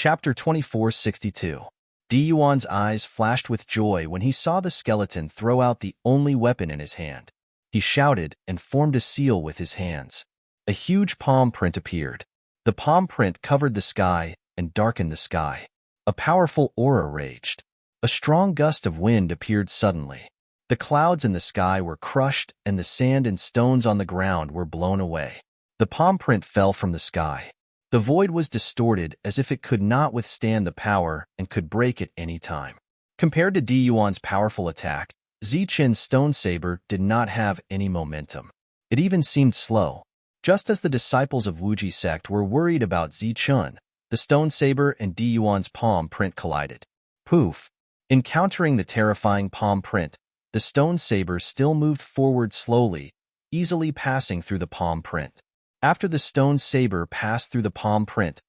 Chapter 2462. Yuan's eyes flashed with joy when he saw the skeleton throw out the only weapon in his hand. He shouted and formed a seal with his hands. A huge palm print appeared. The palm print covered the sky and darkened the sky. A powerful aura raged. A strong gust of wind appeared suddenly. The clouds in the sky were crushed and the sand and stones on the ground were blown away. The palm print fell from the sky. The void was distorted as if it could not withstand the power and could break at any time. Compared to Yuan's powerful attack, Zichen's stone saber did not have any momentum. It even seemed slow. Just as the disciples of Wuji sect were worried about Zichun, the stone saber and Yuan's palm print collided. Poof! Encountering the terrifying palm print, the stone saber still moved forward slowly, easily passing through the palm print. After the stone saber passed through the palm print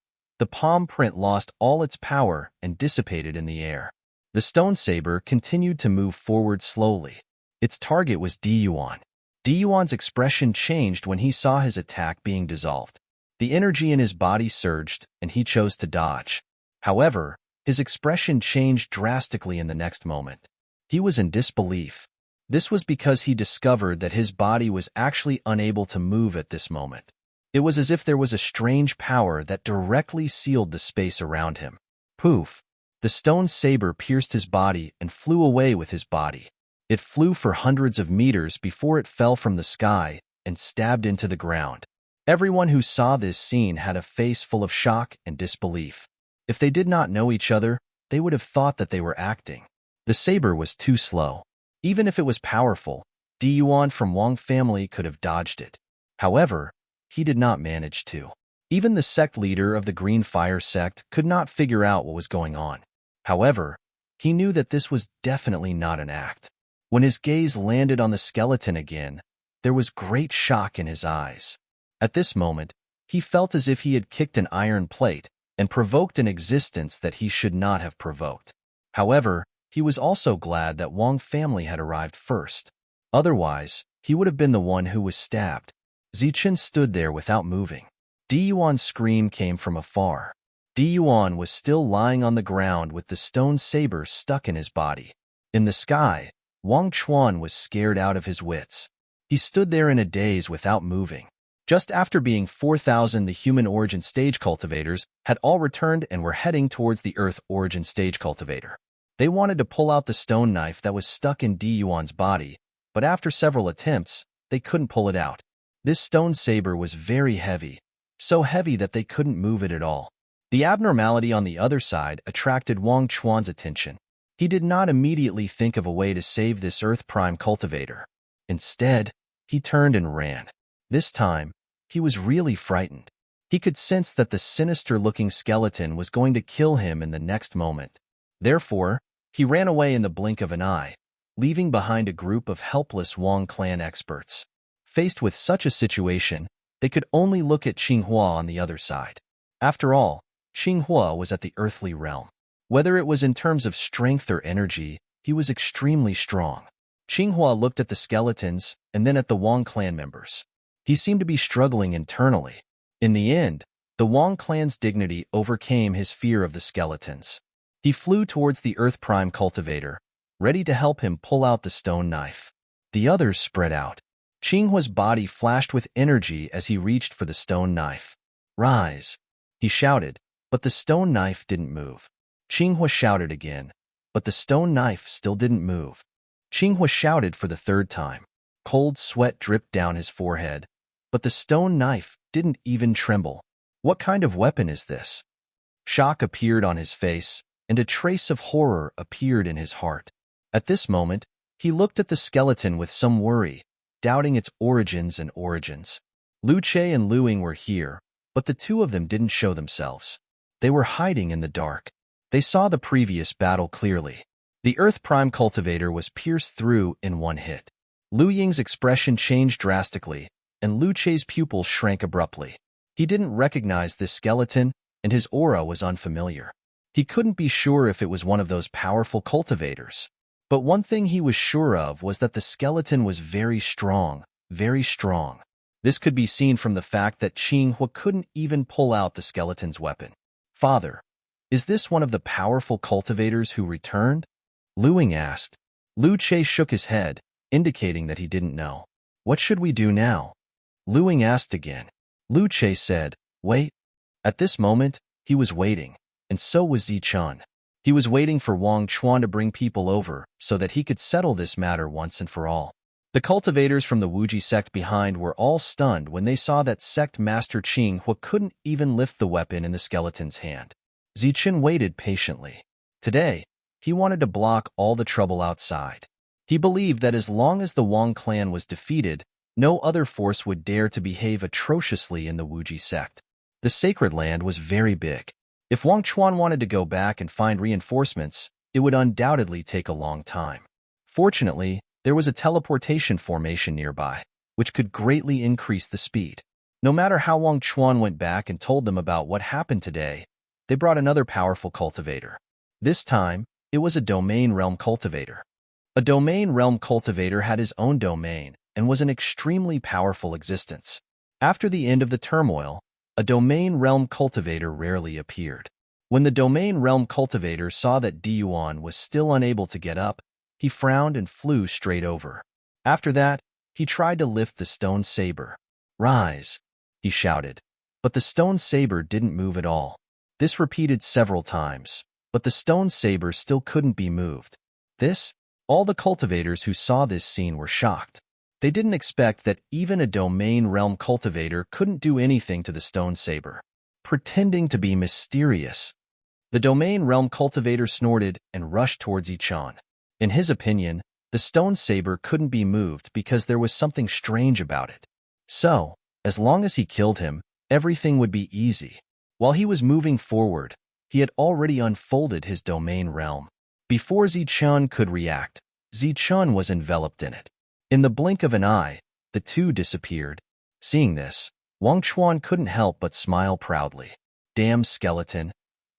lost all its power and dissipated in the air. The stone saber continued to move forward slowly. Its target was Yuan. Yuan's expression changed when he saw his attack being dissolved. The energy in his body surged, and he chose to dodge. However, his expression changed drastically in the next moment. He was in disbelief. This was because he discovered that his body was actually unable to move at this moment. It was as if there was a strange power that directly sealed the space around him. Poof! The stone saber pierced his body and flew away with his body. It flew for hundreds of meters before it fell from the sky and stabbed into the ground. Everyone who saw this scene had a face full of shock and disbelief. If they did not know each other, they would have thought that they were acting. The saber was too slow. Even if it was powerful, Yuan from Wang family could have dodged it. However, he did not manage to. Even the sect leader of the Green Fire sect could not figure out what was going on. However, he knew that this was definitely not an act. When his gaze landed on the skeleton again, there was great shock in his eyes. At this moment, he felt as if he had kicked an iron plate and provoked an existence that he should not have provoked. However, he was also glad that Wang family had arrived first. Otherwise, he would have been the one who was stabbed. Zichen stood there without moving. Yuan's scream came from afar. Yuan was still lying on the ground with the stone saber stuck in his body. In the sky, Wang Chuan was scared out of his wits. He stood there in a daze without moving. Just after being 4,000, the human origin stage cultivators had all returned and were heading towards the earth origin stage cultivator. They wanted to pull out the stone knife that was stuck in Yuan's body, but after several attempts, they couldn't pull it out. This stone saber was very heavy, so heavy that they couldn't move it at all. The abnormality on the other side attracted Wang Chuan's attention. He did not immediately think of a way to save this Earth Prime cultivator. Instead, he turned and ran. This time, he was really frightened. He could sense that the sinister-looking skeleton was going to kill him in the next moment. Therefore, he ran away in the blink of an eye, leaving behind a group of helpless Wang clan experts. Faced with such a situation, they could only look at Qinghua on the other side. After all, Qinghua was at the earthly realm. Whether it was in terms of strength or energy, he was extremely strong. Qinghua looked at the skeletons and then at the Wang clan members. He seemed to be struggling internally. In the end, the Wang clan's dignity overcame his fear of the skeletons. He flew towards the Earth Prime cultivator, ready to help him pull out the stone knife. The others spread out. Qinghua's body flashed with energy as he reached for the stone knife. "Rise!" he shouted, but the stone knife didn't move. Qinghua shouted again, but the stone knife still didn't move. Qinghua shouted for the third time. Cold sweat dripped down his forehead, but the stone knife didn't even tremble. What kind of weapon is this? Shock appeared on his face, and a trace of horror appeared in his heart. At this moment, he looked at the skeleton with some worry, doubting its origins and origins. Lu Che and Lu Ying were here, but the two of them didn't show themselves. They were hiding in the dark. They saw the previous battle clearly. The Earth Prime cultivator was pierced through in one hit. Lu Ying's expression changed drastically, and Lu Che's pupils shrank abruptly. He didn't recognize this skeleton, and his aura was unfamiliar. He couldn't be sure if it was one of those powerful cultivators. But one thing he was sure of was that the skeleton was very strong, very strong. This could be seen from the fact that Qinghua couldn't even pull out the skeleton's weapon. "Father, Is this one of the powerful cultivators who returned? Lu Ying asked. Lu Che shook his head, indicating that he didn't know. What should we do now? Lu Ying asked again. Lu Che said, wait. At this moment, he was waiting, and so was Zichun. He was waiting for Wang Chuan to bring people over so that he could settle this matter once and for all. The cultivators from the Wuji sect behind were all stunned when they saw that sect master Qing Hua couldn't even lift the weapon in the skeleton's hand. Zichun waited patiently. Today, he wanted to block all the trouble outside. He believed that as long as the Wang clan was defeated, no other force would dare to behave atrociously in the Wuji sect. The sacred land was very big. If Wang Chuan wanted to go back and find reinforcements, it would undoubtedly take a long time. Fortunately, there was a teleportation formation nearby, which could greatly increase the speed. No matter how Wang Chuan went back and told them about what happened today, they brought another powerful cultivator. This time, it was a domain realm cultivator. A domain realm cultivator had his own domain and was an extremely powerful existence. After the end of the turmoil, a domain realm cultivator rarely appeared. When the domain realm cultivator saw that Diyuan was still unable to get up, he frowned and flew straight over. After that, he tried to lift the stone saber. Rise, he shouted. But the stone saber didn't move at all. This repeated several times, but the stone saber still couldn't be moved. All the cultivators who saw this scene were shocked. They didn't expect that even a domain realm cultivator couldn't do anything to the stone saber. Pretending to be mysterious, the domain realm cultivator snorted and rushed towards Zichun. In his opinion, the stone saber couldn't be moved because there was something strange about it. So, as long as he killed him, everything would be easy. While he was moving forward, he had already unfolded his domain realm. Before Zichun could react, Zichun was enveloped in it. In the blink of an eye, the two disappeared. Seeing this, Wang Chuan couldn't help but smile proudly. Damn skeleton!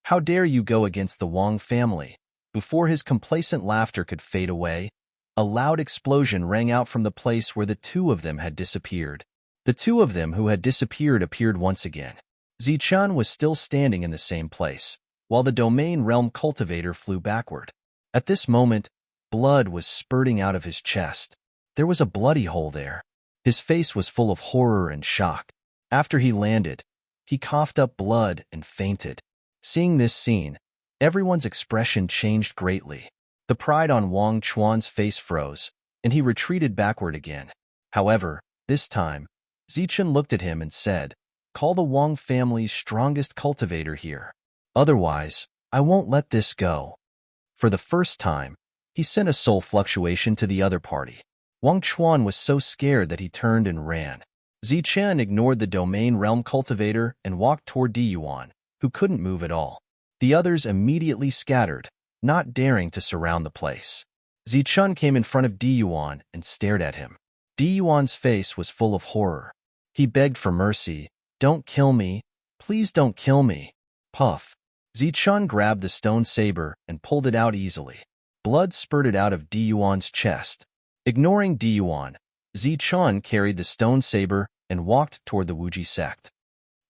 How dare you go against the Wang family? Before his complacent laughter could fade away, a loud explosion rang out from the place where the two of them had disappeared. The two of them who had disappeared appeared once again. Zichun was still standing in the same place, while the domain realm cultivator flew backward. At this moment, blood was spurting out of his chest. There was a bloody hole there. His face was full of horror and shock. After he landed, he coughed up blood and fainted. Seeing this scene, everyone's expression changed greatly. The pride on Wang Chuan's face froze, and he retreated backward again. However, this time, Zichun looked at him and said, "Call the Wang family's strongest cultivator here. Otherwise, I won't let this go." For the first time, he sent a soul fluctuation to the other party. Wang Chuan was so scared that he turned and ran. Zichun ignored the domain realm cultivator and walked toward Diyuan, who couldn't move at all. The others immediately scattered, not daring to surround the place. Zichun came in front of Diyuan and stared at him. Diyuan's face was full of horror. He begged for mercy. "Don't kill me. Please don't kill me." Puff. Zichun grabbed the stone saber and pulled it out easily. Blood spurted out of Diyuan's chest. Ignoring Diyuan, Zichun carried the stone saber and walked toward the Wuji sect.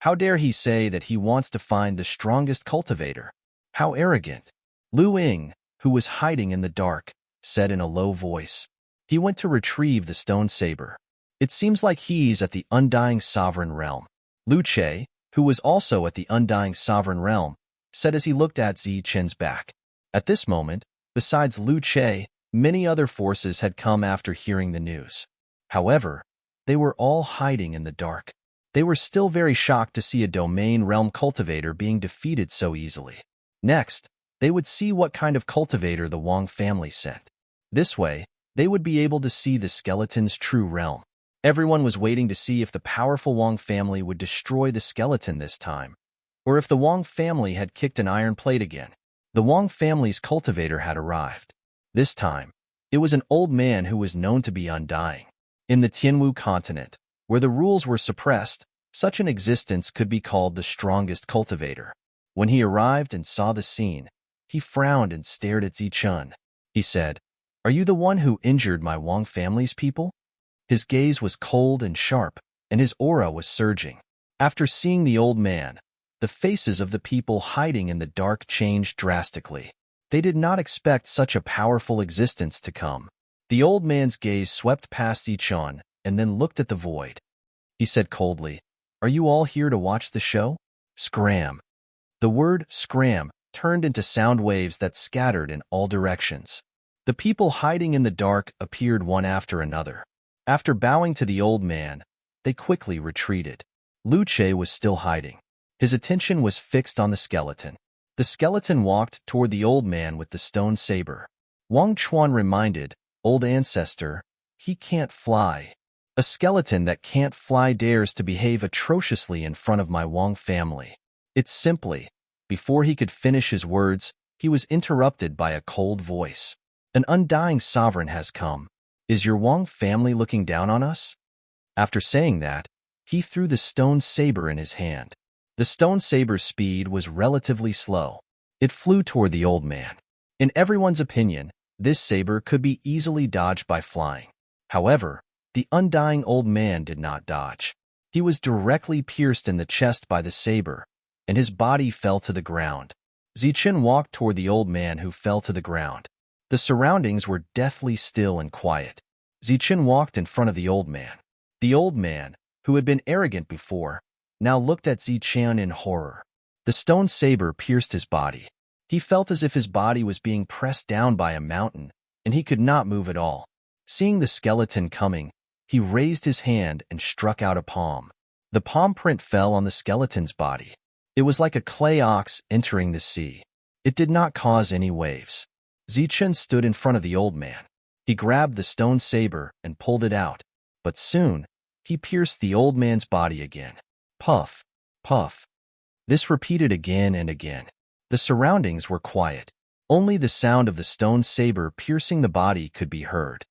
How dare he say that he wants to find the strongest cultivator? How arrogant! Lu Ying, who was hiding in the dark, said in a low voice. He went to retrieve the stone saber. It seems like he's at the Undying Sovereign Realm. Lu Che, who was also at the Undying Sovereign Realm, said as he looked at Zichun's back. At this moment, besides Lu Che, many other forces had come after hearing the news. However, they were all hiding in the dark. They were still very shocked to see a domain realm cultivator being defeated so easily. Next, they would see what kind of cultivator the Wang family sent. This way, they would be able to see the skeleton's true realm. Everyone was waiting to see if the powerful Wang family would destroy the skeleton this time, or if the Wang family had kicked an iron plate again. The Wang family's cultivator had arrived. This time, it was an old man who was known to be undying. In the Tianwu continent, where the rules were suppressed, such an existence could be called the strongest cultivator. When he arrived and saw the scene, he frowned and stared at Zichun. He said, "Are you the one who injured my Wang family's people?" His gaze was cold and sharp, and his aura was surging. After seeing the old man, The faces of the people hiding in the dark changed drastically. They did not expect such a powerful existence to come. The old man's gaze swept past Zichun and then looked at the void. He said coldly, "Are you all here to watch the show?" Scram. The word scram turned into sound waves that scattered in all directions. The people hiding in the dark appeared one after another. After bowing to the old man, they quickly retreated. Luce was still hiding. His attention was fixed on the skeleton. The skeleton walked toward the old man with the stone saber. Wang Chuan reminded, "Old ancestor, he can't fly." A skeleton that can't fly dares to behave atrociously in front of my Wang family. It's simply. Before he could finish his words, he was interrupted by a cold voice. "An undying sovereign has come. Is your Wang family looking down on us?" After saying that, he threw the stone saber in his hand. The stone saber's speed was relatively slow. It flew toward the old man. In everyone's opinion, this saber could be easily dodged by flying. However, the undying old man did not dodge. He was directly pierced in the chest by the saber, and his body fell to the ground. Zichun walked toward the old man who fell to the ground. The surroundings were deathly still and quiet. Zichun walked in front of the old man. The old man, who had been arrogant before, now looked at Zichun in horror. The stone saber pierced his body. He felt as if his body was being pressed down by a mountain, and he could not move at all. Seeing the skeleton coming, he raised his hand and struck out a palm. The palm print fell on the skeleton's body. It was like a clay ox entering the sea. It did not cause any waves. Zichun stood in front of the old man. He grabbed the stone saber and pulled it out, but soon he pierced the old man's body again. Puff, puff. This repeated again and again. The surroundings were quiet. Only the sound of the stone saber piercing the body could be heard.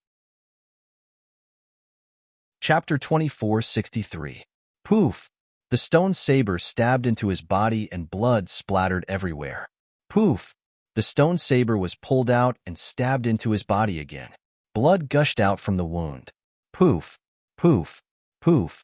Chapter 2463. Poof! The stone saber stabbed into his body and blood splattered everywhere. Poof! The stone saber was pulled out and stabbed into his body again. Blood gushed out from the wound. Poof! Poof! Poof!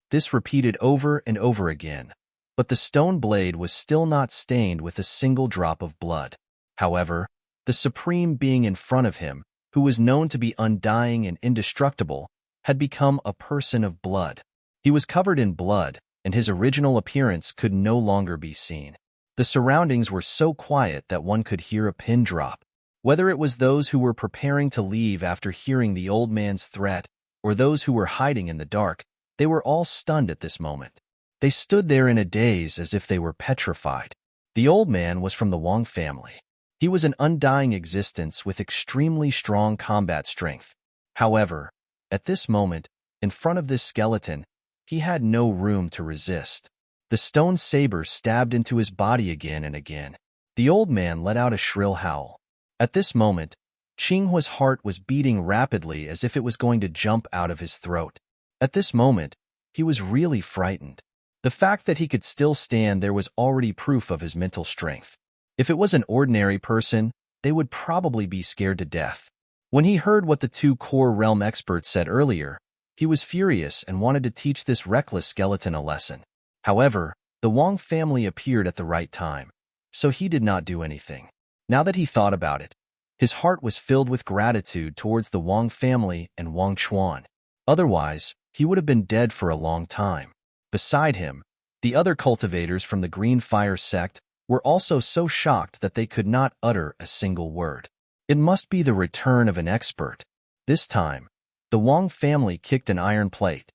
This repeated over and over again, but the stone blade was still not stained with a single drop of blood. However, the supreme being in front of him, who was known to be undying and indestructible, had become a person of blood. He was covered in blood, and his original appearance could no longer be seen. The surroundings were so quiet that one could hear a pin drop. Whether it was those who were preparing to leave after hearing the old man's threat, or those who were hiding in the dark, they were all stunned at this moment. They stood there in a daze as if they were petrified. The old man was from the Wang family. He was an undying existence with extremely strong combat strength. However, at this moment, in front of this skeleton, he had no room to resist. The stone saber stabbed into his body again and again. The old man let out a shrill howl. At this moment, Qinghua's heart was beating rapidly as if it was going to jump out of his throat. At this moment, he was really frightened. The fact that he could still stand there was already proof of his mental strength. If it was an ordinary person, they would probably be scared to death. When he heard what the two core realm experts said earlier, he was furious and wanted to teach this reckless skeleton a lesson. However, the Wang family appeared at the right time, so he did not do anything. Now that he thought about it, his heart was filled with gratitude towards the Wang family and Wang Chuan. Otherwise, he would have been dead for a long time. Beside him, the other cultivators from the Green Fire sect were also so shocked that they could not utter a single word. It must be the return of an expert. This time, the Wang family kicked an iron plate.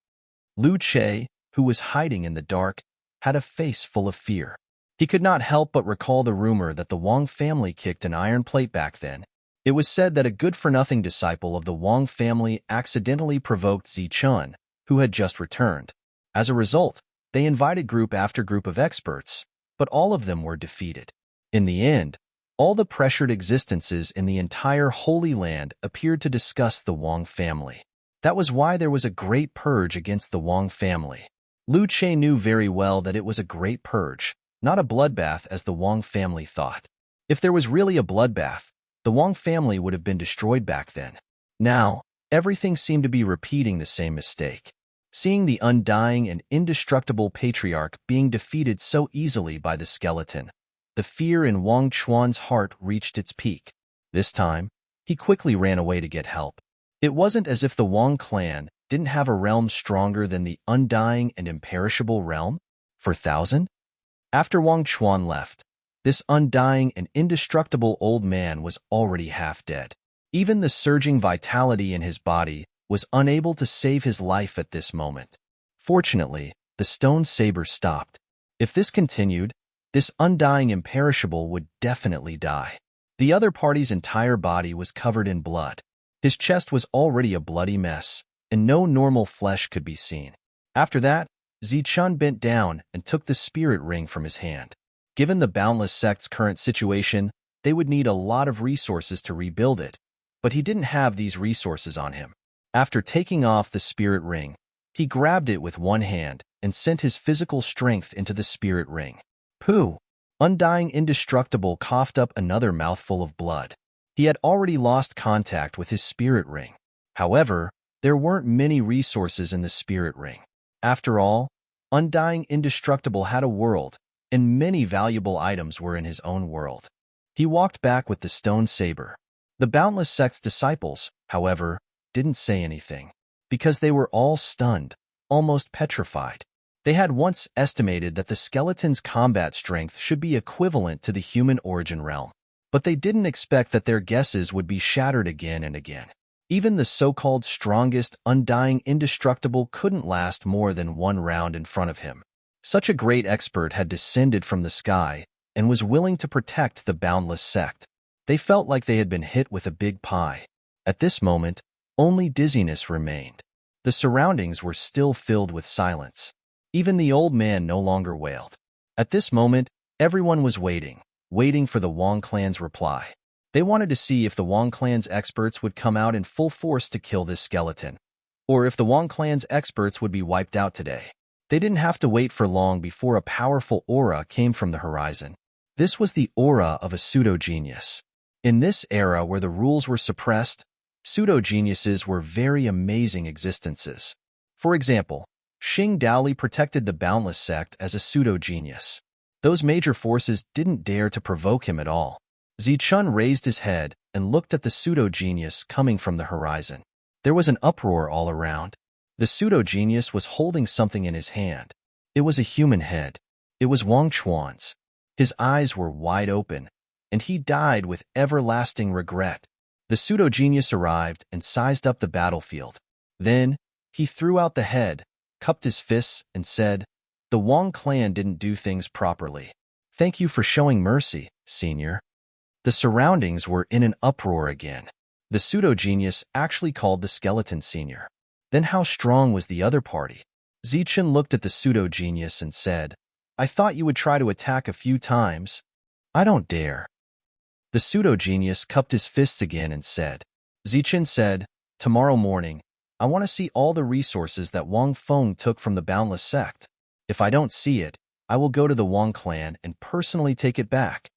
Lu Che, who was hiding in the dark, had a face full of fear. He could not help but recall the rumor that the Wang family kicked an iron plate back then. It was said that a good-for-nothing disciple of the Wang family accidentally provoked Zichun, who had just returned. As a result, they invited group after group of experts, but all of them were defeated. In the end, all the pressured existences in the entire Holy Land appeared to discuss the Wang family. That was why there was a great purge against the Wang family. Lu Che knew very well that it was a great purge, not a bloodbath as the Wang family thought. If there was really a bloodbath, the Wang family would have been destroyed back then. Now, everything seemed to be repeating the same mistake. Seeing the undying and indestructible patriarch being defeated so easily by the skeleton, the fear in Wang Chuan's heart reached its peak. This time, he quickly ran away to get help. It wasn't as if the Wang clan didn't have a realm stronger than the undying and imperishable realm for 1,000. After Wang Chuan left, this undying and indestructible old man was already half dead. Even the surging vitality in his body was unable to save his life at this moment. Fortunately, the stone saber stopped. If this continued, this undying imperishable would definitely die. The other party's entire body was covered in blood. His chest was already a bloody mess, and no normal flesh could be seen. After that, Zichun bent down and took the spirit ring from his hand. Given the Boundless Sect's current situation, they would need a lot of resources to rebuild it, but he didn't have these resources on him. After taking off the spirit ring, he grabbed it with one hand and sent his physical strength into the spirit ring. Pooh! Undying Indestructible coughed up another mouthful of blood. He had already lost contact with his spirit ring. However, there weren't many resources in the spirit ring. After all, Undying Indestructible had a world, and many valuable items were in his own world. He walked back with the stone saber. The Boundless Sect's disciples, however, didn't say anything, because they were all stunned, almost petrified. They had once estimated that the skeleton's combat strength should be equivalent to the human origin realm, but they didn't expect that their guesses would be shattered again and again. Even the so-called strongest Undying Indestructible couldn't last more than one round in front of him. Such a great expert had descended from the sky and was willing to protect the Boundless Sect. They felt like they had been hit with a big pie. At this moment, only dizziness remained. The surroundings were still filled with silence. Even the old man no longer wailed. At this moment, everyone was waiting for the Wang clan's reply. They wanted to see if the Wang clan's experts would come out in full force to kill this skeleton, or if the Wang clan's experts would be wiped out today. They didn't have to wait for long before a powerful aura came from the horizon. This was the aura of a pseudo-genius. In this era where the rules were suppressed, pseudo-geniuses were very amazing existences. For example, Xing Daoli protected the Boundless Sect as a pseudo-genius. Those major forces didn't dare to provoke him at all. Zichun raised his head and looked at the pseudo-genius coming from the horizon. There was an uproar all around. The pseudo-genius was holding something in his hand. It was a human head. It was Wang Chuan's. His eyes were wide open, and he died with everlasting regret. The pseudo-genius arrived and sized up the battlefield. Then, he threw out the head, cupped his fists, and said, "The Wang clan didn't do things properly. Thank you for showing mercy, senior." The surroundings were in an uproar again. The pseudo-genius actually called the skeleton senior. Then how strong was the other party? Zichun looked at the pseudo-genius and said, "I thought you would try to attack a few times." "I don't dare." The pseudo-genius cupped his fists again and said, Zichun said, "Tomorrow morning, I want to see all the resources that Wang Feng took from the Boundless Sect. If I don't see it, I will go to the Wang clan and personally take it back."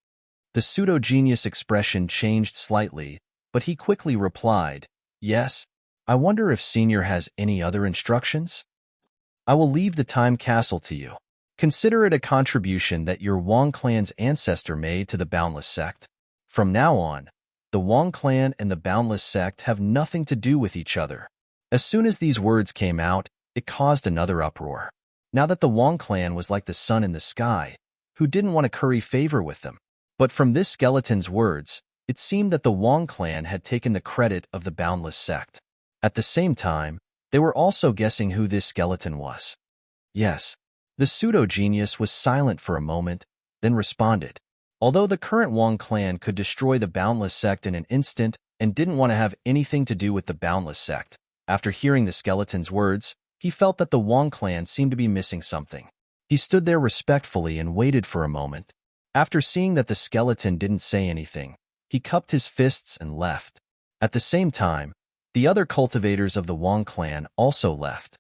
The pseudo-genius expression changed slightly, but he quickly replied, "Yes, I wonder if Senior has any other instructions? I will leave the Time Castle to you. Consider it a contribution that your Wang clan's ancestor made to the Boundless Sect. From now on, the Wang clan and the Boundless Sect have nothing to do with each other." As soon as these words came out, it caused another uproar. Now that the Wang clan was like the sun in the sky, who didn't want to curry favor with them. But from this skeleton's words, it seemed that the Wang clan had taken the credit of the Boundless Sect. At the same time, they were also guessing who this skeleton was. Yes, the pseudo-genius was silent for a moment, then responded. Although the current Wang clan could destroy the Boundless Sect in an instant and didn't want to have anything to do with the Boundless Sect, after hearing the skeleton's words, he felt that the Wang clan seemed to be missing something. He stood there respectfully and waited for a moment. After seeing that the skeleton didn't say anything, he cupped his fists and left. At the same time, the other cultivators of the Wang clan also left.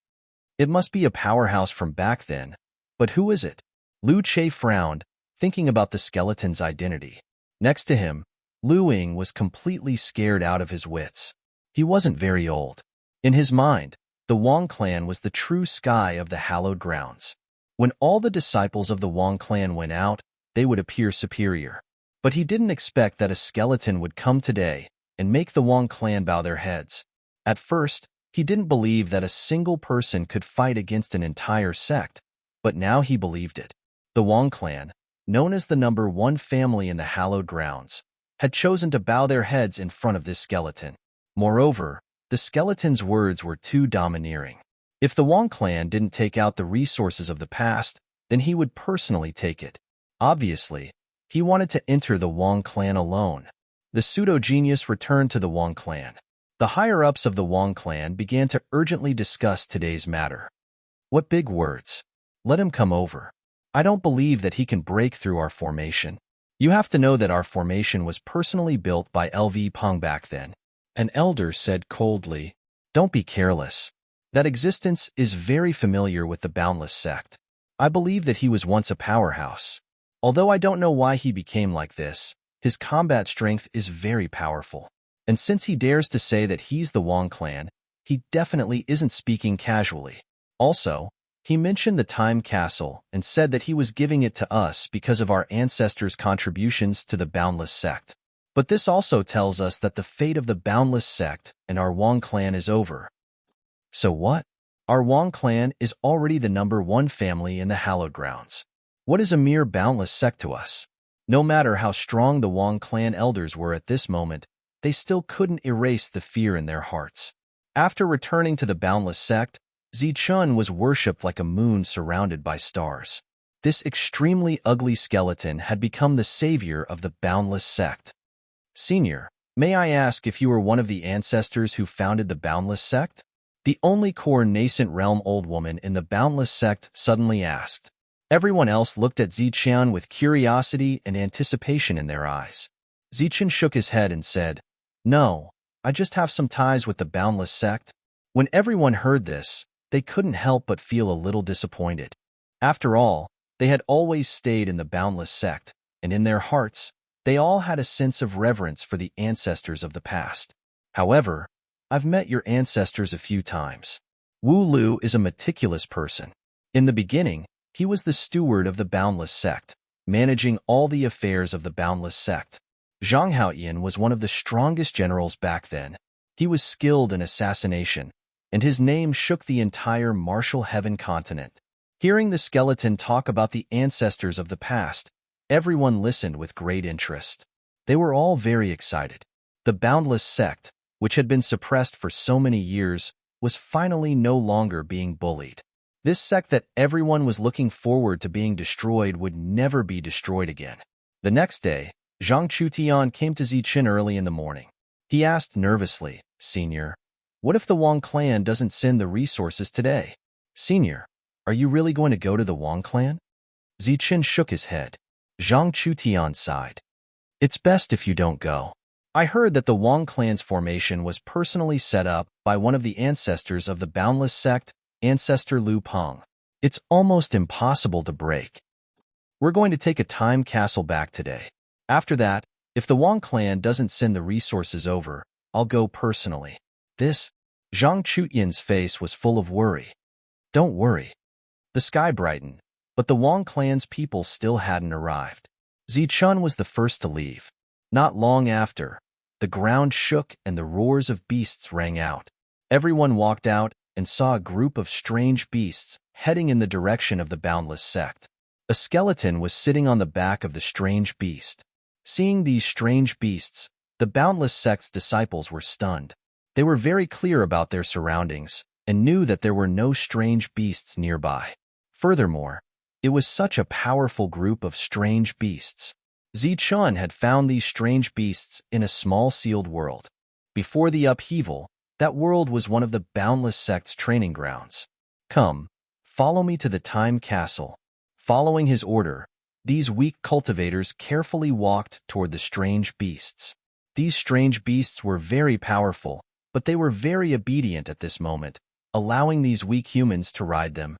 It must be a powerhouse from back then, but who is it? Lu Che frowned, thinking about the skeleton's identity. Next to him, Lu Ying was completely scared out of his wits. He wasn't very old. In his mind, The Wang clan was the true sky of the hallowed grounds. When all the disciples of the Wang clan went out, they would appear superior. But he didn't expect that a skeleton would come today and make the Wang clan bow their heads. At first, he didn't believe that a single person could fight against an entire sect, but now he believed it. The Wang clan, known as the #1 family in the hallowed grounds, had chosen to bow their heads in front of this skeleton. Moreover, the skeleton's words were too domineering. If the Wang clan didn't take out the resources of the past, then he would personally take it. Obviously, he wanted to enter the Wang clan alone. The pseudo-genius returned to the Wang clan. The higher-ups of the Wang clan began to urgently discuss today's matter. What big words! Let him come over. I don't believe that he can break through our formation. You have to know that our formation was personally built by LV Peng back then. An elder said coldly, "Don't be careless. That existence is very familiar with the Boundless sect. I believe that he was once a powerhouse. Although I don't know why he became like this, his combat strength is very powerful. And since he dares to say that he's the Wang clan, he definitely isn't speaking casually. Also, he mentioned the time castle and said that he was giving it to us because of our ancestors' contributions to the Boundless sect. But this also tells us that the fate of the Boundless sect and our Wang clan is over." So what? Our Wang clan is already the #1 family in the hallowed grounds. What is a mere Boundless sect to us? No matter how strong the Wang clan elders were at this moment, they still couldn't erase the fear in their hearts. After returning to the Boundless sect, Zichun was worshipped like a moon surrounded by stars. This extremely ugly skeleton had become the savior of the Boundless sect. "Senior, may I ask if you were one of the ancestors who founded the Boundless sect?" The only core nascent realm old woman in the Boundless sect suddenly asked. Everyone else looked at Zichun with curiosity and anticipation in their eyes. Zichun shook his head and said, "No, I just have some ties with the Boundless sect." When everyone heard this, they couldn't help but feel a little disappointed. After all, they had always stayed in the Boundless sect, and in their hearts, they all had a sense of reverence for the ancestors of the past. However, I've met your ancestors a few times. Wu Lu is a meticulous person. In the beginning, he was the steward of the Boundless sect, managing all the affairs of the Boundless sect. Zhang Haoyan was one of the strongest generals back then. He was skilled in assassination, and his name shook the entire Martial Heaven continent. Hearing the skeleton talk about the ancestors of the past, everyone listened with great interest. They were all very excited. The Boundless sect, which had been suppressed for so many years, was finally no longer being bullied. This sect that everyone was looking forward to being destroyed would never be destroyed again. The next day, Zhang Chutian came to Zichun early in the morning. He asked nervously, "Senior, what if the Wang clan doesn't send the resources today?" "Senior, are you really going to go to the Wang clan?" Zichun shook his head. Zhang Chutian sighed. "It's best if you don't go. I heard that the Wang clan's formation was personally set up by one of the ancestors of the Boundless sect, Ancestor Lu Peng. It's almost impossible to break. We're going to take a time castle back today. After that, if the Wang clan doesn't send the resources over, I'll go personally." Zhang Chutian's face was full of worry. "Don't worry." The sky brightened, but the Wang clan's people still hadn't arrived. Zichun was the first to leave. Not long after, the ground shook and the roars of beasts rang out. Everyone walked out and saw a group of strange beasts heading in the direction of the Boundless sect. A skeleton was sitting on the back of the strange beast. Seeing these strange beasts, the Boundless sect's disciples were stunned. They were very clear about their surroundings and knew that there were no strange beasts nearby. Furthermore, it was such a powerful group of strange beasts. Zichun had found these strange beasts in a small sealed world. Before the upheaval, that world was one of the Boundless sect's training grounds. "Come, follow me to the time castle." Following his order, these weak cultivators carefully walked toward the strange beasts. These strange beasts were very powerful, but they were very obedient at this moment, allowing these weak humans to ride them.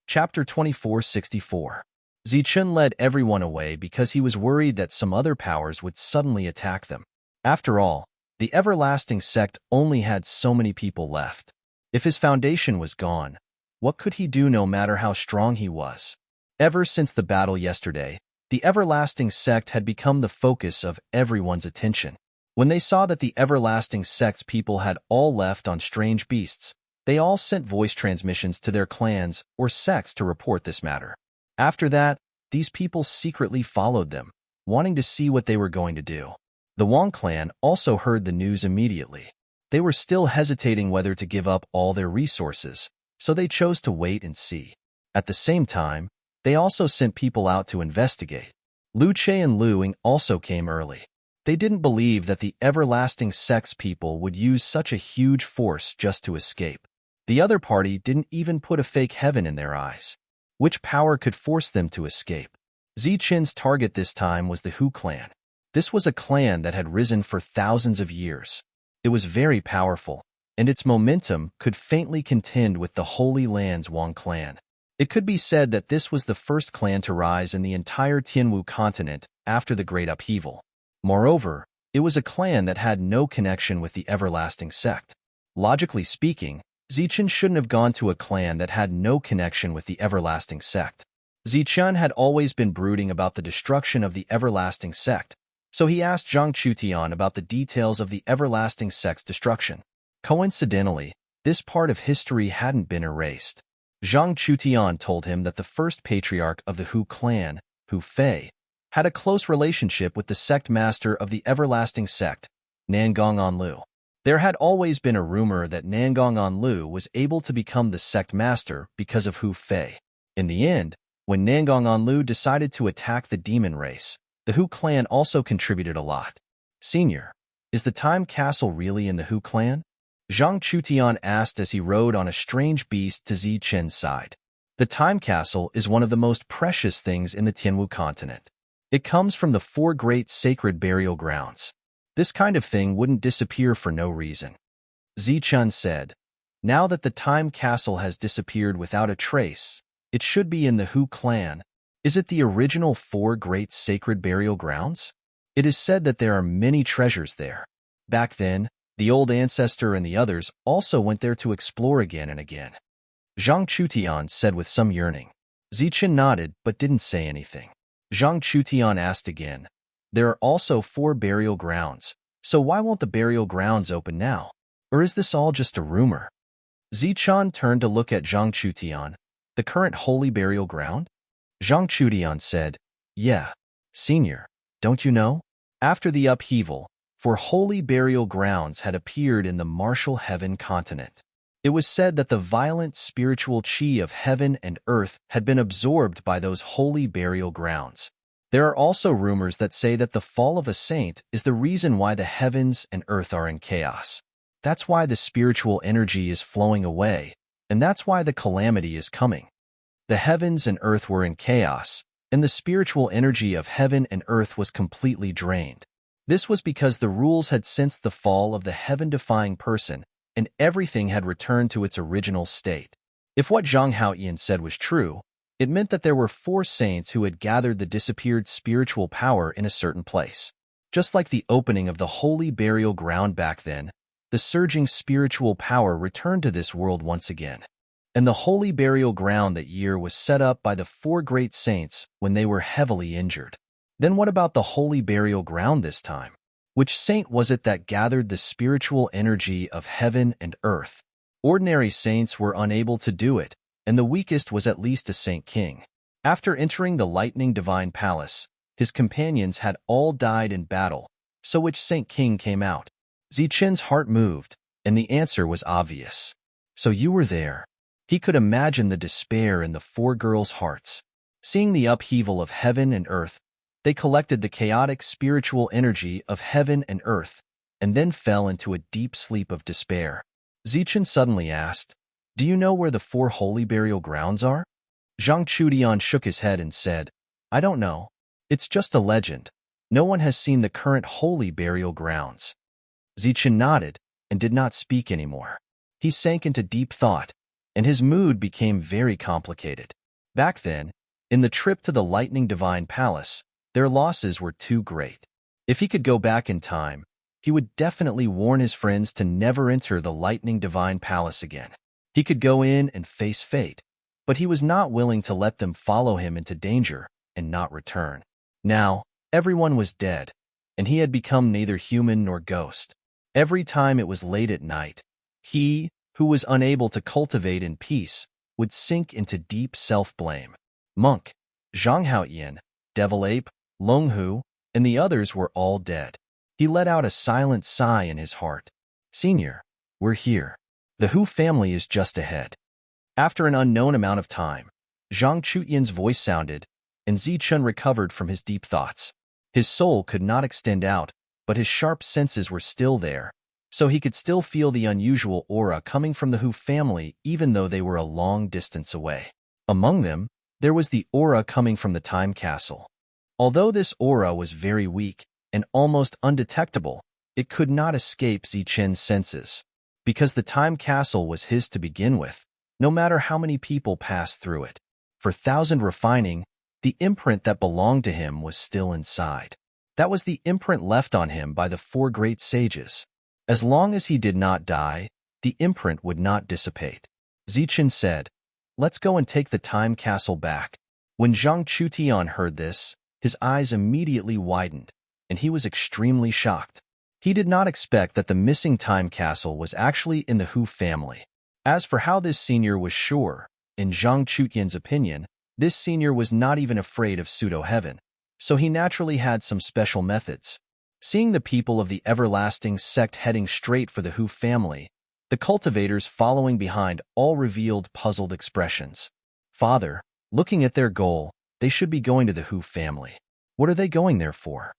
Chapter 2464. Zichun led everyone away because he was worried that some other powers would suddenly attack them. After all, The everlasting sect only had so many people left. If his foundation was gone, what could he do no matter how strong he was? Ever since the battle yesterday, the everlasting sect had become the focus of everyone's attention. When they saw that the everlasting sect's people had all left on strange beasts, they all sent voice transmissions to their clans or sects to report this matter. After that, these people secretly followed them, wanting to see what they were going to do. The Wang clan also heard the news immediately. They were still hesitating whether to give up all their resources, so they chose to wait and see. At the same time, they also sent people out to investigate. Lu Che and Lu Ying also came early. They didn't believe that the everlasting sect's people would use such a huge force just to escape. The other party didn't even put a fake heaven in their eyes. Which power could force them to escape? Zichen's target this time was the Hu clan. This was a clan that had risen for thousands of years. It was very powerful, and its momentum could faintly contend with the Holy Land's Wang clan. It could be said that this was the first clan to rise in the entire Tianwu continent after the Great Upheaval. Moreover, it was a clan that had no connection with the everlasting sect. Logically speaking, Zichen shouldn't have gone to a clan that had no connection with the everlasting sect. Zichen had always been brooding about the destruction of the everlasting sect, so he asked Zhang Chutian about the details of the everlasting sect's destruction. Coincidentally, this part of history hadn't been erased. Zhang Chutian told him that the first patriarch of the Hu clan, Hu Fei, had a close relationship with the sect master of the everlasting sect, Nangong Anlu. There had always been a rumor that Nangong Anlu was able to become the sect master because of Hu Fei. In the end, when Nangong Anlu decided to attack the demon race, the Hu clan also contributed a lot. Senior, is the time castle really in the Hu clan? Zhang Chutian asked as he rode on a strange beast to Zichen's side. The time castle is one of the most precious things in the Tianwu continent. It comes from the 4 great sacred burial grounds. This kind of thing wouldn't disappear for no reason. Zichen said, now that the time castle has disappeared without a trace, it should be in the Hu clan. Is it the original 4 great sacred burial grounds? It is said that there are many treasures there. Back then, the old ancestor and the others also went there to explore again and again. Zhang Chutian said with some yearning. Zichen nodded but didn't say anything. Zhang Chutian asked again, there are also 4 burial grounds, so why won't the burial grounds open now? Or is this all just a rumor? Zichen turned to look at Zhang Chutian, the current holy burial ground? Zhang Chutian said, yeah, senior, don't you know? After the upheaval, 4 holy burial grounds had appeared in the martial heaven continent. It was said that the violent spiritual chi of heaven and earth had been absorbed by those holy burial grounds. There are also rumors that say that the fall of a saint is the reason why the heavens and earth are in chaos. That's why the spiritual energy is flowing away, and that's why the calamity is coming. The heavens and earth were in chaos, and the spiritual energy of heaven and earth was completely drained. This was because the rules had sensed the fall of the heaven-defying person, and everything had returned to its original state. If what Zhang Haoyan said was true, it meant that there were 4 saints who had gathered the disappeared spiritual power in a certain place. Just like the opening of the holy burial ground back then, the surging spiritual power returned to this world once again. And the holy burial ground that year was set up by the 4 great saints when they were heavily injured. Then what about the holy burial ground this time? Which saint was it that gathered the spiritual energy of heaven and earth? Ordinary saints were unable to do it, and the weakest was at least a Saint King. After entering the lightning divine palace, his companions had all died in battle, so which Saint King came out? Zichen's heart moved, and the answer was obvious. So you were there. He could imagine the despair in the 4 girls' hearts. Seeing the upheaval of heaven and earth, they collected the chaotic spiritual energy of heaven and earth, and then fell into a deep sleep of despair. Zichen suddenly asked, do you know where the 4 holy burial grounds are? Zhang Chutian shook his head and said, I don't know. It's just a legend. No one has seen the current holy burial grounds. Zichen nodded and did not speak anymore. He sank into deep thought, and his mood became very complicated. Back then, in the trip to the Lightning Divine Palace, their losses were too great. If he could go back in time, he would definitely warn his friends to never enter the lightning divine palace again. He could go in and face fate, but he was not willing to let them follow him into danger and not return. Now, everyone was dead, and he had become neither human nor ghost. Every time it was late at night, he, who was unable to cultivate in peace, would sink into deep self-blame. Monk, Zhang Haoyan, Devil Ape, Long Hu, and the others were all dead. He let out a silent sigh in his heart. "Senior, we're here. The Hu family is just ahead." After an unknown amount of time, Zhang Chuyan's voice sounded, and Zichun recovered from his deep thoughts. His soul could not extend out, but his sharp senses were still there, so he could still feel the unusual aura coming from the Hu family even though they were a long distance away. Among them, there was the aura coming from the Time Castle. Although this aura was very weak and almost undetectable, it could not escape Zichun's senses. Because the Time Castle was his to begin with, no matter how many people passed through it. For thousand refining, the imprint that belonged to him was still inside. That was the imprint left on him by the four great sages. As long as he did not die, the imprint would not dissipate. Zichun said, "Let's go and take the Time Castle back." When Zhang Chutian heard this, his eyes immediately widened, and he was extremely shocked. He did not expect that the missing Time Castle was actually in the Hu family. As for how this senior was sure, in Zhang Chutian's opinion, this senior was not even afraid of pseudo-heaven, so he naturally had some special methods. Seeing the people of the everlasting sect heading straight for the Hu family, the cultivators following behind all revealed puzzled expressions. "Father, looking at their goal, they should be going to the Hu family. What are they going there for?"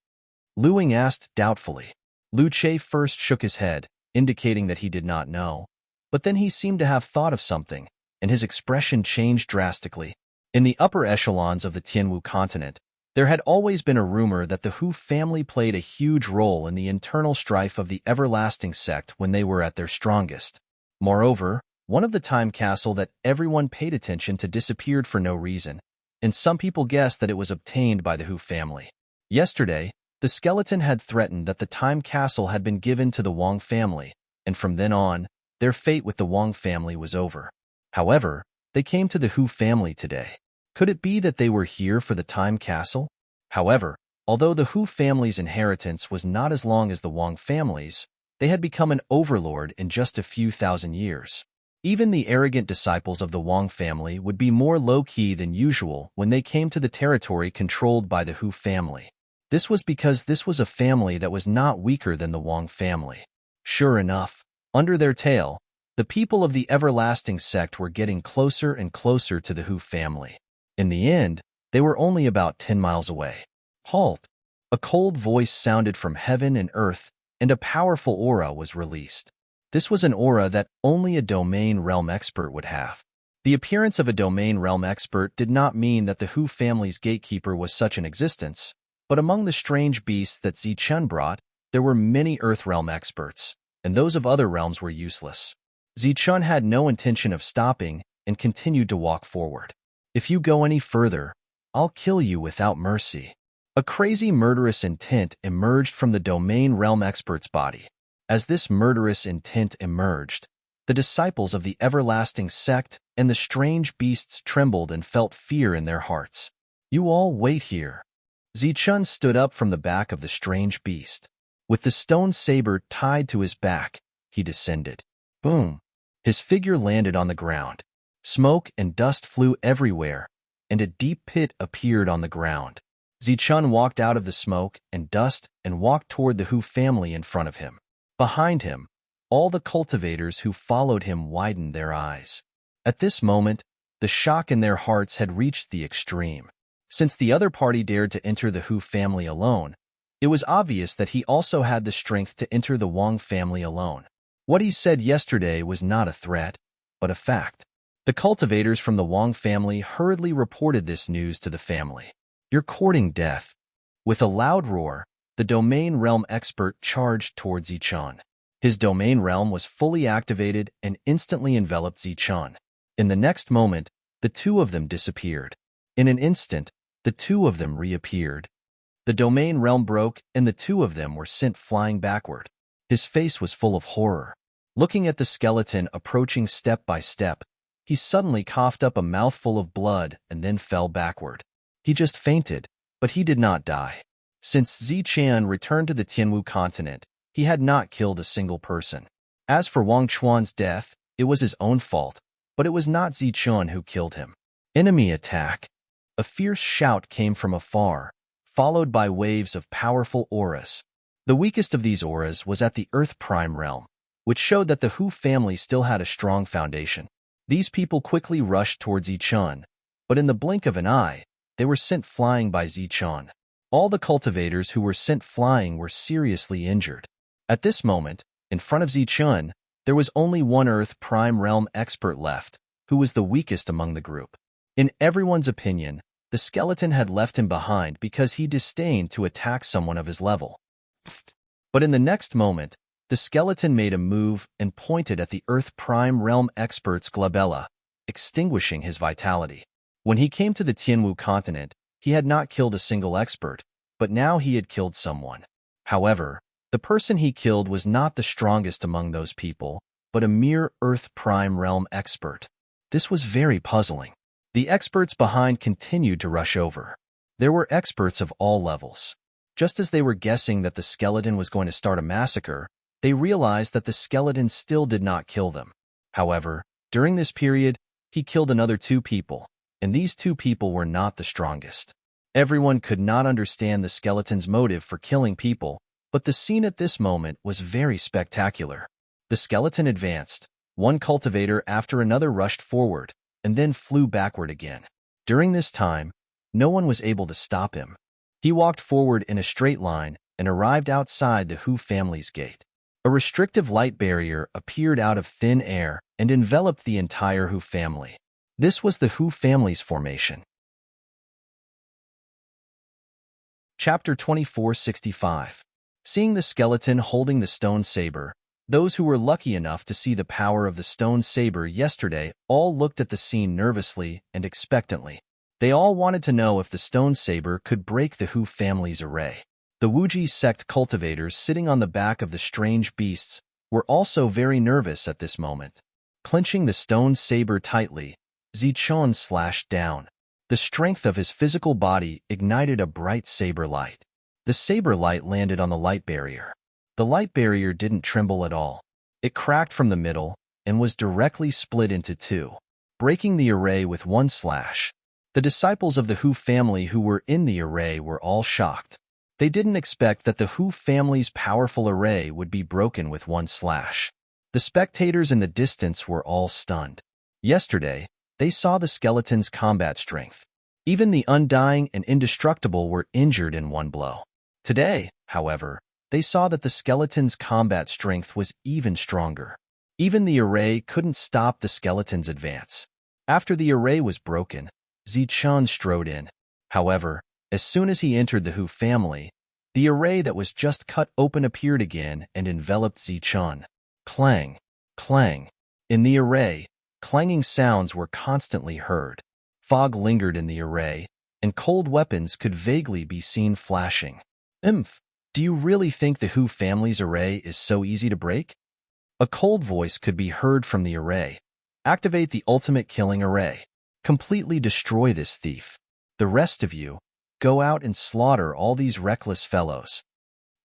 Luing asked doubtfully. Lu Che first shook his head, indicating that he did not know, but then he seemed to have thought of something, and his expression changed drastically. In the upper echelons of the Tianwu continent, there had always been a rumor that the Hu family played a huge role in the internal strife of the everlasting sect when they were at their strongest. Moreover, one of the Time Castle that everyone paid attention to disappeared for no reason, and some people guessed that it was obtained by the Hu family. Yesterday, the skeleton had threatened that the Time Castle had been given to the Wang family, and from then on, their fate with the Wang family was over. However, they came to the Hu family today. Could it be that they were here for the Time Castle? However, although the Hu family's inheritance was not as long as the Wang family's, they had become an overlord in just a few thousand years. Even the arrogant disciples of the Wang family would be more low-key than usual when they came to the territory controlled by the Hu family. This was because this was a family that was not weaker than the Wang family. Sure enough, under their tail, the people of the everlasting sect were getting closer and closer to the Hu family. In the end, they were only about 10 miles away. "Halt!" A cold voice sounded from heaven and earth, and a powerful aura was released. This was an aura that only a domain realm expert would have. The appearance of a domain realm expert did not mean that the Hu family's gatekeeper was such an existence, but among the strange beasts that Zichun brought, there were many Earth realm experts, and those of other realms were useless. Zichun had no intention of stopping and continued to walk forward. "If you go any further, I'll kill you without mercy." A crazy murderous intent emerged from the domain realm expert's body. As this murderous intent emerged, the disciples of the everlasting sect and the strange beasts trembled and felt fear in their hearts. "You all wait here." Zichun stood up from the back of the strange beast. With the stone saber tied to his back, he descended. Boom! His figure landed on the ground. Smoke and dust flew everywhere, and a deep pit appeared on the ground. Zichun walked out of the smoke and dust and walked toward the Hu family in front of him. Behind him, all the cultivators who followed him widened their eyes. At this moment, the shock in their hearts had reached the extreme. Since the other party dared to enter the Hu family alone, it was obvious that he also had the strength to enter the Wang family alone. What he said yesterday was not a threat, but a fact. The cultivators from the Wang family hurriedly reported this news to the family. "You're courting death." With a loud roar, the domain realm expert charged towards Zichun. His domain realm was fully activated and instantly enveloped Zichun. In the next moment, the two of them disappeared. In an instant, the two of them reappeared. The domain realm broke, and the two of them were sent flying backward. His face was full of horror. Looking at the skeleton approaching step by step, he suddenly coughed up a mouthful of blood and then fell backward. He just fainted, but he did not die. Since Zichun returned to the Tianwu continent, he had not killed a single person. As for Wang Chuan's death, it was his own fault, but it was not Zichun who killed him. Enemy attack. A fierce shout came from afar, followed by waves of powerful auras. The weakest of these auras was at the Earth Prime realm, which showed that the Hu family still had a strong foundation. These people quickly rushed towards Zichun, but in the blink of an eye, they were sent flying by Zichun. All the cultivators who were sent flying were seriously injured. At this moment, in front of Zichun, there was only one Earth Prime realm expert left, who was the weakest among the group. In everyone's opinion, the skeleton had left him behind because he disdained to attack someone of his level. But in the next moment, the skeleton made a move and pointed at the Earth Prime realm expert's glabella, extinguishing his vitality. When he came to the Tianwu continent, he had not killed a single expert, but now he had killed someone. However, the person he killed was not the strongest among those people, but a mere Earth Prime realm expert. This was very puzzling. The experts behind continued to rush over. There were experts of all levels. Just as they were guessing that the skeleton was going to start a massacre, they realized that the skeleton still did not kill them. However, during this period, he killed another 2 people, and these 2 people were not the strongest. Everyone could not understand the skeleton's motive for killing people, but the scene at this moment was very spectacular. The skeleton advanced. One cultivator after another rushed forward, and then flew backward again. During this time, no one was able to stop him. He walked forward in a straight line and arrived outside the Hu family's gate. A restrictive light barrier appeared out of thin air and enveloped the entire Hu family. This was the Hu family's formation. Chapter 2465. Seeing the skeleton holding the stone saber, those who were lucky enough to see the power of the stone saber yesterday all looked at the scene nervously and expectantly. They all wanted to know if the stone saber could break the Hu family's array. The Wuji sect cultivators sitting on the back of the strange beasts were also very nervous at this moment. Clenching the stone saber tightly, Zichun slashed down. The strength of his physical body ignited a bright saber light. The saber light landed on the light barrier. The light barrier didn't tremble at all. It cracked from the middle and was directly split into 2, breaking the array with one slash. The disciples of the Hu family who were in the array were all shocked. They didn't expect that the Hu family's powerful array would be broken with one slash. The spectators in the distance were all stunned. Yesterday, they saw the skeleton's combat strength. Even the undying and indestructible were injured in one blow. Today, however, they saw that the skeleton's combat strength was even stronger. Even the array couldn't stop the skeleton's advance. After the array was broken, Zichun strode in. However, as soon as he entered the Hu family, the array that was just cut open appeared again and enveloped Zichun. Clang, clang. In the array, clanging sounds were constantly heard. Fog lingered in the array, and cold weapons could vaguely be seen flashing. Do you really think the Hu family's array is so easy to break? A cold voice could be heard from the array. Activate the ultimate killing array. Completely destroy this thief. The rest of you, go out and slaughter all these reckless fellows.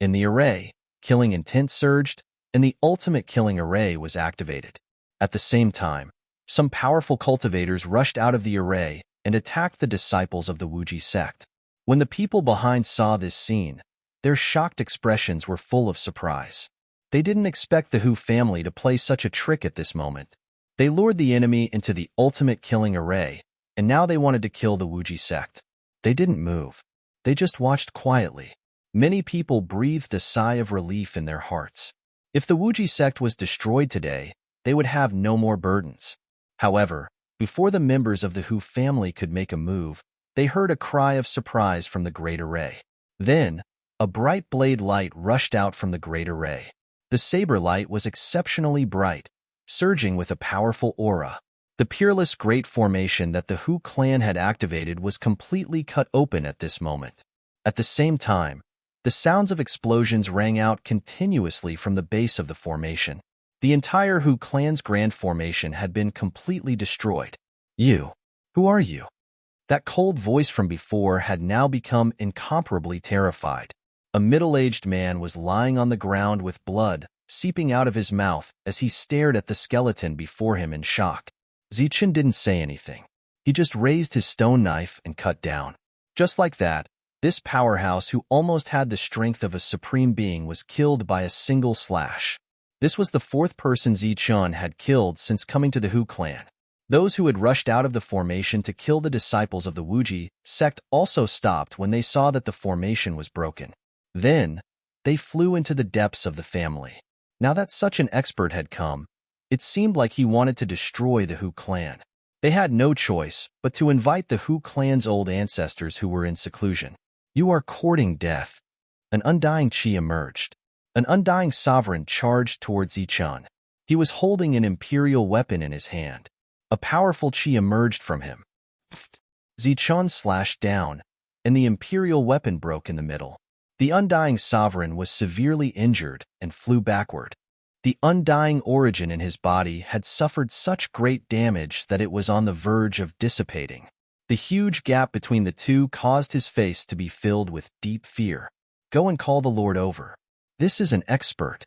In the array, killing intent surged, and the ultimate killing array was activated. At the same time, some powerful cultivators rushed out of the array and attacked the disciples of the Wuji sect. When the people behind saw this scene, their shocked expressions were full of surprise. They didn't expect the Hu family to play such a trick at this moment. They lured the enemy into the ultimate killing array, and now they wanted to kill the Wuji sect. They didn't move. They just watched quietly. Many people breathed a sigh of relief in their hearts. If the Wuji sect was destroyed today, they would have no more burdens. However, before the members of the Hu family could make a move, they heard a cry of surprise from the great array. Then, a bright blade light rushed out from the great array. The saber light was exceptionally bright, surging with a powerful aura. The peerless great formation that the Hu clan had activated was completely cut open at this moment. At the same time, The sounds of explosions rang out continuously from the base of the formation. The entire Hu clan's grand formation had been completely destroyed. You. Who are you? That cold voice from before had now become incomparably terrified. A middle-aged man was lying on the ground with blood seeping out of his mouth as he stared at the skeleton before him in shock. Zichen didn't say anything. He just raised his stone knife and cut down. Just like that, this powerhouse who almost had the strength of a supreme being was killed by a single slash. This was the fourth person Zichen had killed since coming to the Hu clan. Those who had rushed out of the formation to kill the disciples of the Wuji sect also stopped when they saw that the formation was broken. Then, they flew into the depths of the family. Now that such an expert had come, it seemed like he wanted to destroy the Hu clan. They had no choice but to invite the Hu clan's old ancestors who were in seclusion. You are courting death. An undying qi emerged. An undying sovereign charged towards Zichen. He was holding an imperial weapon in his hand. A powerful qi emerged from him. Zichen slashed down, and the imperial weapon broke in the middle. The undying sovereign was severely injured and flew backward. The undying origin in his body had suffered such great damage that it was on the verge of dissipating. The huge gap between the two caused his face to be filled with deep fear. Go and call the Lord over. This is an expert.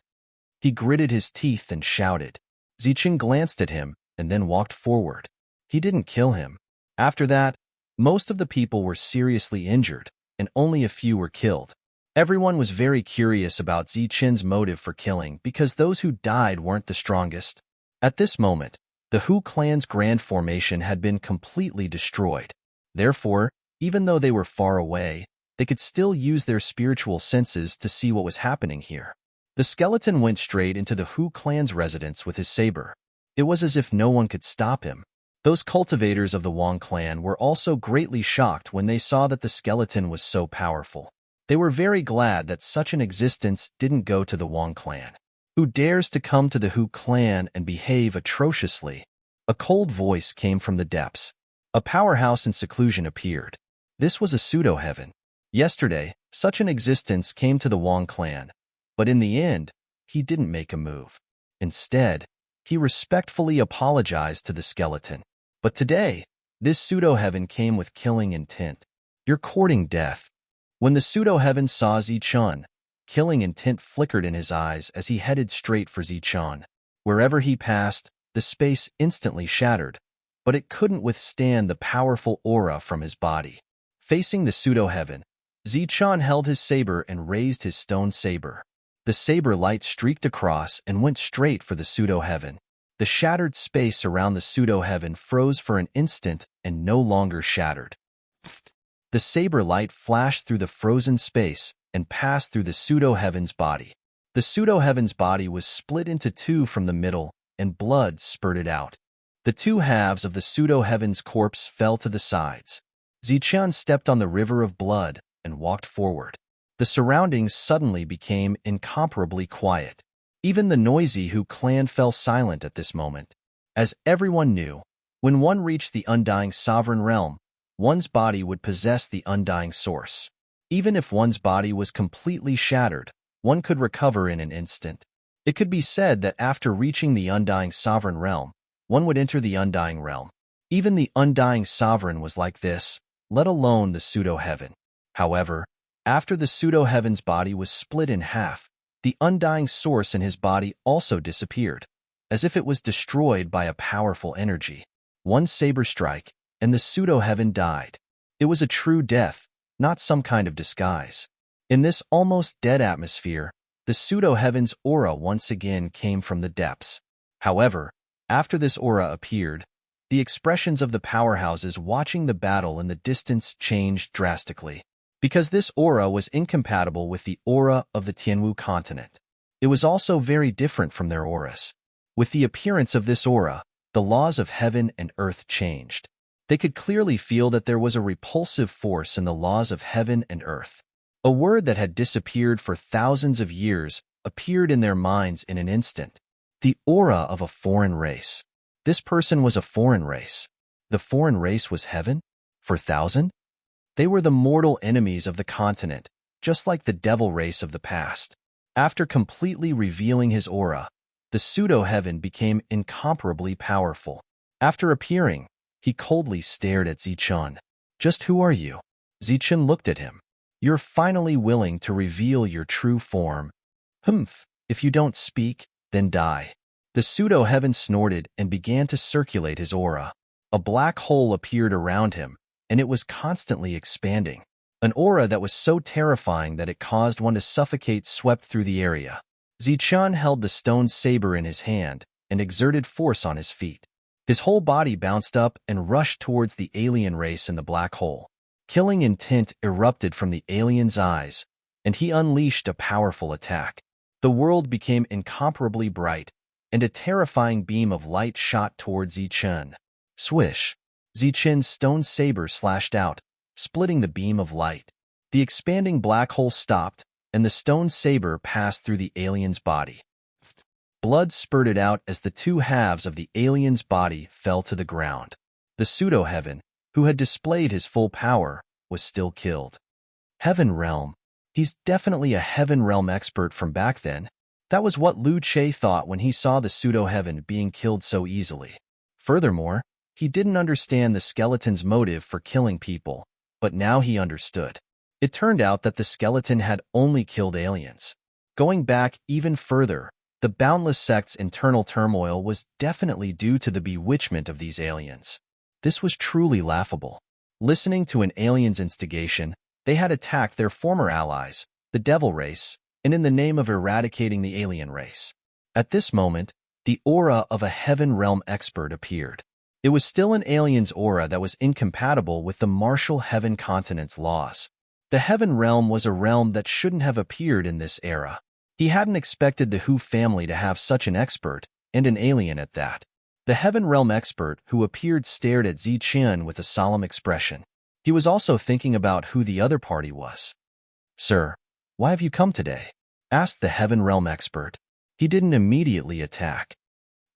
He gritted his teeth and shouted. Zichen glanced at him and then walked forward. He didn't kill him. After that, most of the people were seriously injured, and only a few were killed. Everyone was very curious about Zichen's motive for killing because those who died weren't the strongest. At this moment, the Hu clan's grand formation had been completely destroyed. Therefore, even though they were far away, they could still use their spiritual senses to see what was happening here. The skeleton went straight into the Hu clan's residence with his saber. It was as if no one could stop him. Those cultivators of the Wang clan were also greatly shocked when they saw that the skeleton was so powerful. They were very glad that such an existence didn't go to the Wang clan. Who dares to come to the Hu clan and behave atrociously? A cold voice came from the depths. A powerhouse in seclusion appeared. This was a pseudo-heaven. Yesterday, such an existence came to the Wang clan, but in the end, he didn't make a move. Instead, he respectfully apologized to the skeleton. But today, this pseudo-heaven came with killing intent. You're courting death. When the pseudo-heaven saw Zichen, killing intent flickered in his eyes as he headed straight for Zichen. Wherever he passed, the space instantly shattered, but it couldn't withstand the powerful aura from his body. Facing the pseudo-heaven, Zichen held his saber and raised his stone saber. The saber light streaked across and went straight for the pseudo-heaven. The shattered space around the pseudo-heaven froze for an instant and no longer shattered. The saber light flashed through the frozen space and passed through the pseudo-heaven's body. The pseudo-heaven's body was split into two from the middle, and blood spurted out. The two halves of the pseudo-heaven's corpse fell to the sides. Zichen stepped on the river of blood and walked forward. The surroundings suddenly became incomparably quiet. Even the noisy Hu clan fell silent at this moment. As everyone knew, when one reached the undying sovereign realm, one's body would possess the undying source. Even if one's body was completely shattered, one could recover in an instant. It could be said that after reaching the undying sovereign realm, one would enter the undying realm. Even the undying sovereign was like this, let alone the pseudo-heaven. However, after the pseudo-heaven's body was split in half, the undying source in his body also disappeared, as if it was destroyed by a powerful energy. One saber strike, and the pseudo-heaven died. It was a true death, not some kind of disguise. In this almost dead atmosphere, the pseudo-heaven's aura once again came from the depths. However, after this aura appeared, the expressions of the powerhouses watching the battle in the distance changed drastically, because this aura was incompatible with the aura of the Tianwu continent. It was also very different from their auras. With the appearance of this aura, the laws of heaven and earth changed. They could clearly feel that there was a repulsive force in the laws of heaven and earth. A word that had disappeared for thousands of years appeared in their minds in an instant. The aura of a foreign race. This person was a foreign race. The foreign race was heaven? For 1,000? They were the mortal enemies of the continent, just like the devil race of the past. After completely revealing his aura, the pseudo-heaven became incomparably powerful. After appearing, he coldly stared at Zichun. "Just who are you?" Zichun looked at him. "You're finally willing to reveal your true form. Humph, if you don't speak, then die." The pseudo-heaven snorted and began to circulate his aura. A black hole appeared around him, and it was constantly expanding. An aura that was so terrifying that it caused one to suffocate swept through the area. Zichun held the stone saber in his hand and exerted force on his feet. His whole body bounced up and rushed towards the alien race in the black hole. Killing intent erupted from the alien's eyes, and he unleashed a powerful attack. The world became incomparably bright, and a terrifying beam of light shot towards Zichun. Swish! Zichun's stone saber slashed out, splitting the beam of light. The expanding black hole stopped, and the stone saber passed through the alien's body. Blood spurted out as the two halves of the alien's body fell to the ground. The pseudo-heaven, who had displayed his full power, was still killed. Heaven Realm. He's definitely a Heaven Realm expert from back then. That was what Lu Che thought when he saw the pseudo-heaven being killed so easily. Furthermore, he didn't understand the skeleton's motive for killing people, but now he understood. It turned out that the skeleton had only killed aliens. Going back even further, the Boundless sect's internal turmoil was definitely due to the bewitchment of these aliens. This was truly laughable. Listening to an alien's instigation, they had attacked their former allies, the Devil race, and in the name of eradicating the alien race. At this moment, the aura of a Heaven Realm expert appeared. It was still an alien's aura that was incompatible with the martial Heaven continent's laws. The Heaven Realm was a realm that shouldn't have appeared in this era. He hadn't expected the Hu family to have such an expert, and an alien at that. The Heaven Realm expert who appeared stared at Zichun with a solemn expression. He was also thinking about who the other party was. "Sir, why have you come today?" asked the Heaven Realm expert. He didn't immediately attack.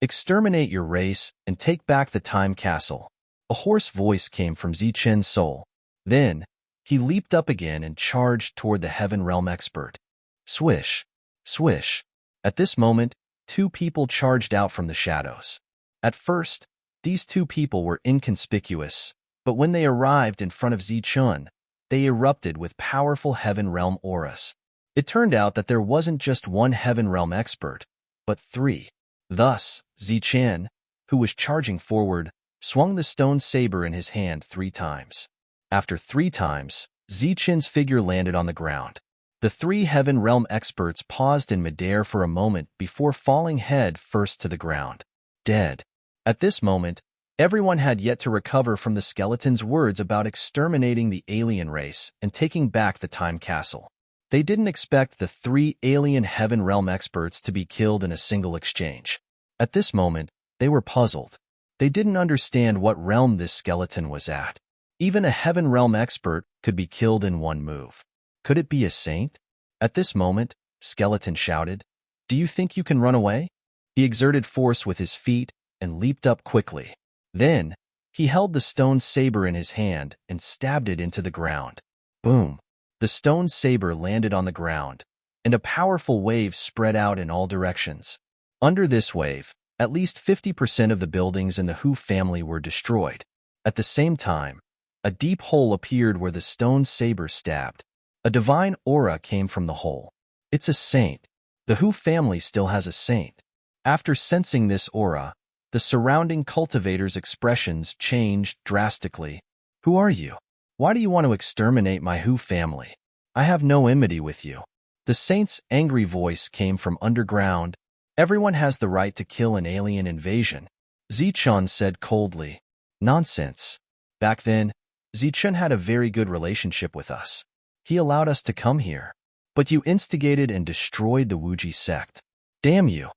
"Exterminate your race and take back the time castle." A hoarse voice came from Zichun's soul. Then, he leaped up again and charged toward the Heaven Realm expert. Swish! Swish! At this moment, two people charged out from the shadows. At first, these two people were inconspicuous, but when they arrived in front of Zichun, they erupted with powerful Heaven Realm auras. It turned out that there wasn't just one Heaven Realm expert, but three. Thus, Zichun, who was charging forward, swung the stone saber in his hand 3 times. After 3 times, Zichun's figure landed on the ground. The 3 Heaven Realm experts paused in midair for a moment before falling head first to the ground. Dead. At this moment, everyone had yet to recover from the skeleton's words about exterminating the alien race and taking back the time castle. They didn't expect the 3 alien Heaven Realm experts to be killed in a single exchange. At this moment, they were puzzled. They didn't understand what realm this skeleton was at. Even a Heaven Realm expert could be killed in one move. Could it be a saint? At this moment, Skeleton shouted, "Do you think you can run away?" He exerted force with his feet and leaped up quickly. Then, he held the stone saber in his hand and stabbed it into the ground. Boom! The stone saber landed on the ground, and a powerful wave spread out in all directions. Under this wave, at least 50% of the buildings in the Hu family were destroyed. At the same time, a deep hole appeared where the stone saber stabbed. A divine aura came from the hole. It's a saint. The Hu family still has a saint. After sensing this aura, the surrounding cultivators' expressions changed drastically. "Who are you? Why do you want to exterminate my Hu family? I have no enmity with you." The saint's angry voice came from underground. "Everyone has the right to kill an alien invasion," Zichun said coldly. "Nonsense. Back then, Zichun had a very good relationship with us. He allowed us to come here. But you instigated and destroyed the Wuji sect. Damn you."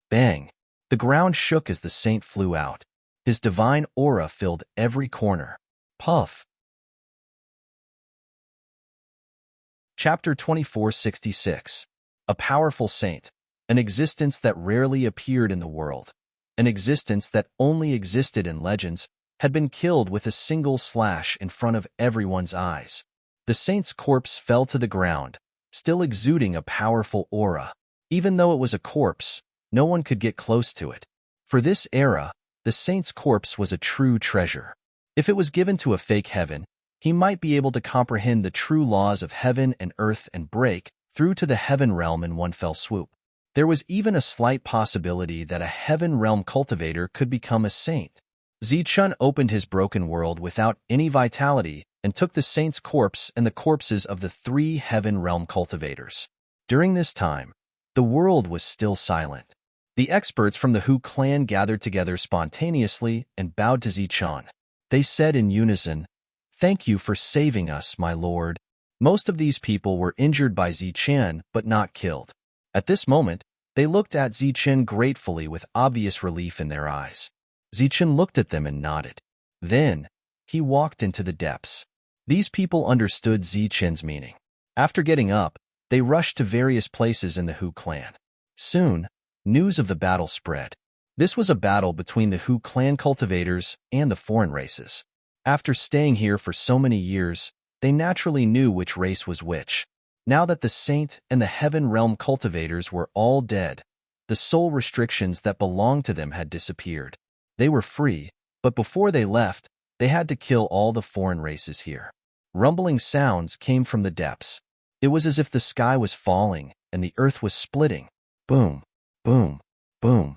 Bang! The ground shook as the saint flew out. His divine aura filled every corner. Puff! Chapter 2466. A powerful saint. An existence that rarely appeared in the world. An existence that only existed in legends, had been killed with a single slash in front of everyone's eyes. The saint's corpse fell to the ground, still exuding a powerful aura. Even though it was a corpse, no one could get close to it. For this era, the saint's corpse was a true treasure. If it was given to a fake heaven, he might be able to comprehend the true laws of heaven and earth and break through to the heaven realm in one fell swoop. There was even a slight possibility that a heaven realm cultivator could become a saint. Zichun opened his broken world without any vitality and took the saint's corpse and the corpses of the 3 heaven realm cultivators. During this time, the world was still silent. The experts from the Hu clan gathered together spontaneously and bowed to Zichun. They said in unison, "Thank you for saving us, my lord." Most of these people were injured by Zichun but not killed. At this moment, they looked at Zichun gratefully with obvious relief in their eyes. Zichun looked at them and nodded. Then, he walked into the depths. These people understood Zichun's meaning. After getting up, they rushed to various places in the Hu clan. Soon, news of the battle spread. This was a battle between the Hu clan cultivators and the foreign races. After staying here for so many years, they naturally knew which race was which. Now that the saint and the heaven realm cultivators were all dead, the soul restrictions that belonged to them had disappeared. They were free, but before they left, they had to kill all the foreign races here. Rumbling sounds came from the depths. It was as if the sky was falling and the earth was splitting. Boom, boom, boom.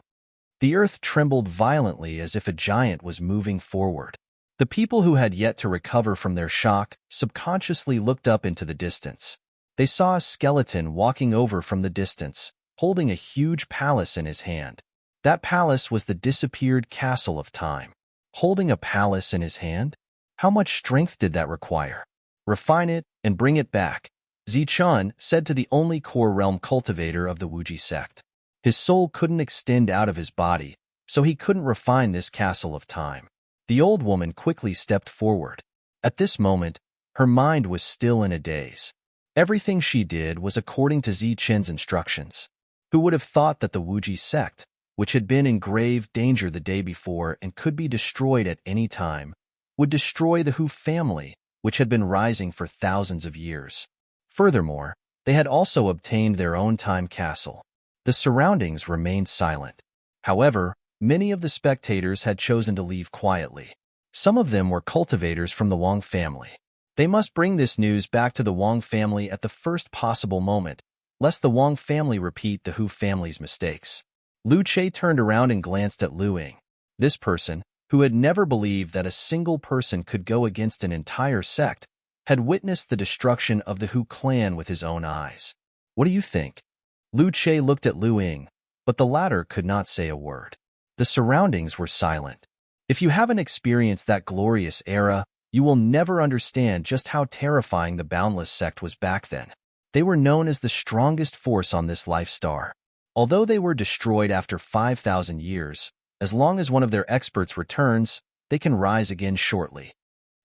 The earth trembled violently as if a giant was moving forward. The people who had yet to recover from their shock subconsciously looked up into the distance. They saw a skeleton walking over from the distance, holding a huge palace in his hand. That palace was the disappeared castle of time. Holding a palace in his hand? How much strength did that require? Refine it and bring it back, Zichun said to the only core realm cultivator of the Wuji sect. His soul couldn't extend out of his body, so he couldn't refine this castle of time. The old woman quickly stepped forward. At this moment, her mind was still in a daze. Everything she did was according to Zichun's instructions. Who would have thought that the Wuji sect, which had been in grave danger the day before and could be destroyed at any time, would destroy the Hu family, which had been rising for thousands of years. Furthermore, they had also obtained their own time castle. The surroundings remained silent. However, many of the spectators had chosen to leave quietly. Some of them were cultivators from the Wang family. They must bring this news back to the Wang family at the first possible moment, lest the Wang family repeat the Hu family's mistakes. Lu Che turned around and glanced at Lu Ying. This person, who had never believed that a single person could go against an entire sect, had witnessed the destruction of the Hu clan with his own eyes. "What do you think?" Lu Che looked at Lu Ying, but the latter could not say a word. The surroundings were silent. If you haven't experienced that glorious era, you will never understand just how terrifying the Boundless sect was back then. They were known as the strongest force on this life star. Although they were destroyed after 5,000 years, as long as one of their experts returns, they can rise again shortly.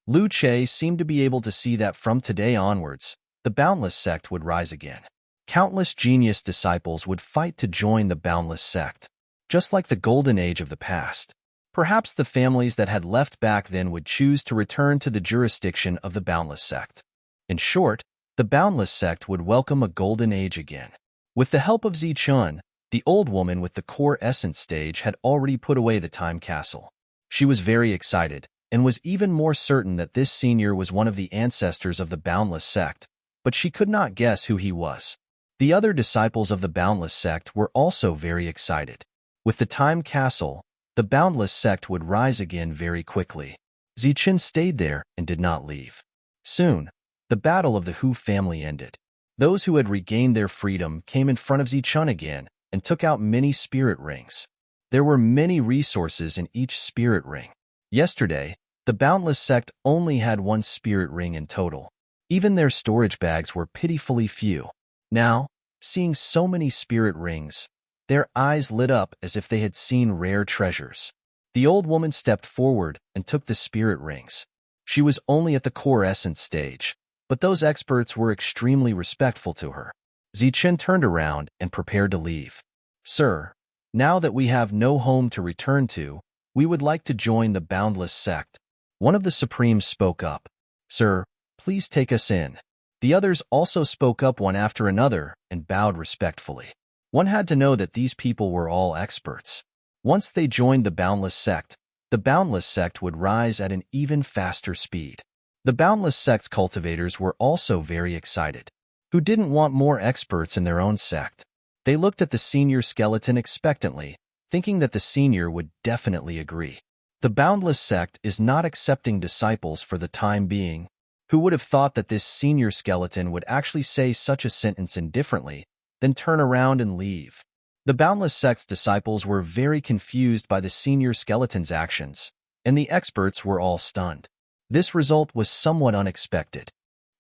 Lu Che seemed to be able to see that from today onwards, the Boundless sect would rise again. Countless genius disciples would fight to join the Boundless sect, just like the golden age of the past. Perhaps the families that had left back then would choose to return to the jurisdiction of the Boundless sect. In short, the Boundless sect would welcome a golden age again. With the help of Zichun, the old woman with the core essence stage had already put away the time castle. She was very excited, and was even more certain that this senior was one of the ancestors of the Boundless sect, but she could not guess who he was. The other disciples of the Boundless sect were also very excited. With the time castle, the Boundless sect would rise again very quickly. Zichun stayed there and did not leave. Soon, the battle of the Hu family ended. Those who had regained their freedom came in front of Zichun again and took out many spirit rings. There were many resources in each spirit ring. Yesterday, the Boundless sect only had one spirit ring in total. Even their storage bags were pitifully few. Now, seeing so many spirit rings, their eyes lit up as if they had seen rare treasures. The old woman stepped forward and took the spirit rings. She was only at the core essence stage, but those experts were extremely respectful to her. Zichun turned around and prepared to leave. "Sir, now that we have no home to return to, we would like to join the Boundless sect." One of the Supremes spoke up. "Sir, please take us in." The others also spoke up one after another and bowed respectfully. One had to know that these people were all experts. Once they joined the Boundless Sect, the Boundless Sect would rise at an even faster speed. The Boundless Sect's cultivators were also very excited. Who didn't want more experts in their own sect? They looked at the senior skeleton expectantly, thinking that the senior would definitely agree. The Boundless Sect is not accepting disciples for the time being. Who would have thought that this senior skeleton would actually say such a sentence indifferently, then turn around and leave? The Boundless Sect's disciples were very confused by the senior skeleton's actions, and the experts were all stunned. This result was somewhat unexpected,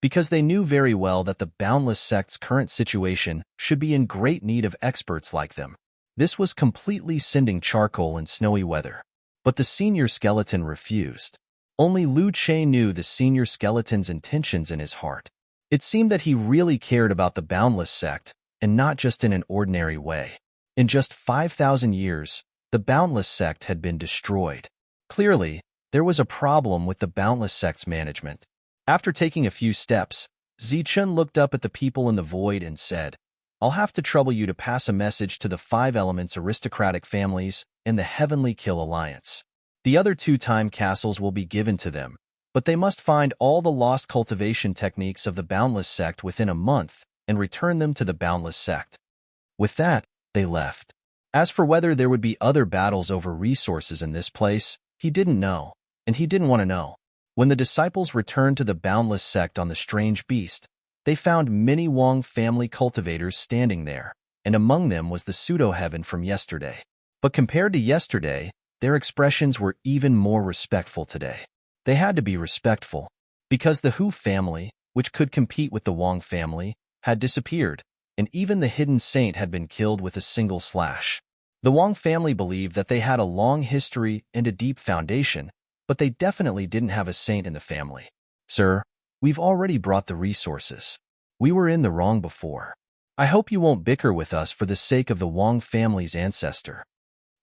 because they knew very well that the Boundless Sect's current situation should be in great need of experts like them. This was completely sending charcoal in snowy weather. But the senior skeleton refused. Only Lu Che knew the senior skeleton's intentions in his heart. It seemed that he really cared about the Boundless Sect, and not just in an ordinary way. In just 5,000 years, the Boundless Sect had been destroyed. Clearly, there was a problem with the Boundless Sect's management. After taking a few steps, Zichun looked up at the people in the void and said, "I'll have to trouble you to pass a message to the 5 Elements aristocratic families and the Heavenly Kill Alliance. The other 2 time castles will be given to them, but they must find all the lost cultivation techniques of the Boundless Sect within a month and return them to the Boundless Sect." With that, they left. As for whether there would be other battles over resources in this place, he didn't know, and he didn't want to know. When the disciples returned to the Boundless Sect on the strange beast, they found many Wong family cultivators standing there, and among them was the pseudo-heaven from yesterday. But compared to yesterday, their expressions were even more respectful today. They had to be respectful, because the Hu family, which could compete with the Wong family, had disappeared, and even the hidden saint had been killed with a single slash. The Wong family believed that they had a long history and a deep foundation, but they definitely didn't have a saint in the family. "Sir, we've already brought the resources. We were in the wrong before. I hope you won't bicker with us for the sake of the Wong family's ancestor,"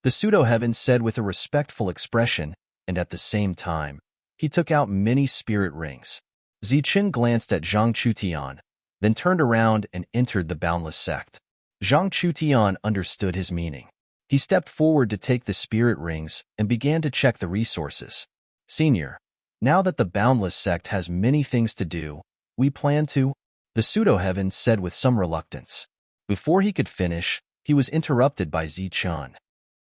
the pseudo-heaven said with a respectful expression, and at the same time, he took out many spirit rings. Zichun glanced at Zhang Chutian, then turned around and entered the Boundless Sect. Zhang Chutian understood his meaning. He stepped forward to take the spirit rings and began to check the resources. "Senior, now that the Boundless Sect has many things to do, we plan to," the pseudo-heaven said with some reluctance. Before he could finish, he was interrupted by Zichun.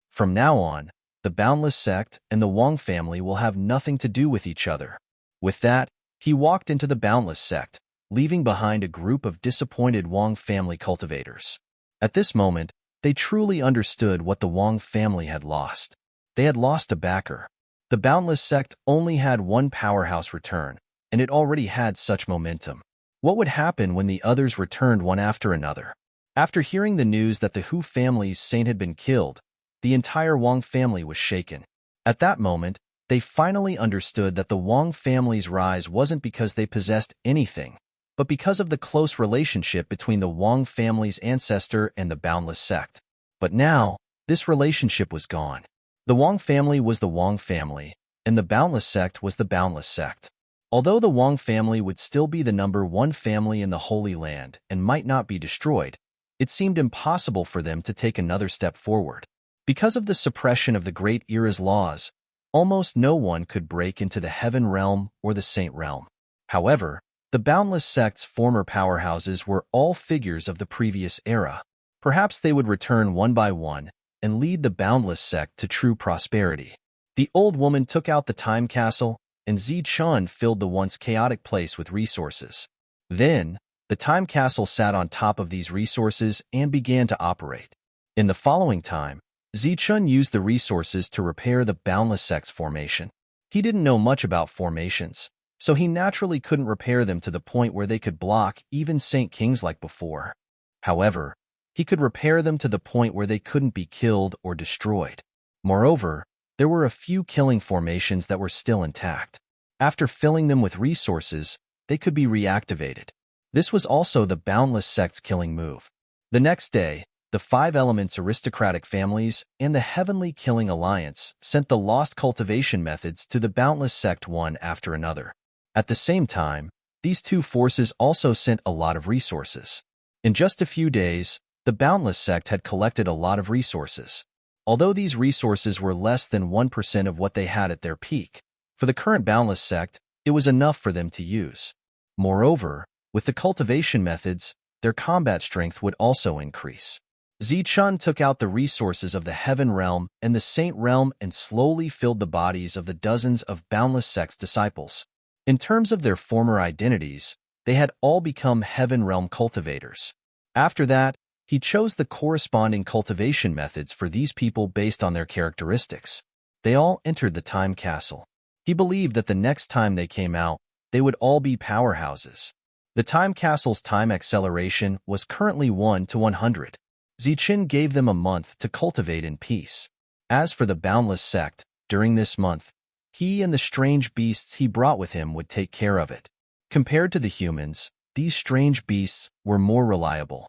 "From now on, the Boundless Sect and the Wong family will have nothing to do with each other." With that, he walked into the Boundless Sect, leaving behind a group of disappointed Wong family cultivators. At this moment, they truly understood what the Wong family had lost. They had lost a backer. The Boundless Sect only had one powerhouse return, and it already had such momentum. What would happen when the others returned one after another? After hearing the news that the Hu family's saint had been killed, the entire Wong family was shaken. At that moment, they finally understood that the Wong family's rise wasn't because they possessed anything, but because of the close relationship between the Wong family's ancestor and the Boundless Sect. But now, this relationship was gone. The Wong family was the Wong family, and the Boundless Sect was the Boundless Sect. Although the Wong family would still be the #1 family in the Holy Land and might not be destroyed, it seemed impossible for them to take another step forward. Because of the suppression of the Great Era's laws, almost no one could break into the Heaven Realm or the Saint Realm. However, the Boundless Sect's former powerhouses were all figures of the previous era. Perhaps they would return one by one and lead the Boundless Sect to true prosperity. The old woman took out the time castle, and Zichun filled the once chaotic place with resources. Then, the time castle sat on top of these resources and began to operate. In the following time, Zichun used the resources to repair the Boundless Sect's formation. He didn't know much about formations, so he naturally couldn't repair them to the point where they could block even Saint Kings like before. However, he could repair them to the point where they couldn't be killed or destroyed. Moreover, there were a few killing formations that were still intact. After filling them with resources, they could be reactivated. This was also the Boundless Sect's killing move. The next day, the 5 Elements aristocratic families and the Heavenly Killing Alliance sent the lost cultivation methods to the Boundless Sect one after another. At the same time, These two forces also sent a lot of resources. In just a few days, the Boundless sect had collected a lot of resources. Although these resources were less than 1% of what they had at their peak, for the current Boundless sect, it was enough for them to use. Moreover, with the cultivation methods, their combat strength would also increase. Zichun took out the resources of the Heaven Realm and the Saint Realm and slowly filled the bodies of the dozens of Boundless sect's disciples. In terms of their former identities, they had all become Heaven Realm cultivators. After that, he chose the corresponding cultivation methods for these people based on their characteristics. They all entered the time castle. He believed that the next time they came out, they would all be powerhouses. The time castle's time acceleration was currently 1 to 100. Zichun gave them a month to cultivate in peace. As for the Boundless sect, during this month, he and the strange beasts he brought with him would take care of it. Compared to the humans, these strange beasts were more reliable.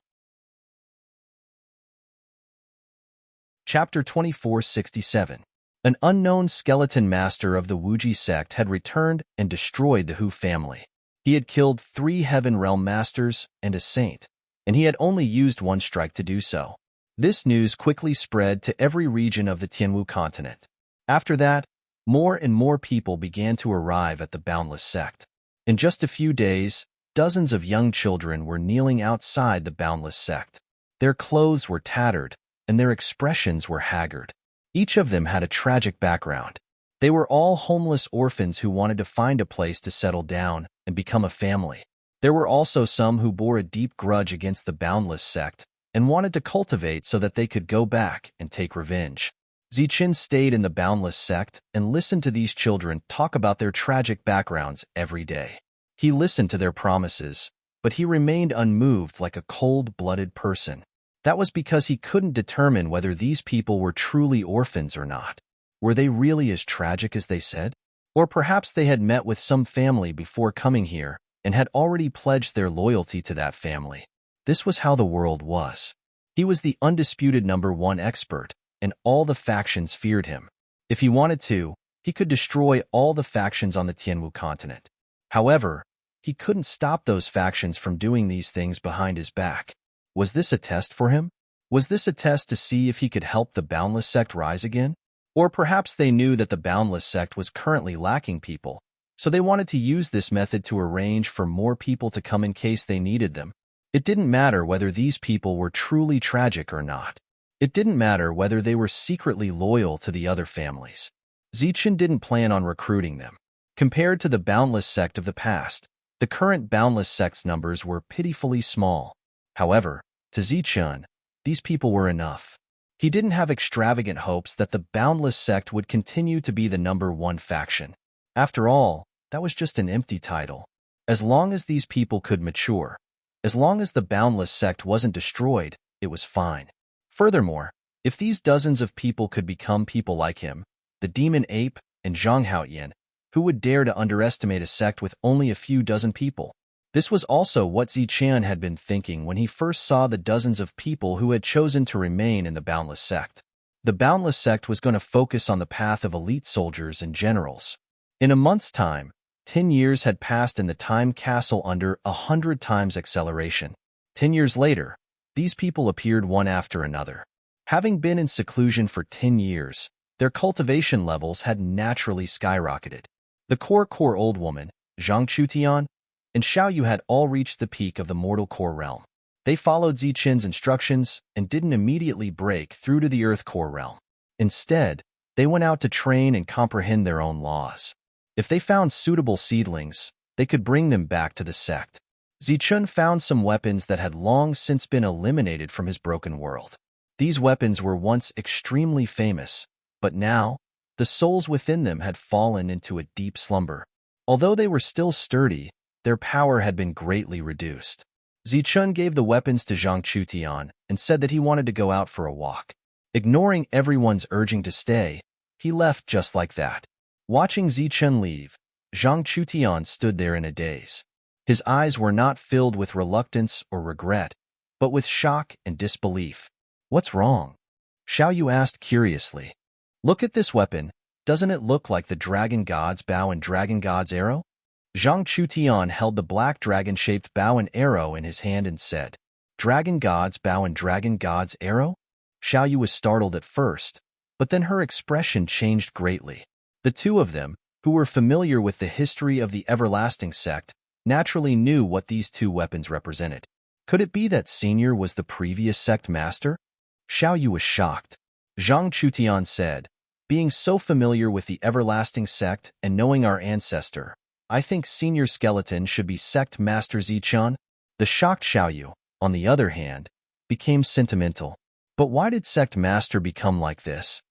Chapter 2467. An unknown skeleton master of the Wuji sect had returned and destroyed the Hu family. He had killed 3 Heaven Realm masters and a saint, and he had only used 1 strike to do so. This news quickly spread to every region of the Tianwu continent. After that, more and more people began to arrive at the Boundless sect. In just a few days, dozens of young children were kneeling outside the Boundless sect. Their clothes were tattered, and their expressions were haggard. Each of them had a tragic background. They were all homeless orphans who wanted to find a place to settle down and become a family. There were also some who bore a deep grudge against the Boundless sect and wanted to cultivate so that they could go back and take revenge. Zichun stayed in the Boundless sect and listened to these children talk about their tragic backgrounds every day. He listened to their promises, but he remained unmoved like a cold-blooded person. That was because he couldn't determine whether these people were truly orphans or not. Were they really as tragic as they said? Or perhaps they had met with some family before coming here and had already pledged their loyalty to that family. This was how the world was. He was the undisputed #1 expert, and all the factions feared him. If he wanted to, he could destroy all the factions on the Tianwu continent. However, he couldn't stop those factions from doing these things behind his back. Was this a test for him? Was this a test to see if he could help the Boundless sect rise again? Or perhaps they knew that the Boundless sect was currently lacking people, so they wanted to use this method to arrange for more people to come in case they needed them. It didn't matter whether these people were truly tragic or not. It didn't matter whether they were secretly loyal to the other families. Zichun didn't plan on recruiting them. Compared to the Boundless sect of the past, the current Boundless sect's numbers were pitifully small. However, to Zichun, these people were enough. He didn't have extravagant hopes that the Boundless sect would continue to be the #1 faction. After all, that was just an empty title. As long as these people could mature, as long as the Boundless sect wasn't destroyed, it was fine. Furthermore, if these dozens of people could become people like him, the Demon Ape and Zhang Haoyan, who would dare to underestimate a sect with only a few dozen people? This was also what Zichun had been thinking when he first saw the dozens of people who had chosen to remain in the Boundless sect. The Boundless sect was going to focus on the path of elite soldiers and generals. In a month's time, 10 years had passed in the time castle under 100 times acceleration. 10 years later, these people appeared one after another. Having been in seclusion for 10 years, their cultivation levels had naturally skyrocketed. The core old woman, Zhang Chutian, and Xiaoyu had all reached the peak of the mortal core realm. They followed Zichun's instructions and didn't immediately break through to the earth core realm. Instead, they went out to train and comprehend their own laws. If they found suitable seedlings, they could bring them back to the sect. Zichun found some weapons that had long since been eliminated from his broken world. These weapons were once extremely famous, but now, the souls within them had fallen into a deep slumber. Although they were still sturdy, their power had been greatly reduced. Zichun gave the weapons to Zhang Chutian and said that he wanted to go out for a walk. Ignoring everyone's urging to stay, he left just like that. Watching Zichun leave, Zhang Chutian stood there in a daze. His eyes were not filled with reluctance or regret, but with shock and disbelief. "What's wrong?" Xiaoyu asked curiously. "Look at this weapon. Doesn't it look like the Dragon God's bow and Dragon God's arrow?" Zhang Chutian held the black dragon-shaped bow and arrow in his hand and said, "Dragon God's bow and Dragon God's arrow?" Xiaoyu was startled at first, but then her expression changed greatly. The two of them, who were familiar with the history of the Everlasting Sect, naturally knew what these two weapons represented. Could it be that Senior was the previous sect master? Xiaoyu was shocked. Zhang Chutian said, "Being so familiar with the Everlasting Sect and knowing our ancestor, I think Senior Skeleton should be Sect Master Zichun." The shocked Xiaoyu, on the other hand, became sentimental. But why did Sect Master become like this?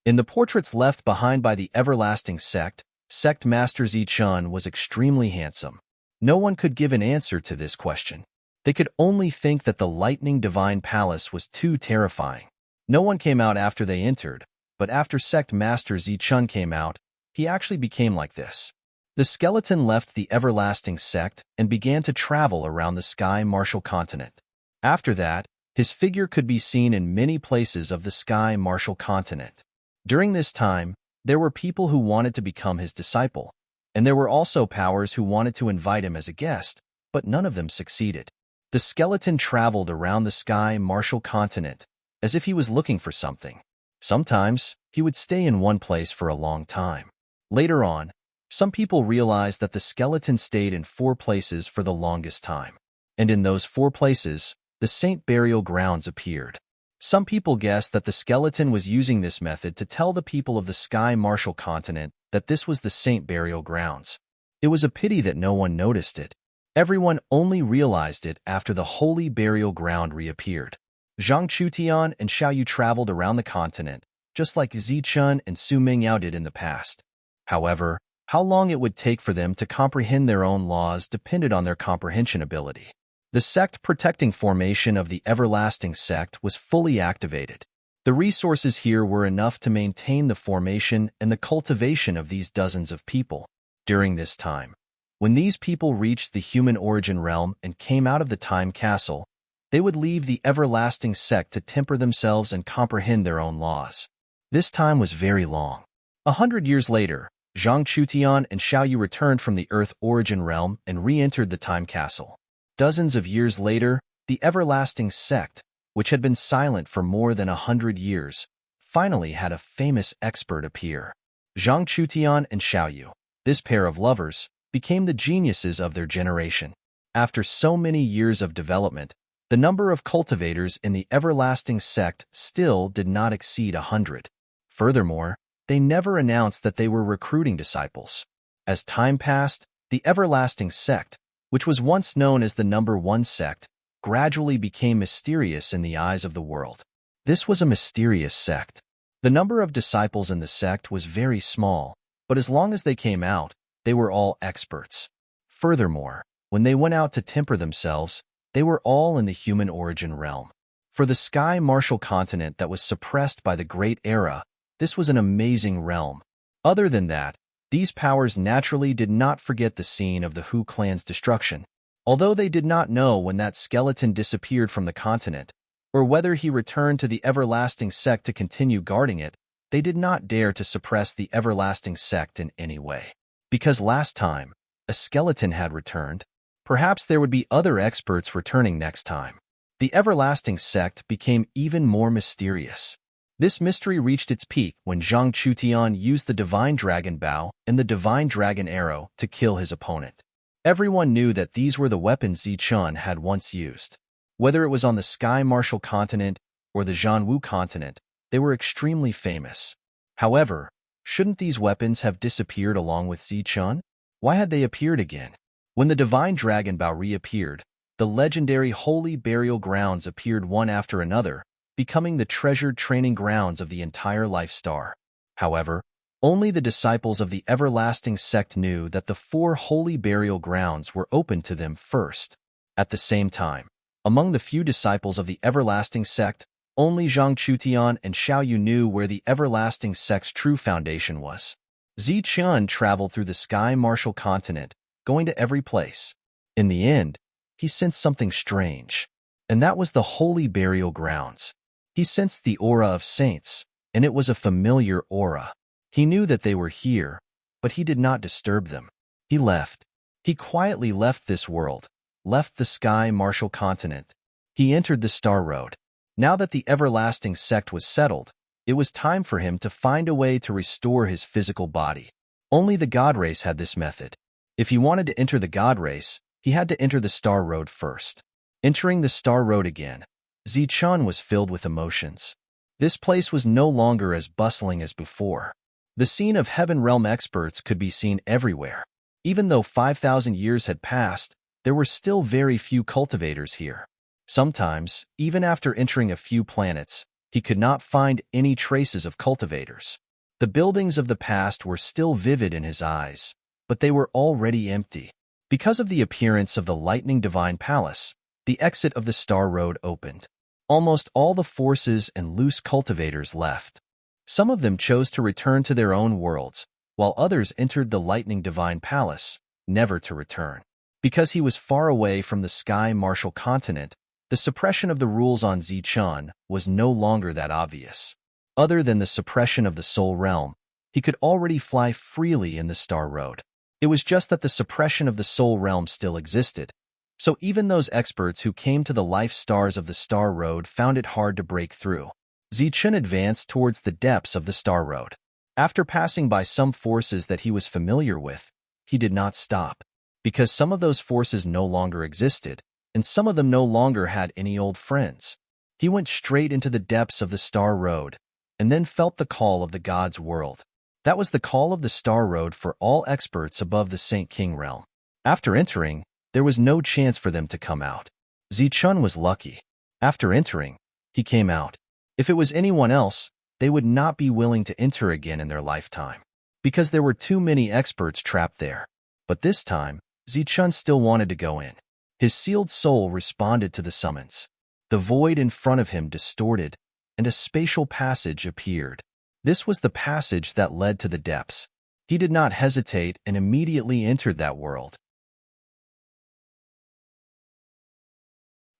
In the portraits left behind by the Everlasting Sect, Sect Master Zichun was extremely handsome. No one could give an answer to this question. They could only think that the Lightning Divine Palace was too terrifying. No one came out after they entered, but after Sect Master Zichun came out, he actually became like this. The skeleton left the Everlasting Sect and began to travel around the Sky Martial Continent. After that, his figure could be seen in many places of the Sky Martial Continent. During this time, there were people who wanted to become his disciple, and there were also powers who wanted to invite him as a guest, but none of them succeeded. The skeleton traveled around the Sky Martial Continent as if he was looking for something. Sometimes, he would stay in one place for a long time. Later on, some people realized that the skeleton stayed in 4 places for the longest time. And in those 4 places, the Saint Burial Grounds appeared. Some people guessed that the skeleton was using this method to tell the people of the Sky Martial Continent that this was the Saint Burial Grounds. It was a pity that no one noticed it. Everyone only realized it after the Holy Burial Ground reappeared. Zhang Chutian and Xiaoyu traveled around the continent, just like Zichun and Su Mingyao did in the past. However, how long it would take for them to comprehend their own laws depended on their comprehension ability. The sect protecting formation of the Everlasting Sect was fully activated. The resources here were enough to maintain the formation and the cultivation of these dozens of people. During this time, when these people reached the human origin realm and came out of the time castle, they would leave the Everlasting Sect to temper themselves and comprehend their own laws. This time was very long. 100 years later, Zhang Chutian and Xiaoyu returned from the Earth origin realm and re-entered the time castle. Dozens of years later, the Everlasting Sect, which had been silent for more than 100 years, finally had a famous expert appear. Zhang Chutian and Xiaoyu, this pair of lovers, became the geniuses of their generation. After so many years of development, the number of cultivators in the Everlasting Sect still did not exceed 100. Furthermore, they never announced that they were recruiting disciples. As time passed, the Everlasting Sect, which was once known as the number 1 sect, gradually became mysterious in the eyes of the world. This was a mysterious sect. The number of disciples in the sect was very small, but as long as they came out, they were all experts. Furthermore, when they went out to temper themselves, they were all in the human origin realm. For the Sky Martial Continent that was suppressed by the Great Era, this was an amazing realm. Other than that, these powers naturally did not forget the scene of the Hu clan's destruction. Although they did not know when that skeleton disappeared from the continent, or whether he returned to the Everlasting Sect to continue guarding it, they did not dare to suppress the Everlasting Sect in any way. Because last time, a skeleton had returned, perhaps there would be other experts returning next time. The Everlasting Sect became even more mysterious. This mystery reached its peak when Zhang Chutian used the Divine Dragon Bow and the Divine Dragon Arrow to kill his opponent. Everyone knew that these were the weapons Zichun had once used. Whether it was on the Sky Martial Continent or the Zhanwu Continent, they were extremely famous. However, shouldn't these weapons have disappeared along with Zichun? Why had they appeared again? When the Divine Dragon Bow reappeared, the legendary Holy Burial Grounds appeared one after another, becoming the treasured training grounds of the entire Life Star. However, only the disciples of the Everlasting Sect knew that the 4 holy burial grounds were open to them first. At the same time, among the few disciples of the Everlasting Sect, only Zhang Chutian and Xiaoyu knew where the Everlasting Sect's true foundation was. Zichun traveled through the Sky Martial Continent, going to every place. In the end, he sensed something strange, and that was the holy burial grounds. He sensed the aura of saints, and it was a familiar aura. He knew that they were here, but he did not disturb them. He left. He quietly left this world, left the sky martial continent. He entered the Star Road. Now that the everlasting sect was settled, it was time for him to find a way to restore his physical body. Only the God Race had this method. If he wanted to enter the God Race, he had to enter the Star Road first. Entering the Star Road again, Zichun was filled with emotions. This place was no longer as bustling as before. The scene of Heaven Realm experts could be seen everywhere. Even though 5,000 years had passed, there were still very few cultivators here. Sometimes, even after entering a few planets, he could not find any traces of cultivators. The buildings of the past were still vivid in his eyes, but they were already empty. Because of the appearance of the Lightning Divine Palace, the exit of the Star Road opened. Almost all the forces and loose cultivators left. Some of them chose to return to their own worlds, while others entered the Lightning Divine Palace, never to return. Because he was far away from the Sky Martial Continent, the suppression of the rules on Zichun was no longer that obvious. Other than the suppression of the Soul Realm, he could already fly freely in the Star Road. It was just that the suppression of the Soul Realm still existed, so even those experts who came to the life stars of the Star Road found it hard to break through. Zichun advanced towards the depths of the Star Road. After passing by some forces that he was familiar with, he did not stop, because some of those forces no longer existed, and some of them no longer had any old friends. He went straight into the depths of the Star Road, and then felt the call of the God's world. That was the call of the Star Road for all experts above the Saint King realm. After entering, there was no chance for them to come out. Zichun was lucky. After entering, he came out. If it was anyone else, they would not be willing to enter again in their lifetime, because there were too many experts trapped there. But this time, Zichun still wanted to go in. His sealed soul responded to the summons. The void in front of him distorted, and a spatial passage appeared. This was the passage that led to the depths. He did not hesitate and immediately entered that world.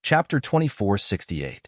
Chapter 2468.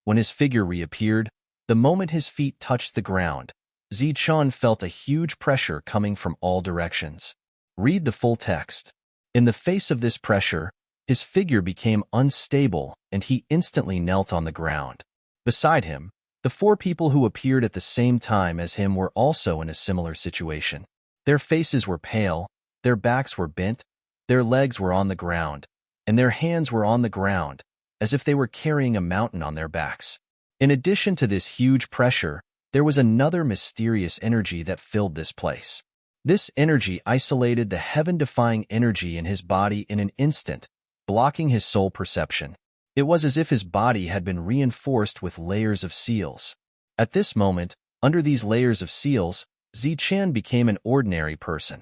When his figure reappeared, the moment his feet touched the ground, Zichun felt a huge pressure coming from all directions. Read the full text. In the face of this pressure, his figure became unstable and he instantly knelt on the ground. Beside him, the 4 people who appeared at the same time as him were also in a similar situation. Their faces were pale, their backs were bent, their legs were on the ground, and their hands were on the ground, as if they were carrying a mountain on their backs. In addition to this huge pressure, there was another mysterious energy that filled this place. This energy isolated the heaven-defying energy in his body in an instant, blocking his soul perception. It was as if his body had been reinforced with layers of seals. At this moment, under these layers of seals, Zichun became an ordinary person.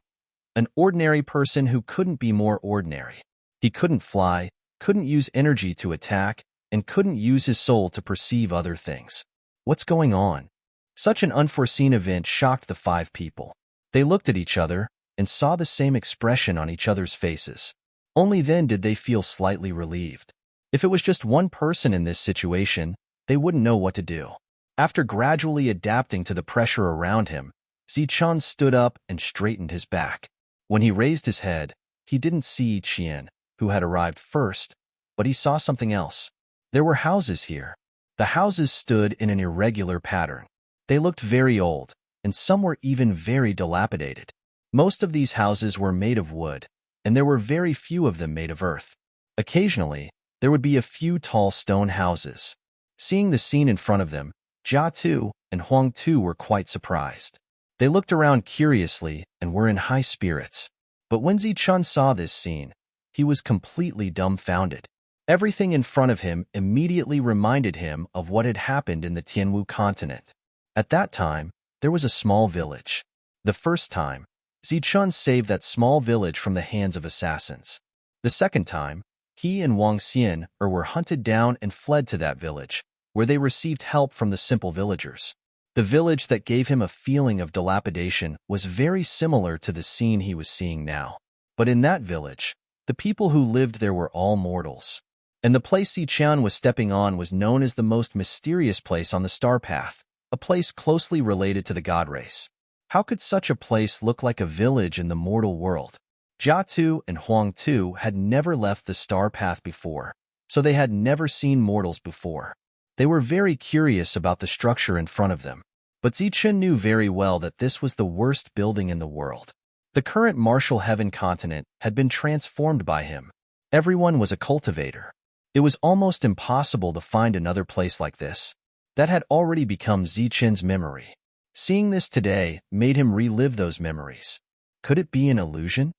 An ordinary person who couldn't be more ordinary. He couldn't fly, couldn't use energy to attack, and couldn't use his soul to perceive other things. What's going on? Such an unforeseen event shocked the 5 people. They looked at each other and saw the same expression on each other's faces. Only then did they feel slightly relieved. If it was just one person in this situation, they wouldn't know what to do. After gradually adapting to the pressure around him, Zichun stood up and straightened his back. When he raised his head, he didn't see Qian, who had arrived first, but he saw something else. There were houses here. The houses stood in an irregular pattern. They looked very old, and some were even very dilapidated. Most of these houses were made of wood, and there were very few of them made of earth. Occasionally, there would be a few tall stone houses. Seeing the scene in front of them, Jia Tu and Huang Tu were quite surprised. They looked around curiously and were in high spirits. But when Zichun saw this scene, he was completely dumbfounded. Everything in front of him immediately reminded him of what had happened in the Tianwu continent. At that time, there was a small village. The first time, Zichun saved that small village from the hands of assassins. The second time, he and Wang Xian were hunted down and fled to that village, where they received help from the simple villagers. The village that gave him a feeling of dilapidation was very similar to the scene he was seeing now. But in that village, the people who lived there were all mortals. And the place Zichun was stepping on was known as the most mysterious place on the star path, a place closely related to the God race. How could such a place look like a village in the mortal world? Jiatu and Huangtu had never left the star path before, so they had never seen mortals before. They were very curious about the structure in front of them, but Zichun knew very well that this was the worst building in the world. The current Martial Heaven continent had been transformed by him. Everyone was a cultivator. It was almost impossible to find another place like this. That had already become Zichun's memory. Seeing this today made him relive those memories. Could it be an illusion?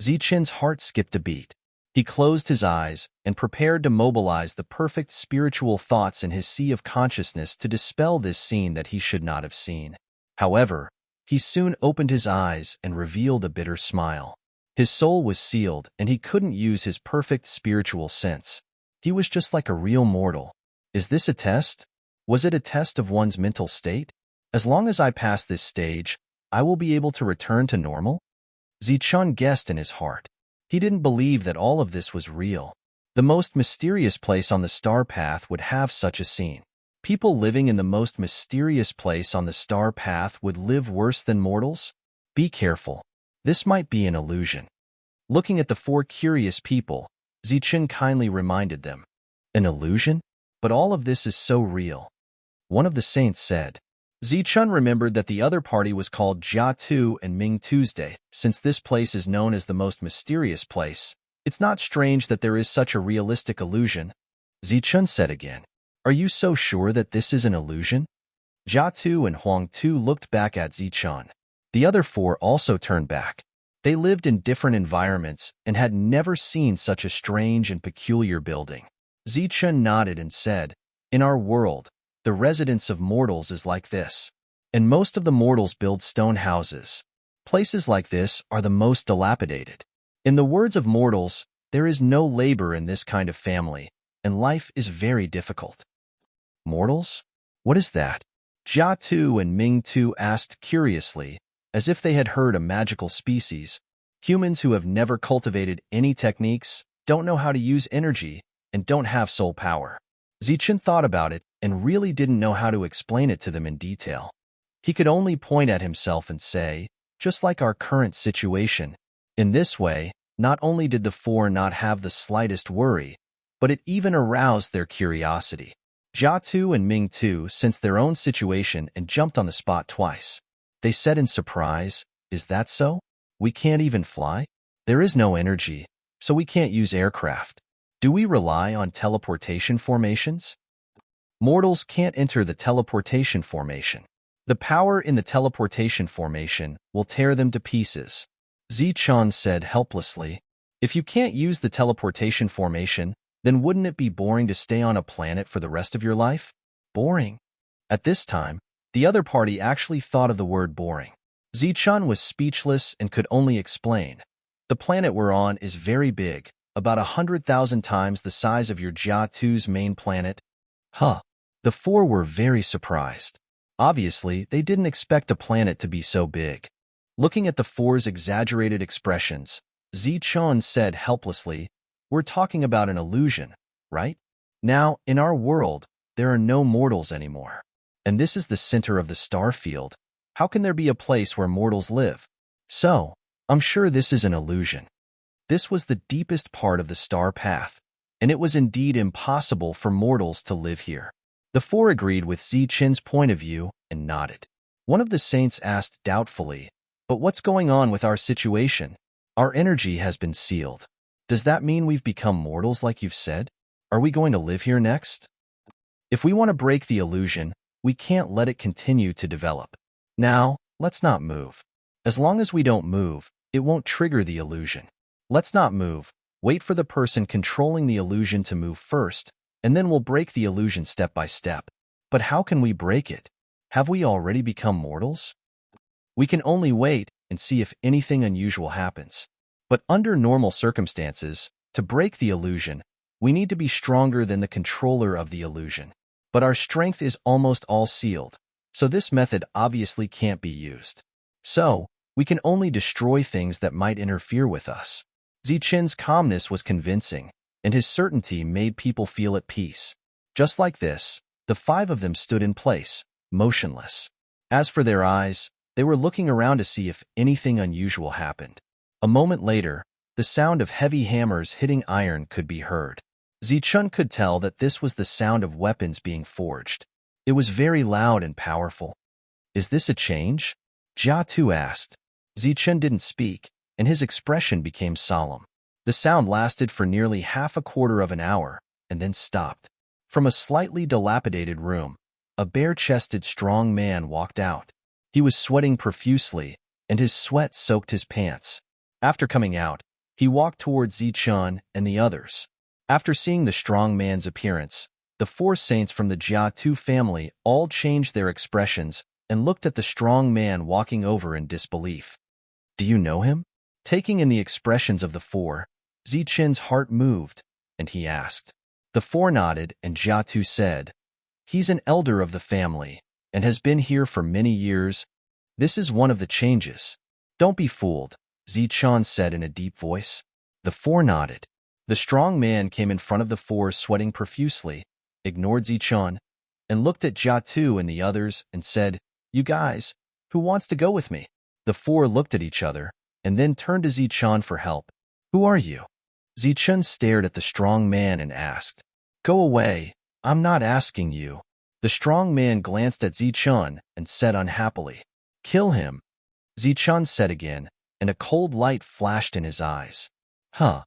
Zichun's heart skipped a beat. He closed his eyes and prepared to mobilize the perfect spiritual thoughts in his sea of consciousness to dispel this scene that he should not have seen. However, he soon opened his eyes and revealed a bitter smile. His soul was sealed, and he couldn't use his perfect spiritual sense. He was just like a real mortal. Is this a test? Was it a test of one's mental state? As long as I pass this stage, I will be able to return to normal? Zichun guessed in his heart. He didn't believe that all of this was real. The most mysterious place on the star path would have such a scene. People living in the most mysterious place on the star path would live worse than mortals? Be careful. This might be an illusion. Looking at the four curious people, Zichun kindly reminded them. An illusion? But all of this is so real. One of the saints said. Zichun remembered that the other party was called Jiatu and Ming Tuesday. Since this place is known as the most mysterious place, it's not strange that there is such a realistic illusion. Zichun said again. Are you so sure that this is an illusion? Jiatu and Huangtu looked back at Zichun. The other four also turned back. They lived in different environments and had never seen such a strange and peculiar building. Zichun nodded and said, In our world, the residence of mortals is like this, and most of the mortals build stone houses. Places like this are the most dilapidated. In the words of mortals, there is no labor in this kind of family, and life is very difficult. Mortals? What is that? Jiatu and Ming-Tu asked curiously, as if they had heard a magical species. Humans who have never cultivated any techniques, don't know how to use energy, and don't have soul power. Zichun thought about it and really didn't know how to explain it to them in detail. He could only point at himself and say, just like our current situation. In this way, not only did the four not have the slightest worry, but it even aroused their curiosity. Jiatu and Ming-Tu sensed their own situation and jumped on the spot twice. They said in surprise, Is that so? We can't even fly? There is no energy, so we can't use aircraft. Do we rely on teleportation formations? Mortals can't enter the teleportation formation. The power in the teleportation formation will tear them to pieces. Zichun said helplessly, If you can't use the teleportation formation, then wouldn't it be boring to stay on a planet for the rest of your life? Boring. At this time, the other party actually thought of the word boring. Zichun was speechless and could only explain. The planet we're on is very big, about 100,000 times the size of your Jiatu's main planet. Huh. The four were very surprised. Obviously, they didn't expect a planet to be so big. Looking at the four's exaggerated expressions, Zichun said helplessly, We're talking about an illusion, right? Now, in our world, there are no mortals anymore. And this is the center of the star field. How can there be a place where mortals live? So, I'm sure this is an illusion. This was the deepest part of the star path, and it was indeed impossible for mortals to live here. The four agreed with Zichun's point of view and nodded. One of the saints asked doubtfully, But what's going on with our situation? Our energy has been sealed. Does that mean we've become mortals like you've said? Are we going to live here next? If we want to break the illusion, we can't let it continue to develop. Now, let's not move. As long as we don't move, it won't trigger the illusion. Let's not move. Wait for the person controlling the illusion to move first, and then we'll break the illusion step by step. But how can we break it? Have we already become mortals? We can only wait and see if anything unusual happens. But under normal circumstances, to break the illusion, we need to be stronger than the controller of the illusion. But our strength is almost all sealed, so this method obviously can't be used. So, we can only destroy things that might interfere with us. Zichun's calmness was convincing, and his certainty made people feel at peace. Just like this, the five of them stood in place, motionless. As for their eyes, they were looking around to see if anything unusual happened. A moment later, the sound of heavy hammers hitting iron could be heard. Zichun could tell that this was the sound of weapons being forged. It was very loud and powerful. Is this a change? Jia Tu asked. Zichun didn't speak, and his expression became solemn. The sound lasted for nearly half a quarter of an hour, and then stopped. From a slightly dilapidated room, a bare-chested strong man walked out. He was sweating profusely, and his sweat soaked his pants. After coming out, he walked towards Zichun and the others. After seeing the strong man's appearance, the 4 saints from the Jia Tu family all changed their expressions and looked at the strong man walking over in disbelief. Do you know him? Taking in the expressions of the 4, Zichun's heart moved, and he asked. The 4 nodded, and Jia Tu said, He's an elder of the family, and has been here for many years. This is one of the changes. Don't be fooled, Zichun said in a deep voice. The 4 nodded. The strong man came in front of the 4 sweating profusely, ignored Zichun, and looked at Jia Tu and the others and said, You guys, who wants to go with me? The 4 looked at each other, and then turned to Zichun for help. Who are you? Zichun stared at the strong man and asked. Go away, I'm not asking you. The strong man glanced at Zichun and said unhappily. Kill him, Zichun said again, and a cold light flashed in his eyes. Huh.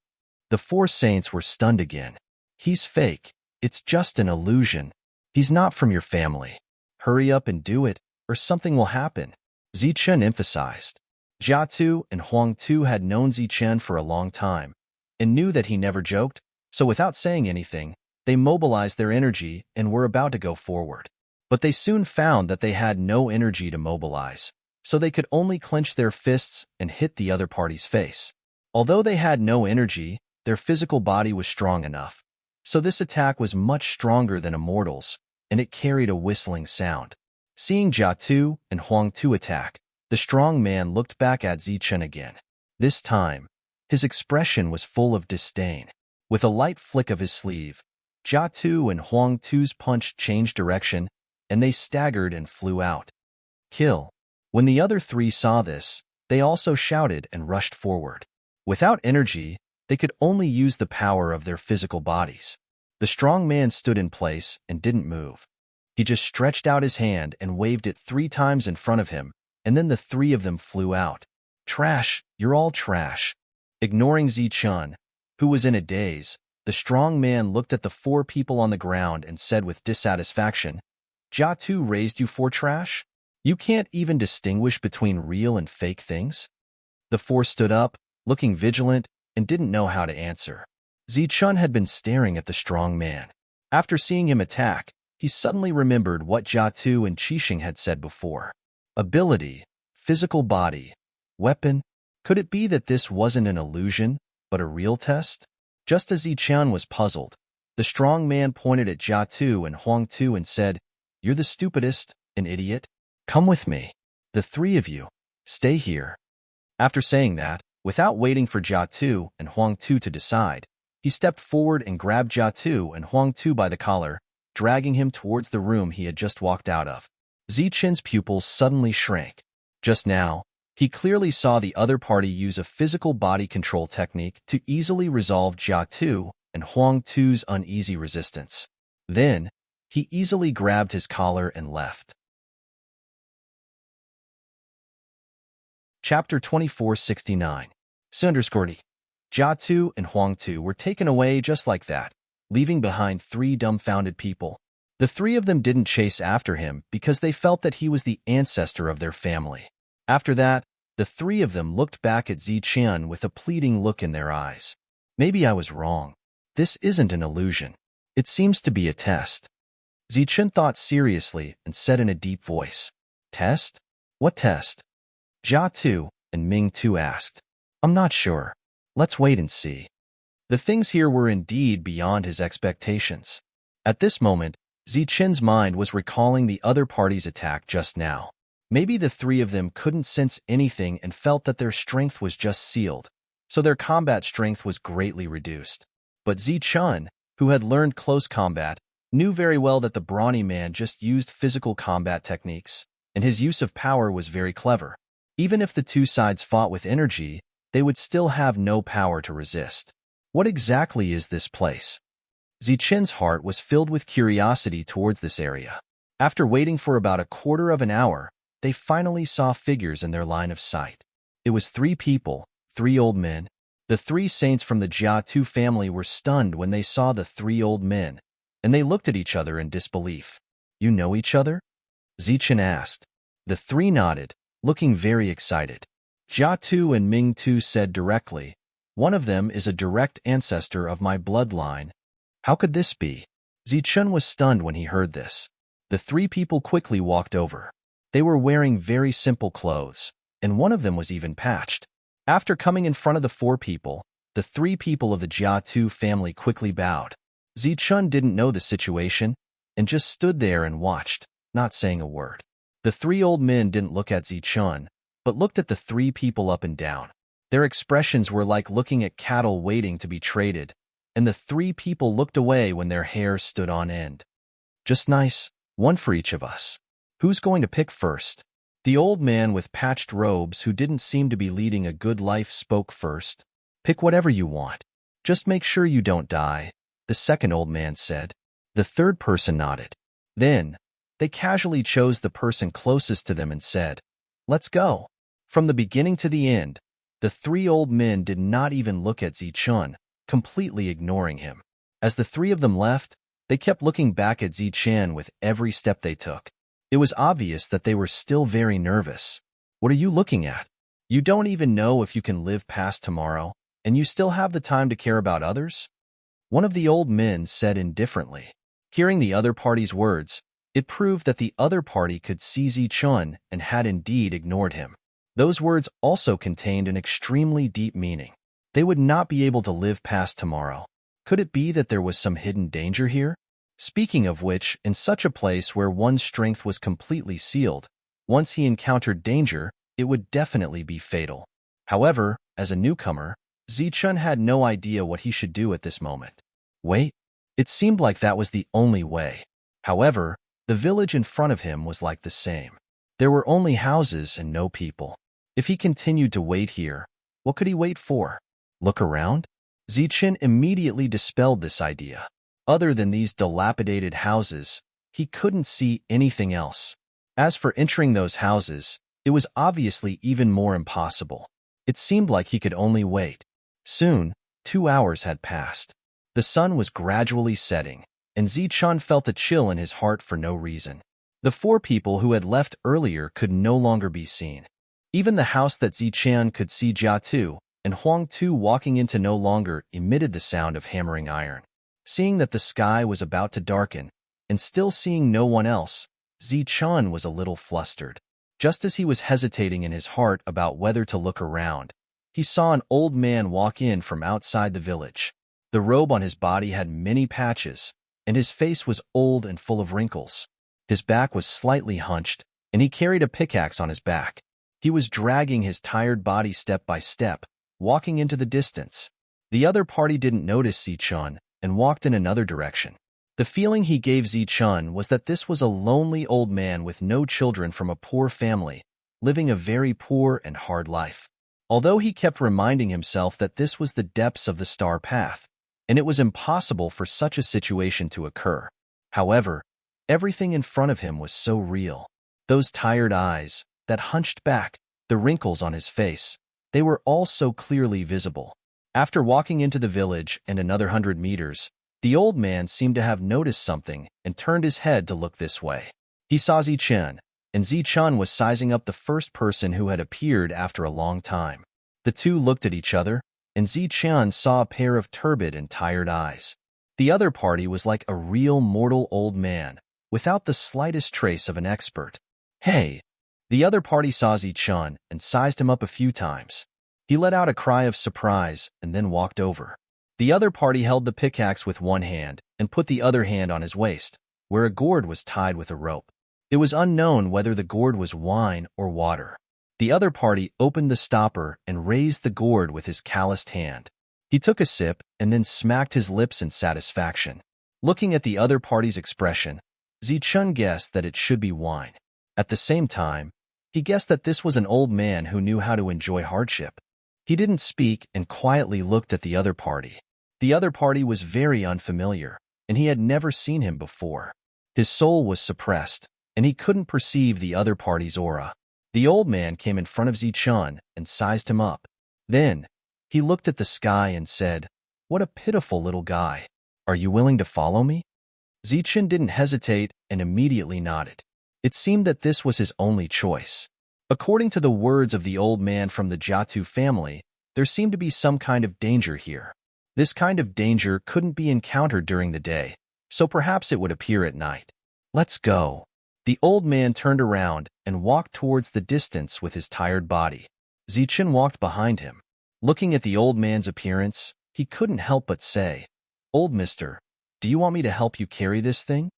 The 4 saints were stunned again. He's fake. It's just an illusion. He's not from your family. Hurry up and do it, or something will happen, Zichun emphasized. Jia Tu and Huang Tu had known Zichun for a long time, and knew that he never joked, so without saying anything, they mobilized their energy and were about to go forward. But they soon found that they had no energy to mobilize, so they could only clench their fists and hit the other party's face. Although they had no energy, their physical body was strong enough, so this attack was much stronger than a mortal's, and it carried a whistling sound. Seeing Jia Tu and Huang Tu attack, the strong man looked back at Zichun again. This time, his expression was full of disdain. With a light flick of his sleeve, Jia Tu and Huang Tu's punch changed direction, and they staggered and flew out. Kill. When the other 3 saw this, they also shouted and rushed forward. Without energy, they could only use the power of their physical bodies. The strong man stood in place and didn't move. He just stretched out his hand and waved it 3 times in front of him, and then the 3 of them flew out. Trash, you're all trash. Ignoring Zichun, who was in a daze, the strong man looked at the 4 people on the ground and said with dissatisfaction, Jia Tu raised you for trash? You can't even distinguish between real and fake things? The 4 stood up, looking vigilant, and didn't know how to answer. Zichun had been staring at the strong man. After seeing him attack, he suddenly remembered what Jia Tu and Qixing had said before. Ability, physical body, weapon. Could it be that this wasn't an illusion, but a real test? Just as Zichun was puzzled, the strong man pointed at Jia Tu and Huang Tu and said, You're the stupidest, an idiot. Come with me. The 3 of you. Stay here. After saying that, without waiting for Jia Tu and Huang Tu to decide, he stepped forward and grabbed Jia Tu and Huang Tu by the collar, dragging him towards the room he had just walked out of. Zichun's pupils suddenly shrank. Just now, he clearly saw the other party use a physical body control technique to easily resolve Jia Tu and Huang Tu's uneasy resistance. Then, he easily grabbed his collar and left. Chapter 2469. Sunderscordy. Jia Tu and Huang Tu were taken away just like that, leaving behind 3 dumbfounded people. The 3 of them didn't chase after him because they felt that he was the ancestor of their family. After that, the 3 of them looked back at Zichun with a pleading look in their eyes. Maybe I was wrong. This isn't an illusion. It seems to be a test. Zichun thought seriously and said in a deep voice, Test? What test? Jia Tu and Ming Tu asked. I'm not sure. Let's wait and see. The things here were indeed beyond his expectations. At this moment, Zichun's mind was recalling the other party's attack just now. Maybe the 3 of them couldn't sense anything and felt that their strength was just sealed, so their combat strength was greatly reduced. But Zichun, who had learned close combat, knew very well that the brawny man just used physical combat techniques, and his use of power was very clever. Even if the 2 sides fought with energy, they would still have no power to resist. What exactly is this place? Zichen's heart was filled with curiosity towards this area. After waiting for about a quarter of an hour, they finally saw figures in their line of sight. It was 3 people, 3 old men. The 3 saints from the Jiatu family were stunned when they saw the 3 old men, and they looked at each other in disbelief. "You know each other?" Zichen asked. The 3 nodded, looking very excited. Jiatu and Ming-Tu said directly, "One of them is a direct ancestor of my bloodline." How could this be? Zichen was stunned when he heard this. The 3 people quickly walked over. They were wearing very simple clothes, and one of them was even patched. After coming in front of the 4 people, the 3 people of the Jiatu family quickly bowed. Zichen didn't know the situation and just stood there and watched, not saying a word. The 3 old men didn't look at Zichen, but looked at the 3 people up and down. Their expressions were like looking at cattle waiting to be traded, and the 3 people looked away when their hair stood on end. "Just nice, one for each of us. Who's going to pick first?" The old man with patched robes who didn't seem to be leading a good life spoke first. "Pick whatever you want. Just make sure you don't die," the second old man said. The third person nodded. Then, they casually chose the person closest to them and said, "Let's go." From the beginning to the end, the 3 old men did not even look at Zichen, completely ignoring him. As the 3 of them left, they kept looking back at Zichen with every step they took. It was obvious that they were still very nervous. "What are you looking at? You don't even know if you can live past tomorrow, and you still have the time to care about others?" One of the old men said indifferently. Hearing the other party's words, it proved that the other party could see Zichen and had indeed ignored him. Those words also contained an extremely deep meaning. They would not be able to live past tomorrow. Could it be that there was some hidden danger here? Speaking of which, in such a place where one's strength was completely sealed, once he encountered danger, it would definitely be fatal. However, as a newcomer, Zichen had no idea what he should do at this moment. Wait, it seemed like that was the only way. However, the village in front of him was like the same. There were only houses and no people. If he continued to wait here, what could he wait for? Look around? Zichen immediately dispelled this idea. Other than these dilapidated houses, he couldn't see anything else. As for entering those houses, it was obviously even more impossible. It seemed like he could only wait. Soon, 2 hours had passed. The sun was gradually setting, and Zichen felt a chill in his heart for no reason. The 4 people who had left earlier could no longer be seen. Even the house that Zichen could see Jiatu and Huang Tu walking into no longer emitted the sound of hammering iron. Seeing that the sky was about to darken, and still seeing no one else, Zichen was a little flustered. Just as he was hesitating in his heart about whether to look around, he saw an old man walk in from outside the village. The robe on his body had many patches, and his face was old and full of wrinkles. His back was slightly hunched, and he carried a pickaxe on his back. He was dragging his tired body step by step, walking into the distance. The other party didn't notice Zichen and walked in another direction. The feeling he gave Zichen was that this was a lonely old man with no children from a poor family, living a very poor and hard life. Although he kept reminding himself that this was the depths of the star path, and it was impossible for such a situation to occur. However, everything in front of him was so real. Those tired eyes, that hunched back, the wrinkles on his face, they were all so clearly visible. After walking into the village and another 100 meters, the old man seemed to have noticed something and turned his head to look this way. He saw Zichen, and Zichen was sizing up the first person who had appeared after a long time. The 2 looked at each other, and Zichen saw a pair of turbid and tired eyes. The other party was like a real mortal old man, without the slightest trace of an expert. "Hey!" The other party saw Zichen and sized him up a few times. He let out a cry of surprise and then walked over. The other party held the pickaxe with one hand and put the other hand on his waist, where a gourd was tied with a rope. It was unknown whether the gourd was wine or water. The other party opened the stopper and raised the gourd with his calloused hand. He took a sip and then smacked his lips in satisfaction. Looking at the other party's expression, Zichen guessed that it should be wine. At the same time, he guessed that this was an old man who knew how to enjoy hardship. He didn't speak and quietly looked at the other party. The other party was very unfamiliar, and he had never seen him before. His soul was suppressed, and he couldn't perceive the other party's aura. The old man came in front of Zichun and sized him up. Then, he looked at the sky and said, "What a pitiful little guy. Are you willing to follow me?" Zichun didn't hesitate and immediately nodded. It seemed that this was his only choice. According to the words of the old man from the Jiatu family, there seemed to be some kind of danger here. This kind of danger couldn't be encountered during the day, so perhaps it would appear at night. "Let's go." The old man turned around and walked towards the distance with his tired body. Zichun walked behind him. Looking at the old man's appearance, he couldn't help but say, "Old mister, do you want me to help you carry this thing?"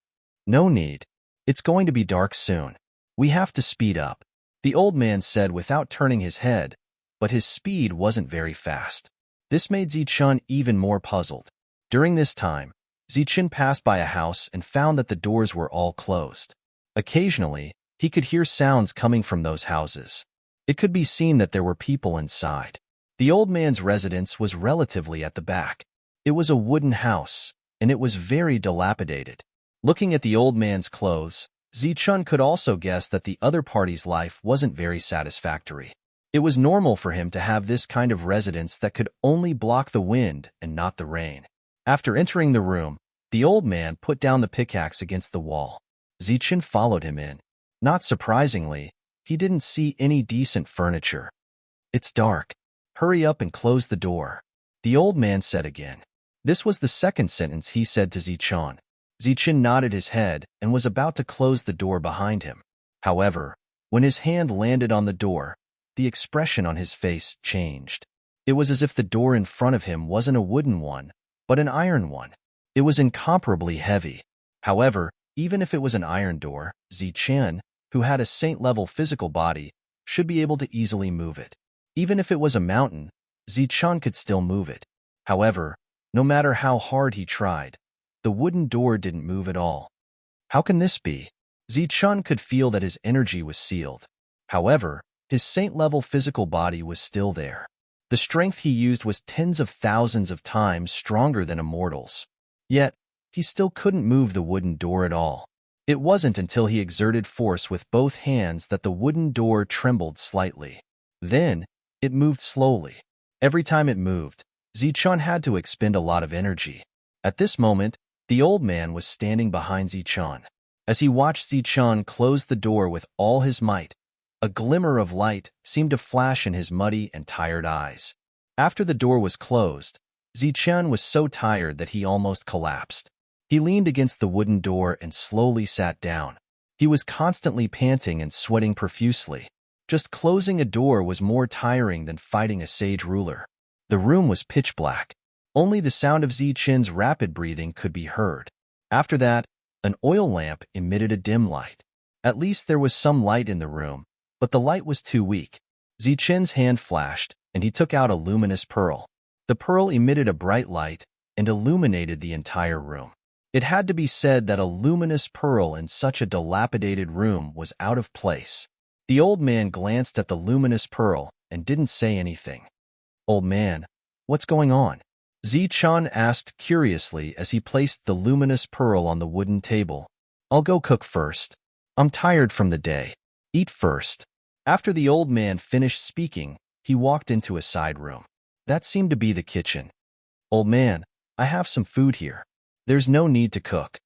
"No need. It's going to be dark soon. We have to speed up," the old man said without turning his head, but his speed wasn't very fast. This made Zichun even more puzzled. During this time, Zichun passed by a house and found that the doors were all closed. Occasionally, he could hear sounds coming from those houses. It could be seen that there were people inside. The old man's residence was relatively at the back. It was a wooden house, and it was very dilapidated. Looking at the old man's clothes, Zichun could also guess that the other party's life wasn't very satisfactory. It was normal for him to have this kind of residence that could only block the wind and not the rain. After entering the room, the old man put down the pickaxe against the wall. Zichun followed him in. Not surprisingly, he didn't see any decent furniture. "It's dark. Hurry up and close the door," the old man said again. This was the second sentence he said to Zichun. Zichun nodded his head and was about to close the door behind him. However, when his hand landed on the door, the expression on his face changed. It was as if the door in front of him wasn't a wooden one, but an iron one. It was incomparably heavy. However, even if it was an iron door, Zichun, who had a saint-level physical body, should be able to easily move it. Even if it was a mountain, Zichun could still move it. However, no matter how hard he tried, the wooden door didn't move at all. How can this be? Zichun could feel that his energy was sealed. However, his saint-level physical body was still there. The strength he used was tens of thousands of times stronger than a mortal's. Yet, he still couldn't move the wooden door at all. It wasn't until he exerted force with both hands that the wooden door trembled slightly. Then, it moved slowly. Every time it moved, Zichun had to expend a lot of energy. At this moment, the old man was standing behind Zichun. As he watched Zichun close the door with all his might, a glimmer of light seemed to flash in his muddy and tired eyes. After the door was closed, Zichun was so tired that he almost collapsed. He leaned against the wooden door and slowly sat down. He was constantly panting and sweating profusely. Just closing a door was more tiring than fighting a sage ruler. The room was pitch black. Only the sound of Zichun's rapid breathing could be heard. After that, an oil lamp emitted a dim light. At least there was some light in the room, but the light was too weak. Zichun's hand flashed, and he took out a luminous pearl. The pearl emitted a bright light and illuminated the entire room. It had to be said that a luminous pearl in such a dilapidated room was out of place. The old man glanced at the luminous pearl and didn't say anything. "Old man, what's going on?" Zichun asked curiously as he placed the luminous pearl on the wooden table. "I'll go cook first. I'm tired from the day. Eat first." After the old man finished speaking, he walked into a side room. That seemed to be the kitchen. "Old man, I have some food here. There's no need to cook."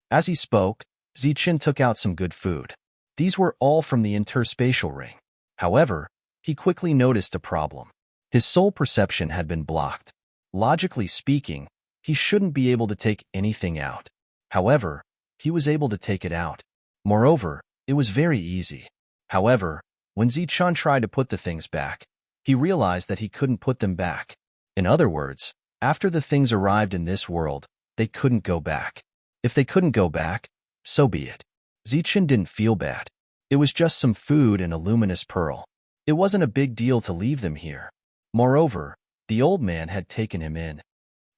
As he spoke, Zichun took out some good food. These were all from the interspatial ring. However, he quickly noticed a problem. His soul perception had been blocked. Logically speaking, he shouldn't be able to take anything out. However, he was able to take it out. Moreover, it was very easy. However, when Zichun tried to put the things back, he realized that he couldn't put them back. In other words, after the things arrived in this world, they couldn't go back. If they couldn't go back, so be it. Zichun didn't feel bad. It was just some food and a luminous pearl. It wasn't a big deal to leave them here. Moreover, the old man had taken him in.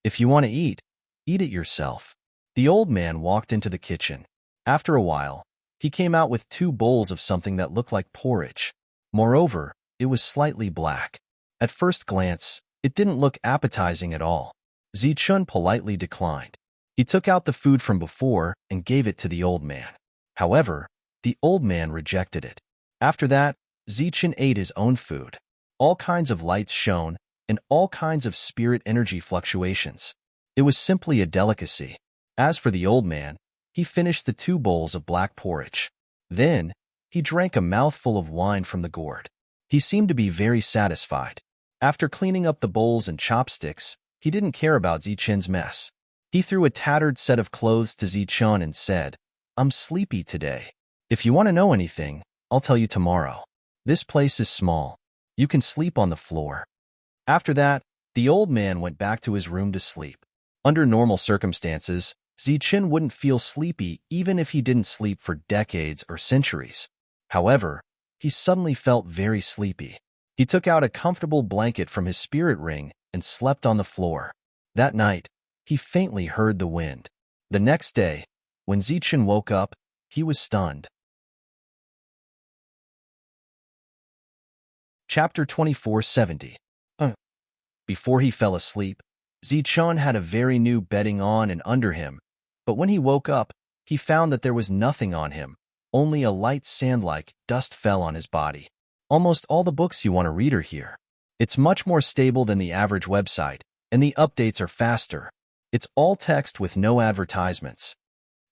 "If you want to eat it yourself." The old man walked into the kitchen. After a while, he came out with 2 bowls of something that looked like porridge. Moreover, it was slightly black. At first glance, it didn't look appetizing at all. Zichun politely declined. He took out the food from before and gave it to the old man. However, the old man rejected it. After that, Zichun ate his own food. All kinds of lights shone, and all kinds of spirit energy fluctuations. It was simply a delicacy. As for the old man, he finished the 2 bowls of black porridge. Then, he drank a mouthful of wine from the gourd. He seemed to be very satisfied. After cleaning up the bowls and chopsticks, he didn't care about Zichun's mess. He threw a tattered set of clothes to Zichun and said, "I'm sleepy today. If you want to know anything, I'll tell you tomorrow. This place is small. You can sleep on the floor." After that, the old man went back to his room to sleep. Under normal circumstances, Zichun wouldn't feel sleepy even if he didn't sleep for decades or centuries. However, he suddenly felt very sleepy. He took out a comfortable blanket from his spirit ring and slept on the floor. That night, he faintly heard the wind. The next day, when Zichun woke up, he was stunned. Chapter 2470. Before he fell asleep, Zichun had a very new bedding on and under him, but when he woke up, he found that there was nothing on him, only a light sand-like dust fell on his body. Almost all the books you want to read are here. It's much more stable than the average website, and the updates are faster. It's all text with no advertisements.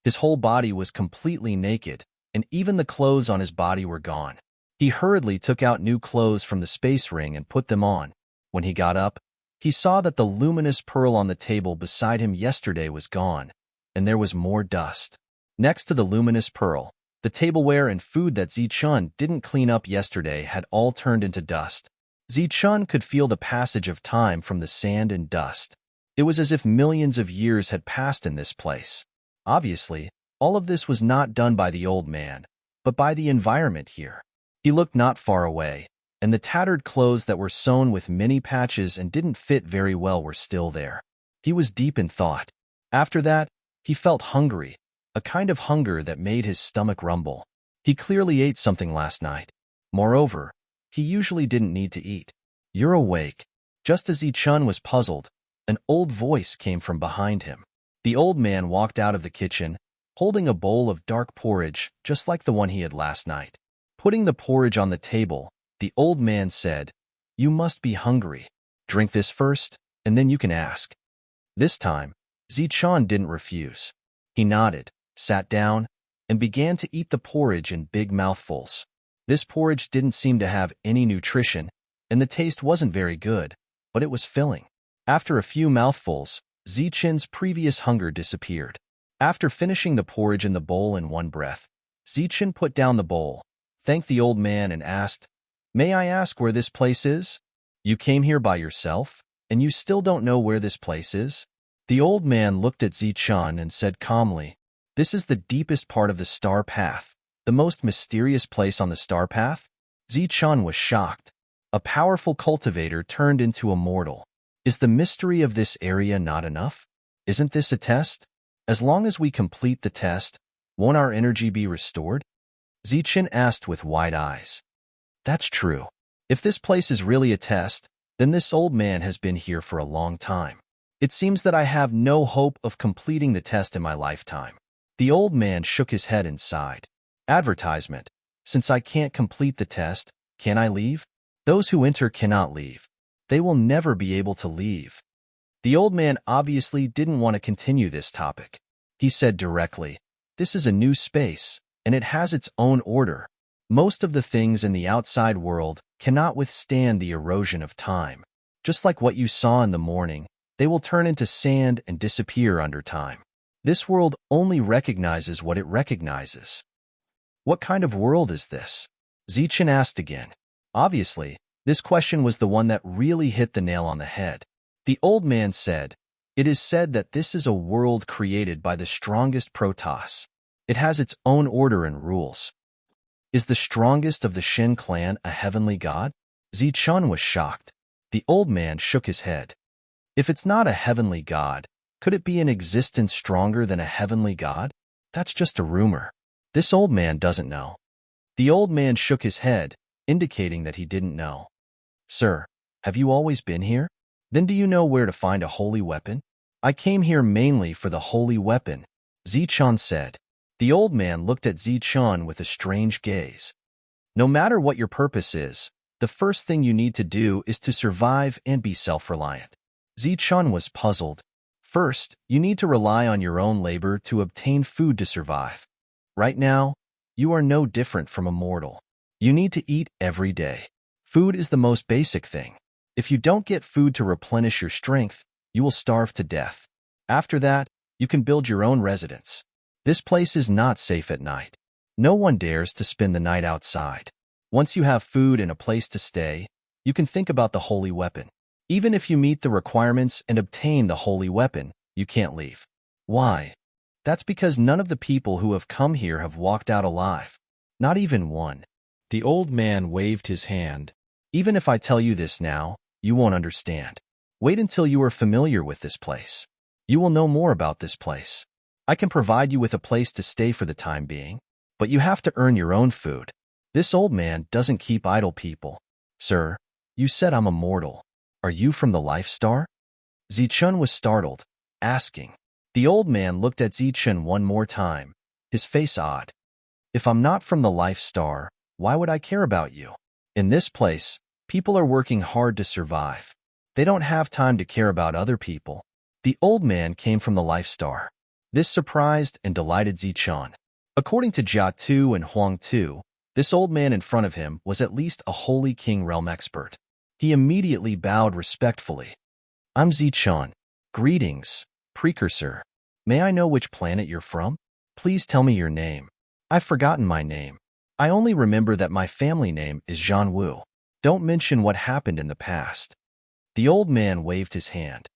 His whole body was completely naked, and even the clothes on his body were gone. He hurriedly took out new clothes from the space ring and put them on. When he got up, he saw that the luminous pearl on the table beside him yesterday was gone, and there was more dust. Next to the luminous pearl, the tableware and food that Zichun didn't clean up yesterday had all turned into dust. Zichun could feel the passage of time from the sand and dust. It was as if millions of years had passed in this place. Obviously, all of this was not done by the old man, but by the environment here. He looked not far away, and the tattered clothes that were sewn with many patches and didn't fit very well were still there. He was deep in thought. After that, he felt hungry, a kind of hunger that made his stomach rumble. He clearly ate something last night. Moreover, he usually didn't need to eat. "You're awake." Just as Zichun was puzzled, an old voice came from behind him. The old man walked out of the kitchen, holding a bowl of dark porridge just like the one he had last night. Putting the porridge on the table, the old man said, "You must be hungry. Drink this first, and then you can ask." This time, Zichun didn't refuse. He nodded, sat down, and began to eat the porridge in big mouthfuls. This porridge didn't seem to have any nutrition, and the taste wasn't very good, but it was filling. After a few mouthfuls, Zichun's previous hunger disappeared. After finishing the porridge in the bowl in one breath, Zichun put down the bowl, thanked the old man, and asked, "May I ask where this place is? You came here by yourself, and you still don't know where this place is?" The old man looked at Zichun and said calmly, "This is the deepest part of the star path, the most mysterious place on the star path." Zichun was shocked. A powerful cultivator turned into a mortal. Is the mystery of this area not enough? Isn't this a test? As long as we complete the test, won't our energy be restored? Zichun asked with wide eyes. That's true. If this place is really a test, then this old man has been here for a long time. It seems that I have no hope of completing the test in my lifetime. The old man shook his head and sighed. Advertisement. Since I can't complete the test, can I leave? Those who enter cannot leave. They will never be able to leave. The old man obviously didn't want to continue this topic. He said directly, "This is a new space, and it has its own order. Most of the things in the outside world cannot withstand the erosion of time. Just like what you saw in the morning, they will turn into sand and disappear under time. This world only recognizes what it recognizes." "What kind of world is this?" Zichun asked again. Obviously, this question was the one that really hit the nail on the head. The old man said, "It is said that this is a world created by the strongest Protoss. It has its own order and rules." "Is the strongest of the Shin clan a heavenly god?" Zichun was shocked. The old man shook his head. "If it's not a heavenly god, could it be an existence stronger than a heavenly god? That's just a rumor. This old man doesn't know." The old man shook his head, indicating that he didn't know. "Sir, Have you always been here? Then do you know where to find a holy weapon? I came here mainly for the holy weapon, Zichun said. The old man looked at Zichun with a strange gaze. No matter what your purpose is, the first thing you need to do is to survive and be self-reliant. Zichun was puzzled. First, you need to rely on your own labor to obtain food to survive. Right now, you are no different from a mortal. You need to eat every day. Food is the most basic thing. If you don't get food to replenish your strength, you will starve to death. After that, you can build your own residence. This place is not safe at night. No one dares to spend the night outside. Once you have food and a place to stay, you can think about the holy weapon. Even if you meet the requirements and obtain the holy weapon, you can't leave. Why? That's because none of the people who have come here have walked out alive. Not even one. The old man waved his hand. Even if I tell you this now, you won't understand. Wait until you are familiar with this place. You will know more about this place. I can provide you with a place to stay for the time being, but you have to earn your own food. This old man doesn't keep idle people. Sir, you said I'm a mortal. Are you from the Life Star? Zichun was startled, asking. The old man looked at Zichun one more time, his face odd. If I'm not from the Life Star, why would I care about you? In this place, people are working hard to survive. They don't have time to care about other people. The old man came from the Life Star. This surprised and delighted Zichun. According to Jia Tu and Huang Tu, this old man in front of him was at least a Holy King realm expert. He immediately bowed respectfully. I'm Zichun. Greetings, precursor. May I know which planet you're from? Please tell me your name. I've forgotten my name. I only remember that my family name is Zhan Wu. Don't mention what happened in the past. The old man waved his hand.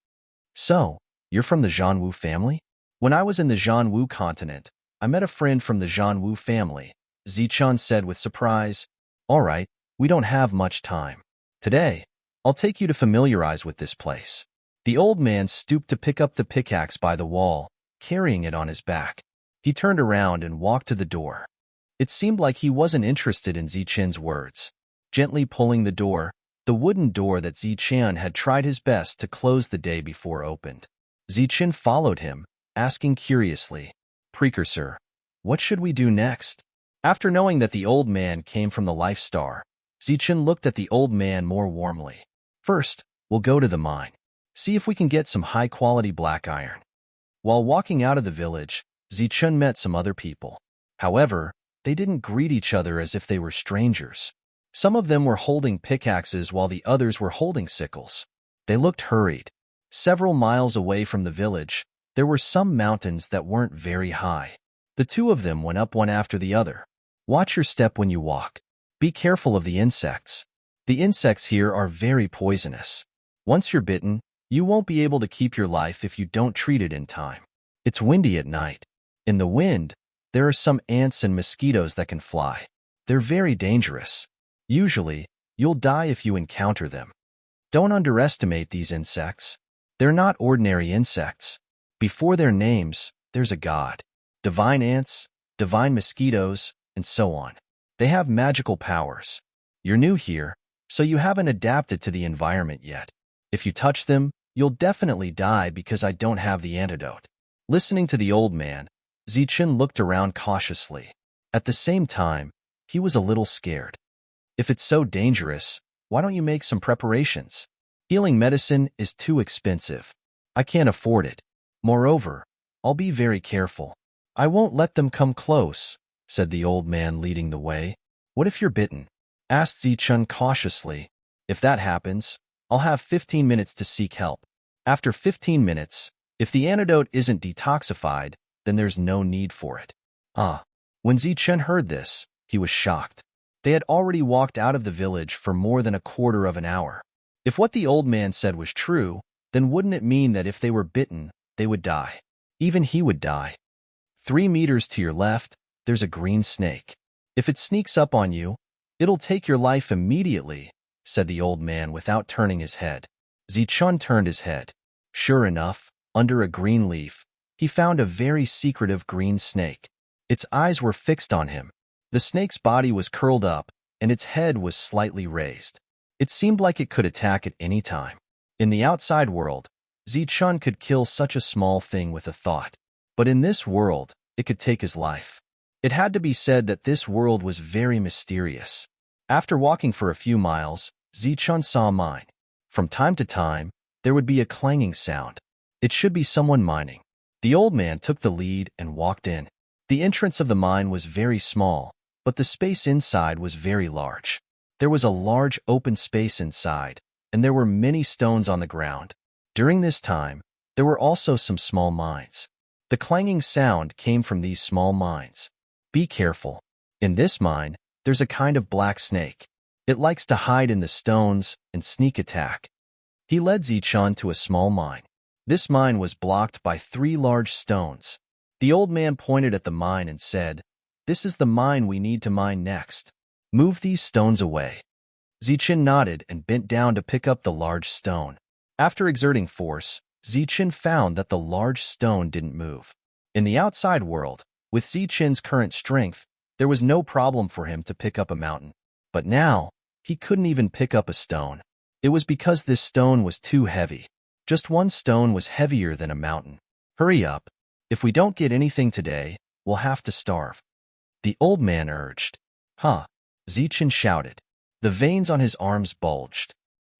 So, you're from the Zhan Wu family? When I was in the Zhan Wu continent, I met a friend from the Zhan Wu family, Zichun said with surprise. All right, we don't have much time. Today, I'll take you to familiarize with this place. The old man stooped to pick up the pickaxe by the wall, carrying it on his back. He turned around and walked to the door. It seemed like he wasn't interested in Zichun's words. Gently pulling the door, the wooden door that Zichun had tried his best to close the day before opened. Zichun followed him, asking curiously, Precursor, what should we do next? After knowing that the old man came from the Life Star, Zichun looked at the old man more warmly. First, we'll go to the mine. See if we can get some high-quality black iron. While walking out of the village, Zichun met some other people. However, they didn't greet each other as if they were strangers. Some of them were holding pickaxes while the others were holding sickles. They looked hurried. Several miles away from the village, there were some mountains that weren't very high. The two of them went up one after the other. Watch your step when you walk. Be careful of the insects. The insects here are very poisonous. Once you're bitten, you won't be able to keep your life if you don't treat it in time. It's windy at night. In the wind, there are some ants and mosquitoes that can fly. They're very dangerous. Usually, you'll die if you encounter them. Don't underestimate these insects. They're not ordinary insects. Before their names, there's a god. Divine ants, divine mosquitoes, and so on. They have magical powers. You're new here, so you haven't adapted to the environment yet. If you touch them, you'll definitely die because I don't have the antidote. Listening to the old man, Zichun looked around cautiously. At the same time, he was a little scared. If it's so dangerous, why don't you make some preparations? Healing medicine is too expensive. I can't afford it. Moreover, I'll be very careful. I won't let them come close, said the old man leading the way. What if you're bitten? Asked Zichun cautiously. If that happens, I'll have 15 minutes to seek help. After 15 minutes, if the antidote isn't detoxified, then there's no need for it. When Zichun heard this, he was shocked. They had already walked out of the village for more than a quarter of an hour. If what the old man said was true, then wouldn't it mean that if they were bitten, they would die? Even he would die. 3 meters to your left, there's a green snake. If it sneaks up on you, it'll take your life immediately, said the old man without turning his head. Zichun turned his head. Sure enough, under a green leaf, he found a very secretive green snake. Its eyes were fixed on him. The snake's body was curled up, and its head was slightly raised. It seemed like it could attack at any time. In the outside world, Zichun could kill such a small thing with a thought. But in this world, it could take his life. It had to be said that this world was very mysterious. After walking for a few miles, Zichun saw a mine. From time to time, there would be a clanging sound. It should be someone mining. The old man took the lead and walked in. The entrance of the mine was very small, but the space inside was very large. There was a large open space inside, and there were many stones on the ground. During this time, there were also some small mines. The clanging sound came from these small mines. Be careful. In this mine, there's a kind of black snake. It likes to hide in the stones and sneak attack. He led Zichun to a small mine. This mine was blocked by 3 large stones. The old man pointed at the mine and said, "This is the mine we need to mine next. Move these stones away." Zichun nodded and bent down to pick up the large stone. After exerting force, Zichun found that the large stone didn't move. In the outside world, with Zichun's current strength, there was no problem for him to pick up a mountain. But now, he couldn't even pick up a stone. It was because this stone was too heavy. Just one stone was heavier than a mountain. Hurry up. If we don't get anything today, we'll have to starve. The old man urged. Huh? Zichun shouted. The veins on his arms bulged.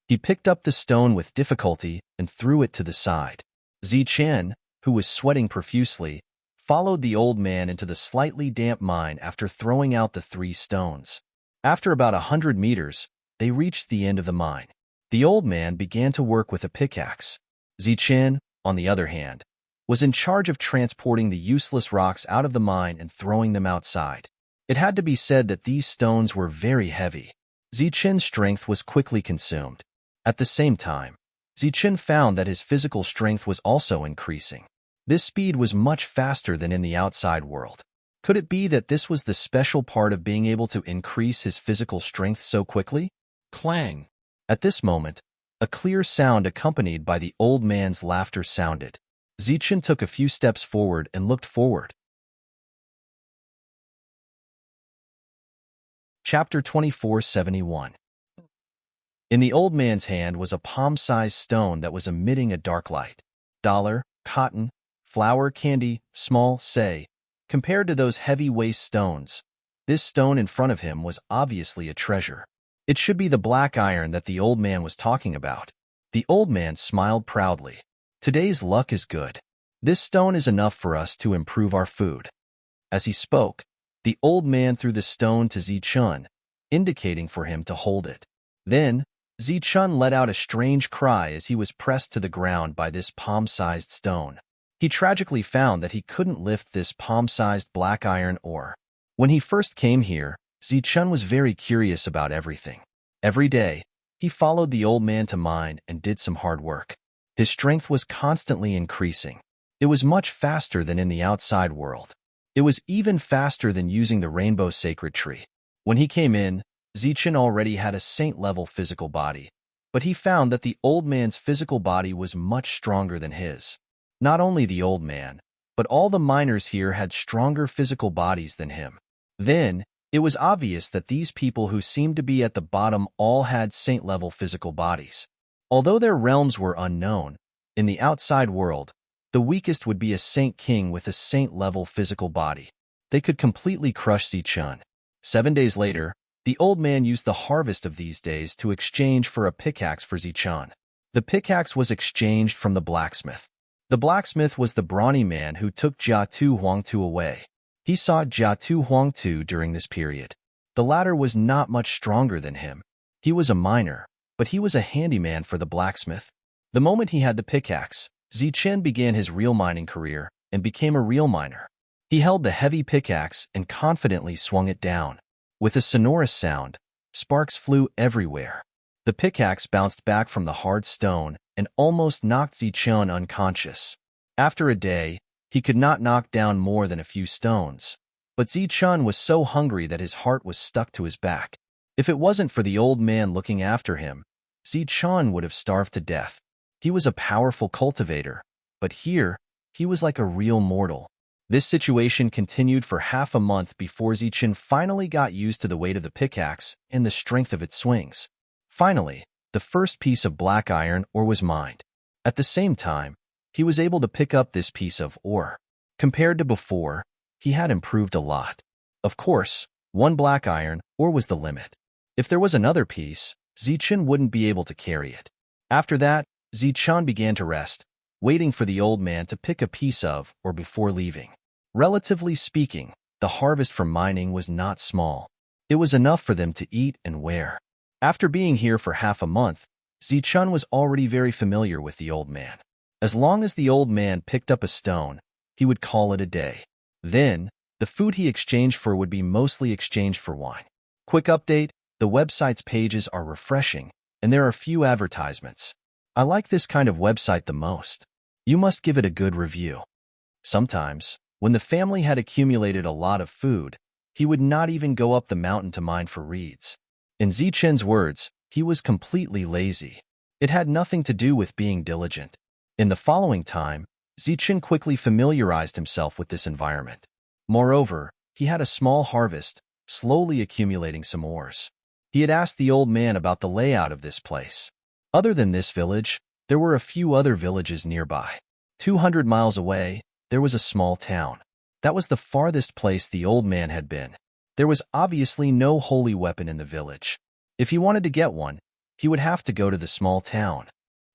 He picked up the stone with difficulty and threw it to the side. Zichun, who was sweating profusely, followed the old man into the slightly damp mine after throwing out the 3 stones. After about 100 meters, they reached the end of the mine. The old man began to work with a pickaxe. Zichun, on the other hand, was in charge of transporting the useless rocks out of the mine and throwing them outside. It had to be said that these stones were very heavy. Zichun's strength was quickly consumed. At the same time, Zichun found that his physical strength was also increasing. This speed was much faster than in the outside world. Could it be that this was the special part of being able to increase his physical strength so quickly? Clang! At this moment, a clear sound accompanied by the old man's laughter sounded. Zichun took a few steps forward and looked forward. Chapter 2471. In the old man's hand was a palm-sized stone that was emitting a dark light. Dollar, cotton, flour, candy, small, say. Compared to those heavy waste stones, this stone in front of him was obviously a treasure. It should be the black iron that the old man was talking about. The old man smiled proudly. Today's luck is good. This stone is enough for us to improve our food. As he spoke, the old man threw the stone to Zichun, indicating for him to hold it. Then, Zichun let out a strange cry as he was pressed to the ground by this palm-sized stone. He tragically found that he couldn't lift this palm-sized black iron ore. When he first came here, Zichun was very curious about everything. Every day, he followed the old man to mine and did some hard work. His strength was constantly increasing. It was much faster than in the outside world. It was even faster than using the rainbow sacred tree. When he came in, Zichun already had a saint-level physical body, but he found that the old man's physical body was much stronger than his. Not only the old man, but all the miners here had stronger physical bodies than him. Then, it was obvious that these people who seemed to be at the bottom all had saint-level physical bodies. Although their realms were unknown, in the outside world, the weakest would be a saint king with a saint-level physical body. They could completely crush Zichun. 7 days later, the old man used the harvest of these days to exchange for a pickaxe for Zichun. The pickaxe was exchanged from the blacksmith. The blacksmith was the brawny man who took Jiatu Huangtu away. He saw Jiatu Huangtu during this period. The latter was not much stronger than him. He was a miner, but he was a handyman for the blacksmith. The moment he had the pickaxe, Zichun began his real mining career and became a real miner. He held the heavy pickaxe and confidently swung it down. With a sonorous sound, sparks flew everywhere. The pickaxe bounced back from the hard stone and almost knocked Zichun unconscious. After a day, he could not knock down more than a few stones, but Zichun was so hungry that his heart was stuck to his back. If it wasn't for the old man looking after him, Zichun would have starved to death. He was a powerful cultivator, but here, he was like a real mortal. This situation continued for half a month before Zichun finally got used to the weight of the pickaxe and the strength of its swings. Finally, the first piece of black iron ore was mined. At the same time, he was able to pick up this piece of ore. Compared to before, he had improved a lot. Of course, one black iron ore was the limit. If there was another piece, Zichun wouldn't be able to carry it. After that, Zichun began to rest, waiting for the old man to pick a piece of ore before leaving. Relatively speaking, the harvest from mining was not small. It was enough for them to eat and wear. After being here for half a month, Zichun was already very familiar with the old man. As long as the old man picked up a stone, he would call it a day. Then, the food he exchanged for would be mostly exchanged for wine. Quick update, the website's pages are refreshing, and there are few advertisements. I like this kind of website the most. You must give it a good review. Sometimes, when the family had accumulated a lot of food, he would not even go up the mountain to mine for reeds. In Zichun's words, he was completely lazy. It had nothing to do with being diligent. In the following time, Zichun quickly familiarized himself with this environment. Moreover, he had a small harvest, slowly accumulating some ores. He had asked the old man about the layout of this place. Other than this village, there were a few other villages nearby. 200 miles away, there was a small town. That was the farthest place the old man had been. There was obviously no holy weapon in the village. If he wanted to get one, he would have to go to the small town.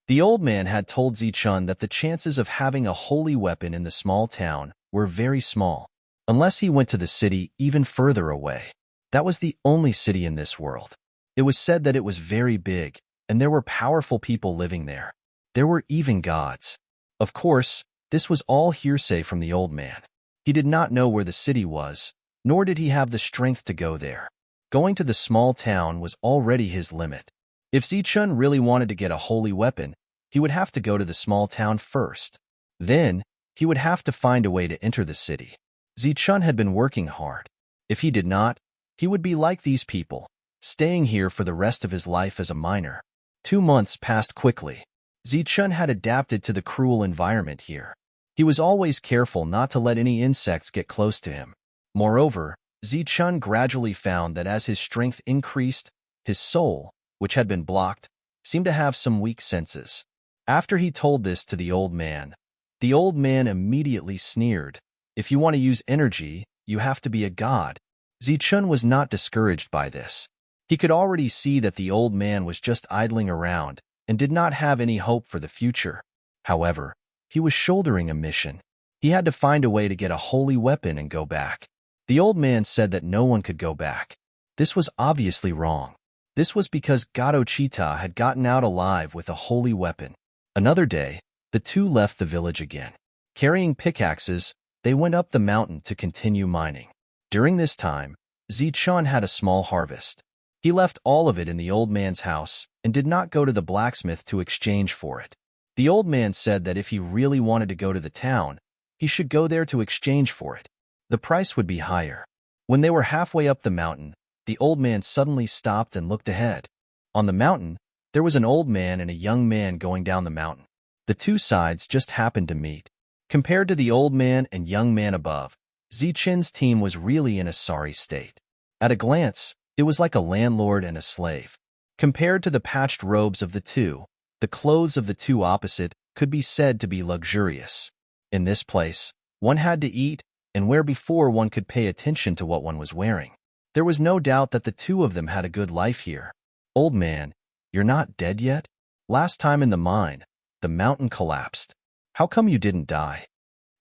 The old man had told Zichun that the chances of having a holy weapon in the small town were very small, unless he went to the city even further away. That was the only city in this world. It was said that it was very big, and there were powerful people living there. There were even gods. Of course, this was all hearsay from the old man. He did not know where the city was, nor did he have the strength to go there. Going to the small town was already his limit. If Zichun really wanted to get a holy weapon, he would have to go to the small town first. Then, he would have to find a way to enter the city. Zichun had been working hard. If he did not, he would be like these people, staying here for the rest of his life as a miner. 2 months passed quickly. Zichun had adapted to the cruel environment here. He was always careful not to let any insects get close to him. Moreover, Zichun gradually found that as his strength increased, his soul, which had been blocked, seemed to have some weak senses. After he told this to the old man immediately sneered. If you want to use energy, you have to be a god. Zichun was not discouraged by this. He could already see that the old man was just idling around and did not have any hope for the future. However, he was shouldering a mission. He had to find a way to get a holy weapon and go back. The old man said that no one could go back. This was obviously wrong. This was because Gato Cheetah had gotten out alive with a holy weapon. Another day, the two left the village again. Carrying pickaxes, they went up the mountain to continue mining. During this time, Zichun had a small harvest. He left all of it in the old man's house and did not go to the blacksmith to exchange for it. The old man said that if he really wanted to go to the town, he should go there to exchange for it. The price would be higher. When they were halfway up the mountain, the old man suddenly stopped and looked ahead. On the mountain, there was an old man and a young man going down the mountain. The two sides just happened to meet. Compared to the old man and young man above, Zichun's team was really in a sorry state. At a glance, it was like a landlord and a slave. Compared to the patched robes of the two, the clothes of the two opposite could be said to be luxurious. In this place, one had to eat, and where before one could pay attention to what one was wearing. There was no doubt that the two of them had a good life here. Old man, you're not dead yet? Last time in the mine, the mountain collapsed. How come you didn't die?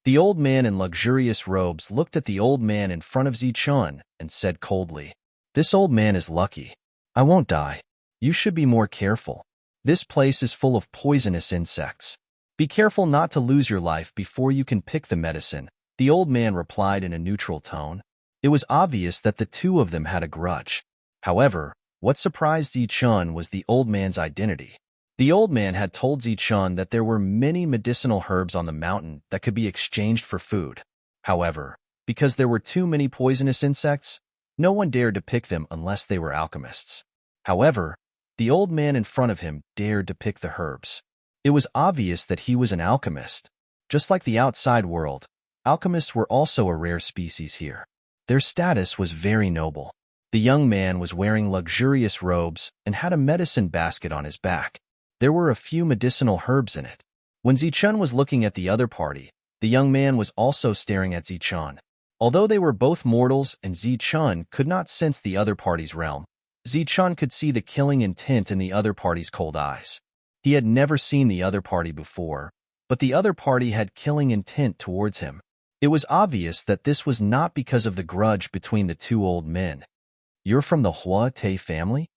The old man in luxurious robes looked at the old man in front of Zichun and said coldly, "This old man is lucky. I won't die. You should be more careful. This place is full of poisonous insects. Be careful not to lose your life before you can pick the medicine," the old man replied in a neutral tone. It was obvious that the two of them had a grudge. However, what surprised Zichun was the old man's identity. The old man had told Zichun that there were many medicinal herbs on the mountain that could be exchanged for food. However, because there were too many poisonous insects, no one dared to pick them unless they were alchemists. However, the old man in front of him dared to pick the herbs. It was obvious that he was an alchemist. Just like the outside world, alchemists were also a rare species here. Their status was very noble. The young man was wearing luxurious robes and had a medicine basket on his back. There were a few medicinal herbs in it. When Zichun was looking at the other party, the young man was also staring at Zichun. Although they were both mortals and Zichun could not sense the other party's realm, Zichun could see the killing intent in the other party's cold eyes. He had never seen the other party before, but the other party had killing intent towards him. It was obvious that this was not because of the grudge between the two old men. "You're from the Hua Te family?"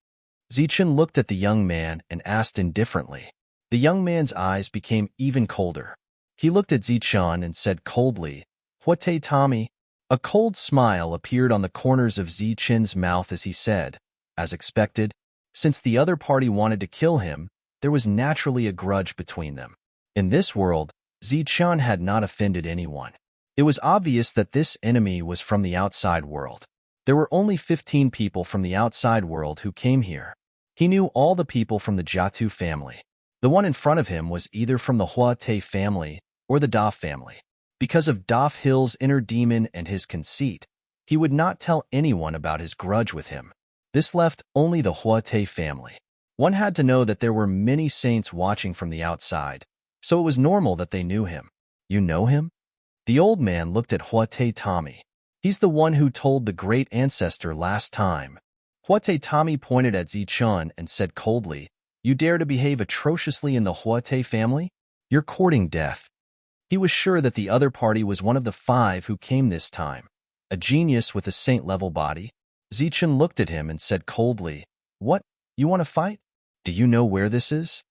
Zichun looked at the young man and asked indifferently. The young man's eyes became even colder. He looked at Zichun and said coldly, "Hua Te Tommy?" A cold smile appeared on the corners of Zichun's mouth as he said, as expected, since the other party wanted to kill him, there was naturally a grudge between them. In this world, Zichun had not offended anyone. It was obvious that this enemy was from the outside world. There were only 15 people from the outside world who came here. He knew all the people from the Jiatu family. The one in front of him was either from the Hua Te family or the Da family. Because of Daf Hill's inner demon and his conceit, he would not tell anyone about his grudge with him. This left only the Hua Te family. One had to know that there were many saints watching from the outside, so it was normal that they knew him. "You know him?" The old man looked at Hua Te Tommy. "He's the one who told the great ancestor last time." Hua Te Tommy pointed at Zichun and said coldly, "You dare to behave atrociously in the Hua Te family? You're courting death." He was sure that the other party was one of the 5 who came this time, a genius with a saint-level body. Zichun looked at him and said coldly, "What? You want to fight? Do you know where this is?"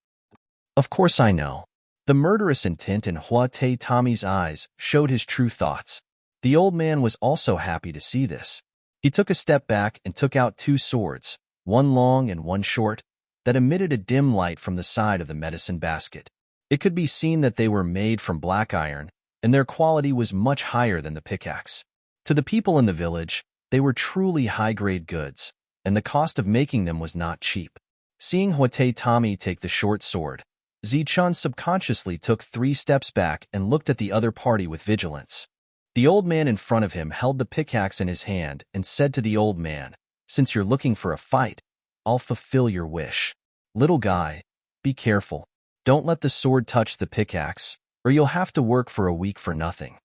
"Of course I know." The murderous intent in Hua Te Tommy's eyes showed his true thoughts. The old man was also happy to see this. He took a step back and took out 2 swords, one long and one short, that emitted a dim light from the side of the medicine basket. It could be seen that they were made from black iron, and their quality was much higher than the pickaxe. To the people in the village, they were truly high-grade goods, and the cost of making them was not cheap. Seeing Hua Te Tommy take the short sword, Zichun subconsciously took 3 steps back and looked at the other party with vigilance. The old man in front of him held the pickaxe in his hand and said to the old man, "Since you're looking for a fight, I'll fulfill your wish. Little guy, be careful. Don't let the sword touch the pickaxe, or you'll have to work for a week for nothing."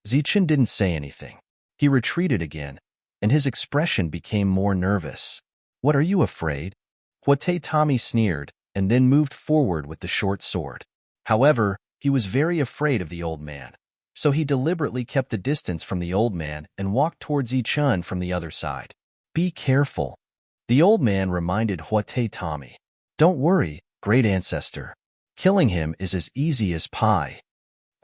Zichun didn't say anything. He retreated again, and his expression became more nervous. "What, are you afraid?" Hua Te Tommy sneered, and then moved forward with the short sword. However, he was very afraid of the old man, so he deliberately kept a distance from the old man and walked towards Zichun from the other side. "Be careful," the old man reminded Hua Te Tommy. "Don't worry, great ancestor. Killing him is as easy as pie."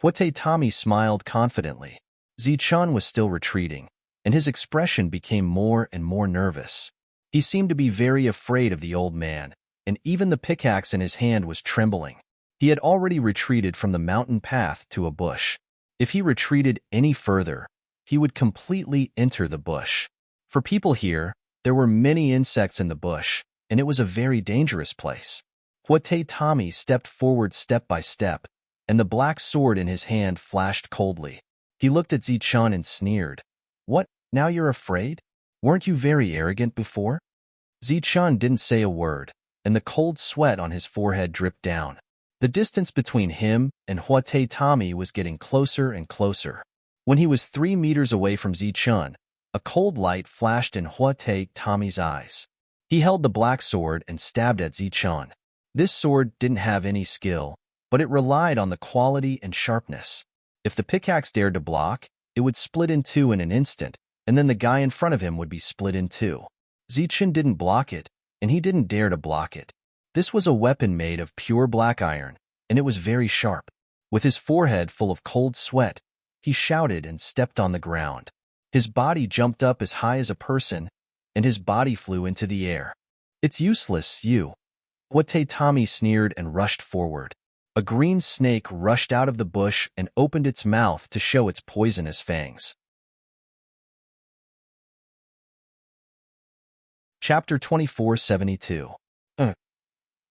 Hua Te Tommy smiled confidently. Zichun was still retreating, and his expression became more and more nervous. He seemed to be very afraid of the old man, and even the pickaxe in his hand was trembling. He had already retreated from the mountain path to a bush. If he retreated any further, he would completely enter the bush. For people here, there were many insects in the bush, and it was a very dangerous place. Hua Te Tommy stepped forward step by step, and the black sword in his hand flashed coldly. He looked at Zichun and sneered. "What, now you're afraid? Weren't you very arrogant before?" Zichun didn't say a word, and the cold sweat on his forehead dripped down. The distance between him and Hua Te Tommy was getting closer and closer. When he was 3 meters away from Zichun, a cold light flashed in Hua Te Tommy's eyes. He held the black sword and stabbed at Zichun. This sword didn't have any skill, but it relied on the quality and sharpness. If the pickaxe dared to block, it would split in 2 in an instant, and then the guy in front of him would be split in 2. Zichun didn't block it, and he didn't dare to block it. This was a weapon made of pure black iron, and it was very sharp. With his forehead full of cold sweat, he shouted and stepped on the ground. His body jumped up as high as a person, and his body flew into the air. "It's useless, you." Hua Te Tommy sneered and rushed forward. A green snake rushed out of the bush and opened its mouth to show its poisonous fangs. Chapter 2472.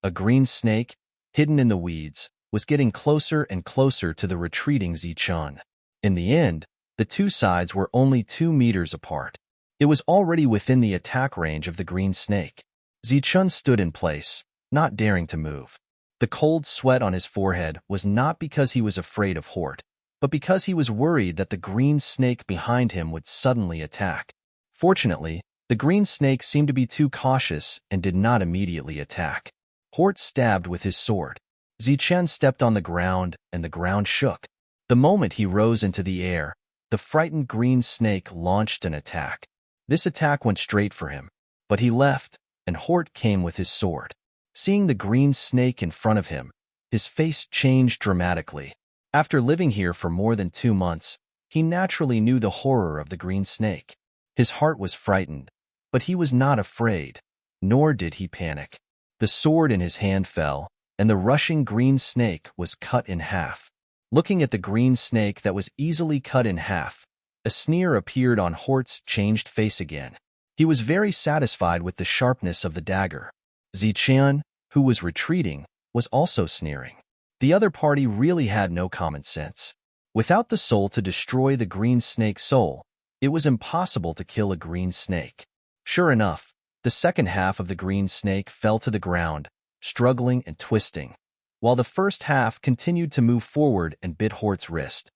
A green snake, hidden in the weeds, was getting closer and closer to the retreating Zichun. In the end, the 2 sides were only 2 meters apart. It was already within the attack range of the green snake. Zichun stood in place, not daring to move. The cold sweat on his forehead was not because he was afraid of Hort, but because he was worried that the green snake behind him would suddenly attack. Fortunately, the green snake seemed to be too cautious and did not immediately attack. Hort stabbed with his sword. Zichen stepped on the ground, and the ground shook. The moment he rose into the air, the frightened green snake launched an attack. This attack went straight for him, but he left, and Hort came with his sword. Seeing the green snake in front of him, his face changed dramatically. After living here for more than 2 months, he naturally knew the horror of the green snake. His heart was frightened, but he was not afraid, nor did he panic. The sword in his hand fell, and the rushing green snake was cut in half. Looking at the green snake that was easily cut in half, a sneer appeared on Hort's changed face again. He was very satisfied with the sharpness of the dagger. Zichen, who was retreating, was also sneering. The other party really had no common sense. Without the soul to destroy the green snake's soul, it was impossible to kill a green snake. Sure enough, the second half of the green snake fell to the ground, struggling and twisting, while the first half continued to move forward and bit Hort's wrist.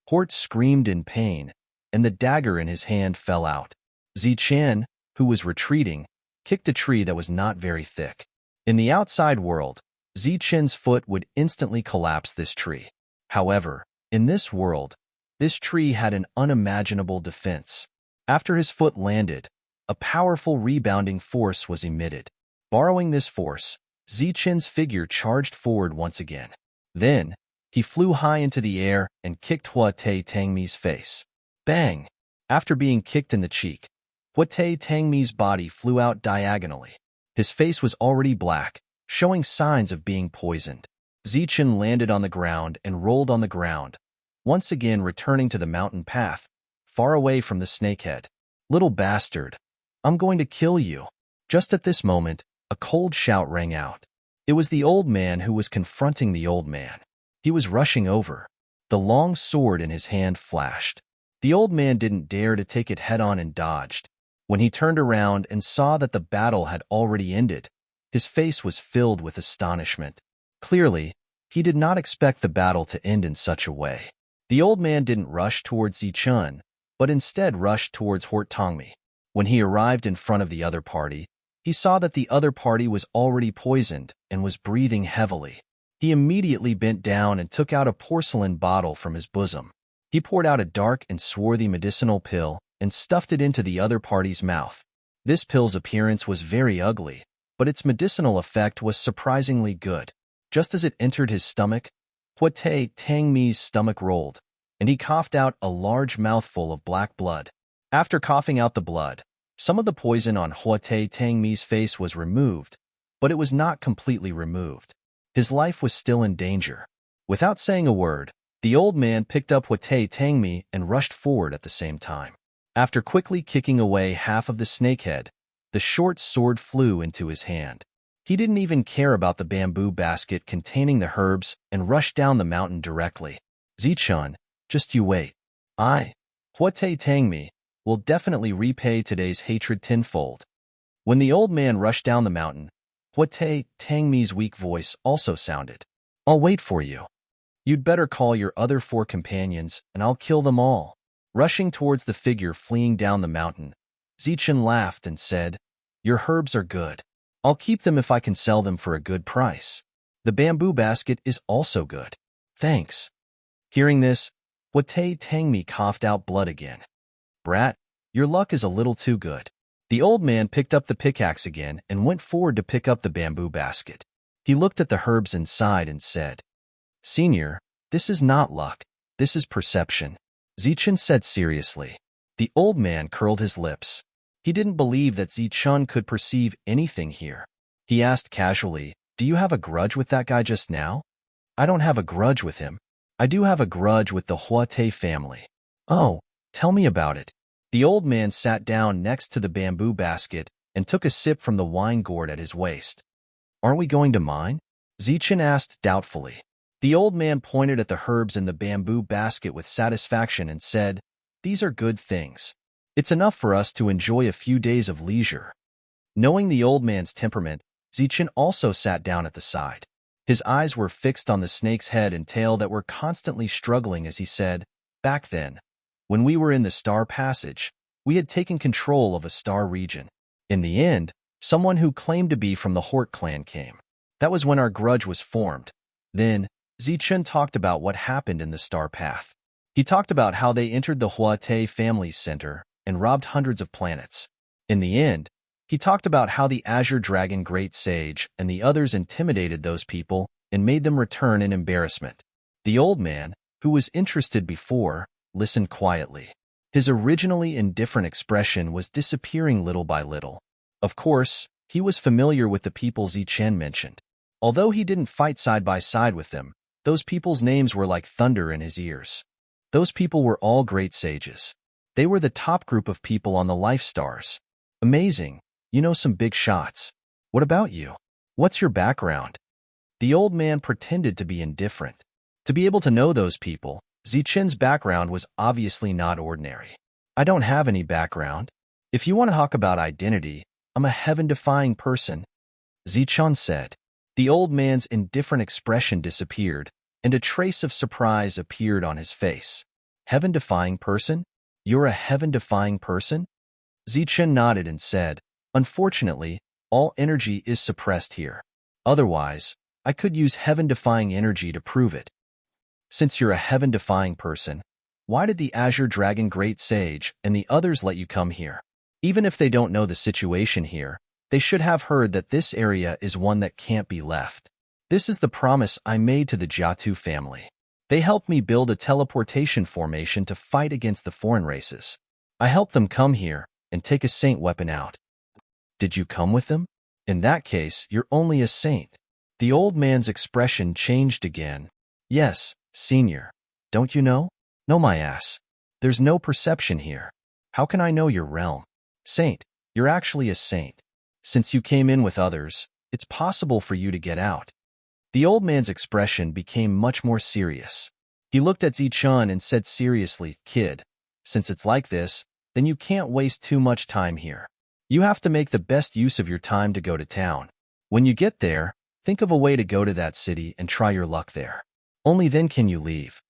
Hort screamed in pain, and the dagger in his hand fell out. Zichen, who was retreating, kicked a tree that was not very thick. In the outside world, Zichen's foot would instantly collapse this tree. However, in this world, this tree had an unimaginable defense. After his foot landed, a powerful rebounding force was emitted. Borrowing this force, Zichen's figure charged forward once again. Then, he flew high into the air and kicked Huate Tangmi's face. Bang! After being kicked in the cheek, Huate Tangmi's body flew out diagonally. His face was already black, showing signs of being poisoned. Zichen landed on the ground and rolled on the ground, once again returning to the mountain path, far away from the snakehead. Little bastard, I'm going to kill you. Just at this moment, a cold shout rang out. It was the old man who was confronting the old man. He was rushing over. The long sword in his hand flashed. The old man didn't dare to take it head-on and dodged. When he turned around and saw that the battle had already ended, his face was filled with astonishment. Clearly, he did not expect the battle to end in such a way. The old man didn't rush towards Zichun, but instead rushed towards Hort Tangmi. When he arrived in front of the other party, he saw that the other party was already poisoned and was breathing heavily. He immediately bent down and took out a porcelain bottle from his bosom. He poured out a dark and swarthy medicinal pill and stuffed it into the other party's mouth. This pill's appearance was very ugly, but its medicinal effect was surprisingly good. Just as it entered his stomach, Huate Tangmi's stomach rolled, and he coughed out a large mouthful of black blood. After coughing out the blood, some of the poison on Huate Tangmi's face was removed, but it was not completely removed. His life was still in danger. Without saying a word, the old man picked up Huate Tangmi and rushed forward at the same time. After quickly kicking away half of the snakehead, the short sword flew into his hand. He didn't even care about the bamboo basket containing the herbs and rushed down the mountain directly. Zichun, just you wait. Huate Tangmi, will definitely repay today's hatred tenfold. When the old man rushed down the mountain, Huate Tangmi's weak voice also sounded. I'll wait for you. You'd better call your other 4 companions, and I'll kill them all. Rushing towards the figure fleeing down the mountain, Zichen laughed and said, Your herbs are good. I'll keep them if I can sell them for a good price. The bamboo basket is also good. Thanks. Hearing this, Huate Tangmi coughed out blood again. Brat, your luck is a little too good. The old man picked up the pickaxe again and went forward to pick up the bamboo basket. He looked at the herbs inside and said, Senior, this is not luck, this is perception. Zichen said seriously. The old man curled his lips. He didn't believe that Zichun could perceive anything here. He asked casually, Do you have a grudge with that guy just now? I don't have a grudge with him. I do have a grudge with the Huate family. Oh, tell me about it. The old man sat down next to the bamboo basket and took a sip from the wine gourd at his waist. Aren't we going to mine? Zichen asked doubtfully. The old man pointed at the herbs in the bamboo basket with satisfaction and said, These are good things. It's enough for us to enjoy a few days of leisure." Knowing the old man's temperament, Zichen also sat down at the side. His eyes were fixed on the snake's head and tail that were constantly struggling as he said, "Back then, when we were in the Star Passage, we had taken control of a star region. In the end, someone who claimed to be from the Hort clan came. That was when our grudge was formed." Then, Zichen talked about what happened in the Star Path. He talked about how they entered the Huate family's center and robbed hundreds of planets. In the end, he talked about how the Azure Dragon Great Sage and the others intimidated those people and made them return in embarrassment. The old man, who was interested before, listened quietly. His originally indifferent expression was disappearing little by little. Of course, he was familiar with the people Zichen mentioned. Although he didn't fight side by side with them, those people's names were like thunder in his ears. Those people were all great sages. They were the top group of people on the life stars. Amazing. You know some big shots. What about you? What's your background? The old man pretended to be indifferent. To be able to know those people, Zichen's background was obviously not ordinary. "I don't have any background. If you want to talk about identity, I'm a heaven-defying person," Zichen said. The old man's indifferent expression disappeared, and a trace of surprise appeared on his face. "Heaven-defying person? You're a heaven-defying person?" Zichen nodded and said, "Unfortunately, all energy is suppressed here. Otherwise, I could use heaven-defying energy to prove it." "Since you're a heaven-defying person, why did the Azure Dragon Great Sage and the others let you come here? Even if they don't know the situation here, they should have heard that this area is one that can't be left. This is the promise I made to the Jiatu family. They helped me build a teleportation formation to fight against the foreign races. I helped them come here and take a saint weapon out." "Did you come with them? In that case, you're only a saint." The old man's expression changed again. "Yes, senior. Don't you know?" "No, my ass. There's no perception here. How can I know your realm?" "Saint, you're actually a saint. Since you came in with others, it's possible for you to get out." The old man's expression became much more serious. He looked at Zichen and said seriously, "Kid, since it's like this, then you can't waste too much time here. You have to make the best use of your time to go to town. When you get there, think of a way to go to that city and try your luck there. Only then can you leave."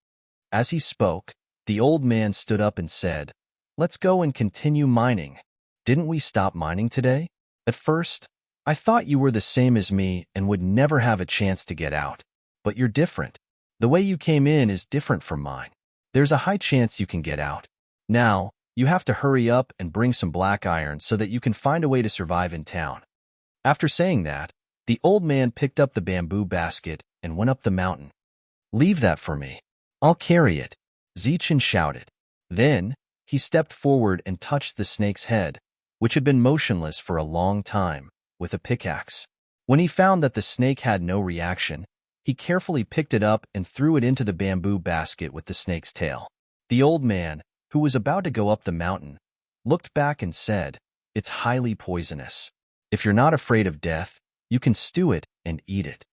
As he spoke, the old man stood up and said, "Let's go and continue mining. Didn't we stop mining today? At first, I thought you were the same as me and would never have a chance to get out. But you're different. The way you came in is different from mine. There's a high chance you can get out. Now, you have to hurry up and bring some black iron so that you can find a way to survive in town." After saying that, the old man picked up the bamboo basket and went up the mountain. "Leave that for me. I'll carry it," Zichen shouted. Then, he stepped forward and touched the snake's head, which had been motionless for a long time, with a pickaxe. When he found that the snake had no reaction, he carefully picked it up and threw it into the bamboo basket with the snake's tail. The old man, who was about to go up the mountain, looked back and said, "It's highly poisonous. If you're not afraid of death, you can stew it and eat it."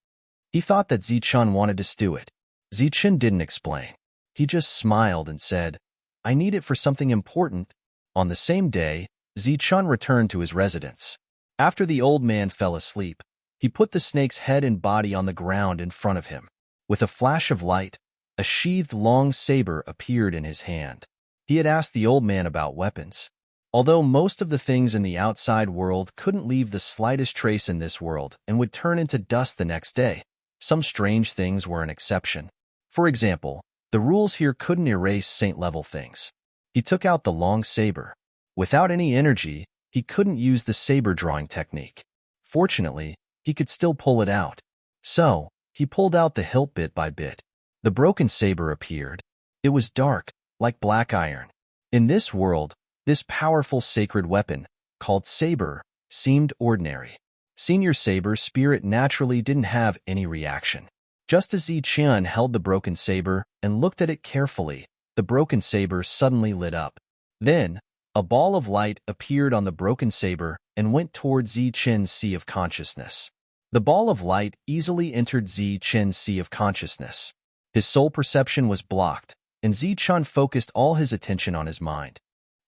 He thought that Zichen wanted to stew it. Zichen didn't explain. He just smiled and said, "I need it for something important." On the same day, Zichen returned to his residence. After the old man fell asleep, he put the snake's head and body on the ground in front of him. With a flash of light, a sheathed long saber appeared in his hand. He had asked the old man about weapons. Although most of the things in the outside world couldn't leave the slightest trace in this world and would turn into dust the next day, some strange things were an exception. For example, the rules here couldn't erase saint-level things. He took out the long saber. Without any energy, he couldn't use the saber drawing technique. Fortunately, he could still pull it out. So, he pulled out the hilt bit by bit. The broken saber appeared. It was dark, like black iron. In this world, this powerful sacred weapon, called saber, seemed ordinary. Senior Saber's spirit naturally didn't have any reaction. Just as Zichen held the broken saber and looked at it carefully, the broken saber suddenly lit up. Then, a ball of light appeared on the broken saber and went toward Zichen's sea of consciousness. The ball of light easily entered Zichen's sea of consciousness. His soul perception was blocked, and Zichen focused all his attention on his mind.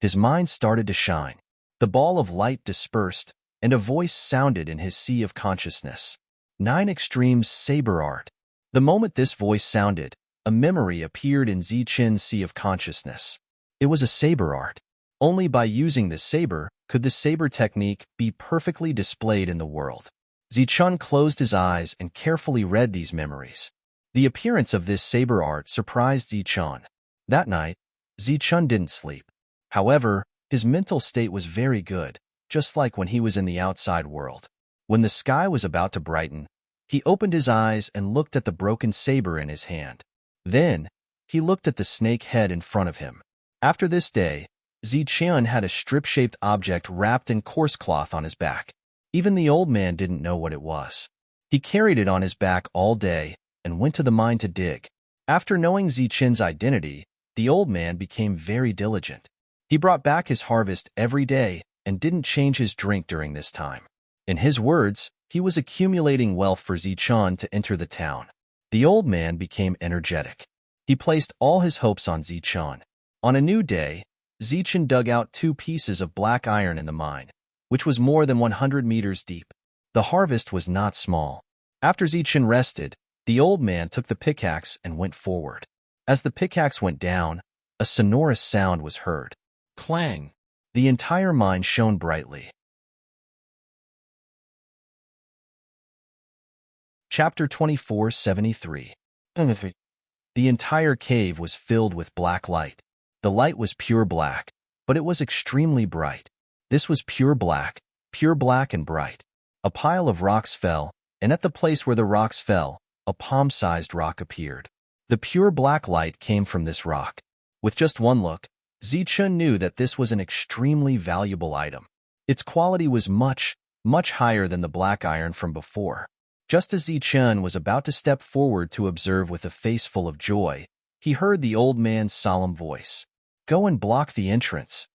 His mind started to shine. The ball of light dispersed, and a voice sounded in his sea of consciousness. 9 Extremes Saber Art. The moment this voice sounded, a memory appeared in Zichen's sea of consciousness. It was a saber art. Only by using the saber could the saber technique be perfectly displayed in the world. Zichen closed his eyes and carefully read these memories. The appearance of this saber art surprised Zichen. That night, Zichen didn't sleep. However, his mental state was very good, just like when he was in the outside world. When the sky was about to brighten, he opened his eyes and looked at the broken saber in his hand. Then, he looked at the snake head in front of him. After this day, Zichen had a strip-shaped object wrapped in coarse cloth on his back. Even the old man didn't know what it was. He carried it on his back all day and went to the mine to dig. After knowing Zichen's identity, the old man became very diligent. He brought back his harvest every day and didn't change his drink during this time. In his words, he was accumulating wealth for Zichen to enter the town. The old man became energetic. He placed all his hopes on Zichen. On a new day, Zichen dug out 2 pieces of black iron in the mine, which was more than 100 meters deep. The harvest was not small. After Zichen rested, the old man took the pickaxe and went forward. As the pickaxe went down, a sonorous sound was heard. Clang! The entire mine shone brightly. Chapter 2473. The entire cave was filled with black light. The light was pure black, but it was extremely bright. This was pure black and bright. A pile of rocks fell, and at the place where the rocks fell, a palm-sized rock appeared. The pure black light came from this rock. With just one look, Zichen knew that this was an extremely valuable item. Its quality was much higher than the black iron from before. Just as Zichen was about to step forward to observe with a face full of joy, he heard the old man's solemn voice. "Go and block the entrance."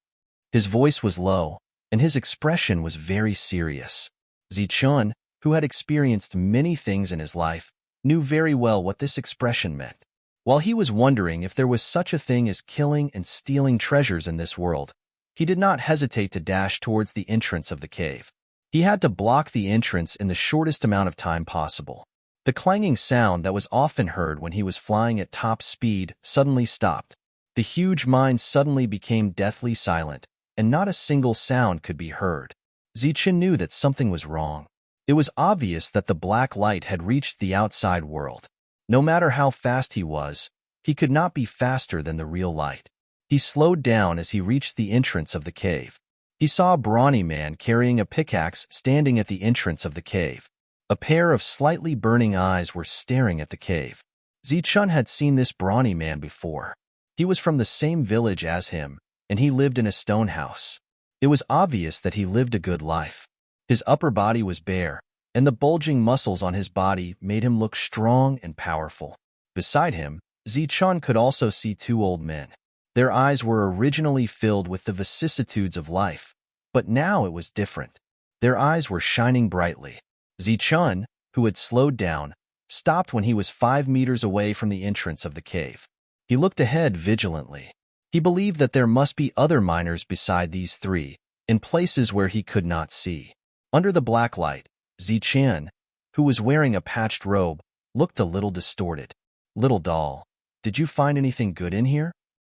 His voice was low, and his expression was very serious. Zichen, who had experienced many things in his life, knew very well what this expression meant. While he was wondering if there was such a thing as killing and stealing treasures in this world, he did not hesitate to dash towards the entrance of the cave. He had to block the entrance in the shortest amount of time possible. The clanging sound that was often heard when he was flying at top speed suddenly stopped. The huge mine suddenly became deathly silent, and not a single sound could be heard. Zichen knew that something was wrong. It was obvious that the black light had reached the outside world. No matter how fast he could not be faster than the real light. He slowed down as he reached the entrance of the cave. He saw a brawny man carrying a pickaxe standing at the entrance of the cave. A pair of slightly burning eyes were staring at the cave. Zichen had seen this brawny man before. He was from the same village as him, and he lived in a stone house. It was obvious that he lived a good life. His upper body was bare, and the bulging muscles on his body made him look strong and powerful. Beside him, Zichen could also see 2 old men. Their eyes were originally filled with the vicissitudes of life, but now it was different. Their eyes were shining brightly. Zichen, who had slowed down, stopped when he was 5 meters away from the entrance of the cave. He looked ahead vigilantly. He believed that there must be other miners beside these 3, in places where he could not see. Under the black light, Zichen, who was wearing a patched robe, looked a little distorted. "Little doll, did you find anything good in here?"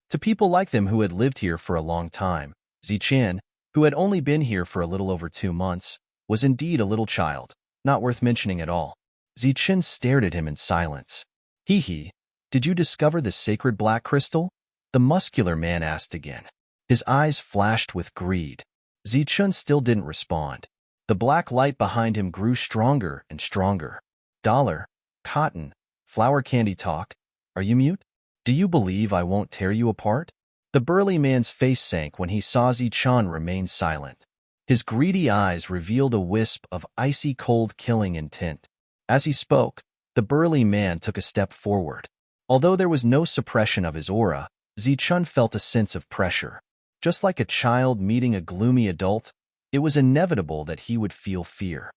To people like them who had lived here for a long time, Zichen, who had only been here for a little over 2 months, was indeed a little child, not worth mentioning at all. Zichen stared at him in silence. "Hee, did you discover the sacred black crystal?" the muscular man asked again. His eyes flashed with greed. Zichen still didn't respond. The black light behind him grew stronger and stronger. "Dollar, cotton, flower candy talk. Are you mute? Do you believe I won't tear you apart?" The burly man's face sank when he saw Zichen remain silent. His greedy eyes revealed a wisp of icy cold killing intent. As he spoke, the burly man took a step forward. Although there was no suppression of his aura, Zichen felt a sense of pressure. Just like a child meeting a gloomy adult, it was inevitable that he would feel fear.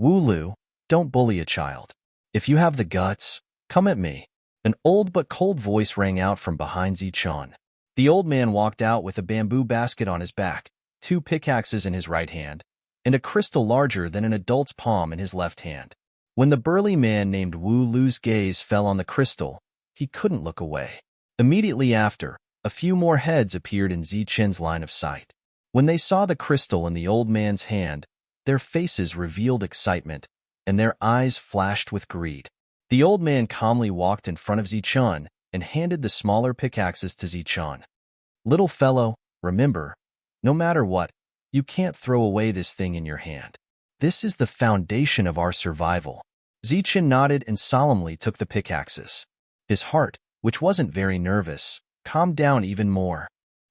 "Wooloo, don't bully a child. If you have the guts, come at me." An old but cold voice rang out from behind Zichen. The old man walked out with a bamboo basket on his back, 2 pickaxes in his right hand, and a crystal larger than an adult's palm in his left hand. When the burly man named Wu Lu's gaze fell on the crystal, he couldn't look away. Immediately after, a few more heads appeared in Zichen's line of sight. When they saw the crystal in the old man's hand, their faces revealed excitement, and their eyes flashed with greed. The old man calmly walked in front of Zichen and handed the smaller pickaxes to Zichen. Little fellow, remember, no matter what, you can't throw away this thing in your hand. This is the foundation of our survival. Zichen nodded and solemnly took the pickaxes. His heart, which wasn't very nervous, calmed down even more.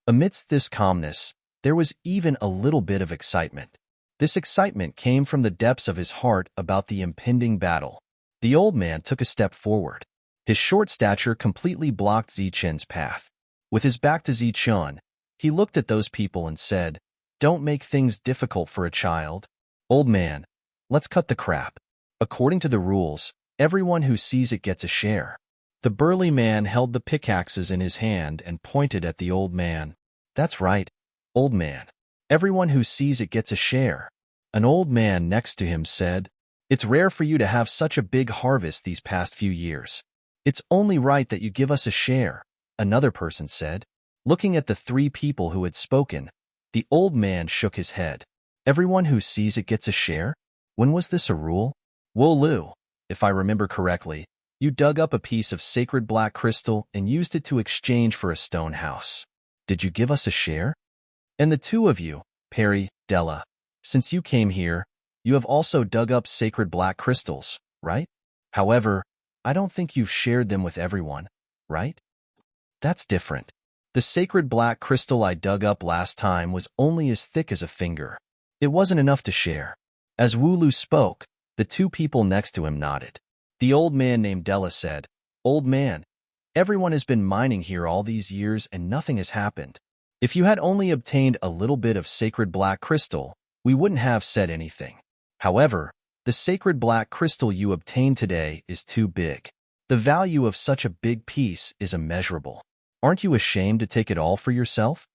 Amidst this calmness, there was even a little bit of excitement. This excitement came from the depths of his heart about the impending battle. The old man took a step forward. His short stature completely blocked Zichen's path. With his back to Zichen, he looked at those people and said, "Don't make things difficult for a child. Old man, let's cut the crap. According to the rules, everyone who sees it gets a share." The burly man held the pickaxes in his hand and pointed at the old man. "That's right, old man. Everyone who sees it gets a share." An old man next to him said, "It's rare for you to have such a big harvest these past few years. It's only right that you give us a share," another person said. Looking at the 3 people who had spoken, the old man shook his head. "Everyone who sees it gets a share? When was this a rule? Wu Lu, if I remember correctly, you dug up a piece of sacred black crystal and used it to exchange for a stone house. Did you give us a share? And the 2 of you, Perry, Della, since you came here, you have also dug up sacred black crystals, right? However, I don't think you've shared them with everyone, right? That's different. The sacred black crystal I dug up last time was only as thick as a finger. It wasn't enough to share." As Wu Lu spoke, the 2 people next to him nodded. The old man named Della said, "Old man, everyone has been mining here all these years and nothing has happened. If you had only obtained a little bit of sacred black crystal, we wouldn't have said anything. However, the sacred black crystal you obtained today is too big. The value of such a big piece is immeasurable. Aren't you ashamed to take it all for yourself?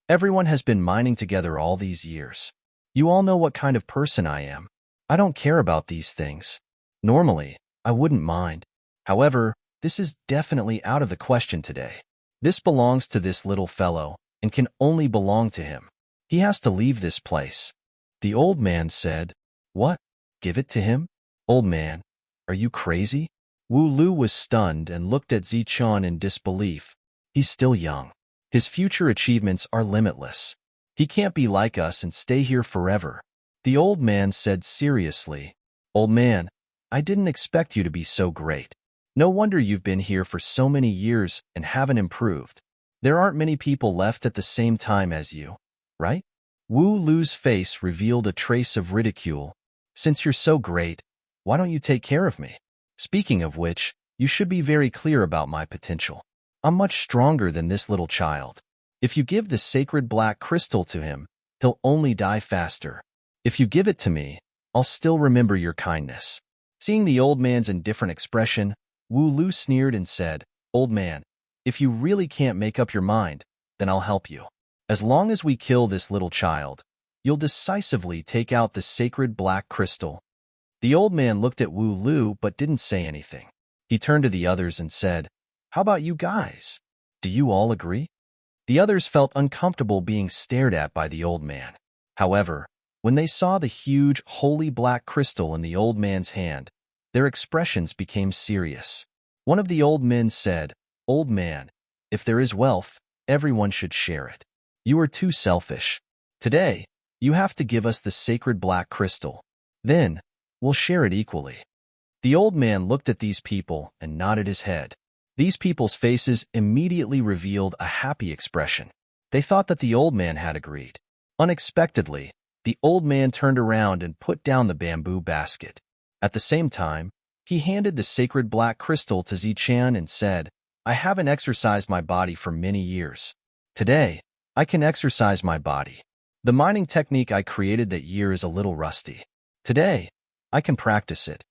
Everyone has been mining together all these years. You all know what kind of person I am. I don't care about these things. Normally, I wouldn't mind. However, this is definitely out of the question today. This belongs to this little fellow and can only belong to him. He has to leave this place." The old man said, "What? Give it to him? Old man, are you crazy?" Wu Lu was stunned and looked at Zichen in disbelief. He's still young. His future achievements are limitless. He can't be like us and stay here forever. The old man said seriously, "Old man, I didn't expect you to be so great. No wonder you've been here for so many years and haven't improved. There aren't many people left at the same time as you, right?" Wu Lu's face revealed a trace of ridicule. "Since you're so great, why don't you take care of me? Speaking of which, you should be very clear about my potential. I'm much stronger than this little child. If you give the sacred black crystal to him, he'll only die faster. If you give it to me, I'll still remember your kindness." Seeing the old man's indifferent expression, Wu Lu sneered and said, "Old man, if you really can't make up your mind, then I'll help you. As long as we kill this little child, you'll decisively take out the sacred black crystal." The old man looked at Wu Lu but didn't say anything. He turned to the others and said, "How about you guys? Do you all agree?" The others felt uncomfortable being stared at by the old man. However, when they saw the huge, holy black crystal in the old man's hand, their expressions became serious. One of the old men said, "Old man, if there is wealth, everyone should share it. You are too selfish. Today, you have to give us the sacred black crystal. Then, we'll share it equally." The old man looked at these people and nodded his head. These people's faces immediately revealed a happy expression. They thought that the old man had agreed. Unexpectedly, the old man turned around and put down the bamboo basket. At the same time, he handed the sacred black crystal to Zichen and said, "I haven't exercised my body for many years. Today, I can exercise my body. The mining technique I created that year is a little rusty. Today, I can practice it."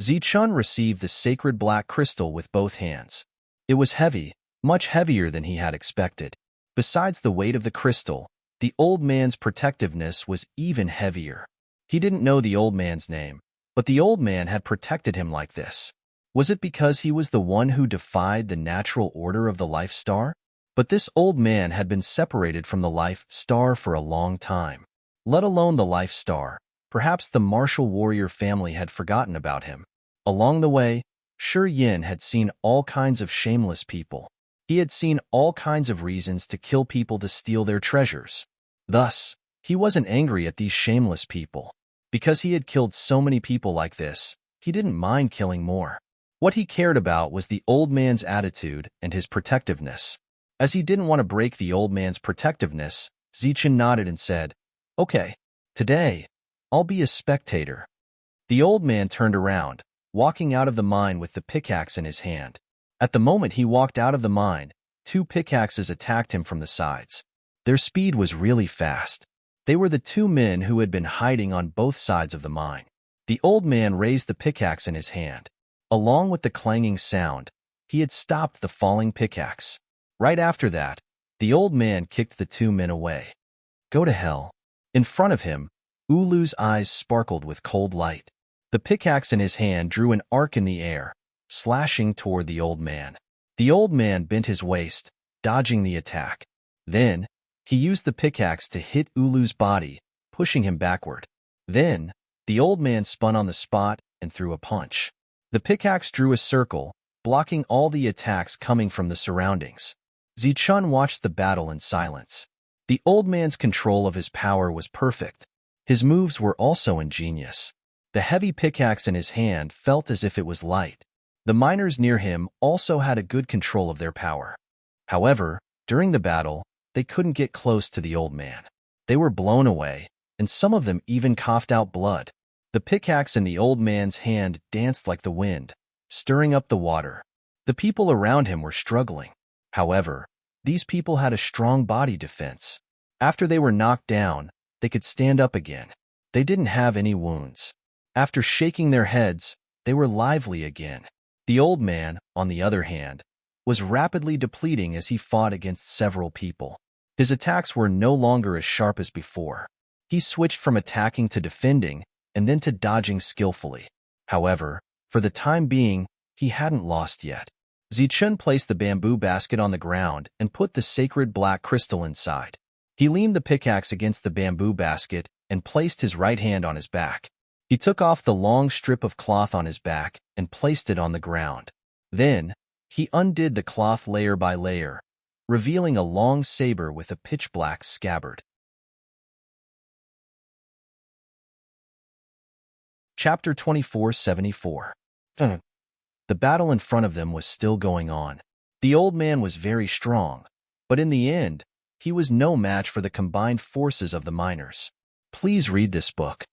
Zichen received the sacred black crystal with both hands. It was heavy, much heavier than he had expected. Besides the weight of the crystal, the old man's protectiveness was even heavier. He didn't know the old man's name, but the old man had protected him like this. Was it because he was the one who defied the natural order of the life star? But this old man had been separated from the life star for a long time. Let alone the life star, perhaps the martial warrior family had forgotten about him. Along the way, Shi Yin had seen all kinds of shameless people. He had seen all kinds of reasons to kill people to steal their treasures. Thus, he wasn't angry at these shameless people. Because he had killed so many people like this, he didn't mind killing more. What he cared about was the old man's attitude and his protectiveness. As he didn't want to break the old man's protectiveness, Zichen nodded and said, "Okay, today, I'll be a spectator." The old man turned around, walking out of the mine with the pickaxe in his hand. At the moment he walked out of the mine, 2 pickaxes attacked him from the sides. Their speed was really fast. They were the 2 men who had been hiding on both sides of the mine. The old man raised the pickaxe in his hand. Along with the clanging sound, he had stopped the falling pickaxe. Right after that, the old man kicked the 2 men away. "Go to hell." In front of him, Ulu's eyes sparkled with cold light. The pickaxe in his hand drew an arc in the air, slashing toward the old man. The old man bent his waist, dodging the attack. Then, he used the pickaxe to hit Ulu's body, pushing him backward. Then, the old man spun on the spot and threw a punch. The pickaxe drew a circle, blocking all the attacks coming from the surroundings. Zichun watched the battle in silence. The old man's control of his power was perfect. His moves were also ingenious. The heavy pickaxe in his hand felt as if it was light. The miners near him also had a good control of their power. However, during the battle, they couldn't get close to the old man. They were blown away, and some of them even coughed out blood. The pickaxe in the old man's hand danced like the wind, stirring up the water. The people around him were struggling. However, these people had a strong body defense. After they were knocked down, they could stand up again. They didn't have any wounds. After shaking their heads, they were lively again. The old man, on the other hand, was rapidly depleting as he fought against several people. His attacks were no longer as sharp as before. He switched from attacking to defending, and then to dodging skillfully. However, for the time being, he hadn't lost yet. Zichun placed the bamboo basket on the ground and put the sacred black crystal inside. He leaned the pickaxe against the bamboo basket and placed his right hand on his back. He took off the long strip of cloth on his back and placed it on the ground. Then, he undid the cloth layer by layer, revealing a long saber with a pitch-black scabbard. Chapter 2474. The battle in front of them was still going on. The old man was very strong, but in the end, he was no match for the combined forces of the miners. Please read this book.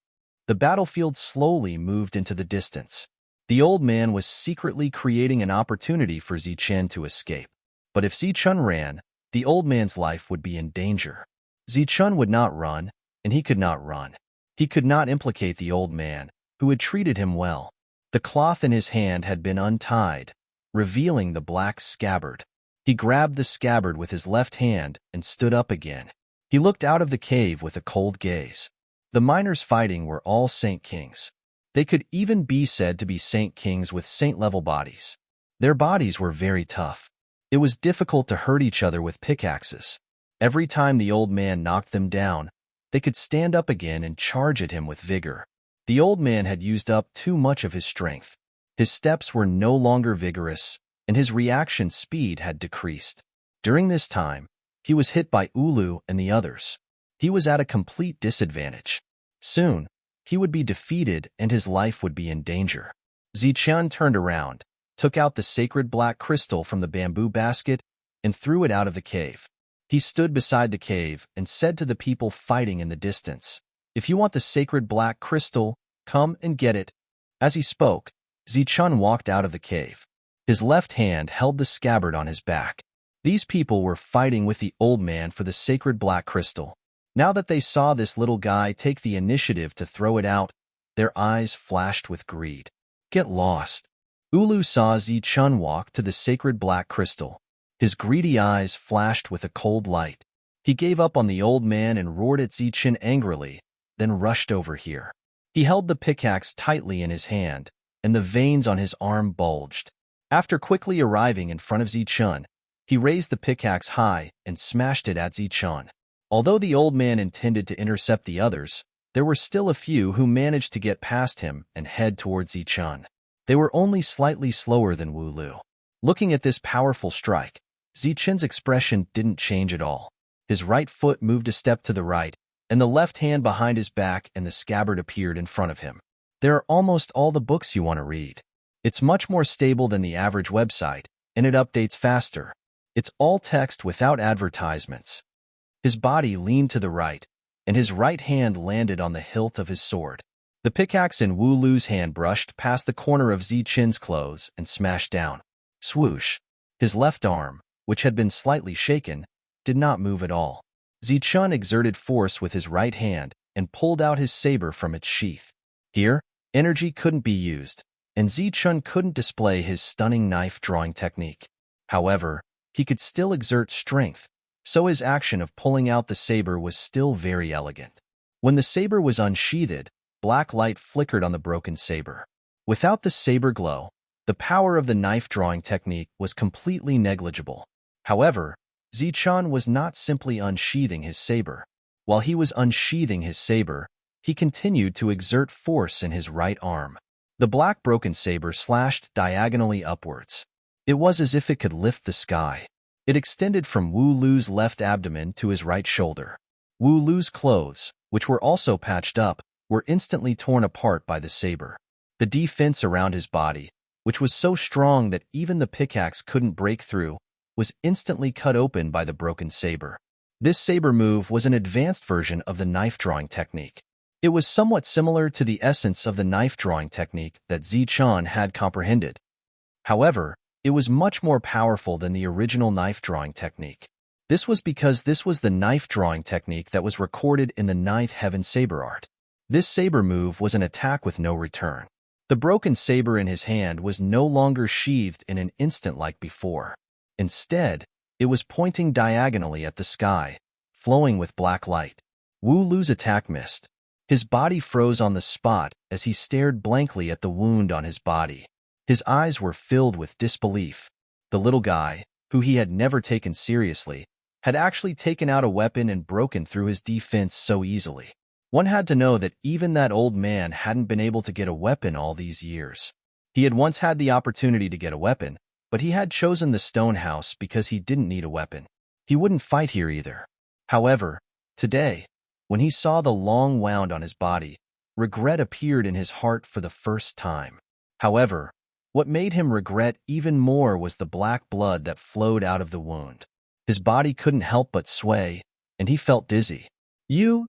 The battlefield slowly moved into the distance. The old man was secretly creating an opportunity for Zichen to escape. But if Zichun ran, the old man's life would be in danger. Zichun would not run, and he could not run. He could not implicate the old man, who had treated him well. The cloth in his hand had been untied, revealing the black scabbard. He grabbed the scabbard with his left hand and stood up again. He looked out of the cave with a cold gaze. The miners fighting were all Saint Kings. They could even be said to be Saint Kings with Saint-level bodies. Their bodies were very tough. It was difficult to hurt each other with pickaxes. Every time the old man knocked them down, they could stand up again and charge at him with vigor. The old man had used up too much of his strength. His steps were no longer vigorous, and his reaction speed had decreased. During this time, he was hit by Ulu and the others. He was at a complete disadvantage. Soon, he would be defeated and his life would be in danger. Zichun turned around, took out the sacred black crystal from the bamboo basket, and threw it out of the cave. He stood beside the cave and said to the people fighting in the distance, "If you want the sacred black crystal, come and get it." As he spoke, Zichun walked out of the cave. His left hand held the scabbard on his back. These people were fighting with the old man for the sacred black crystal. Now that they saw this little guy take the initiative to throw it out, their eyes flashed with greed. "Get lost." Ulu saw Zichun walk to the sacred black crystal. His greedy eyes flashed with a cold light. He gave up on the old man and roared at Zichen angrily, then rushed over here. He held the pickaxe tightly in his hand, and the veins on his arm bulged. After quickly arriving in front of Zichen, he raised the pickaxe high and smashed it at Zichen. Although the old man intended to intercept the others, there were still a few who managed to get past him and head towards Zichen. They were only slightly slower than Wu Lu. Looking at this powerful strike, Zichen's expression didn't change at all. His right foot moved a step to the right, and the left hand behind his back and the scabbard appeared in front of him. There are almost all the books you want to read. It's much more stable than the average website, and it updates faster. It's all text without advertisements. His body leaned to the right, and his right hand landed on the hilt of his sword. The pickaxe in Wu Lu's hand brushed past the corner of Zichen's clothes and smashed down. Swoosh! His left arm, which had been slightly shaken, did not move at all. Zichen exerted force with his right hand and pulled out his saber from its sheath. Here, energy couldn't be used, and Zichen couldn't display his stunning knife-drawing technique. However, he could still exert strength, so his action of pulling out the saber was still very elegant. When the saber was unsheathed, black light flickered on the broken saber. Without the saber glow, the power of the knife-drawing technique was completely negligible. However, Zichen was not simply unsheathing his saber. While he was unsheathing his saber, he continued to exert force in his right arm. The black broken saber slashed diagonally upwards. It was as if it could lift the sky. It extended from Wu Lu's left abdomen to his right shoulder. Wu Lu's clothes, which were also patched up, were instantly torn apart by the saber. The defense around his body, which was so strong that even the pickaxe couldn't break through, was instantly cut open by the broken saber. This saber move was an advanced version of the knife-drawing technique. It was somewhat similar to the essence of the knife-drawing technique that Zichen had comprehended. However, it was much more powerful than the original knife-drawing technique. This was because this was the knife-drawing technique that was recorded in the Ninth Heaven Saber Art. This saber move was an attack with no return. The broken saber in his hand was no longer sheathed in an instant like before. Instead, it was pointing diagonally at the sky, flowing with black light. Wu Lu's attack missed. His body froze on the spot as he stared blankly at the wound on his body. His eyes were filled with disbelief. The little guy, who he had never taken seriously, had actually taken out a weapon and broken through his defense so easily. One had to know that even that old man hadn't been able to get a weapon all these years. He had once had the opportunity to get a weapon, but he had chosen the stone house because he didn't need a weapon. He wouldn't fight here either. However, today, when he saw the long wound on his body, regret appeared in his heart for the first time. However, what made him regret even more was the black blood that flowed out of the wound. His body couldn't help but sway, and he felt dizzy. You.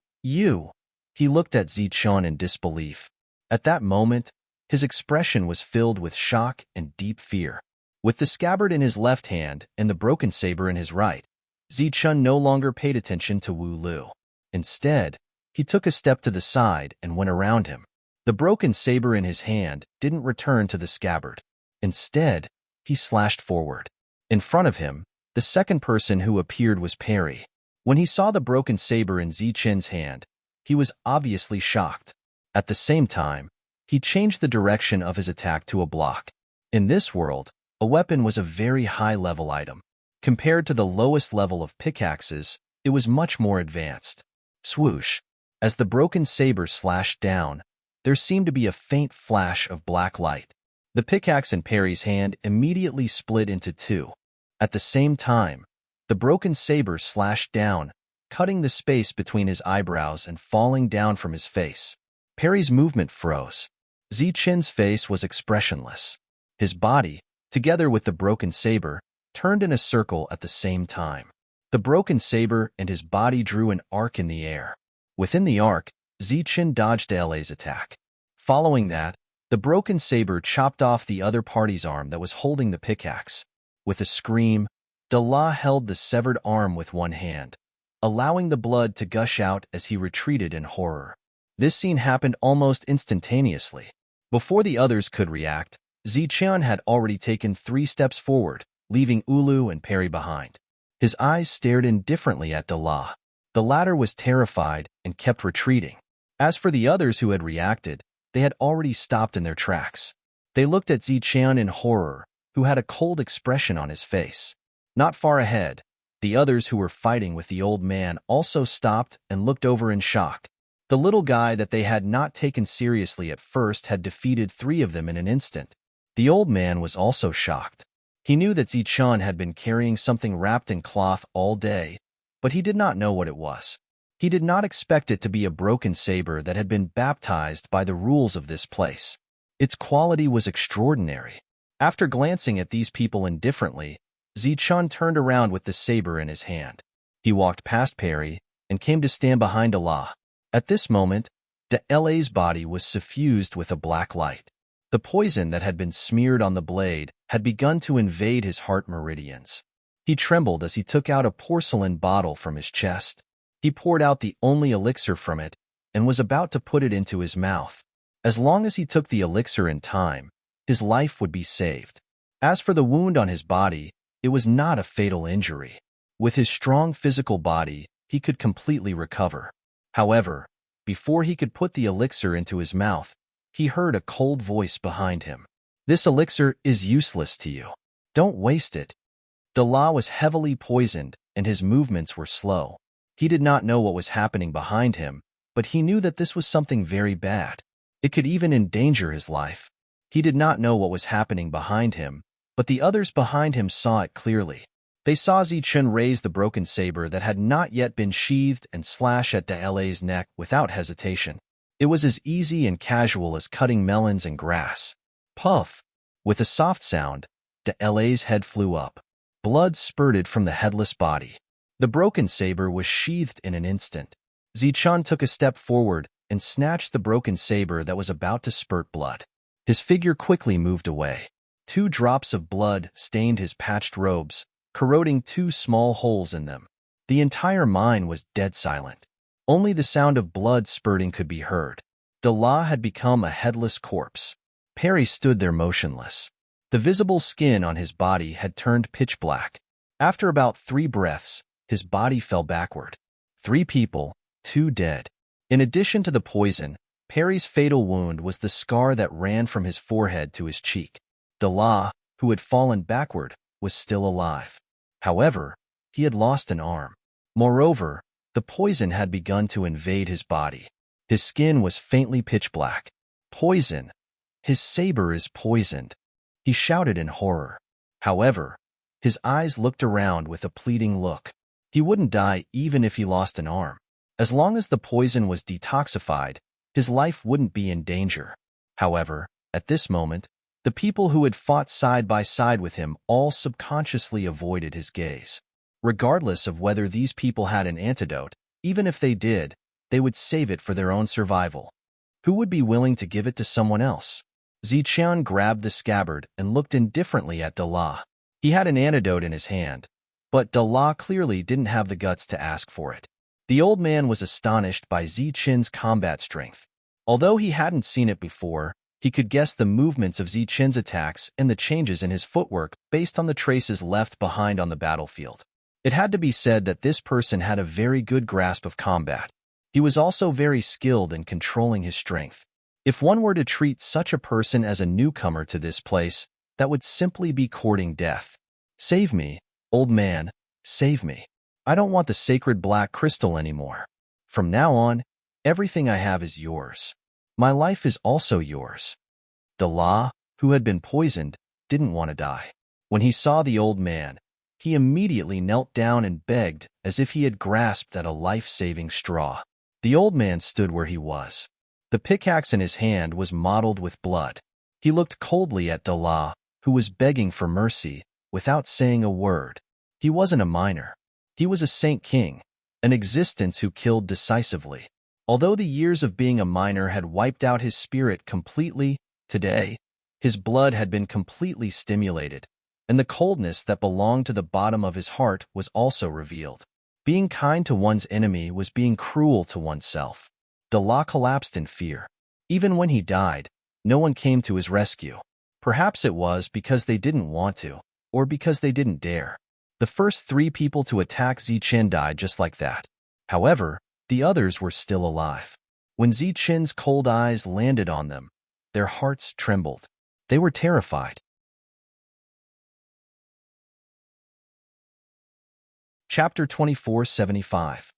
He looked at Zichen in disbelief. At that moment, his expression was filled with shock and deep fear. With the scabbard in his left hand and the broken saber in his right, Zichen no longer paid attention to Wu Lu. Instead, he took a step to the side and went around him. The broken saber in his hand didn't return to the scabbard. Instead, he slashed forward. In front of him, the second person who appeared was Perry. When he saw the broken saber in Zichen's hand, he was obviously shocked. At the same time, he changed the direction of his attack to a block. In this world, a weapon was a very high-level item. Compared to the lowest level of pickaxes, it was much more advanced. Swoosh! As the broken saber slashed down, there seemed to be a faint flash of black light. The pickaxe in Perry's hand immediately split into two. At the same time, the broken saber slashed down, cutting the space between his eyebrows and falling down from his face. Perry's movement froze. Zichen's face was expressionless. His body, together with the broken saber, turned in a circle at the same time. The broken saber and his body drew an arc in the air. Within the arc, Zichen dodged LA's attack. Following that, the broken saber chopped off the other party's arm that was holding the pickaxe. With a scream, Dala held the severed arm with one hand, allowing the blood to gush out as he retreated in horror. This scene happened almost instantaneously. Before the others could react, Zichen had already taken 3 steps forward, leaving Ulu and Perry behind. His eyes stared indifferently at Dala. The latter was terrified and kept retreating. As for the others who had reacted, they had already stopped in their tracks. They looked at Ziqian in horror, who had a cold expression on his face. Not far ahead, the others who were fighting with the old man also stopped and looked over in shock. The little guy that they had not taken seriously at first had defeated 3 of them in an instant. The old man was also shocked. He knew that Ziqian had been carrying something wrapped in cloth all day, but he did not know what it was. He did not expect it to be a broken saber that had been baptized by the rules of this place. Its quality was extraordinary. After glancing at these people indifferently, Ziqian turned around with the saber in his hand. He walked past Perry and came to stand behind Allah. At this moment, de La's body was suffused with a black light. The poison that had been smeared on the blade had begun to invade his heart meridians. He trembled as he took out a porcelain bottle from his chest. He poured out the only elixir from it and was about to put it into his mouth. As long as he took the elixir in time, his life would be saved. As for the wound on his body, it was not a fatal injury. With his strong physical body, he could completely recover. However, before he could put the elixir into his mouth, he heard a cold voice behind him. "This elixir is useless to you. Don't waste it." Dala was heavily poisoned and his movements were slow. He did not know what was happening behind him, but he knew that this was something very bad. It could even endanger his life. He did not know what was happening behind him, but the others behind him saw it clearly. They saw Ziqian raise the broken saber that had not yet been sheathed and slash at de La's neck without hesitation. It was as easy and casual as cutting melons and grass. Puff! With a soft sound, de La's head flew up. Blood spurted from the headless body. The broken saber was sheathed in an instant. Ziqian took a step forward and snatched the broken saber that was about to spurt blood. His figure quickly moved away. 2 drops of blood stained his patched robes, corroding 2 small holes in them. The entire mine was dead silent. Only the sound of blood spurting could be heard. Dala had become a headless corpse. Perry stood there motionless. The visible skin on his body had turned pitch black. After about 3 breaths, his body fell backward. 3 people, 2 dead. In addition to the poison, Perry's fatal wound was the scar that ran from his forehead to his cheek. Dala, who had fallen backward, was still alive. However, he had lost an arm. Moreover, the poison had begun to invade his body. His skin was faintly pitch black. Poison! His saber is poisoned! He shouted in horror. However, his eyes looked around with a pleading look. He wouldn't die even if he lost an arm. As long as the poison was detoxified, his life wouldn't be in danger. However, at this moment, the people who had fought side by side with him all subconsciously avoided his gaze. Regardless of whether these people had an antidote, even if they did, they would save it for their own survival. Who would be willing to give it to someone else? Ziqian grabbed the scabbard and looked indifferently at Dala. He had an antidote in his hand, but Dala clearly didn't have the guts to ask for it. The old man was astonished by Ziqian's combat strength. Although he hadn't seen it before, he could guess the movements of Ziqian's attacks and the changes in his footwork based on the traces left behind on the battlefield. It had to be said that this person had a very good grasp of combat. He was also very skilled in controlling his strength. If one were to treat such a person as a newcomer to this place, that would simply be courting death. "Save me, old man, save me. I don't want the sacred black crystal anymore. From now on, everything I have is yours. My life is also yours." Dala, who had been poisoned, didn't want to die. When he saw the old man, he immediately knelt down and begged as if he had grasped at a life-saving straw. The old man stood where he was. The pickaxe in his hand was mottled with blood. He looked coldly at Dala, who was begging for mercy, without saying a word. He wasn't a miner. He was a saint king, an existence who killed decisively. Although the years of being a miner had wiped out his spirit completely, today, his blood had been completely stimulated, and the coldness that belonged to the bottom of his heart was also revealed. Being kind to one's enemy was being cruel to oneself. Dala collapsed in fear. Even when he died, no one came to his rescue. Perhaps it was because they didn't want to. or because they didn't dare. The first 3 people to attack Zichen died just like that. However, the others were still alive. When Zichen's cold eyes landed on them, their hearts trembled. They were terrified. Chapter 2475.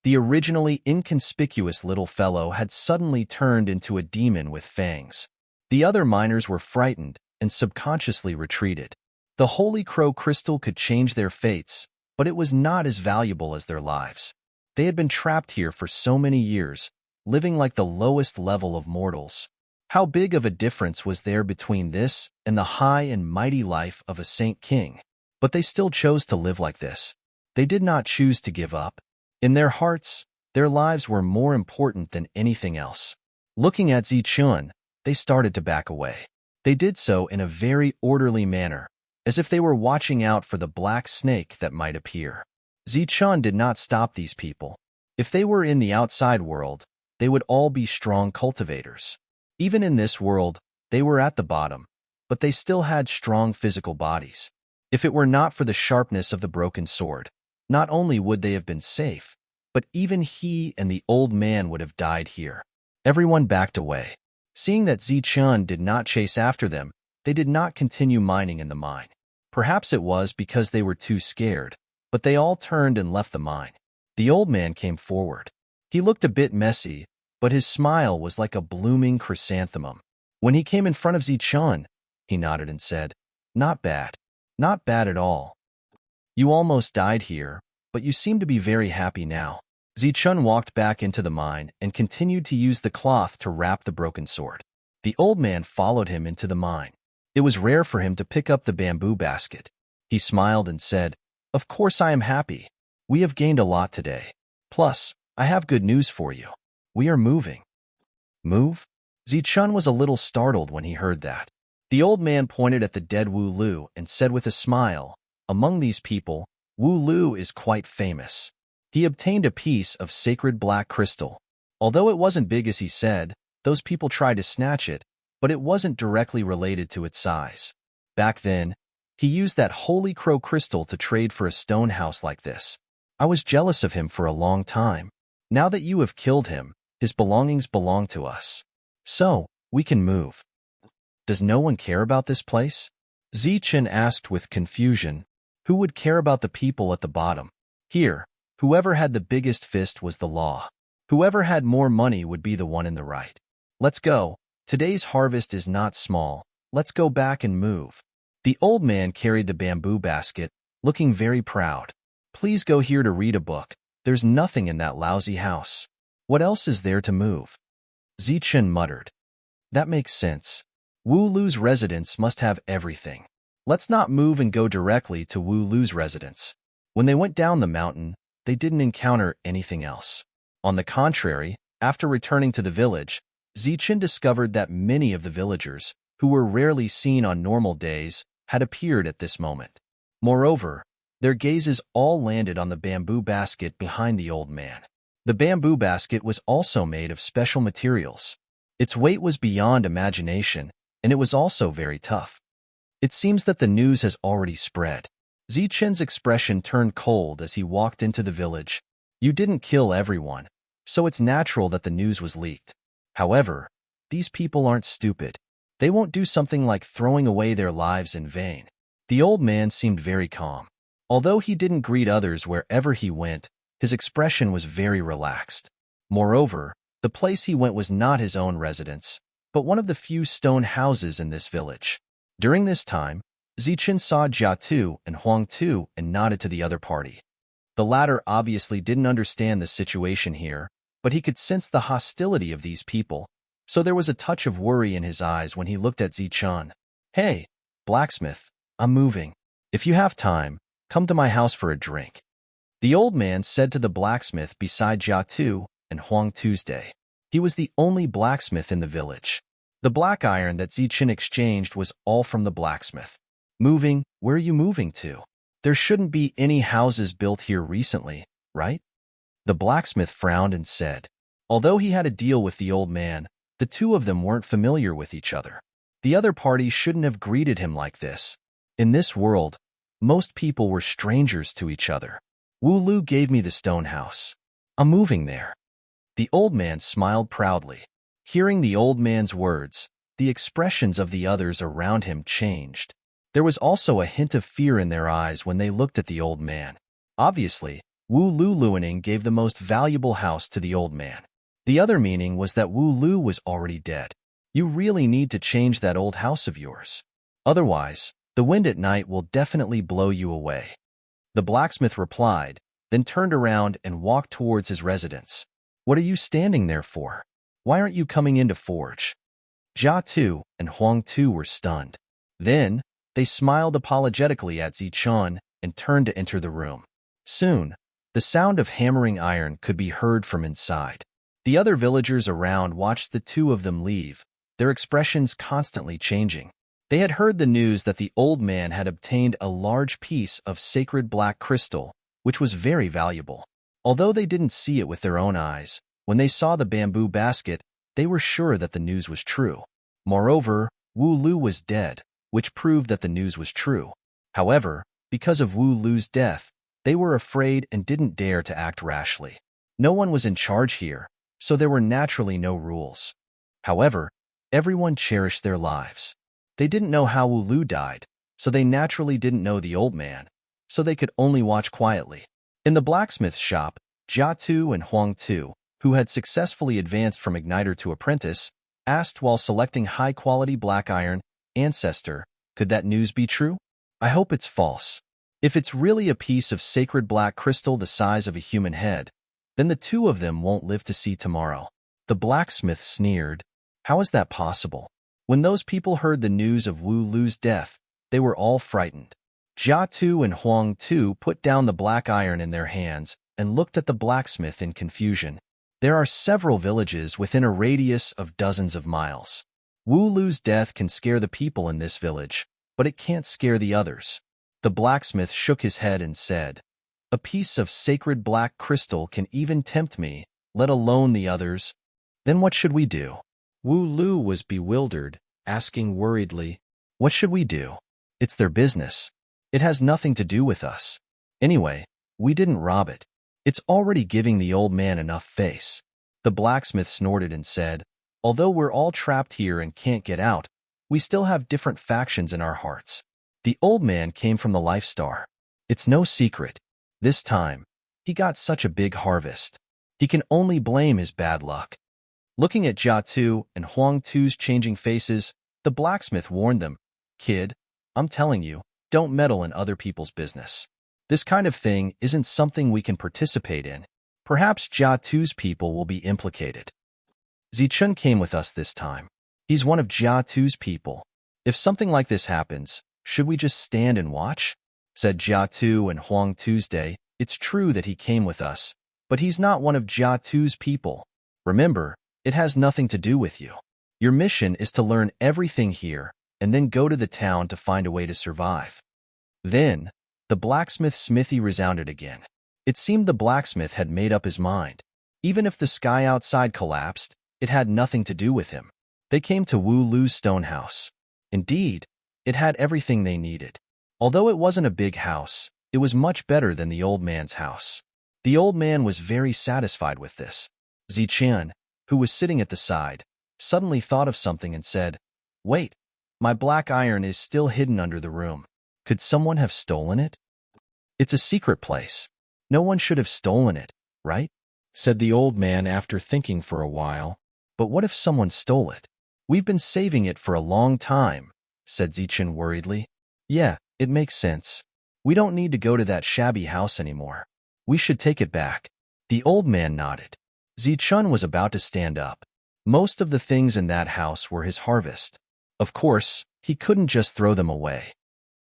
The originally inconspicuous little fellow had suddenly turned into a demon with fangs. The other miners were frightened and subconsciously retreated. The Holy Crow crystal could change their fates, but it was not as valuable as their lives. They had been trapped here for so many years, living like the lowest level of mortals. How big of a difference was there between this and the high and mighty life of a Saint King? But they still chose to live like this. They did not choose to give up. In their hearts, their lives were more important than anything else. Looking at Zichun, they started to back away. They did so in a very orderly manner, as if they were watching out for the black snake that might appear. Zichun did not stop these people. If they were in the outside world, they would all be strong cultivators. Even in this world, they were at the bottom, but they still had strong physical bodies. If it were not for the sharpness of the broken sword, not only would they have been safe, but even he and the old man would have died here. Everyone backed away. Seeing that Zichun did not chase after them, they did not continue mining in the mine. Perhaps it was because they were too scared, but they all turned and left the mine. The old man came forward. He looked a bit messy, but his smile was like a blooming chrysanthemum. When he came in front of Zichun, he nodded and said, "Not bad. Not bad at all. You almost died here, but you seem to be very happy now." Zichun walked back into the mine and continued to use the cloth to wrap the broken sword. The old man followed him into the mine. It was rare for him to pick up the bamboo basket. He smiled and said, "Of course I am happy. We have gained a lot today. Plus, I have good news for you. We are moving." Move? Zichun was a little startled when he heard that. The old man pointed at the dead Wu Lu and said with a smile, "Among these people, Wu Lu is quite famous. He obtained a piece of sacred black crystal. Although it wasn't big as he said, those people tried to snatch it, but it wasn't directly related to its size. Back then, he used that Holy Crow crystal to trade for a stone house like this. I was jealous of him for a long time. Now that you have killed him, his belongings belong to us. So, we can move." "Does no one care about this place?" Zichen asked with confusion. Who would care about the people at the bottom? Here, whoever had the biggest fist was the law. Whoever had more money would be the one in the right. "Let's go. Today's harvest is not small. Let's go back and move." The old man carried the bamboo basket, looking very proud. "Please go here to read a book. There's nothing in that lousy house. What else is there to move?" Zichen muttered. "That makes sense. Wu Lu's residence must have everything. Let's not move and go directly to Wu Lu's residence." When they went down the mountain, they didn't encounter anything else. On the contrary, after returning to the village, Zichen discovered that many of the villagers, who were rarely seen on normal days, had appeared at this moment. Moreover, their gazes all landed on the bamboo basket behind the old man. The bamboo basket was also made of special materials. Its weight was beyond imagination, and it was also very tough. It seems that the news has already spread. Zichen's expression turned cold as he walked into the village. You didn't kill everyone, so it's natural that the news was leaked. However, these people aren't stupid. They won't do something like throwing away their lives in vain. The old man seemed very calm. Although he didn't greet others wherever he went, his expression was very relaxed. Moreover, the place he went was not his own residence, but one of the few stone houses in this village. During this time, Zichen saw Jia Tu and Huang Tu and nodded to the other party. The latter obviously didn't understand the situation here, but he could sense the hostility of these people, so there was a touch of worry in his eyes when he looked at Zichen. "Hey, blacksmith, I'm moving. If you have time, come to my house for a drink." The old man said to the blacksmith beside Jia Tu and Huang Tuesday. He was the only blacksmith in the village. The black iron that Zichen exchanged was all from the blacksmith. "Moving? Where are you moving to? There shouldn't be any houses built here recently, right?" The blacksmith frowned and said. Although he had a deal with the old man, the two of them weren't familiar with each other. The other party shouldn't have greeted him like this. In this world, most people were strangers to each other. Wu Lu gave me the stone house. I'm moving there. The old man smiled proudly. Hearing the old man's words, the expressions of the others around him changed. There was also a hint of fear in their eyes when they looked at the old man. Obviously, Wu Lu Luoning gave the most valuable house to the old man. The other meaning was that Wu Lu was already dead. You really need to change that old house of yours. Otherwise, the wind at night will definitely blow you away. The blacksmith replied, then turned around and walked towards his residence. What are you standing there for? Why aren't you coming in to forge? Jia Tu and Huang Tu were stunned. Then, they smiled apologetically at Zichun and turned to enter the room. Soon, the sound of hammering iron could be heard from inside. The other villagers around watched the two of them leave, their expressions constantly changing. They had heard the news that the old man had obtained a large piece of sacred black crystal, which was very valuable. Although they didn't see it with their own eyes, when they saw the bamboo basket, they were sure that the news was true. Moreover, Wu Lu was dead, which proved that the news was true. However, because of Wu Lu's death, they were afraid and didn't dare to act rashly. No one was in charge here, so there were naturally no rules. However, everyone cherished their lives. They didn't know how Wu Lu died, so they naturally didn't know the old man, so they could only watch quietly. In the blacksmith's shop, Jia Tu and Huang Tu, who had successfully advanced from igniter to apprentice, asked while selecting high-quality black iron, "Ancestor, could that news be true? I hope it's false. If it's really a piece of sacred black crystal the size of a human head, then the two of them won't live to see tomorrow." The blacksmith sneered. How is that possible? When those people heard the news of Wu Lu's death, they were all frightened. Jia Tu and Huang Tu put down the black iron in their hands and looked at the blacksmith in confusion. There are several villages within a radius of dozens of miles. Wu Lu's death can scare the people in this village, but it can't scare the others. The blacksmith shook his head and said, "A piece of sacred black crystal can even tempt me, let alone the others. Then what should we do?" Wu Lu was bewildered, asking worriedly, "What should we do? It's their business. It has nothing to do with us. Anyway, we didn't rob it. It's already giving the old man enough face." The blacksmith snorted and said, "Although we're all trapped here and can't get out, we still have different factions in our hearts. The old man came from the Life Star. It's no secret. This time, he got such a big harvest. He can only blame his bad luck." Looking at Jia Tu and Huang Tu's changing faces, the blacksmith warned them, "Kid, I'm telling you, don't meddle in other people's business. This kind of thing isn't something we can participate in. Perhaps Jia Tu's people will be implicated. Zichun came with us this time. He's one of Jia Tu's people. If something like this happens, should we just stand and watch?" said Jia Tu and Huang Tuesday. "It's true that he came with us, but he's not one of Jia Tu's people. Remember, it has nothing to do with you. Your mission is to learn everything here and then go to the town to find a way to survive." Then, the blacksmith's smithy resounded again. It seemed the blacksmith had made up his mind. Even if the sky outside collapsed, it had nothing to do with him. They came to Wu Lu's stone house. Indeed, it had everything they needed. Although it wasn't a big house, it was much better than the old man's house. The old man was very satisfied with this. Zichun, who was sitting at the side, suddenly thought of something and said, "Wait, my black iron is still hidden under the room. Could someone have stolen it? It's a secret place. No one should have stolen it, right?" said the old man after thinking for a while. "But what if someone stole it? We've been saving it for a long time," said Zichun worriedly. "Yeah, it makes sense. We don't need to go to that shabby house anymore. We should take it back." The old man nodded. Zichun was about to stand up. Most of the things in that house were his harvest. Of course, he couldn't just throw them away.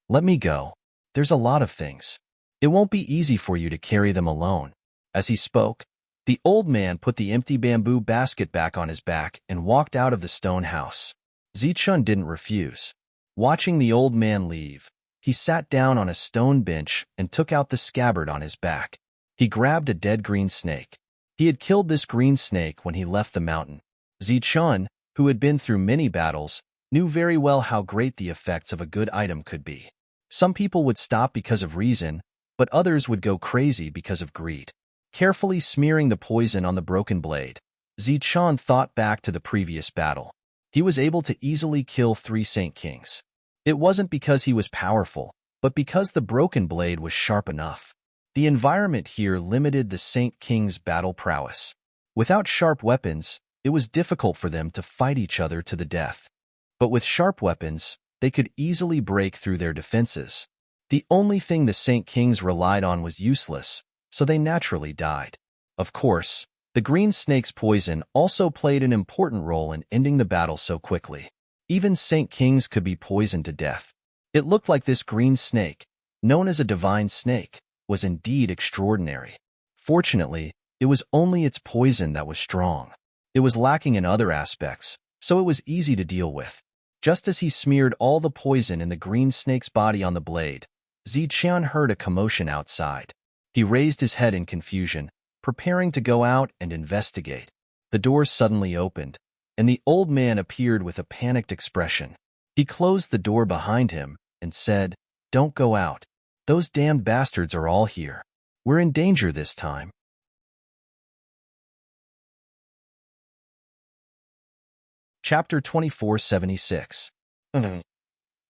"Let me go. There's a lot of things. It won't be easy for you to carry them alone." As he spoke, the old man put the empty bamboo basket back on his back and walked out of the stone house. Zichun didn't refuse. Watching the old man leave, he sat down on a stone bench and took out the scabbard on his back. He grabbed a dead green snake. He had killed this green snake when he left the mountain. Zichun, who had been through many battles, knew very well how great the effects of a good item could be. Some people would stop because of reason, but others would go crazy because of greed. Carefully smearing the poison on the broken blade, Zichun thought back to the previous battle. He was able to easily kill 3 Saint Kings. It wasn't because he was powerful, but because the broken blade was sharp enough. The environment here limited the Saint King's battle prowess. Without sharp weapons, it was difficult for them to fight each other to the death. But with sharp weapons, they could easily break through their defenses. The only thing the Saint Kings relied on was useless, so they naturally died. Of course, the green snake's poison also played an important role in ending the battle so quickly. Even Saint Kings could be poisoned to death. It looked like this green snake, known as a divine snake, was indeed extraordinary. Fortunately, it was only its poison that was strong. It was lacking in other aspects, so it was easy to deal with. Just as he smeared all the poison in the green snake's body on the blade, Zichun heard a commotion outside. He raised his head in confusion, preparing to go out and investigate. The door suddenly opened, and the old man appeared with a panicked expression. He closed the door behind him and said, "Don't go out. Those damned bastards are all here. We're in danger this time." Chapter 2476.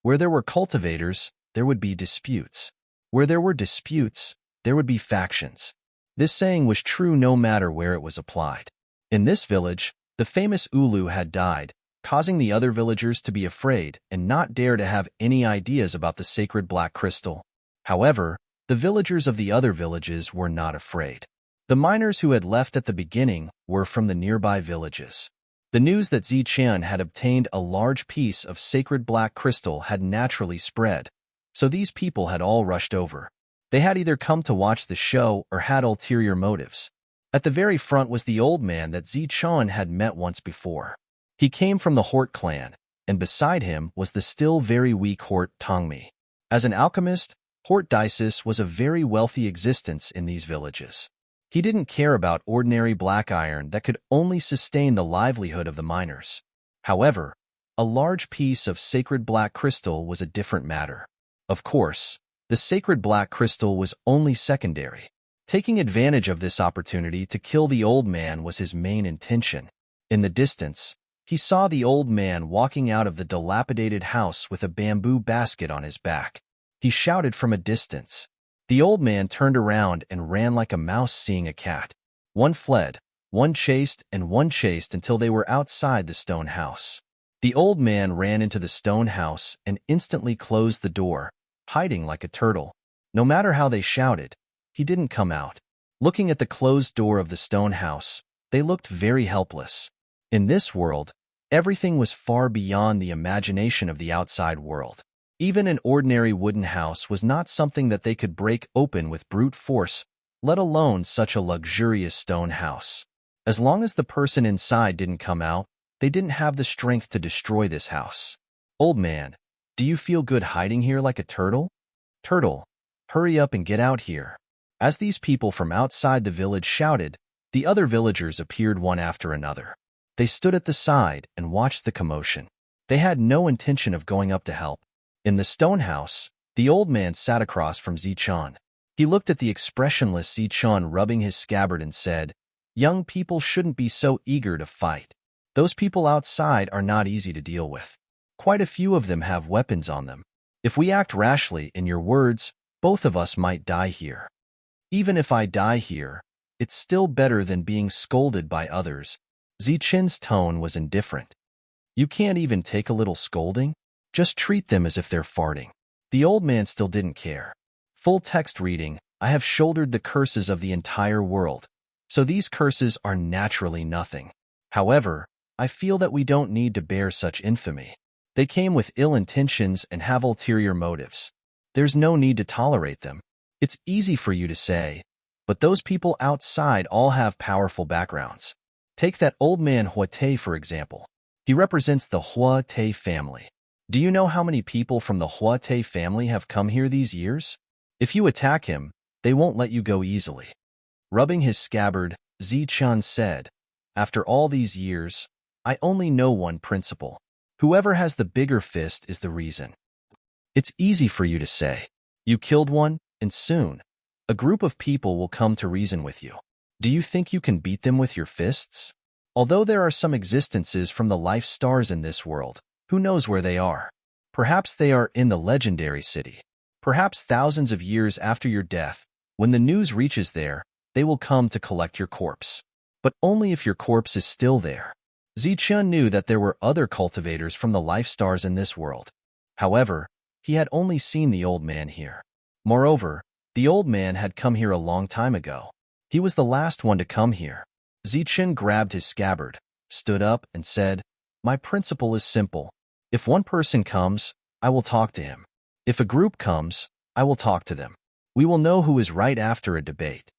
Where there were cultivators, there would be disputes. Where there were disputes, there would be factions. This saying was true no matter where it was applied. In this village, the famous Ulu had died, causing the other villagers to be afraid and not dare to have any ideas about the sacred black crystal. However, the villagers of the other villages were not afraid. The miners who had left at the beginning were from the nearby villages. The news that Zichun had obtained a large piece of sacred black crystal had naturally spread, so these people had all rushed over. They had either come to watch the show or had ulterior motives. At the very front was the old man that Zichun had met once before. He came from the Hort clan, and beside him was the still very weak Hort Tongmi. As an alchemist, Hort Dices was a very wealthy existence in these villages. He didn't care about ordinary black iron that could only sustain the livelihood of the miners. However, a large piece of sacred black crystal was a different matter. Of course, the sacred black crystal was only secondary. Taking advantage of this opportunity to kill the old man was his main intention. In the distance, he saw the old man walking out of the dilapidated house with a bamboo basket on his back. He shouted from a distance. The old man turned around and ran like a mouse seeing a cat. One fled, one chased, and one chased until they were outside the stone house. The old man ran into the stone house and instantly closed the door, hiding like a turtle. No matter how they shouted, he didn't come out. Looking at the closed door of the stone house, they looked very helpless. In this world, everything was far beyond the imagination of the outside world. Even an ordinary wooden house was not something that they could break open with brute force, let alone such a luxurious stone house. As long as the person inside didn't come out, they didn't have the strength to destroy this house. "Old man, do you feel good hiding here like a turtle? Turtle, hurry up and get out here." As these people from outside the village shouted, the other villagers appeared one after another. They stood at the side and watched the commotion. They had no intention of going up to help. In the stone house, the old man sat across from Zichun. He looked at the expressionless Zichun rubbing his scabbard and said, "Young people shouldn't be so eager to fight. Those people outside are not easy to deal with. Quite a few of them have weapons on them. If we act rashly, in your words, both of us might die here. Even if I die here, it's still better than being scolded by others." Zichun's tone was indifferent. "You can't even take a little scolding? Just treat them as if they're farting." The old man still didn't care. Full text reading, "I have shouldered the curses of the entire world, so these curses are naturally nothing. However, I feel that we don't need to bear such infamy. They came with ill intentions and have ulterior motives. There's no need to tolerate them. It's easy for you to say, but those people outside all have powerful backgrounds. Take that old man Hua Te, for example. He represents the Hua Te family. Do you know how many people from the Hua Te family have come here these years? If you attack him, they won't let you go easily." Rubbing his scabbard, Zichun said, "After all these years, I only know one principle. Whoever has the bigger fist is the reason. It's easy for you to say. You killed one, and soon, a group of people will come to reason with you. Do you think you can beat them with your fists? Although there are some existences from the life stars in this world, who knows where they are? Perhaps they are in the legendary city. Perhaps thousands of years after your death, when the news reaches there, they will come to collect your corpse. But only if your corpse is still there. Zichun knew that there were other cultivators from the life stars in this world. However, he had only seen the old man here. Moreover, the old man had come here a long time ago. He was the last one to come here. Zichun grabbed his scabbard, stood up, and said, "My principle is simple. If one person comes, I will talk to him. If a group comes, I will talk to them. We will know who is right after a debate."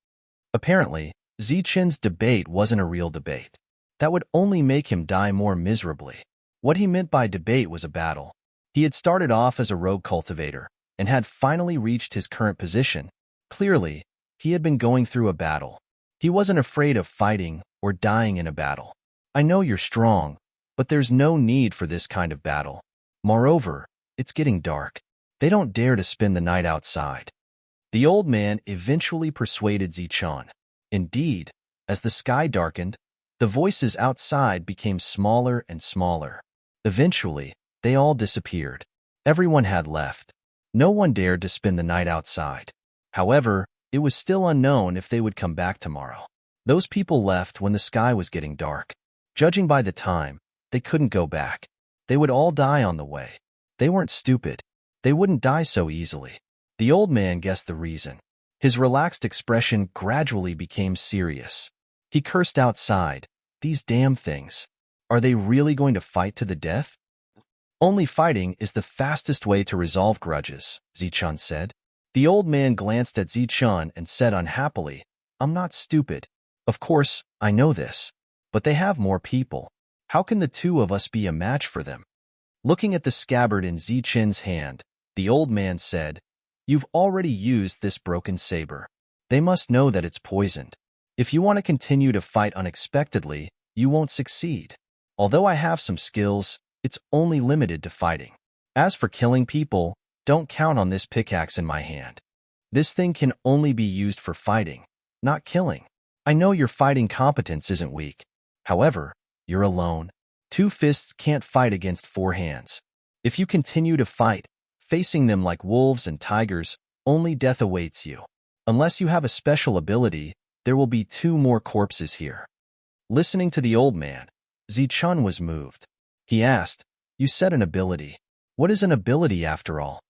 Apparently, Zichun's debate wasn't a real debate. That would only make him die more miserably. What he meant by debate was a battle. He had started off as a rogue cultivator and had finally reached his current position. Clearly, he had been going through a battle. He wasn't afraid of fighting or dying in a battle. "I know you're strong, but there's no need for this kind of battle. Moreover, it's getting dark. They don't dare to spend the night outside." The old man eventually persuaded Zichun. Indeed, as the sky darkened, the voices outside became smaller and smaller. Eventually, they all disappeared. Everyone had left. No one dared to spend the night outside. However, it was still unknown if they would come back tomorrow. Those people left when the sky was getting dark. Judging by the time, they couldn't go back. They would all die on the way. They weren't stupid. They wouldn't die so easily. The old man guessed the reason. His relaxed expression gradually became serious. He cursed outside, "These damn things. Are they really going to fight to the death?" "Only fighting is the fastest way to resolve grudges," Zichun said. The old man glanced at Zichun and said unhappily, "I'm not stupid. Of course, I know this. But they have more people. How can the two of us be a match for them?" Looking at the scabbard in Zichun's hand, the old man said, "You've already used this broken saber. They must know that it's poisoned. If you want to continue to fight unexpectedly, you won't succeed. Although I have some skills, it's only limited to fighting. As for killing people, don't count on this pickaxe in my hand. This thing can only be used for fighting, not killing. I know your fighting competence isn't weak. However, you're alone. 2 fists can't fight against 4 hands. If you continue to fight, facing them like wolves and tigers, only death awaits you. Unless you have a special ability, there will be 2 more corpses here." Listening to the old man, Zichun was moved. He asked, "You said an ability. What is an ability after all?"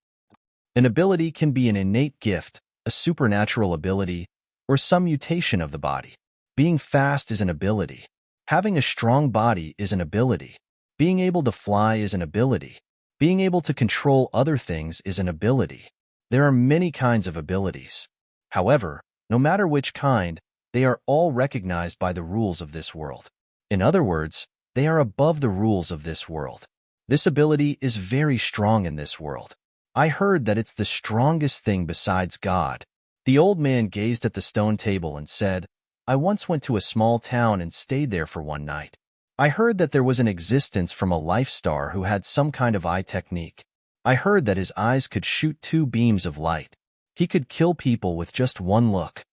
An ability can be an innate gift, a supernatural ability, or some mutation of the body. Being fast is an ability. Having a strong body is an ability. Being able to fly is an ability. Being able to control other things is an ability. There are many kinds of abilities. However, no matter which kind, they are all recognized by the rules of this world. In other words, they are above the rules of this world. This ability is very strong in this world. I heard that it's the strongest thing besides God. The old man gazed at the stone table and said, "I once went to a small town and stayed there for one night. I heard that there was an existence from a life star who had some kind of eye technique. I heard that his eyes could shoot 2 beams of light. He could kill people with just one look."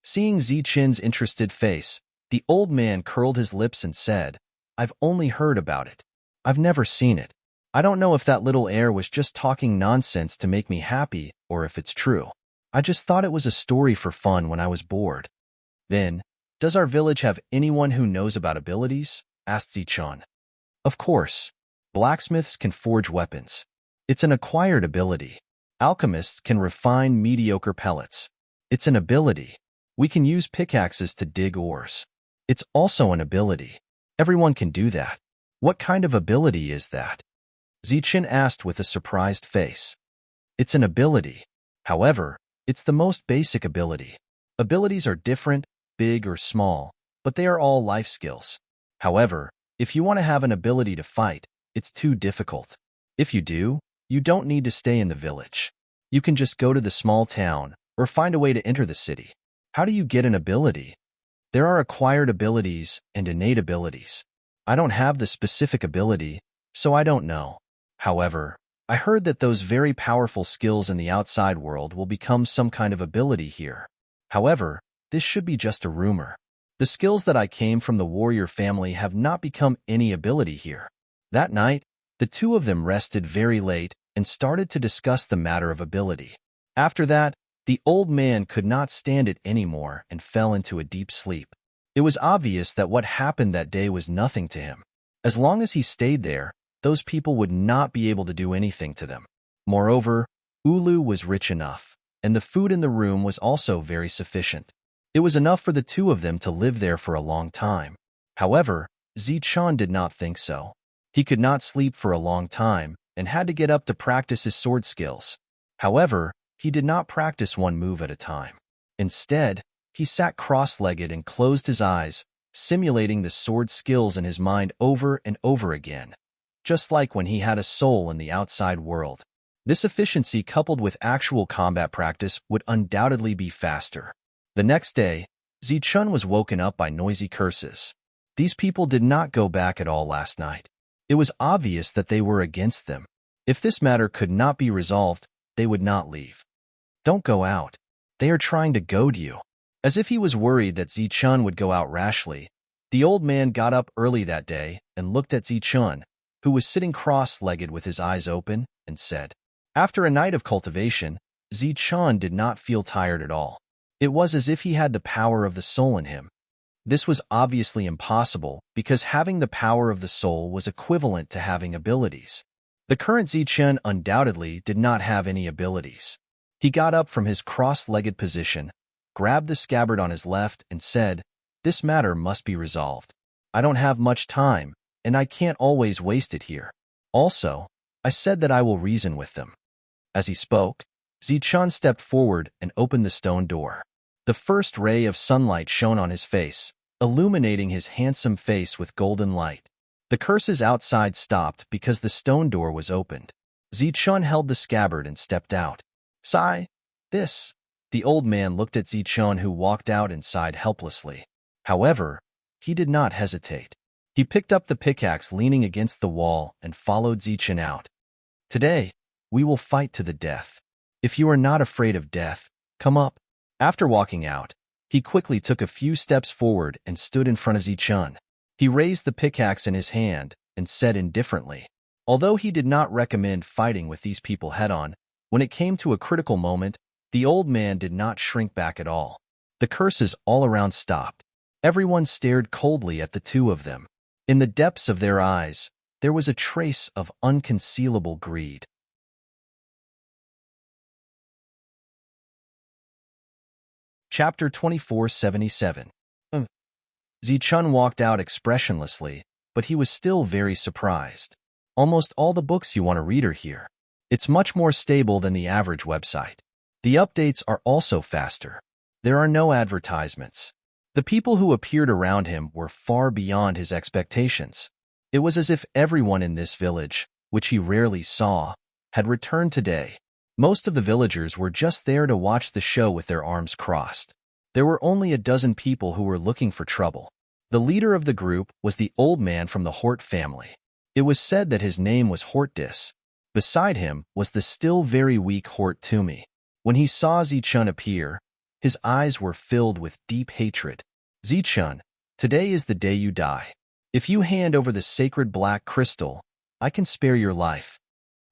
Seeing Zichun's interested face, the old man curled his lips and said, "I've only heard about it. I've never seen it. I don't know if that little heir was just talking nonsense to make me happy or if it's true. I just thought it was a story for fun when I was bored." Then, "Does our village have anyone who knows about abilities?" asked Zichun. "Of course. Blacksmiths can forge weapons. It's an acquired ability. Alchemists can refine mediocre pellets. It's an ability. We can use pickaxes to dig ores. It's also an ability. Everyone can do that." "What kind of ability is that?" Zichun asked with a surprised face. "It's an ability. However, it's the most basic ability. Abilities are different, big or small, but they are all life skills. However, if you want to have an ability to fight, it's too difficult. If you do, you don't need to stay in the village. You can just go to the small town or find a way to enter the city." "How do you get an ability?" "There are acquired abilities and innate abilities. I don't have the specific ability, so I don't know. However, I heard that those very powerful skills in the outside world will become some kind of ability here. However, this should be just a rumor. The skills that I came from the warrior family have not become any ability here. That night, the two of them rested very late and started to discuss the matter of ability. After that, the old man could not stand it anymore and fell into a deep sleep. It was obvious that what happened that day was nothing to him. As long as he stayed there, those people would not be able to do anything to them. Moreover, Ulu was rich enough, and the food in the room was also very sufficient. It was enough for the two of them to live there for a long time. However, Zichun did not think so. He could not sleep for a long time and had to get up to practice his sword skills. However, he did not practice one move at a time. Instead, he sat cross-legged and closed his eyes, simulating the sword skills in his mind over and over again, just like when he had a soul in the outside world. This efficiency coupled with actual combat practice would undoubtedly be faster. The next day, Zichun was woken up by noisy curses. These people did not go back at all last night. It was obvious that they were against them. If this matter could not be resolved, they would not leave. Don't go out. They are trying to goad you. As if he was worried that Zichun would go out rashly, the old man got up early that day and looked at Zichun, who was sitting cross-legged with his eyes open, and said, after a night of cultivation, Zichun did not feel tired at all. It was as if he had the power of the soul in him. This was obviously impossible because having the power of the soul was equivalent to having abilities. The current Zichun undoubtedly did not have any abilities. He got up from his cross-legged position, grabbed the scabbard on his left, and said, this matter must be resolved. I don't have much time, and I can't always waste it here. Also, I said that I will reason with them. As he spoke, Zichun stepped forward and opened the stone door. The first ray of sunlight shone on his face, illuminating his handsome face with golden light. The curses outside stopped because the stone door was opened. Zichun held the scabbard and stepped out. Sigh, this. The old man looked at Zichun, who walked out and sighed helplessly. However, he did not hesitate. He picked up the pickaxe leaning against the wall and followed Zichun out. Today, we will fight to the death. If you are not afraid of death, come up. After walking out, he quickly took a few steps forward and stood in front of Zichun. He raised the pickaxe in his hand and said indifferently, although he did not recommend fighting with these people head-on, when it came to a critical moment, the old man did not shrink back at all. The curses all around stopped. Everyone stared coldly at the two of them. In the depths of their eyes, there was a trace of unconcealable greed. Chapter 2477. Zichun walked out expressionlessly, but he was still very surprised. Almost all the books you want to read are here. It's much more stable than the average website. The updates are also faster. There are no advertisements. The people who appeared around him were far beyond his expectations. It was as if everyone in this village, which he rarely saw, had returned today. Most of the villagers were just there to watch the show with their arms crossed. There were only a dozen people who were looking for trouble. The leader of the group was the old man from the Hort family. It was said that his name was Hortdis. Beside him was the still very weak Hort Tumi. When he saw Zichun appear, his eyes were filled with deep hatred. Zichun, today is the day you die. If you hand over the sacred black crystal, I can spare your life,